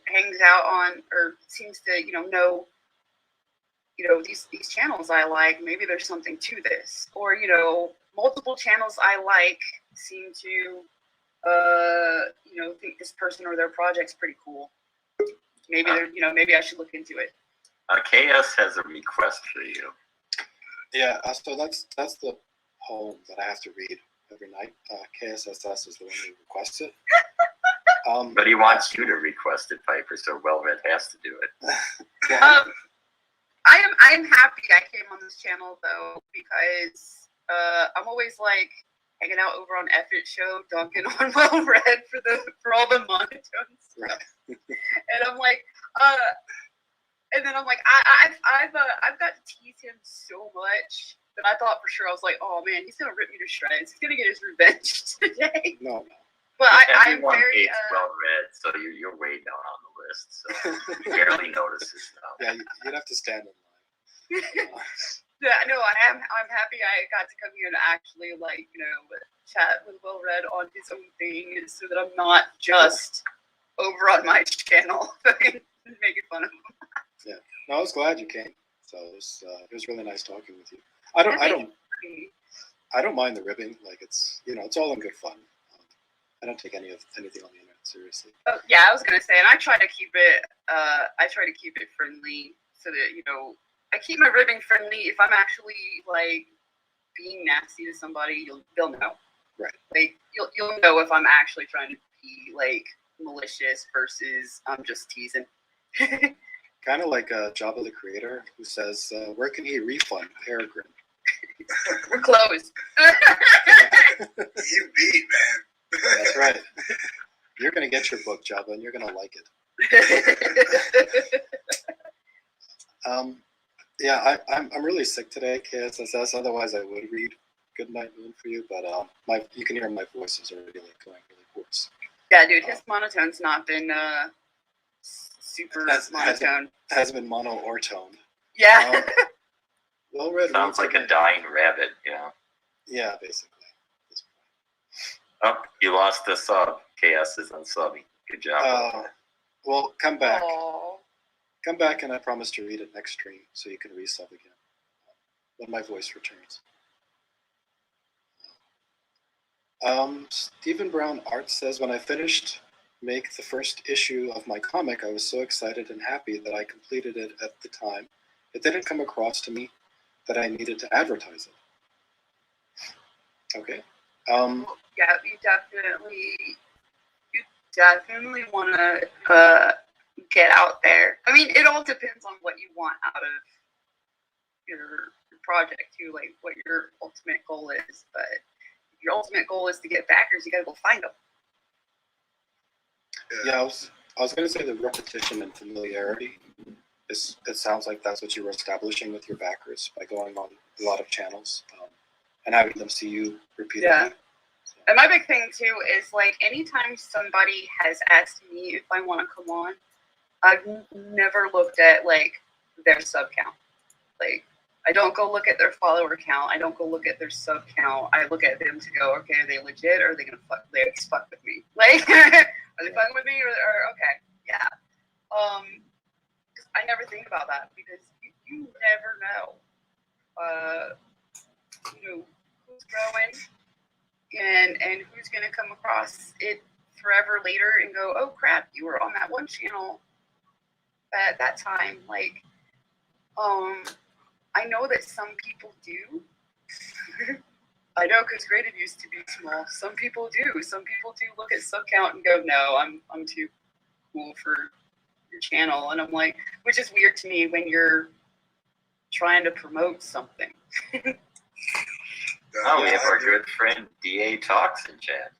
hangs out on or seems to know. These channels I like, maybe there's something to this. Or, multiple channels I like seem to, think this person or their project's pretty cool. Maybe maybe I should look into it. KS has a request for you. Yeah, so that's the poem that I have to read every night. KSSS is the one who requests it. But he wants you to request it, Piper, so Well Read has to do it. I am happy I came on this channel though, because I'm always like hanging out over on Effort Show, dunking on Well Red for all the monotone stuff, and I'm like, and then I'm like, I've got to tease him so much that I thought for sure I was like, oh man, he's gonna rip me to shreds. He's gonna get his revenge today. No. But I'm Everyone very hates Well Red, so you're way down on the list. So he barely notices now. Yeah, you'd have to stand in line. Yeah, no, I'm happy I got to come here and actually chat with Well Red on his own thing, so that I'm not just over on my channel making fun of him. Yeah, no, I was glad you came. So it was really nice talking with you. I don't mind the ribbing. Like it's all in good fun. I don't take anything on the internet seriously. Oh, yeah, I was gonna say, and I try to keep it. I try to keep it friendly, so that I keep my ribbing friendly. If I'm actually like being nasty to somebody, they'll know. Right. Like you'll know if I'm actually trying to be like malicious versus I'm just teasing. Kind of like Jabba the Creator, who says, "Where can he refund Peregrine?" We're closed. You beat, man. That's right. You're gonna get your book, Jabba, and you're gonna like it. Yeah, I'm really sick today, KSSS. Otherwise, I would read Goodnight Moon for you, but you can hear my voice is already like going really hoarse. Yeah, dude, his monotone's not been super monotone. Hasn't been mono or toned. Yeah. Well read. Sounds like a dying rabbit. Yeah. Yeah, basically. Oh, you lost the sub. KS is unsubbing. Good job. Well, come back. Aww. Come back, and I promise to read it next stream, so you can resub again when my voice returns. Stephen Brown Art says, when I finished make the first issue of my comic, I was so excited and happy that I completed it at the time. It didn't come across to me that I needed to advertise it. Okay. Yeah, you definitely want to get out there. I mean, it all depends on what you want out of your project too, like what your ultimate goal is. But if your ultimate goal is to get backers, you gotta go find them. Yeah, I was going to say the repetition and familiarity. It sounds like that's what you were establishing with your backers by going on a lot of channels and having them see you repeatedly. Yeah. And my big thing too is like anytime somebody has asked me if I want to come on, I've never looked at like their sub count. Like I don't go look at their follower count. I don't go look at their sub count. I look at them to go, okay, are they legit or are they gonna fuck with me? Like are they fucking with me or okay, yeah. I never think about that because you never know. Who's growing and who's gonna come across it forever later and go, oh crap, you were on that one channel at that time. Like, I know that some people do. I know because graded used to be small. Some people do. Some people do look at sub count and go, no, I'm too cool for your channel. And I'm like, which is weird to me when you're trying to promote something. Oh, we have our good friend DA Talks in chat.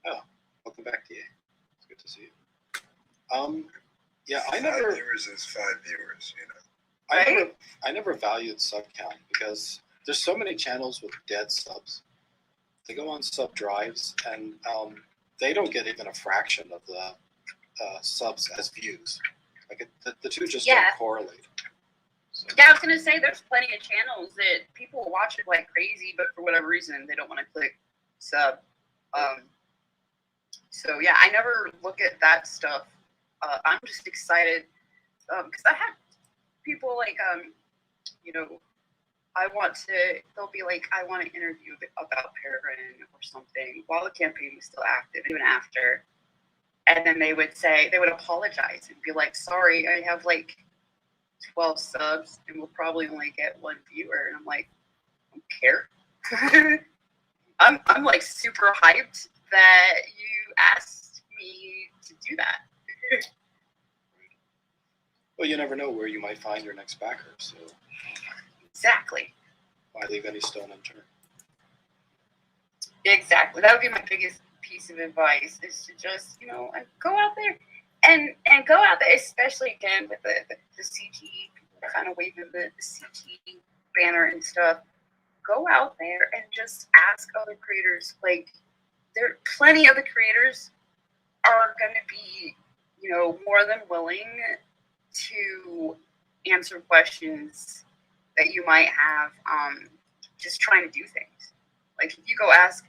Oh, welcome back, DA. It's good to see you. Yeah, I never. 5 viewers is 5 viewers, you know. I never valued sub count because there's so many channels with dead subs. They go on sub drives and they don't get even a fraction of the subs as views. Like the two just don't correlate. So. Yeah, I was gonna say there's plenty of channels that people watch it like crazy, but for whatever reason they don't want to click sub. So yeah, I never look at that stuff. I'm just excited because I had people like they'll be like, I want to interview about Peregrine or something while the campaign was still active, even after. And then they would apologize and be like, sorry, I have like 12 subs and we'll probably only get 1 viewer. And I'm like, I don't care. I'm like super hyped that you asked me to do that. Well, you never know where you might find your next backer, so Exactly. why leave any stone unturned? Exactly. That would be my biggest piece of advice is to just, go out there and go out there, especially again with the CG, kind of waving the CG banner and stuff. Go out there and just ask other creators. Like, there are plenty of the creators are going to be, more than willing to answer questions that you might have just trying to do things. Like, if you go ask,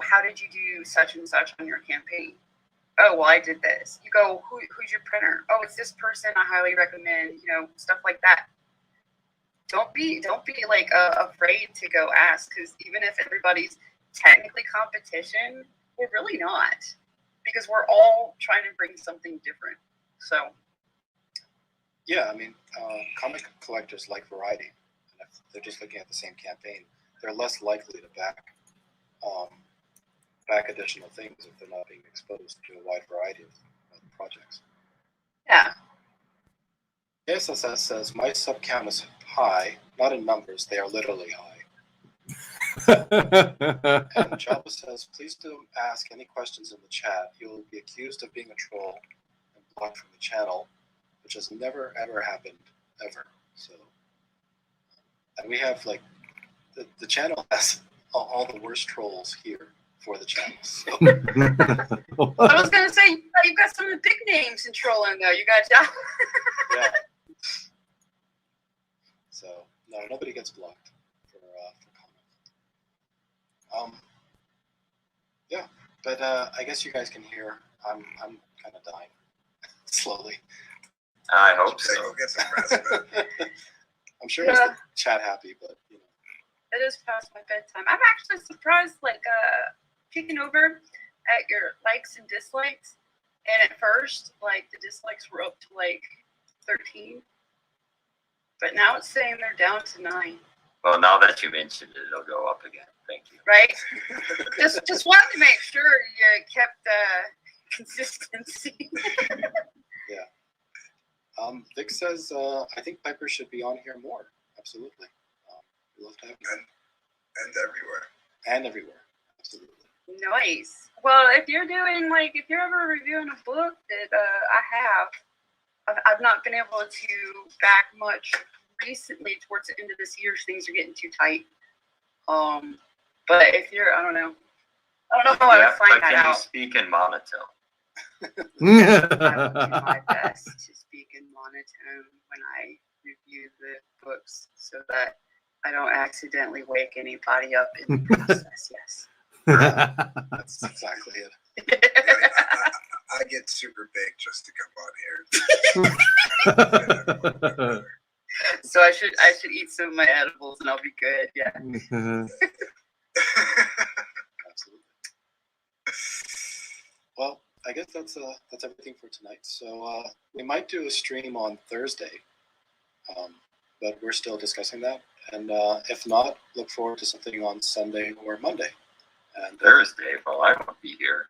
how did you do such and such on your campaign? Oh, well, I did this. You go, who's your printer? Oh, it's this person. I highly recommend, stuff like that. Don't be like afraid to go ask, because even if everybody's technically competition, we're really not, because we're all trying to bring something different. So yeah, I mean, comic collectors like variety, and if they're just looking at the same campaign, they're less likely to back additional things if they're not being exposed to a wide variety of projects. Yeah. SSS says, my sub count is high, not in numbers, they are literally high. And Jabba says, please don't ask any questions in the chat. You'll be accused of being a troll and blocked from the channel, which has never, ever happened, ever. So, and we have, like, the channel has all the worst trolls here for the channel. So. I was going to say, you've got some of the big names in trolling, though. You got Jabba. Yeah. So, no, nobody gets blocked for comment. Yeah, but I guess you guys can hear I'm kind of dying slowly. I hope so. Go get some rest, man. I'm sure it's the chat happy, but It is past my bedtime. I'm actually surprised, peeking over at your likes and dislikes, and at first, the dislikes were up to 13, but now it's saying they're down to 9. Well, now that you mentioned it, it'll go up again. Thank you. Right? just wanted to make sure you kept consistency. Yeah. Vic says, I think Piper should be on here more. Absolutely. We'd love to have him. And everywhere. And everywhere. Absolutely. Nice. Well, if you're doing, if you're ever reviewing a book that I've not been able to back much recently towards the end of this year, things are getting too tight. But if you're, I don't know how I would find that out. Can you speak in monotone? I will do my best to speak in monotone when I review the books, so that I don't accidentally wake anybody up in the process. Yes. That's exactly it. I get super big just to come on here. So I should eat some of my edibles and I'll be good. Yeah. Absolutely. Well, I guess that's everything for tonight. So we might do a stream on Thursday, but we're still discussing that. And if not, look forward to something on Sunday or Monday. And Thursday? Well, I won't be here.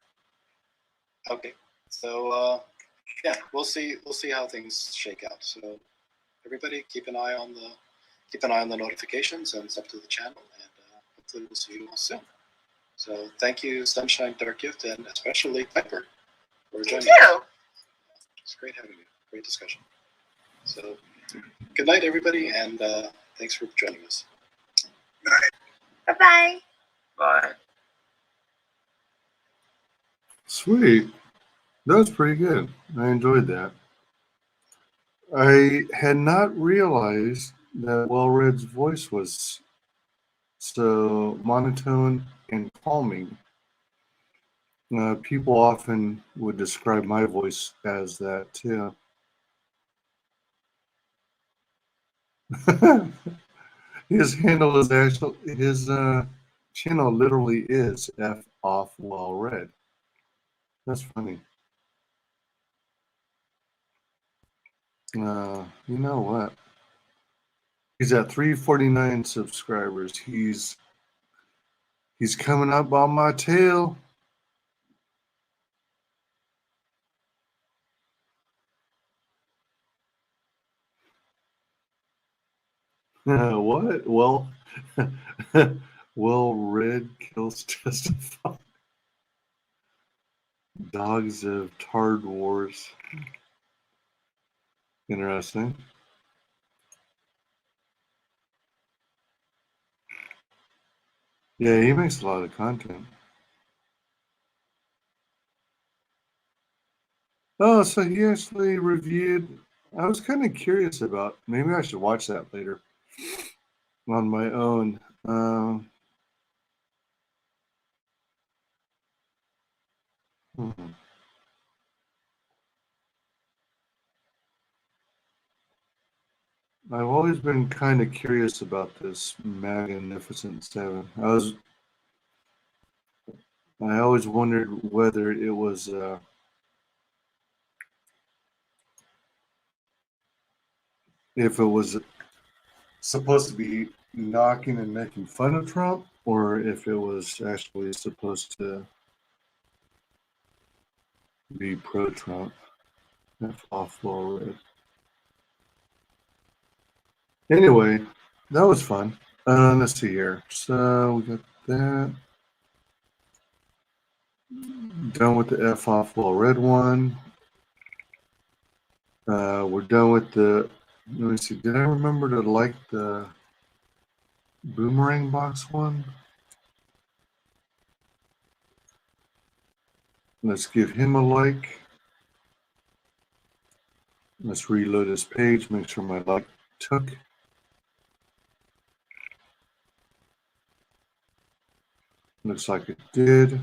Okay. So yeah, we'll see how things shake out. So everybody, keep an eye on the notifications and sub to the channel, and hopefully we'll see you all soon. So thank you, Sunshine Dark Gift, and especially Piper for joining us. It's great having you. Great discussion. So good night, everybody, and thanks for joining us. Bye bye. Bye. Sweet. That was pretty good. I enjoyed that. I had not realized that Well-Red's voice was so monotone and calming. People often would describe my voice as that too. His handle is actually, his channel literally is F off Well-Red. That's funny. You know what? He's at 349 subscribers. He's coming up on my tail. What? Well, well, Red kills testify. Dogs of Tard Wars. Interesting. Yeah, he makes a lot of content. Oh, so he actually reviewed. I was kind of curious about. Maybe I should watch that later on my own. Hmm. I've always been kind of curious about this Magnificent Seven. I always wondered whether it was if it was supposed to be knocking and making fun of Trump, or if it was actually supposed to be pro-Trump. F off forward. Anyway, that was fun. Let's see here. So we got that. Done with the F off wall red one. We're done with the. Let me see. Did I remember to like the Boomerang Box one? Let's give him a like. Let's reload this page. Make sure my like took. Looks like it did.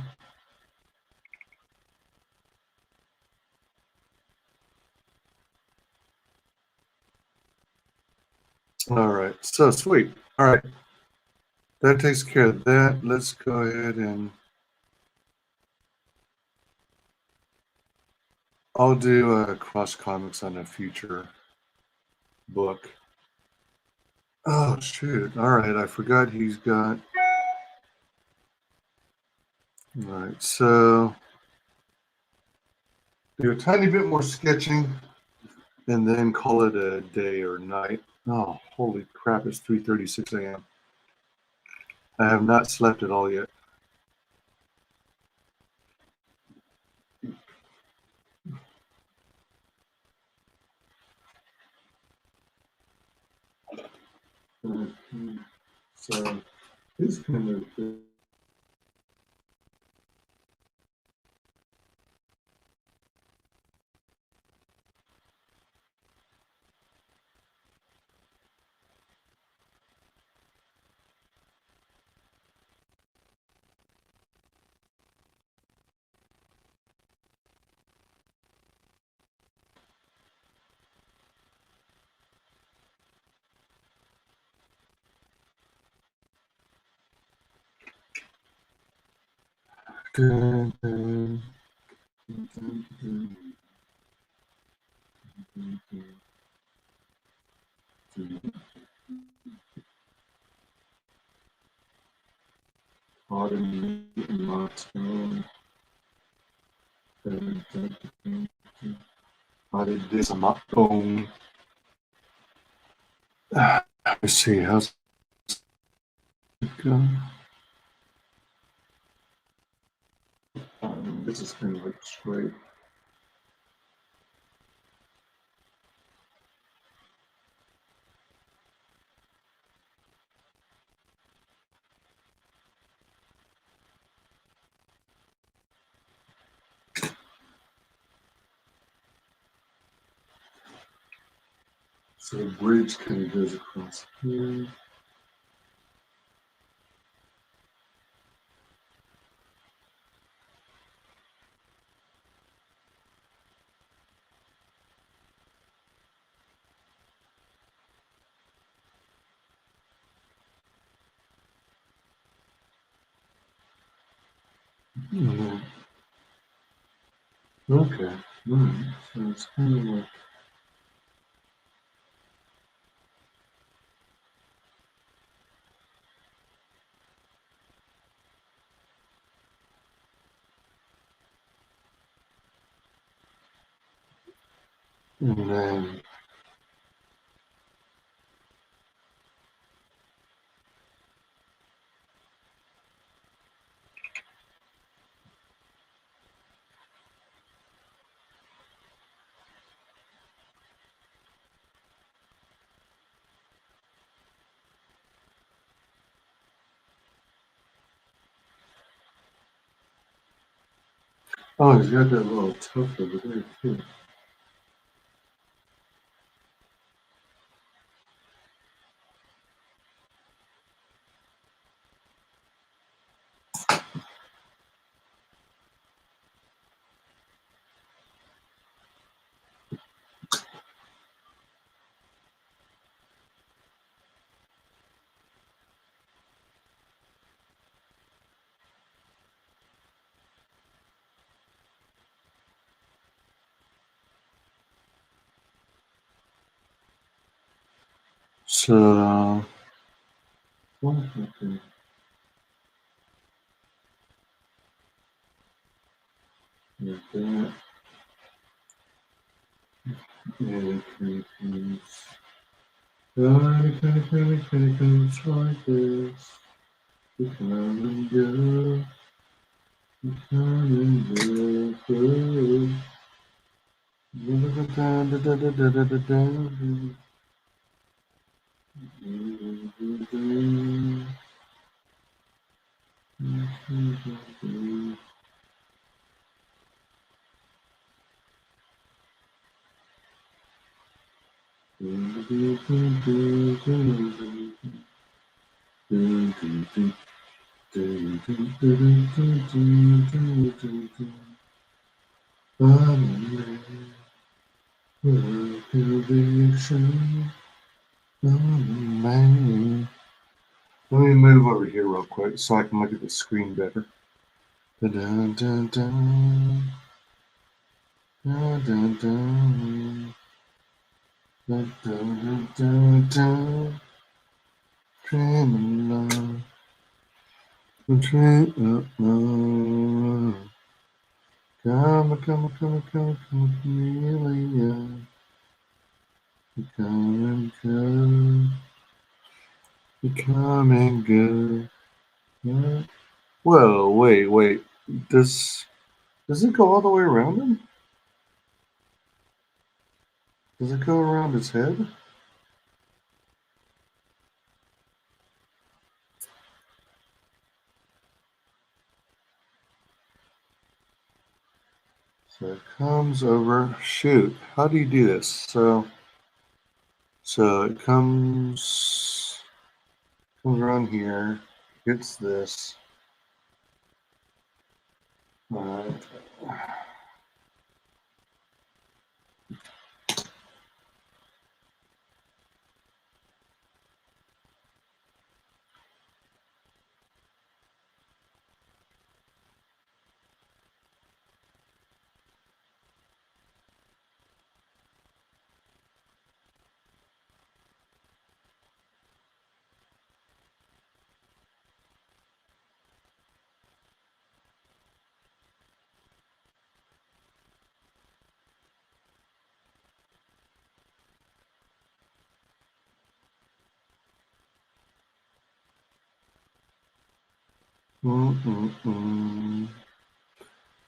All right, so sweet. All right, that takes care of that. Let's go ahead and I'll do cross comics on a future book. Oh shoot! All right, I forgot he's got. All right, so do a tiny bit more sketching, and then call it a day or night. Oh, holy crap! It's 3:36 a.m. I have not slept at all yet. So this kind of. Dun, dun, dun, dun, dun, dun, dun. Autumn, Martin, dun, dun, dun, dun. I did this on my own. Let's see, how's it going? This is kind of like straight. So the bridge kind of goes across here. Mhm. Okay. So it's kind of like. And then Oh, he's got that little tuft over there too. So, what happened? Like that. And it comes like this. You come and go. You come and go. Da, da, da, da, da, da, da. Let me move over here real quick so I can look at the screen better. Dun, dun, dun. Dun, dun, dun. Dun, dun, dun, dun. Tremolo. Tremolo. Come, come, come, come, come, chameleon. Come and go. Come and go. Whoa, wait. Does it go all the way around him? Does it go around his head? So it comes over. Shoot, how do you do this? So it comes around here, hits this. All right.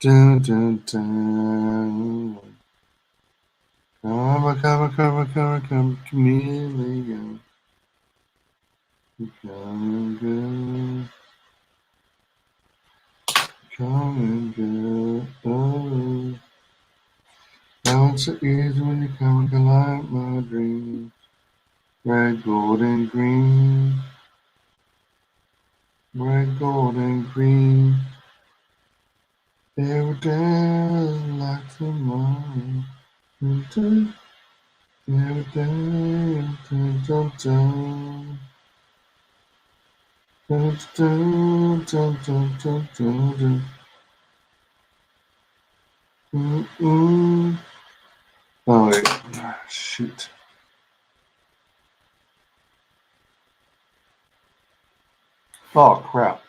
Dun, dun, dun. Come, chameleon. Come and go. Come and go. Oh. Now it's so easy when you come and light my dreams. Red, gold, and green. Red, gold, and green. Every day is like tomorrow. Every day, dun, dun, dun. Dun, dun, dun, dun, dun, dun, dun. Oh, wait. Shoot. Oh, crap.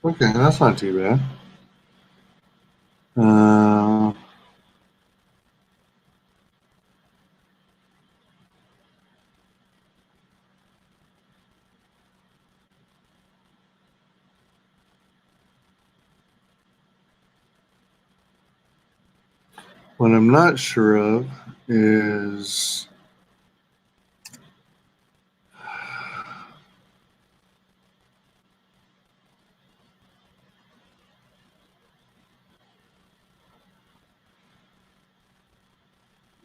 Okay, that's not too bad. What I'm not sure of is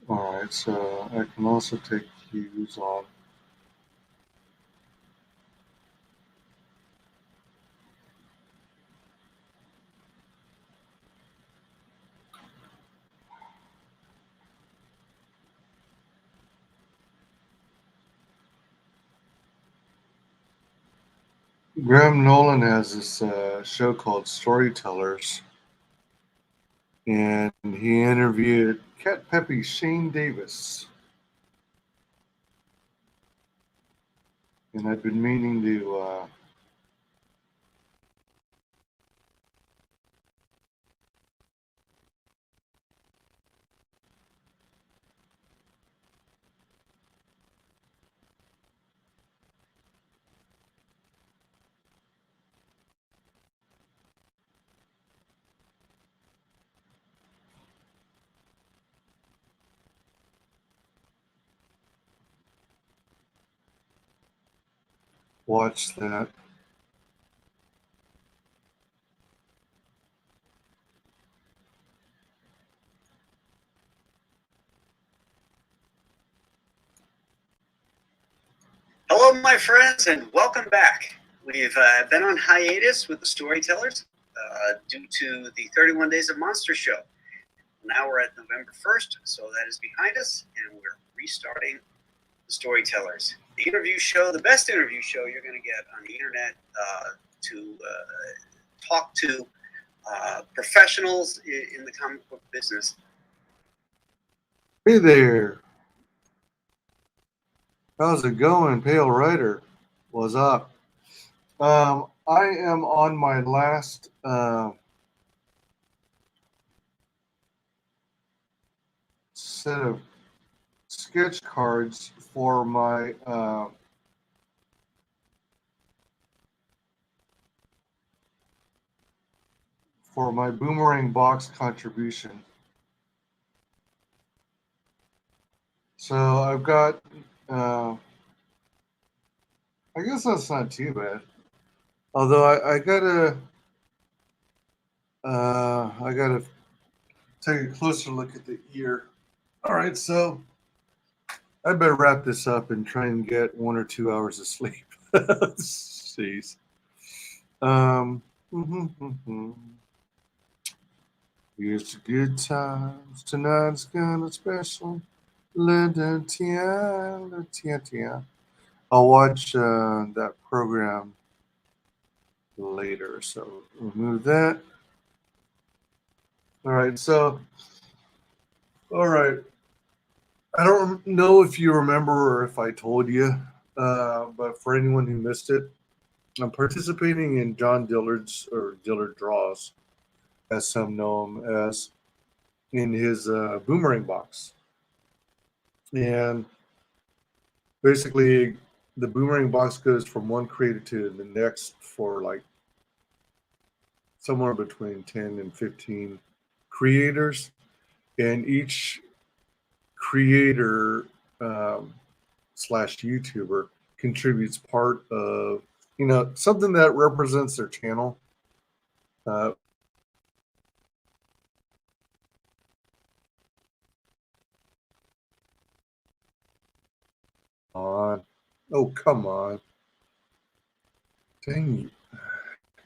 alright, so I can also take cues on Graham Nolan has this show called Storytellers, and he interviewed Cat Peppy Shane Davis. And I've been meaning to watch that. Hello, my friends, and welcome back. We've been on hiatus with the Storytellers due to the 31 Days of Monster show. Now we're at November 1st, so that is behind us, and we're restarting the Storytellers. The interview show, the best interview show you're going to get on the internet to talk to professionals in the comic book business. Hey there. How's it going, Pale Rider? What's up? I am on my last set of sketch cards for my Boomerang Box contribution. So I've got I guess that's not too bad. Although I gotta take a closer look at the ear. All right, so I better wrap this up and try and get 1 or 2 hours of sleep. Jeez. Here's the good times. Tonight's gonna special. I'll watch that program later, so remove that. All right, so I don't know if you remember or if I told you, but for anyone who missed it, I'm participating in John Dillard's, or Dillard Draws, as some know him as, in his Boomerang Box. And basically, the Boomerang Box goes from one creator to the next for like somewhere between 10 and 15 creators, and each creator slash YouTuber contributes part of, something that represents their channel. Oh, come on. Dang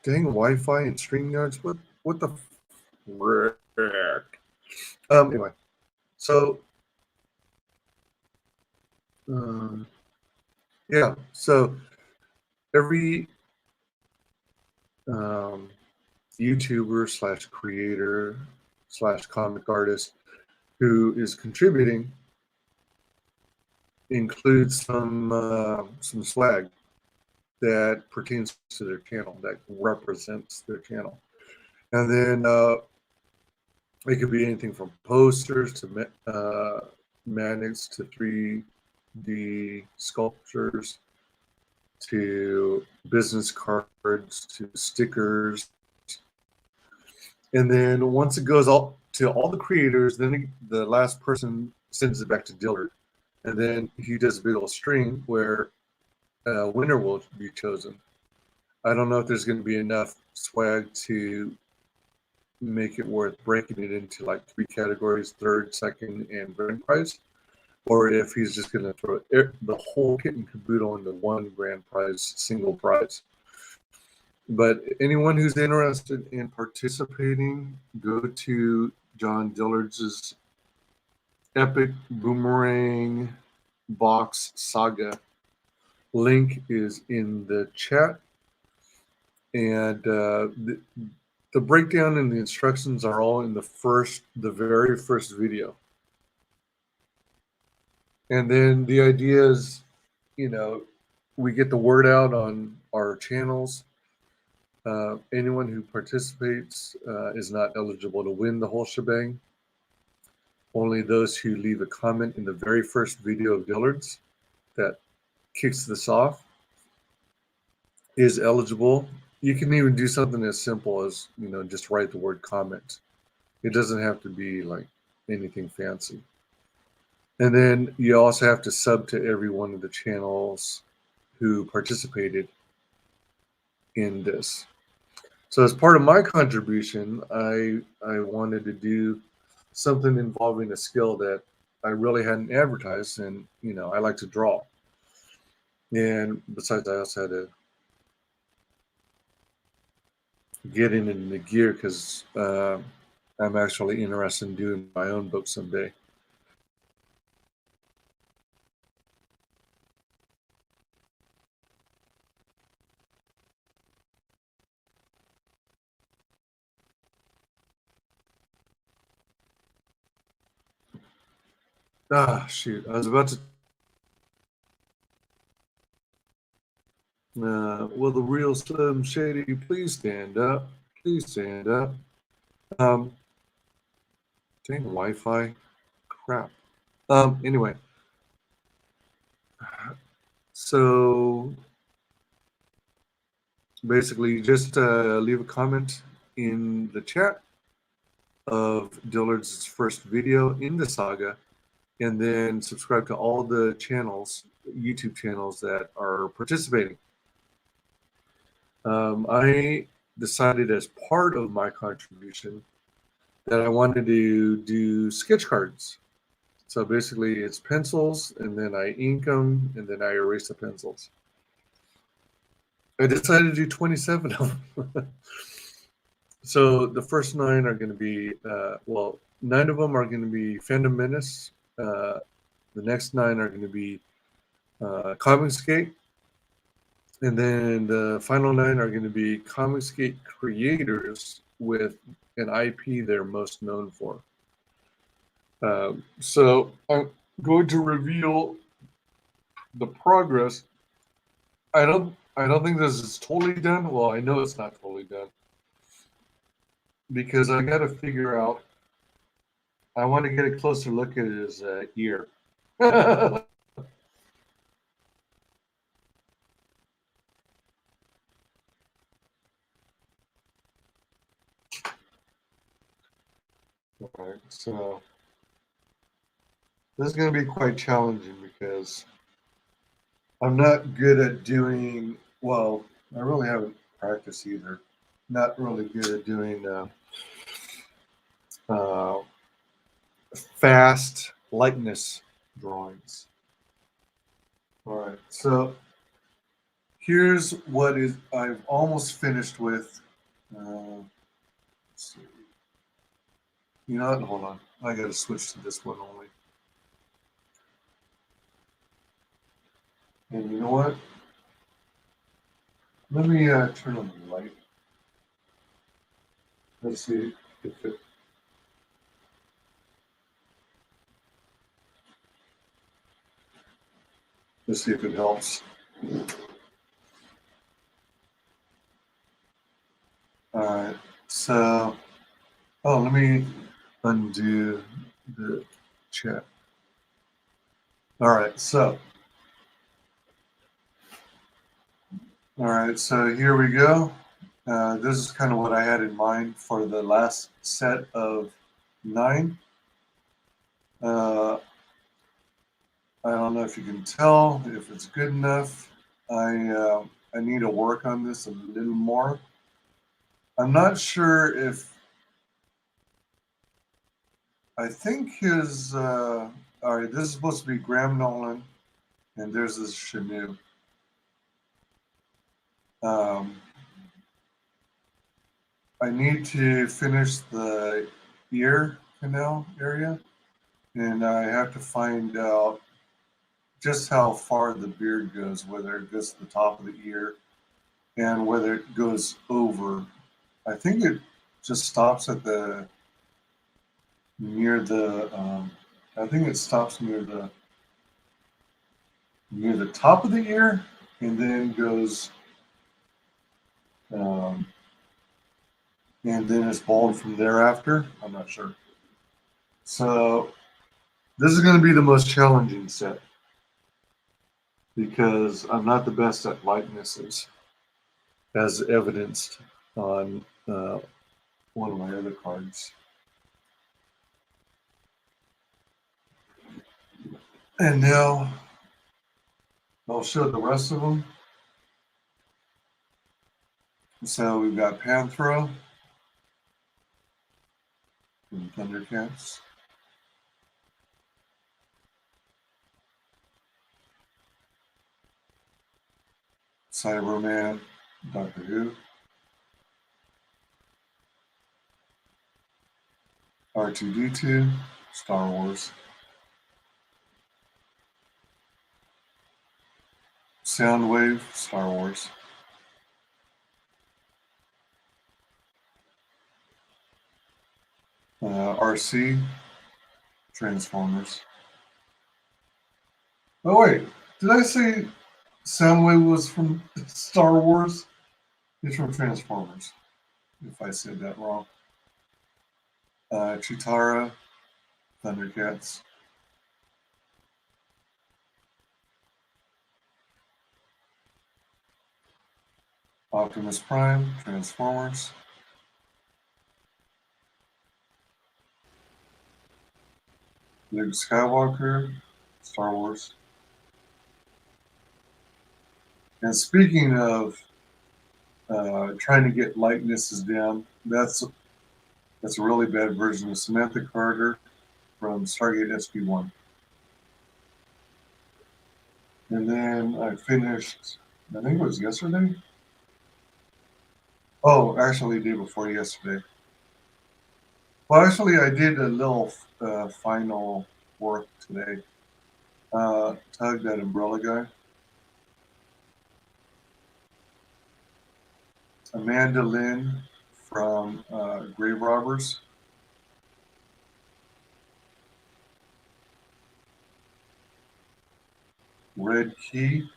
Wi-Fi and StreamYards. What the frick? Anyway, so yeah, so every YouTuber slash creator slash comic artist who is contributing includes some swag. that pertains to their channel, that represents their channel. And then it could be anything from posters to magnets to 3D sculptures to business cards to stickers. And then once it goes all to all the creators, then the last person sends it back to Dillard. And then he does a big old string where a winner will be chosen. I don't know if there's going to be enough swag to make it worth breaking it into like 3 categories, third, second, and grand prize, or if he's just going to throw the whole kit and caboodle into one grand prize, single prize. But anyone who's interested in participating, go to John Dillard's Epic Boomerang Box Saga. Link is in the chat. And the breakdown and the instructions are all in the very first video. And then the idea is, you know, we get the word out on our channels. Anyone who participates is not eligible to win the whole shebang. Only those who leave a comment in the very first video of Dillard's that kicks this off is eligible. You can even do something as simple as, you know, just write the word comment. It doesn't have to be like anything fancy. And then you also have to sub to every one of the channels who participated in this. So as part of my contribution, I wanted to do something involving a skill that I really hadn't advertised, and you know, I like to draw. And besides, I also had to get into the gear because I'm actually interested in doing my own book someday. Ah, shoot. I was about to... will the real Slim Shady please stand up? Please stand up. Dang Wi-Fi. Crap. Anyway. So basically, just leave a comment in the chat of Dillard's first video in the saga, and then subscribe to all the channels, YouTube channels that are participating. I decided as part of my contribution that I wanted to do sketch cards. So basically it's pencils, and then I ink them, and then I erase the pencils. I decided to do 27 of them. So the first 9 are going to be, well, 9 of them are going to be Phantom Menace. The next 9 are going to be Comicsgate. And then the final 9 are going to be Comicsgate creators with an IP they're most known for. So I'm going to reveal the progress. I don't think this is totally done. Well, I know it's not totally done, because I got to figure out. I want to get a closer look at his ear. All right, so this is going to be quite challenging because I'm not good at doing, well, I really haven't practiced either. Not really good at doing fast likeness drawings. All right, so here's what is I've almost finished with. Let's see. You know what? Hold on. I got to switch to this one only. And you know what? Let me turn on the light. Let's see if it. Let's see if it helps. All right. So, let me undo the chat. All right. So, here we go. This is kind of what I had in mind for the last set of 9. I don't know if you can tell if it's good enough. I need to work on this a little more. I'm not sure if I think his. All right, this is supposed to be Graham Nolan, and there's this Chanu. I need to finish the ear canal area, and I have to find out just how far the beard goes, whether it goes to the top of the ear and whether it goes over. I think it just stops at I think it stops near the top of the ear and then goes and then it's bald from thereafter. I'm not sure. So this is going to be the most challenging set because I'm not the best at likenesses, as evidenced on one of my other cards. And now I'll show the rest of them. So we've got Panthro from Thundercats. Cyberman, Doctor Who. R2-D2, Star Wars. Soundwave, Star Wars. RC, Transformers. Oh wait, did I say Soundwave was from Star Wars? It's from Transformers, if I said that wrong. Chitara, Thundercats. Optimus Prime, Transformers. Luke Skywalker, Star Wars. And speaking of trying to get likenesses down, that's a really bad version of Samantha Carter from Stargate SG-1. And then I finished, I think it was yesterday. Oh, actually, the day before yesterday. Well, actually, I did a little final work today. Tug, that umbrella guy. Amanda Lynn from Grave Robbers. Red Key.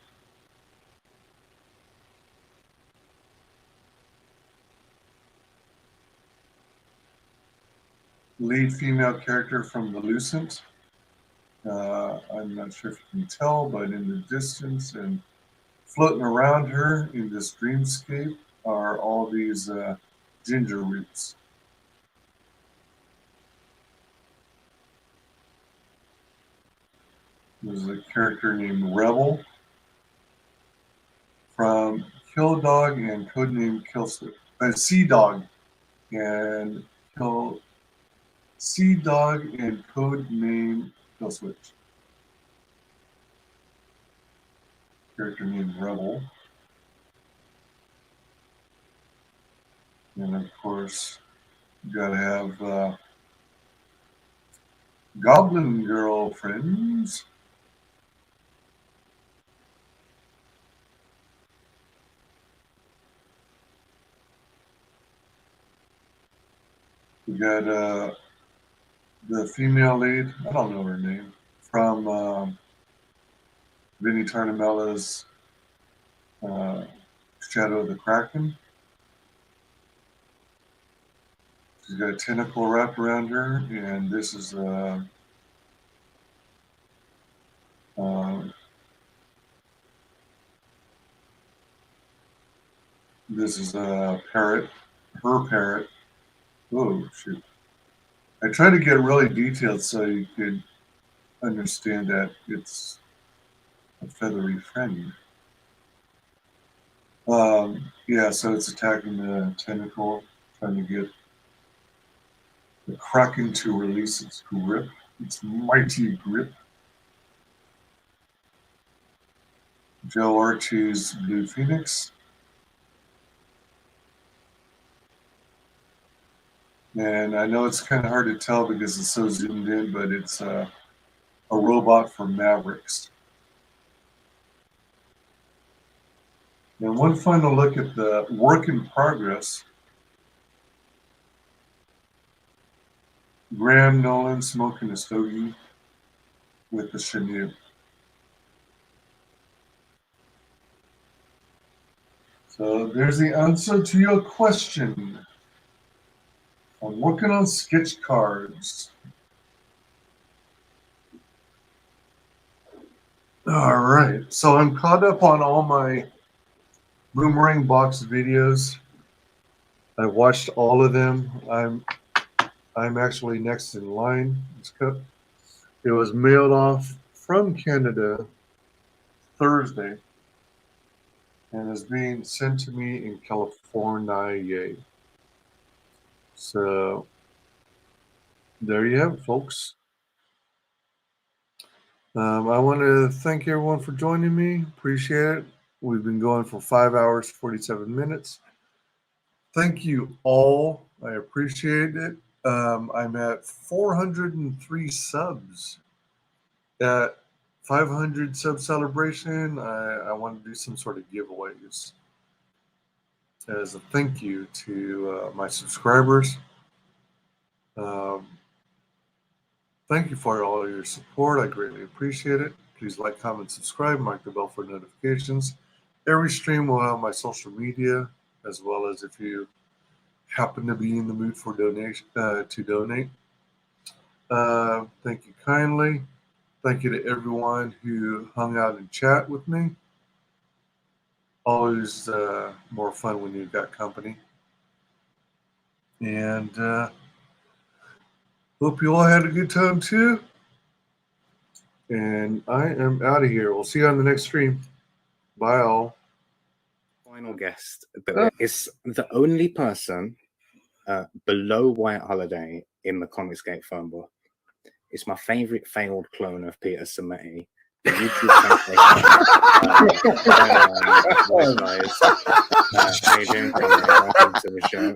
Lead female character from The Lucent. I'm not sure if you can tell, but in the distance and floating around her in this dreamscape are all these ginger roots. There's a character named Rebel from Kill Dog and Codename Killswitch. Sea Dog and Sea Dog and Codename Killswitch. Character named Rebel. And of course, you gotta have Goblin Girlfriends. We got the female lead, I don't know her name, from Vinnie Tarnamella's Shadow of the Kraken. She's got a tentacle wrapped around her, and this is a parrot, her parrot. Oh, shoot. I tried to get really detailed so you could understand that it's a feathery friend. Yeah, so it's attacking the tentacle, trying to get the kraken to release its grip, its mighty grip. Joe R2's Blue Phoenix. And I know it's kind of hard to tell because it's so zoomed in, but it's a robot from Mavericks. And one final look at the work in progress. Graham Nolan smoking a stogie with the Chinook. So there's the answer to your question. I'm working on sketch cards. All right, so I'm caught up on all my Boomerang Box videos. I watched all of them. I'm actually next in line. It was mailed off from Canada Thursday and is being sent to me in California. So there you have it, folks. I want to thank everyone for joining me. Appreciate it. We've been going for 5 hours, 47 minutes. Thank you all. I appreciate it. I'm at 403 subs. At 500 sub celebration, I want to do some sort of giveaways as a thank you to my subscribers. Thank you for all your support. I greatly appreciate it. Please like, comment, subscribe, mark the bell for notifications. Every stream will have my social media, as well as if you happen to be in the mood for donation to donate. Thank you kindly. Thank you to everyone who hung out and chat with me. Always more fun when you've got company. And hope you all had a good time too. And I am out of here. We'll see you on the next stream. Bye all. Final guest is the only person below White Holiday in the Comicsgate phone book. It's my favorite failed clone of Peter Sammetti. The YouTube translation. How you doing, Conrad? Welcome to the show.